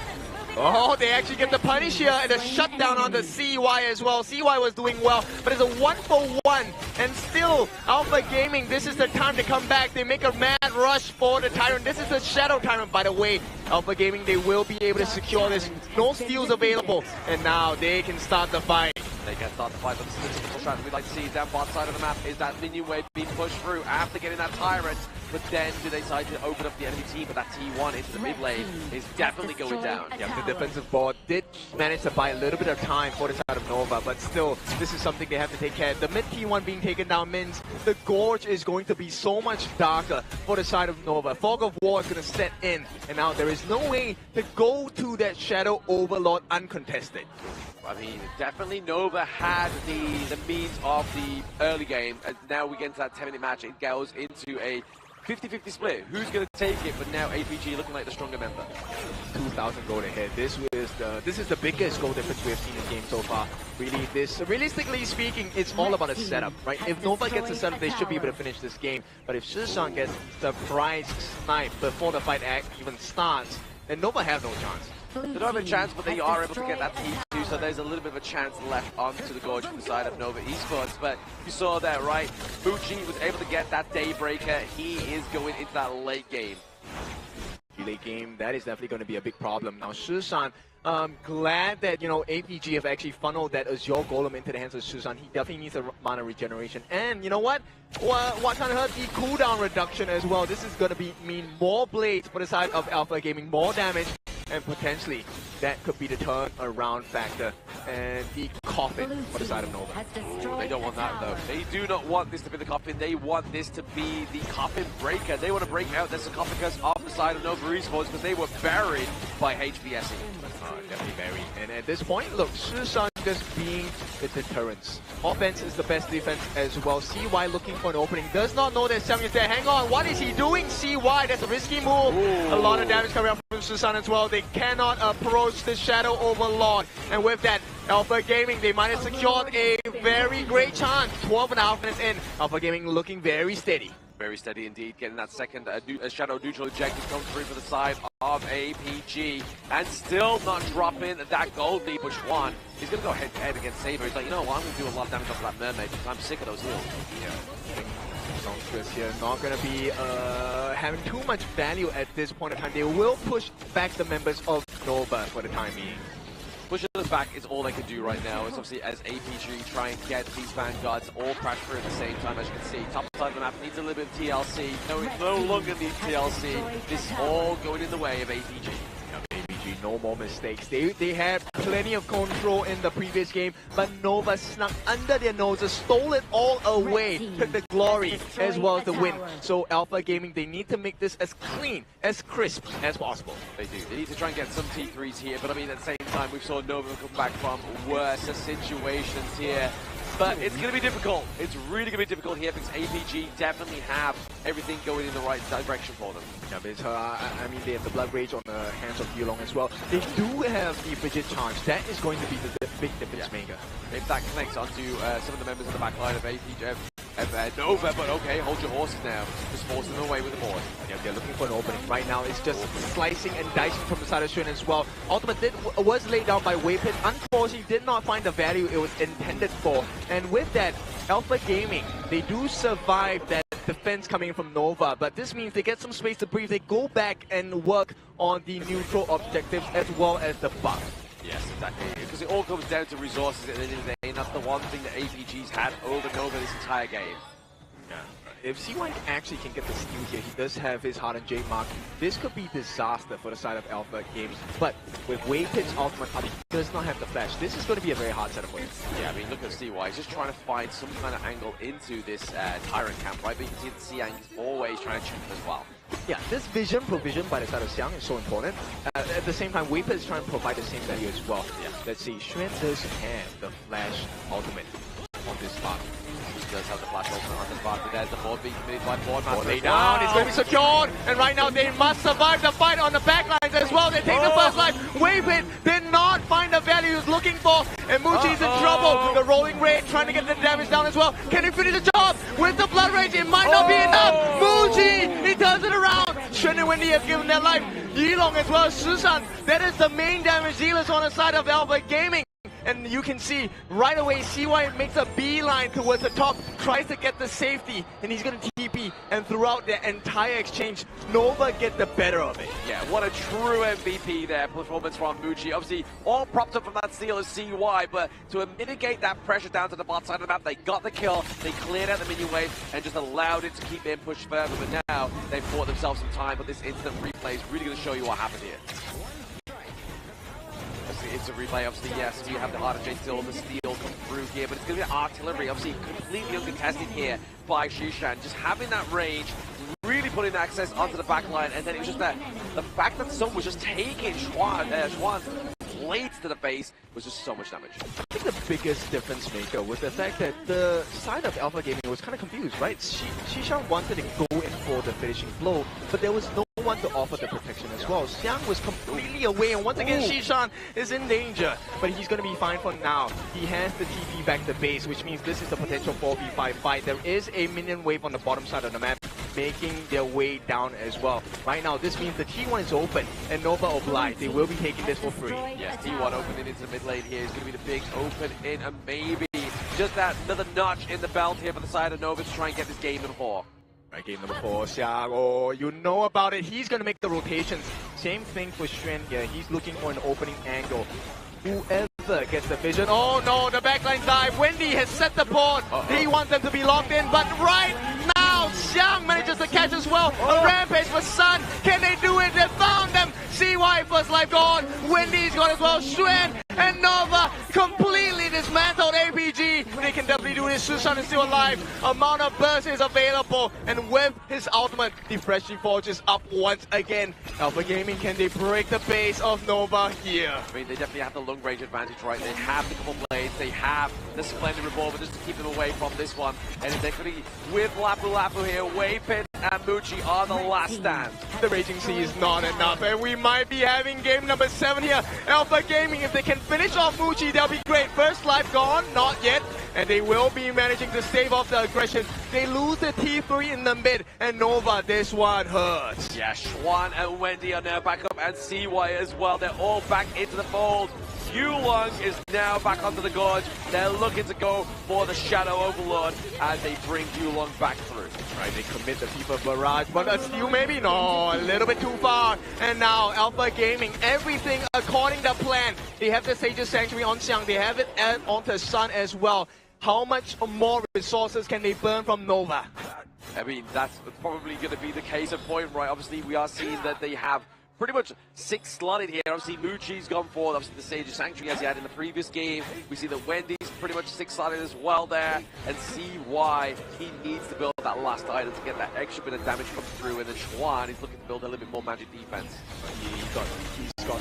S18: Oh, they actually get the punish here and a shutdown on the CY as well. CY was doing well, but it's a 1-for-1. And still, Alpha Gaming, this is the time to come back. They make a mad rush for the Tyrant. This is the Shadow Tyrant, by the way. Alpha Gaming, they will be able to secure this. No steals available. And now they can start the fight.
S17: They can start the fight, but this is the typical strat that we'd like to see down bottom side of the map is that minion wave being pushed through after getting that Tyrant. But then do they decide to open up the enemy team? But that T1 into the mid lane is definitely going down.
S18: Yeah, the defensive board did manage to buy a little bit of time for the side of Nova, but still, this is something they have to take care of. The mid T1 being taken down means the gorge is going to be so much darker for the side of Nova. Fog of War is going to set in, and now there is no way to go to that Shadow Overlord uncontested.
S17: I mean, definitely Nova had the means of the early game, and now we get into that 10-minute match. It goes into a 50-50 split. Who's going to take it? But now APG looking like the stronger member.
S18: 2,000 gold ahead. This is the biggest goal difference we have seen in the game so far. Really, realistically speaking, it's all about a setup, right? If Nova gets a setup, they should be able to finish this game. But if Shishan gets surprise snipe before the fight even starts, then Nova have no chance.
S17: They don't have a chance, but they are able to get that T2, so there's a little bit of a chance left onto the gorge from the side of Nova Esports. But you saw that, right? Fuji was able to get that Daybreaker. He is going into that late game.
S18: Late game, that is definitely going to be a big problem. Now, Shishan, glad that, you know, APG have actually funneled that Azure Golem into the hands of Shishan. He definitely needs a mana regeneration. And you know what? What kind of hurt the cooldown reduction as well. This is going to mean more blades for the side of Alpha Gaming, more damage. And potentially, that could be the turn-around factor and the coffin for the side of Nova.
S17: They don't want that, though. They do not want this to be the coffin. They want this to be the coffin breaker. They want to break out their sarcophagus off the side of Nova Esports because they were buried by HBSing.
S18: Definitely buried. And at this point, look, Shishan just being the deterrence. Offense is the best defense as well. CY looking for an opening. Does not know that Xiang is there. Hang on, what is he doing? CY, that's a risky move. Ooh. A lot of damage coming up from Susan as well. They cannot approach the Shadow Overlord. And with that, Alpha Gaming, they might have secured a very great chance. 12.5 minutes in. Alpha Gaming looking very steady.
S17: Very steady indeed, getting that second Shadow neutral objective come through for the side of APG, and still not dropping that gold lead. But Schwan is going to go head-to-head against Saber. He's like, you know what, I'm going to do a lot of damage off that Mermaid because I'm sick of those heals.
S18: Songstress here not going to be having too much value at this point in time. They will push back the members of Nova for the time being.
S17: Pushing them back is all they can do right now. It's obviously as APG try and get these vanguards all crash through at the same time. As you can see, top side of the map needs a little bit of TLC. No, it no longer needs TLC. This is all going in the way of APG.
S18: APG, no more mistakes. They had plenty of control in the previous game, but Nova snuck under their noses, stole it all away, took the glory as well as the win. So Alpha Gaming, they need to make this as clean, as crisp as possible.
S17: They do. They need to try and get some T3s here, but I mean at the same time we saw Nova come back from worse situations here. But it's going to be difficult. It's really going to be difficult here because APG definitely have everything going in the right direction for them.
S18: Yeah, but I mean, they have the Blood Rage on the hands of Yulong as well. They do have the Fidget Charge. That is going to be the big difference maker.
S17: If that connects onto some of the members of the back line of APG, Nova, but okay, hold your horses now. Just force them away with the board.
S18: Yeah, they're looking for an opening. Right now, it's just slicing and dicing from the side of Xuan as well. Ultimate was laid down by Waypit. Unfortunately, did not find the value it was intended for. And with that, Alpha Gaming, they do survive that defense coming from Nova, but this means they get some space to breathe. They go back and work on the neutral objectives as well as the buff.
S17: Yes, exactly. Because it all comes down to resources at the end of the day, and that's the one thing that APG's had over Nova this entire game.
S18: Yeah. If CY actually can get the steal here, he does have his Heart and Jade mark. This could be disaster for the side of Alpha Gaming. But with Waypit's ultimate, he does not have the flash. This is going to be a very hard setup for him.
S17: Yeah, I mean, look at CY. He's just trying to find some kind of angle into this Tyrant camp, right? But you can see that Xiang is always trying to shoot him as well.
S18: Yeah, this provision by the side of Xiang is so important. At the same time, Waypit is trying to provide the same value as well. Yeah. Let's see, Xuan does have the flash ultimate on this spot.
S17: Does have the flash ultimate on the spot, but there's the board being committed by Boardmaster.
S18: Lay down, it's going to be secured, and right now they must survive the fight on the backlines as well. They take the first life. Waypit did not find the value he was looking for, and Muji's in trouble. The rolling raid trying to get the damage down as well. Can he finish the job with the blood rage? It might not be enough. Muji, he turns it around. Xuan and Wendy have given their life. Yilong as well as Susan. That is the main damage dealers on the side of Alpha Gaming. And you can see right away CY makes a beeline towards the top, tries to get the safety, and he's going to TP. And throughout the entire exchange, Nova get the better of it.
S17: Yeah, what a true MVP there, performance from Muji. Obviously, all propped up from that steal is CY, but to mitigate that pressure down to the bot side of the map, they got the kill, they cleared out the minion wave, and just allowed it to keep them pushed further. But now, they've bought themselves some time, but this instant replay is really going to show you what happened here. It's a replay, obviously, yes, we have the Heart of Jade still, the steal come through here, but it's going to be artillery, obviously completely uncontested here by Shishan. Just having that range, really putting access onto the back line, and then it was just that, the fact that Sun was just taking Schwan's blades to the face was just so much damage.
S18: I think the biggest difference maker was the fact that the side of Alpha Gaming was kind of confused, right? Shishan wanted to go in for the finishing blow, but there was no one to offer the protection as well. Xiang was completely away, and once again Shishan is in danger, but he's going to be fine for now. He has the TP back to base, which means this is the potential 4v5 fight. There is a minion wave on the bottom side of the map, making their way down as well. Right now, this means the T1 is open, and Nova obliged. They will be taking this for free.
S17: Yes, T1 opening into the mid lane here is going to be the big open in, and maybe just that another notch in the belt here for the side of Nova to try and get this game number 4.
S18: Right, game number 4, Xiang. Oh, you know about it. He's going to make the rotations. Same thing for Xuan here. He's looking for an opening angle. Whoever gets the vision. Oh no, the backline dive. Wendy has set the board. He wants them to be locked in, but right now, Xiang manages to catch as well. A rampage for Sun. Can they do it? They found them. CY first life gone. Wendy's gone as well. Xuan and Nova completely dismantled APG. They can definitely do this. Sushan is still alive. Amount of burst is available, and with his ultimate, the Freshly Forge is up once again. Alpha Gaming, can they break the base of Nova here?
S17: I mean, they definitely have the long range advantage, right? They have the couple blades, they have the splendid revolver just to keep them away from this one. And they're going to be with Lapu Lapu here. Waypit and Muchi are the last stand.
S18: The Raging Sea is not enough, and we might be having game number 7 here. Alpha Gaming, if they can finish off Muchi, that'll be great. First life gone, not yet, and they will be managing to stave off the aggression. They lose the T3 in the mid, and Nova, this one hurts.
S17: Yeah, Schwan and Wendy are now back up, and CY as well. They're all back into the fold. Yulong is now back onto the gorge. They're looking to go for the Shadow Overlord as they bring Yulong back through.
S18: Right, they commit the FIFA barrage, but a steal maybe? No, a little bit too far. And now Alpha Gaming, everything according to plan. They have the Sage's Sanctuary on Xiang. They have it onto Sun as well. How much more resources can they burn from Nova?
S17: I mean, that's probably going to be the case at point, right? Obviously, we are seeing that they have pretty much 6 slotted here. Obviously, Muchi's gone forward. Obviously, the Sage's Sanctuary as he had in the previous game. We see that Wendy's pretty much 6 slotted as well there. And see why he needs to build that last item to get that extra bit of damage come through. And then Chuan is looking to build a little bit more magic defense.
S18: He's got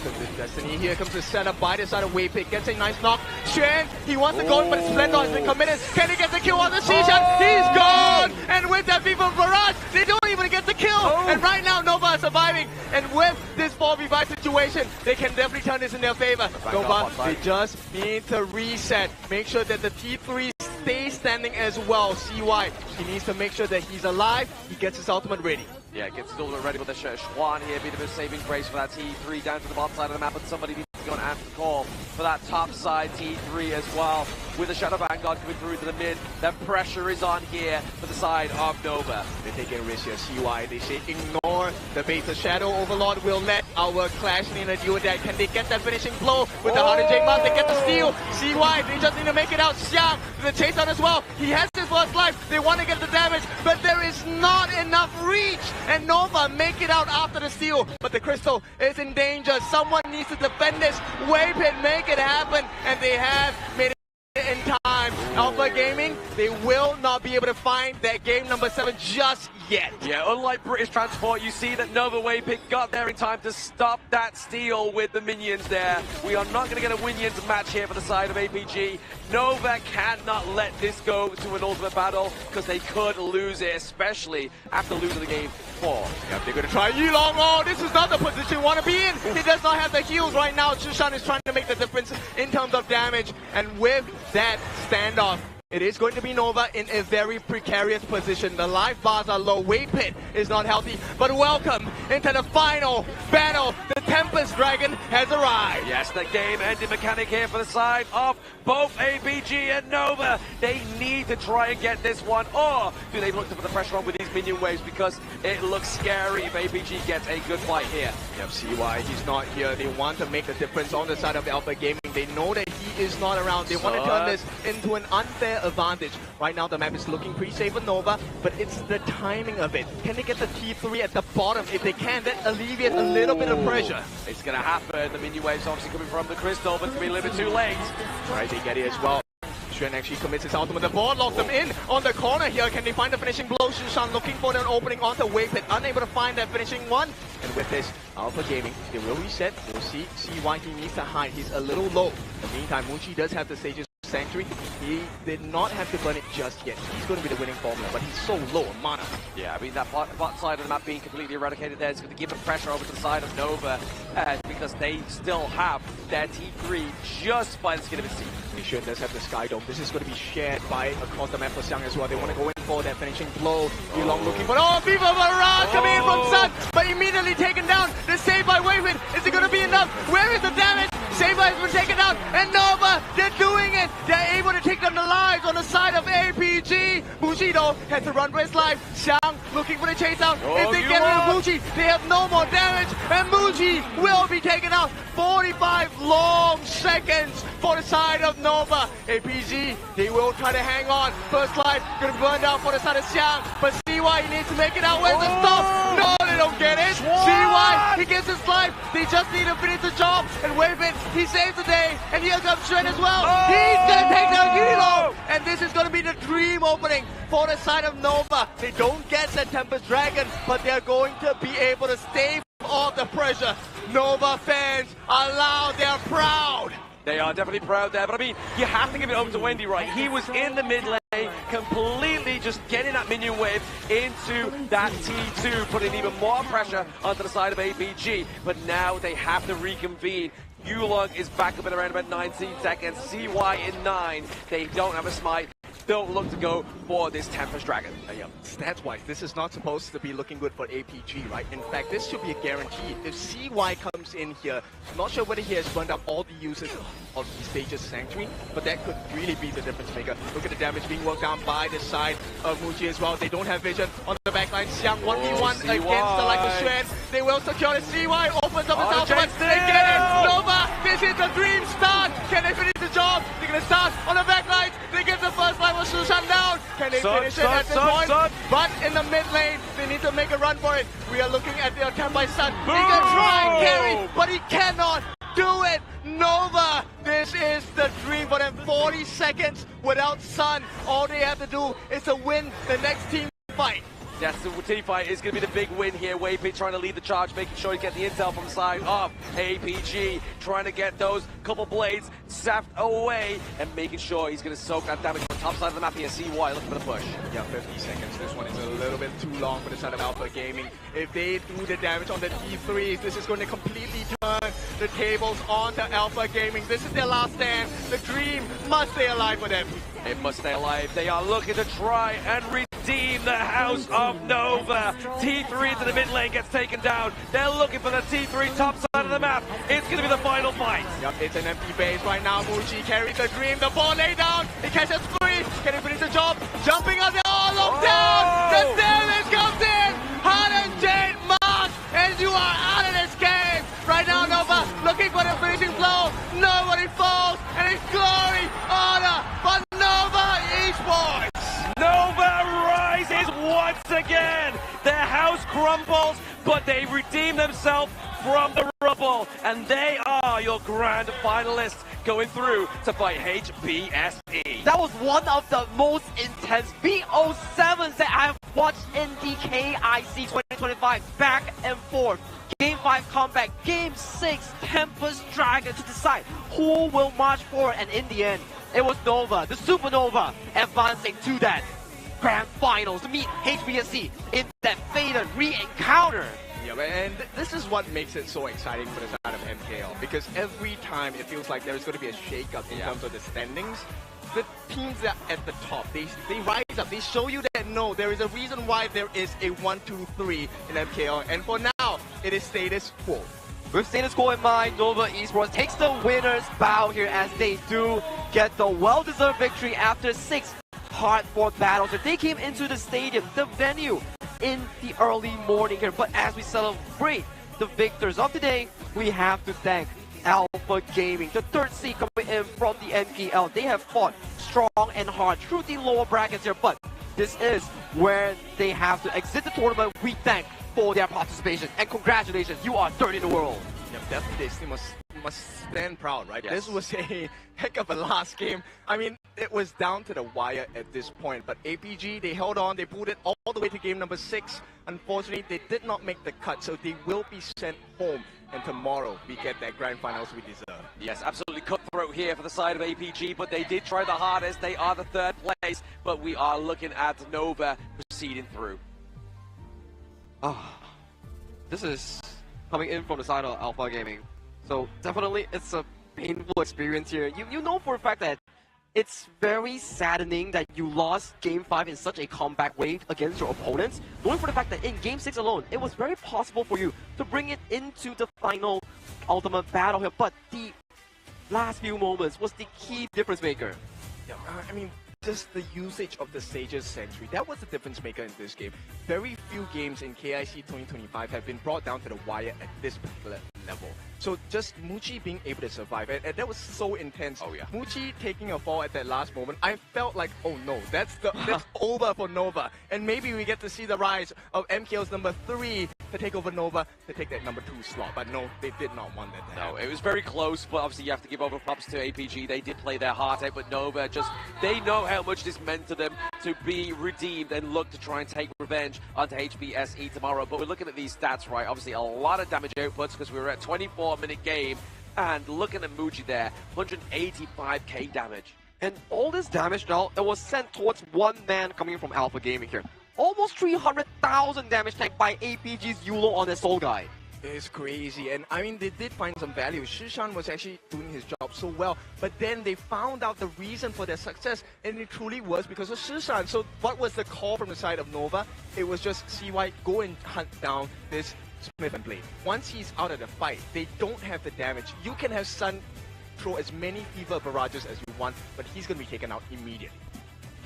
S18: the destiny. Here comes the setup by the side of Waypick. Gets a nice knock. Xuan, he wants to go, but Splendor has been committed. Can he get the kill on the Xishan? He's gone! And with that FIFA barrage, they don't even get the kill. And right now, Nova is surviving. And with this 4v5 situation, they can definitely turn this in their favor. Nova, they just need to reset. Make sure that the T3 stays standing as well. CY, he needs to make sure that he's alive. He gets his ultimate ready.
S17: Yeah, gets his ultimate ready with the Schwan here. Bit of a saving grace for that T3 down to the bottom side of the map, but somebody needs to go and answer the call for that top side T3 as well. With the Shadow Vanguard coming through to the mid, that pressure is on here for the side of Nova.
S18: They take a risk here. CY, they say ignore the bait. The Shadow Overlord will let our Clash Nina deal with that. Can they get that finishing blow with the 100J Mark? They get the steal. CY, they just need to make it out. Xiang, the chase on as well. He has his first life. They want to get the damage, but there is not enough reach. And Nova make it out after the steal, but the Crystal is in danger. Someone needs to defend this. Waypit make it happen, and they have made it in time. Alpha Gaming, they will not be able to find that game number 7 just yet.
S17: Yeah, unlike British Transport, you see that Nova Waypick got there in time to stop that steal with the minions there. We are not going to get a minions match here for the side of APG. Nova cannot let this go to an ultimate battle because they could lose it, especially after losing the game 4.
S18: Yep, they're going to try Yulong. Oh, this is not the position you want to be in. He does not have the heals right now. Shushan is trying to make the difference in terms of damage, and with that standoff, it is going to be Nova in a very precarious position. The life bars are low. Waypit is not healthy. But welcome into the final battle. The Tempest Dragon has arrived.
S17: Yes, the game-ending mechanic here for the side of both APG and Nova. They need to try and get this one. Or do they look to put the pressure on with these minion waves? Because it looks scary if APG gets a good fight here.
S18: Yep, CY, he's not here. They want to make the difference on the side of Alpha Gaming. They know that he is not around. They want to turn this into an unfair advantage. Right now, the map is looking pretty safe for Nova, but it's the timing of it. Can they get the T3 at the bottom? If they can, that alleviates a little bit of pressure.
S17: It's going to happen. The minion waves obviously coming from the Crystal, but it's going to be a little bit too late.
S18: Right, they get it as well. Xuan actually commits his ultimate. The board locks them in on the corner here. Can they find the finishing blow? Shushan looking for an opening onto Waypit, unable to find that finishing one. And with this, Alpha Gaming, they will reset. We'll see why he needs to hide. He's a little low. In the meantime, Muchi does have the Sage's Sanctuary. He did not have to burn it just yet. He's going to be the winning formula, but he's so low on mana.
S17: Yeah, I mean, that bot side of the map being completely eradicated there is going to give the pressure over to the side of Nova because they still have their T3 just by the skin of his teeth.
S18: Xuan does have the Sky Dome. This is going to be shared by across the map for Xiang as well. They want to go in for that finishing blow. Yulong looking for... Oh, FIFA Barrage coming in from Sun, but immediately taken down. The save by Waywind. Is it going to be enough? Where is the damage? Save has been taken down, and Nova, they're doing it. They're able to take them the lives on the side of APG. Bushido has to run for his life. Xiang looking for the chase out. If they get rid of Muji, they have no more damage, and Muji will be taken out. 45 long seconds for the side of Nova. APG, they will try to hang on. First life gonna burn down for the side of Xiang, but CY needs to make it out. Where's the stop? No, they don't don't get it. CY, he gets his life. They just need to finish the job. And wave it, he saves the day. And here comes Shen as well. He's gonna take the Kilo. And this is gonna be the dream opening for the side of Nova. They don't get the Tempest Dragon, but they're going to be able to stave off the pressure. Nova fans are loud, they're proud.
S17: They are definitely proud there, but I mean, you have to give it over to Wendy, right? He was in the mid lane, completely just getting that minion wave into that T2, putting even more pressure onto the side of APG. But now they have to reconvene. Yulong is back up at around about 19 seconds. CY in 9. They don't have a smite. Don't look to go for this Tempest Dragon.
S18: Stats-wise, this is not supposed to be looking good for APG, right? In fact, this should be a guarantee. If CY comes in here, I'm not sure whether he has burned up all the users of the stage's Sanctuary, but that could really be the difference maker. Look at the damage being worked down by the side of Muji as well. They don't have vision on the backline. Xiang 1v1 against the like of Xuan. They will secure it. CY opens up his ultimate. They get it. Nova, this is the dream start. Can they finish the job? They're going to start on the backline. They get the first line with Sushan down. Can they finish it at this point? But in the mid lane, they need to make a run for it. We are looking at the attempt by Sun. He can try and carry, but he cannot do it. Nova, this is the dream for them. 40 seconds without Sun. All they have to do is to win the next team fight.
S17: Yes, the team fight is going to be the big win here. Waypit trying to lead the charge, making sure he get the intel from the side of APG, trying to get those couple blades sapped away and making sure he's going to soak that damage from the top side of the map here. CY looking for the push.
S18: Yeah, 50 seconds. This one is a little bit too long for the side of Alpha Gaming. If they do the damage on the T3s, this is going to completely turn the tables onto Alpha Gaming. This is their last stand. The dream must stay alive for them.
S17: It must stay alive. They are looking to try and redeem the House of Nova. T3 into the mid lane gets taken down. They're looking for the T3 top side of the map. It's going to be the final fight.
S18: Yep, it's an empty base right now. Muji carries the dream. The ball lay down. He catches free. Can he finish the job? Jumping out there. All locked down. The damage comes in. Hard and Jade mark. And you are out of this game. Right now, Nova looking for the finishing blow. Nobody falls. And it's glory, honor for Nova Esports.
S17: Nova rises once again. Their house crumbles, but they redeem themselves from the rubble. And they are your grand finalists going through to fight HBSE.
S19: That was one of the most intense BO7s that I have watched in the KIC 2025. Back and forth. Game 5 comeback, Game 6 Tempest Dragon to decide who will march forward, and in the end, it was Nova, the Supernova, advancing to that grand finals to meet HBSE in that fated re-encounter.
S18: Yeah, and this is what makes it so exciting for the side of MKL, because every time it feels like there's going to be a shake-up in terms of the standings. The teams that are at the top, they rise up, they show you that no, there is a reason why there is a 1, 2, 3 in MKL, and for now, it is status quo.
S19: With status quo in mind, Nova Esports takes the winner's bow here as they do get the well-deserved victory after 6 hard-fought battles. They came into the stadium, the venue, in the early morning here, but as we celebrate the victors of the day, we have to thank Alpha Gaming, the 3rd seed coming in from the MPL. They have fought strong and hard through the lower brackets here, but this is where they have to exit the tournament. We thank for their participation, and congratulations, you are 3rd in the world.
S18: Yeah, definitely, they must stand proud, right?
S19: Yes.
S18: This was a heck of a last game. I mean, it was down to the wire at this point, but APG, they held on, they pulled it all the way to game number 6. Unfortunately, they did not make the cut, so they will be sent home. And tomorrow, we get that grand finals we deserve.
S17: Yes, absolutely cutthroat here for the side of APG, but they did try the hardest. They are the 3rd place, but we are looking at Nova proceeding through.
S19: This is coming in from the side of Alpha Gaming. So definitely it's a painful experience here. You know for a fact that it's very saddening that you lost Game 5 in such a comeback wave against your opponents, knowing for the fact that in Game 6 alone, it was very possible for you to bring it into the final ultimate battle here, but the last few moments was the key difference maker.
S18: Yeah, I mean, just the usage of the Sage's Sanctuary, that was the difference maker in this game. Very few games in KIC 2025 have been brought down to the wire at this particular level. So just Muchi being able to survive, and that was so intense.
S17: Oh yeah.
S18: Muchi taking a fall at that last moment, I felt like, oh no, that's over for Nova. And maybe we get to see the rise of MKL's number 3 to take over Nova to take that number 2 slot. But no, they did not want that to happen.
S17: No, it was very close, but obviously you have to give over props to APG. They did play their heart out, but Nova they know how much this meant to them to be redeemed and look to try and take revenge onto HBSE tomorrow. But we're looking at these stats, right? Obviously a lot of damage outputs because we were at 24-minute game. And looking at Muji there, 185k damage.
S19: And all this damage now, it was sent towards one man coming from Alpha Gaming here. Almost 300,000 damage tanked by APG's Yulo on the Soul Guy.
S18: It's crazy, and I mean, they did find some value. Shishan was actually doing his job so well, but then they found out the reason for their success, and it truly was because of Shishan. So what was the call from the side of Nova? It was just CY, go and hunt down this Smith and Blade. Once he's out of the fight, they don't have the damage. You can have Sun throw as many Fever barrages as you want, but he's going to be taken out immediately.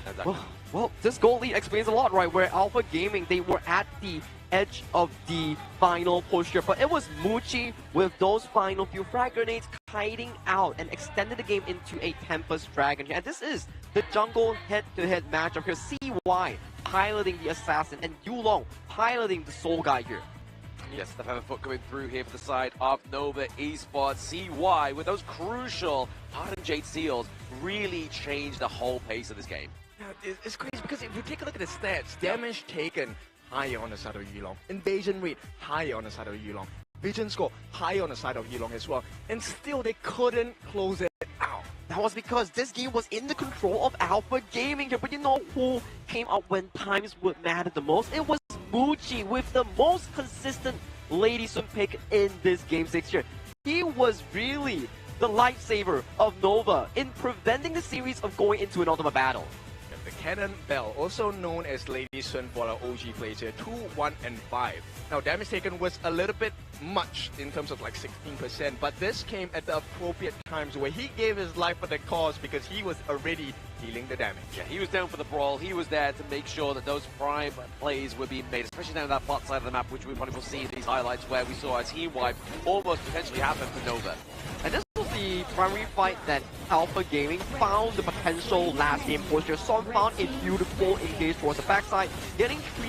S17: Exactly.
S19: Well, this goal lead explains a lot, right? Where Alpha Gaming, they were at the edge of the final push here, but it was Muchi with those final few frag grenades kiting out and extended the game into a Tempest Dragon here. And this is the jungle head-to-head matchup here. CY piloting the Assassin and Yulong piloting the Soul Guy here.
S17: Yes, the Featherfoot coming through here for the side of Nova Esports. CY with those crucial Hardened Jade Seals really changed the whole pace of this game.
S18: Yeah, it's crazy because if you take a look at the stats, damage taken higher on the side of Yulong, invasion rate higher on the side of Yulong, vision score higher on the side of Yulong as well, and still they couldn't close it out.
S19: That was because this game was in the control of Alpha Gaming here, but you know who came out when times would matter the most? It was Muchi with the most consistent Lady Sun pick in this Game 6 here. He was really the lifesaver of Nova in preventing the series of going into an ultimate battle.
S18: The Cannon Bell, also known as Lady Sun for our OG players here, 2, 1, and 5. Now damage taken was a little bit much in terms of like 16%, but this came at the appropriate times where he gave his life for the cause because he was already healing the damage.
S17: Yeah, he was down for the brawl. He was there to make sure that those prime plays were being made, especially down that bot side of the map, which we probably will see in these highlights where we saw a team wipe almost potentially happen for Nova.
S19: And this was the primary fight that Alpha Gaming found the potential last game push here. Son found a beautiful engage towards the backside, getting 3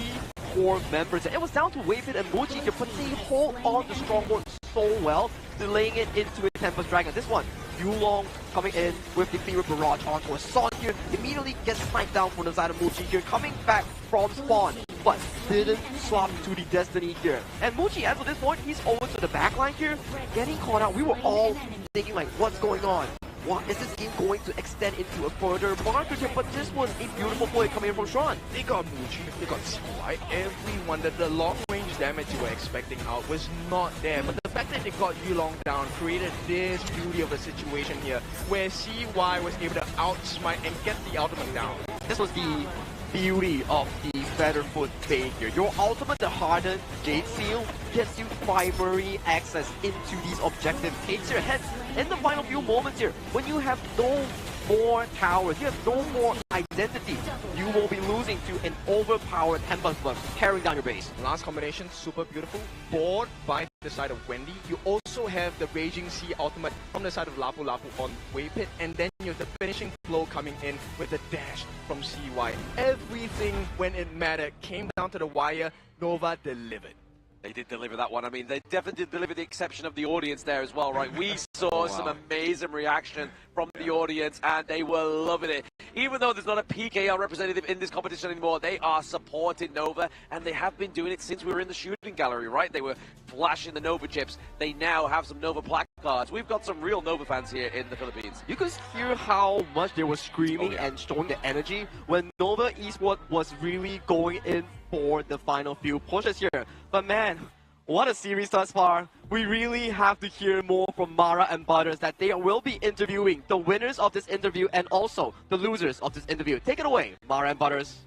S19: core members. It was down to Wavefit and Muji here, but they hold on the Stronghold so well, delaying it into a Tempest Dragon. This one, Yulong coming in with the Fever Barrage onto a Son here, immediately gets sniped down from the side of Muji here, coming back from spawn, but didn't swap to the Destiny here. And Muji, as of this point, he's over to the backline here, getting caught out. We were all thinking like, what's going on? What is this game going to extend into a further marker here? But this was a beautiful play coming in from Sean.
S18: They got Muji, they got CY, everyone. The long-range damage you were expecting out was not there. But the fact that they got Yulong down created this beauty of a situation here, where CY was able to outsmite and get the ultimate down.
S19: This was the beauty of the Featherfoot Fade here. Your ultimate, the Hardened Jade Seal, gets you primary access into these objective takes here. Hence, in the final few moments here, when you have no more towers, you have no more identity, you will be losing to an overpowered Tempest Buff tearing down your base.
S18: Last combination, super beautiful. Board by the side of Wendy. You also have the Raging Sea ultimate from the side of Lapu Lapu on Waypit, and then you have the finishing blow coming in with the dash from CY. Everything when it mattered came down to the wire. Nova delivered.
S17: They did deliver that one. I mean, they definitely did deliver the exception of the audience there as well, right? We saw some amazing reaction from the audience, and they were loving it. Even though there's not a PKL representative in this competition anymore, they are supporting Nova, and they have been doing it since we were in the shooting gallery, right? They were flashing the Nova chips. They now have some Nova placards. We've got some real Nova fans here in the Philippines.
S19: You could hear how much they were screaming and showing the energy when Nova Esports was really going in for the final few pushes here. But man, what a series thus far. We really have to hear more from Mara and Butters, that they will be interviewing the winners of this interview and also the losers of this interview. Take it away, Mara and Butters.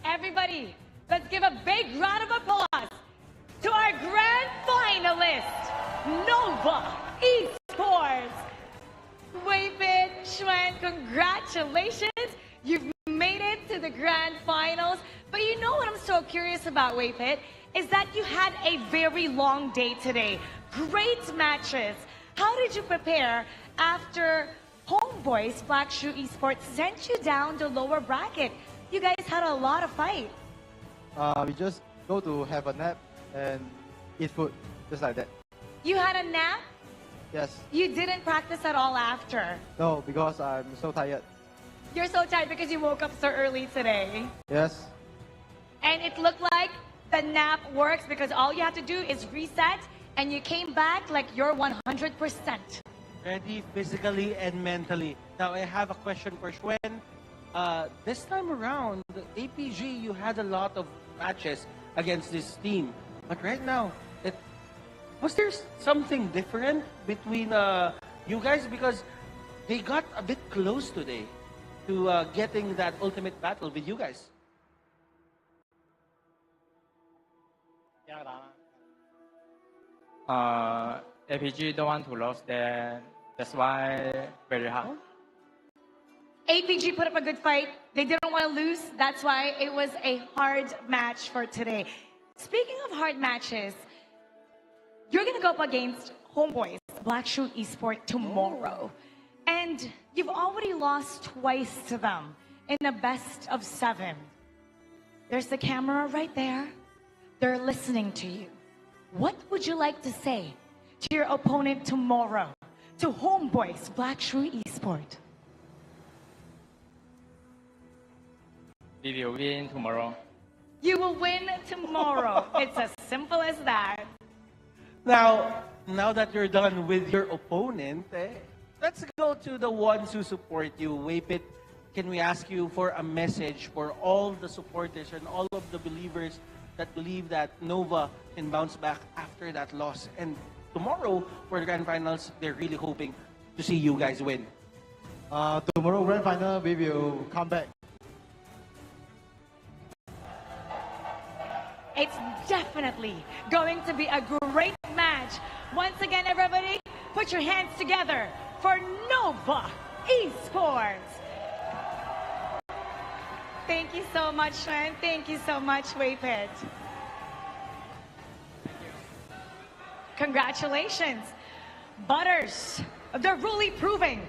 S20: Everybody, let's give a big round of applause to our grand finalist, Nova Esports. Wavefit, Xuan, congratulations. You've made it to the grand finals. But you know what I'm so curious about, Waypit, is that you had a very long day today. Great matches. How did you prepare after HomeBois Black Shoe Esports sent you down the lower bracket? You guys had a lot of fight.
S10: We just go to have a nap and eat food, just like that.
S20: You had a nap?
S10: Yes.
S20: You didn't practice at all after?
S10: No, because I'm so tired.
S20: You're so tired because you woke up so early today.
S10: Yes.
S20: And it looked like the nap works because all you have to do is reset and you came back like you're 100%.
S21: Ready physically and mentally. Now I have a question for Shwen. This time around, APG, you had a lot of matches against this team. But right now, was there something different between you guys? Because they got a bit close today to getting that ultimate battle with you guys.
S9: APG don't want to lose, then that's why very hard.
S20: APG put up a good fight. They didn't want to lose. That's why it was a hard match for today. Speaking of hard matches, you're going to go up against HomeBois Black Shoe Esports tomorrow. And you've already lost twice to them in a best of 7. There's the camera right there. They're listening to you. What would you like to say to your opponent tomorrow, to HomeBois Black Shoe Esports?
S9: We will win tomorrow.
S20: You will win tomorrow. It's as simple as that.
S21: Now that you're done with your opponent, let's go to the ones who support you. Waypit, can we ask you for a message for all the supporters and all of the believers that believe that Nova can bounce back after that loss? And tomorrow, for the Grand Finals, they're really hoping to see you guys win.
S10: Tomorrow Grand Final, we will come back.
S20: It's definitely going to be a great match. Once again, everybody, put your hands together for Nova Esports. Thank you so much, Shen. Thank you so much, Waypit. Congratulations. Butters, they're really proving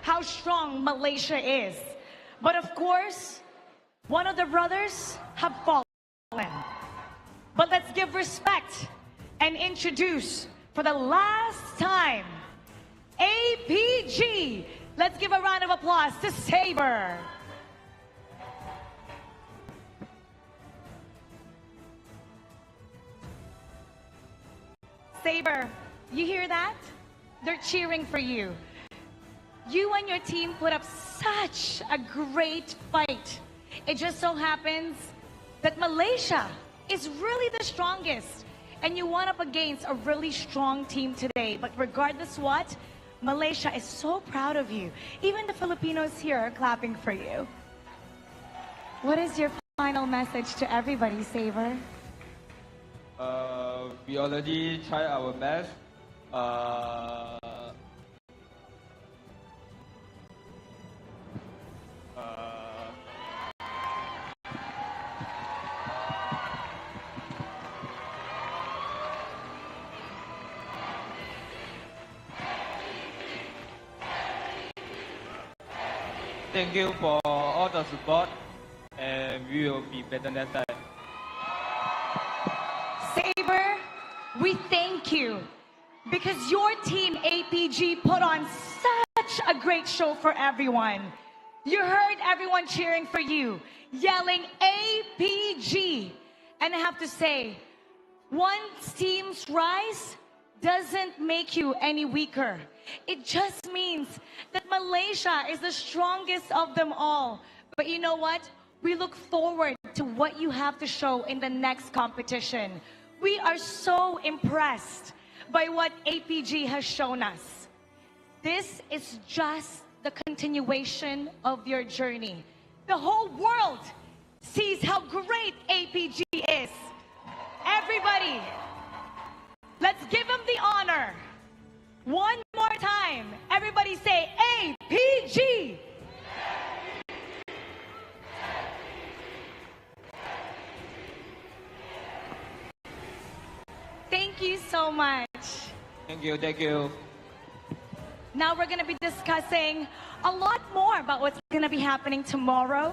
S20: how strong Malaysia is. But of course, one of the brothers have fallen. But let's give respect and introduce for the last time, APG. Let's give a round of applause to Saber. Saber, you hear that? They're cheering for you. You and your team put up such a great fight. It just so happens that Malaysia is really the strongest, and you went up against a really strong team today. But regardless what, Malaysia is so proud of you. Even the Filipinos here are clapping for you. What is your final message to everybody, Saber?
S9: We already tried our best. Thank you for all the support, and we will be better next time.
S20: Saber, we thank you because your team APG put on such a great show for everyone. You heard everyone cheering for you, yelling APG. And I have to say, one team's rise doesn't make you any weaker. It just means that Malaysia is the strongest of them all. But you know what? We look forward to what you have to show in the next competition. We are so impressed by what APG has shown us. This is just the continuation of your journey. The whole world sees how great APG is. Everybody, let's give him the honor. One more time. Everybody say APG. Thank you so much.
S9: Thank you, thank you.
S20: Now we're going to be discussing a lot more about what's going to be happening tomorrow.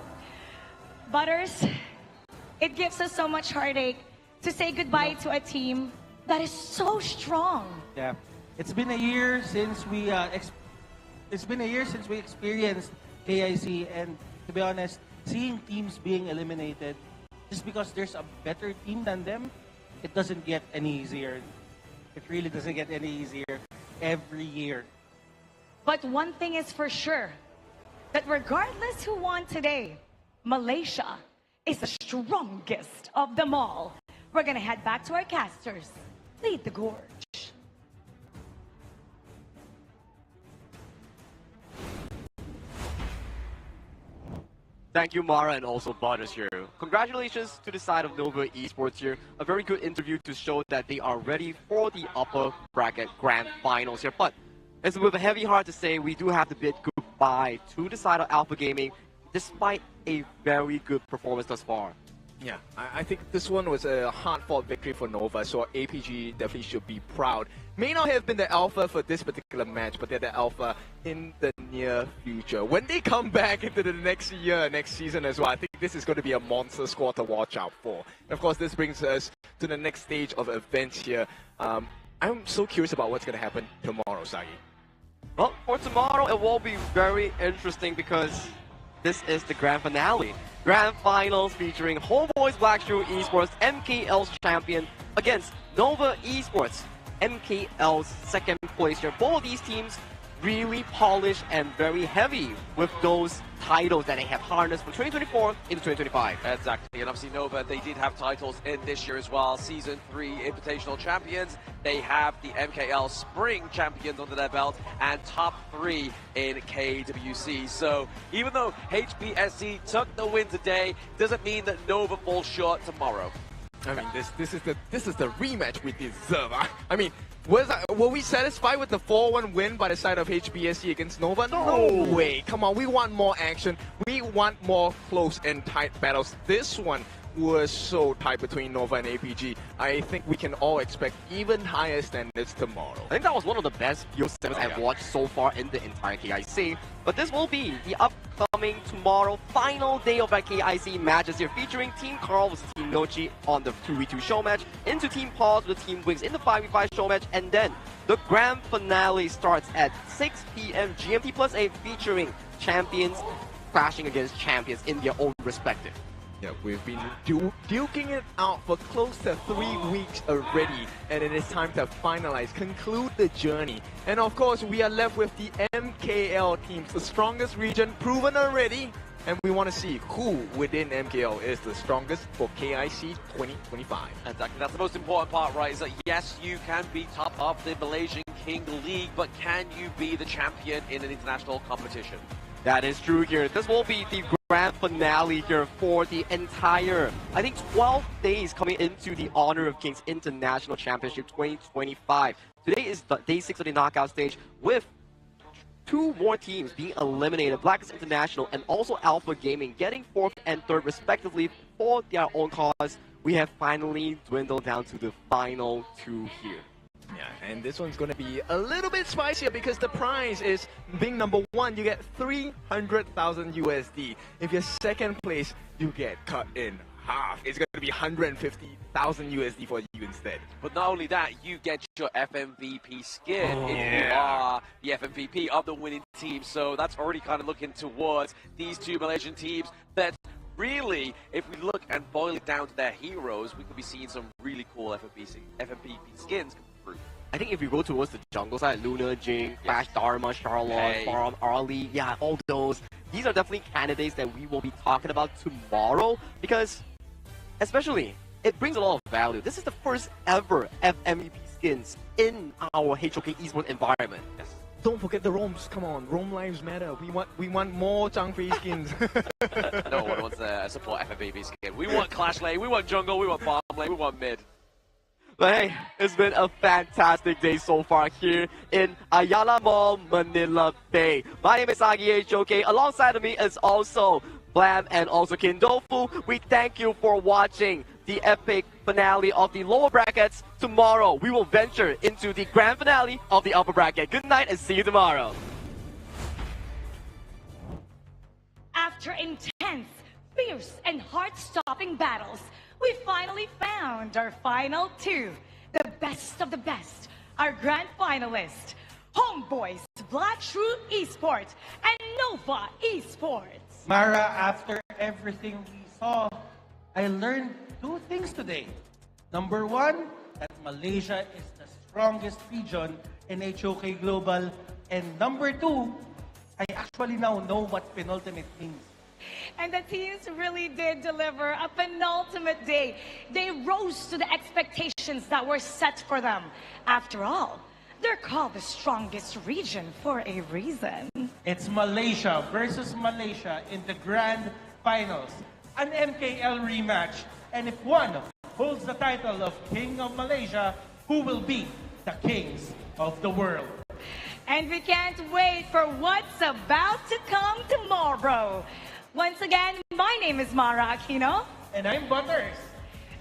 S20: Butters, it gives us so much heartache to say goodbye to a team that is so strong.
S21: Yeah, it's been a year since we experienced KIC, and to be honest, seeing teams being eliminated just because there's a better team than them, it doesn't get any easier. It really doesn't get any easier every year.
S20: But one thing is for sure, that regardless who won today, Malaysia is the strongest of them all. We're gonna head back to our casters. Lead the gorge.
S19: Thank you, Mara, and also Butters here. Congratulations to the side of Nova Esports here. A very good interview to show that they are ready for the upper bracket grand finals here. But it's with a heavy heart to say we do have to bid goodbye to the side of Alpha Gaming, despite a very good performance thus far.
S18: Yeah, I think this one was a hard-fought victory for Nova, so APG definitely should be proud. May not have been the alpha for this particular match, but they're the alpha in the near future. When they come back into the next year, next season as well, I think this is going to be a monster squad to watch out for. And of course, this brings us to the next stage of events here. I'm so curious about what's going to happen tomorrow, Sagi.
S19: Well, for tomorrow, it will be very interesting because this is the grand finale. Grand finals featuring HomeBois Blackstreet Esports, MKL's champion, against Nova Esports, MKL's second place here. Both of these teams really polished and very heavy with those titles that they have harnessed from 2024 into 2025.
S17: Exactly, and obviously Nova, they did have titles in this year as well. Season 3 Invitational Champions. They have the MKL Spring Champions under their belt and top 3 in KWC. So even though HBSC took the win today, doesn't mean that Nova falls short tomorrow.
S18: I mean, this is the rematch we deserve. I mean, were we satisfied with the 4-1 win by the side of HBSC against Nova? No way. Come on, we want more action. We want more close and tight battles. This one was so tight between Nova and APG. I think we can all expect even higher standards tomorrow.
S19: I think that was one of the best VO7s I've watched so far in the entire KIC. But this will be the upcoming tomorrow final day of our KIC matches here, featuring Team Carl versus Team Nochi on the 2v2 show match, into Team Pause with Team Wings in the 5v5 show match, and then the grand finale starts at 6 p.m. GMT plus 8, featuring champions clashing against champions in their own respective.
S18: Yeah, we've been duking it out for close to 3 weeks already, and it is time to finalize, conclude the journey. And of course, we are left with the MKL teams, the strongest region, proven already. And we want to see who within MKL is the strongest for KIC 2025.
S17: Exactly, that's the most important part, right? Is that yes, you can be top of the Malaysian King League, but can you be the champion in an international competition?
S19: That is true here. This will be the grand finale here for the entire, I think, 12 days coming into the Honor of Kings International Championship 2025. Today is day 6 of the knockout stage, with 2 more teams being eliminated, Blacklist International and also Alpha Gaming getting 4th and 3rd respectively for their own cause. We have finally dwindled down to the final 2 here.
S18: Yeah, and this one's going to be a little bit spicier because the prize is being number 1, you get 300,000 USD. If you're second place, you get cut in half. It's going to be 150,000 USD for you instead.
S17: But not only that, you get your FMVP skin if you are the FMVP of the winning team. So that's already kind of looking towards these 2 Malaysian teams that really, if we look and boil it down to their heroes, we could be seeing some really cool FMVP skins.
S19: I think if you go towards the jungle side, Luna, Jing, Flash, Dharma, Charlotte, Farm, Arlie, yeah, all those, these are definitely candidates that we will be talking about tomorrow, because especially, it brings a lot of value. This is the first ever FMVP skins in our HOK Esports environment.
S18: Yes. Don't forget the Roams. Come on, Roam lives matter. We want more Zhangfei skins.
S17: No one wants to support FMVP skin. We want Clash lane, we want jungle, we want farm lane, we want mid.
S19: But hey, it's been a fantastic day so far here in Ayala Mall, Manila Bay. My name is Sagi HOK. Alongside of me is also Blam and also Kindofu. We thank you for watching the epic finale of the lower brackets. Tomorrow, we will venture into the grand finale of the upper bracket. Good night and see you tomorrow.
S20: After intense, fierce, and heart-stopping battles, we finally found our final two, the best of the best, our grand finalists, HomeBois, Blacklist Esports, and Nova Esports.
S21: Mara, after everything we saw, I learned two things today. Number one, that Malaysia is the strongest region in HOK Global. And number two, I actually now know what penultimate means.
S20: And the teams really did deliver a penultimate day. They rose to the expectations that were set for them. After all, they're called the strongest region for a reason.
S21: It's Malaysia versus Malaysia in the grand finals. An MKL rematch. And if one holds the title of King of Malaysia, who will be the kings of the world?
S20: And we can't wait for what's about to come tomorrow. Once again, my name is Mara Aquino.
S21: And I'm Butters.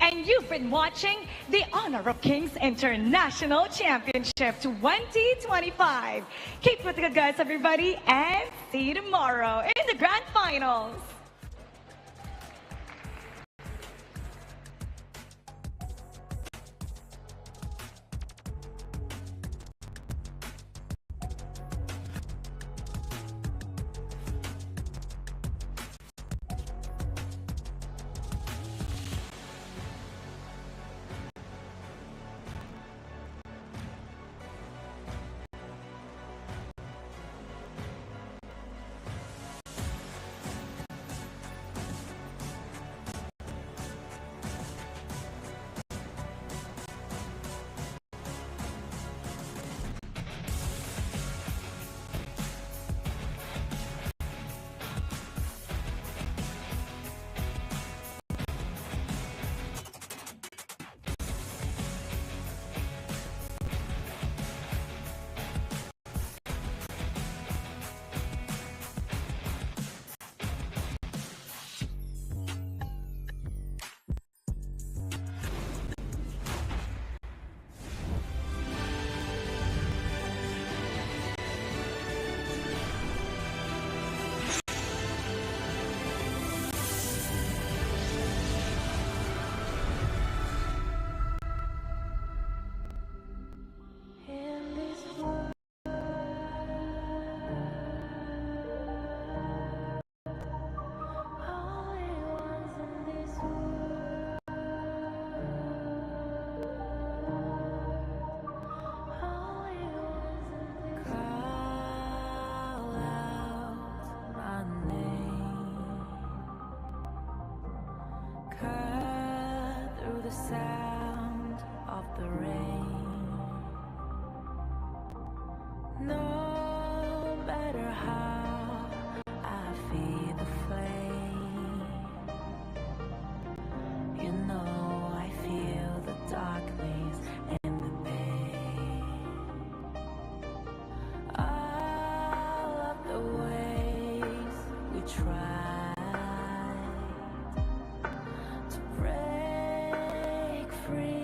S20: And you've been watching the Honor of Kings International Championship 2025. Keep with the guys, everybody, and see you tomorrow in the grand finals.
S16: The sound of the rain. No matter how I feel the flame, you know I feel the darkness and the pain. All of the ways we tried to break free.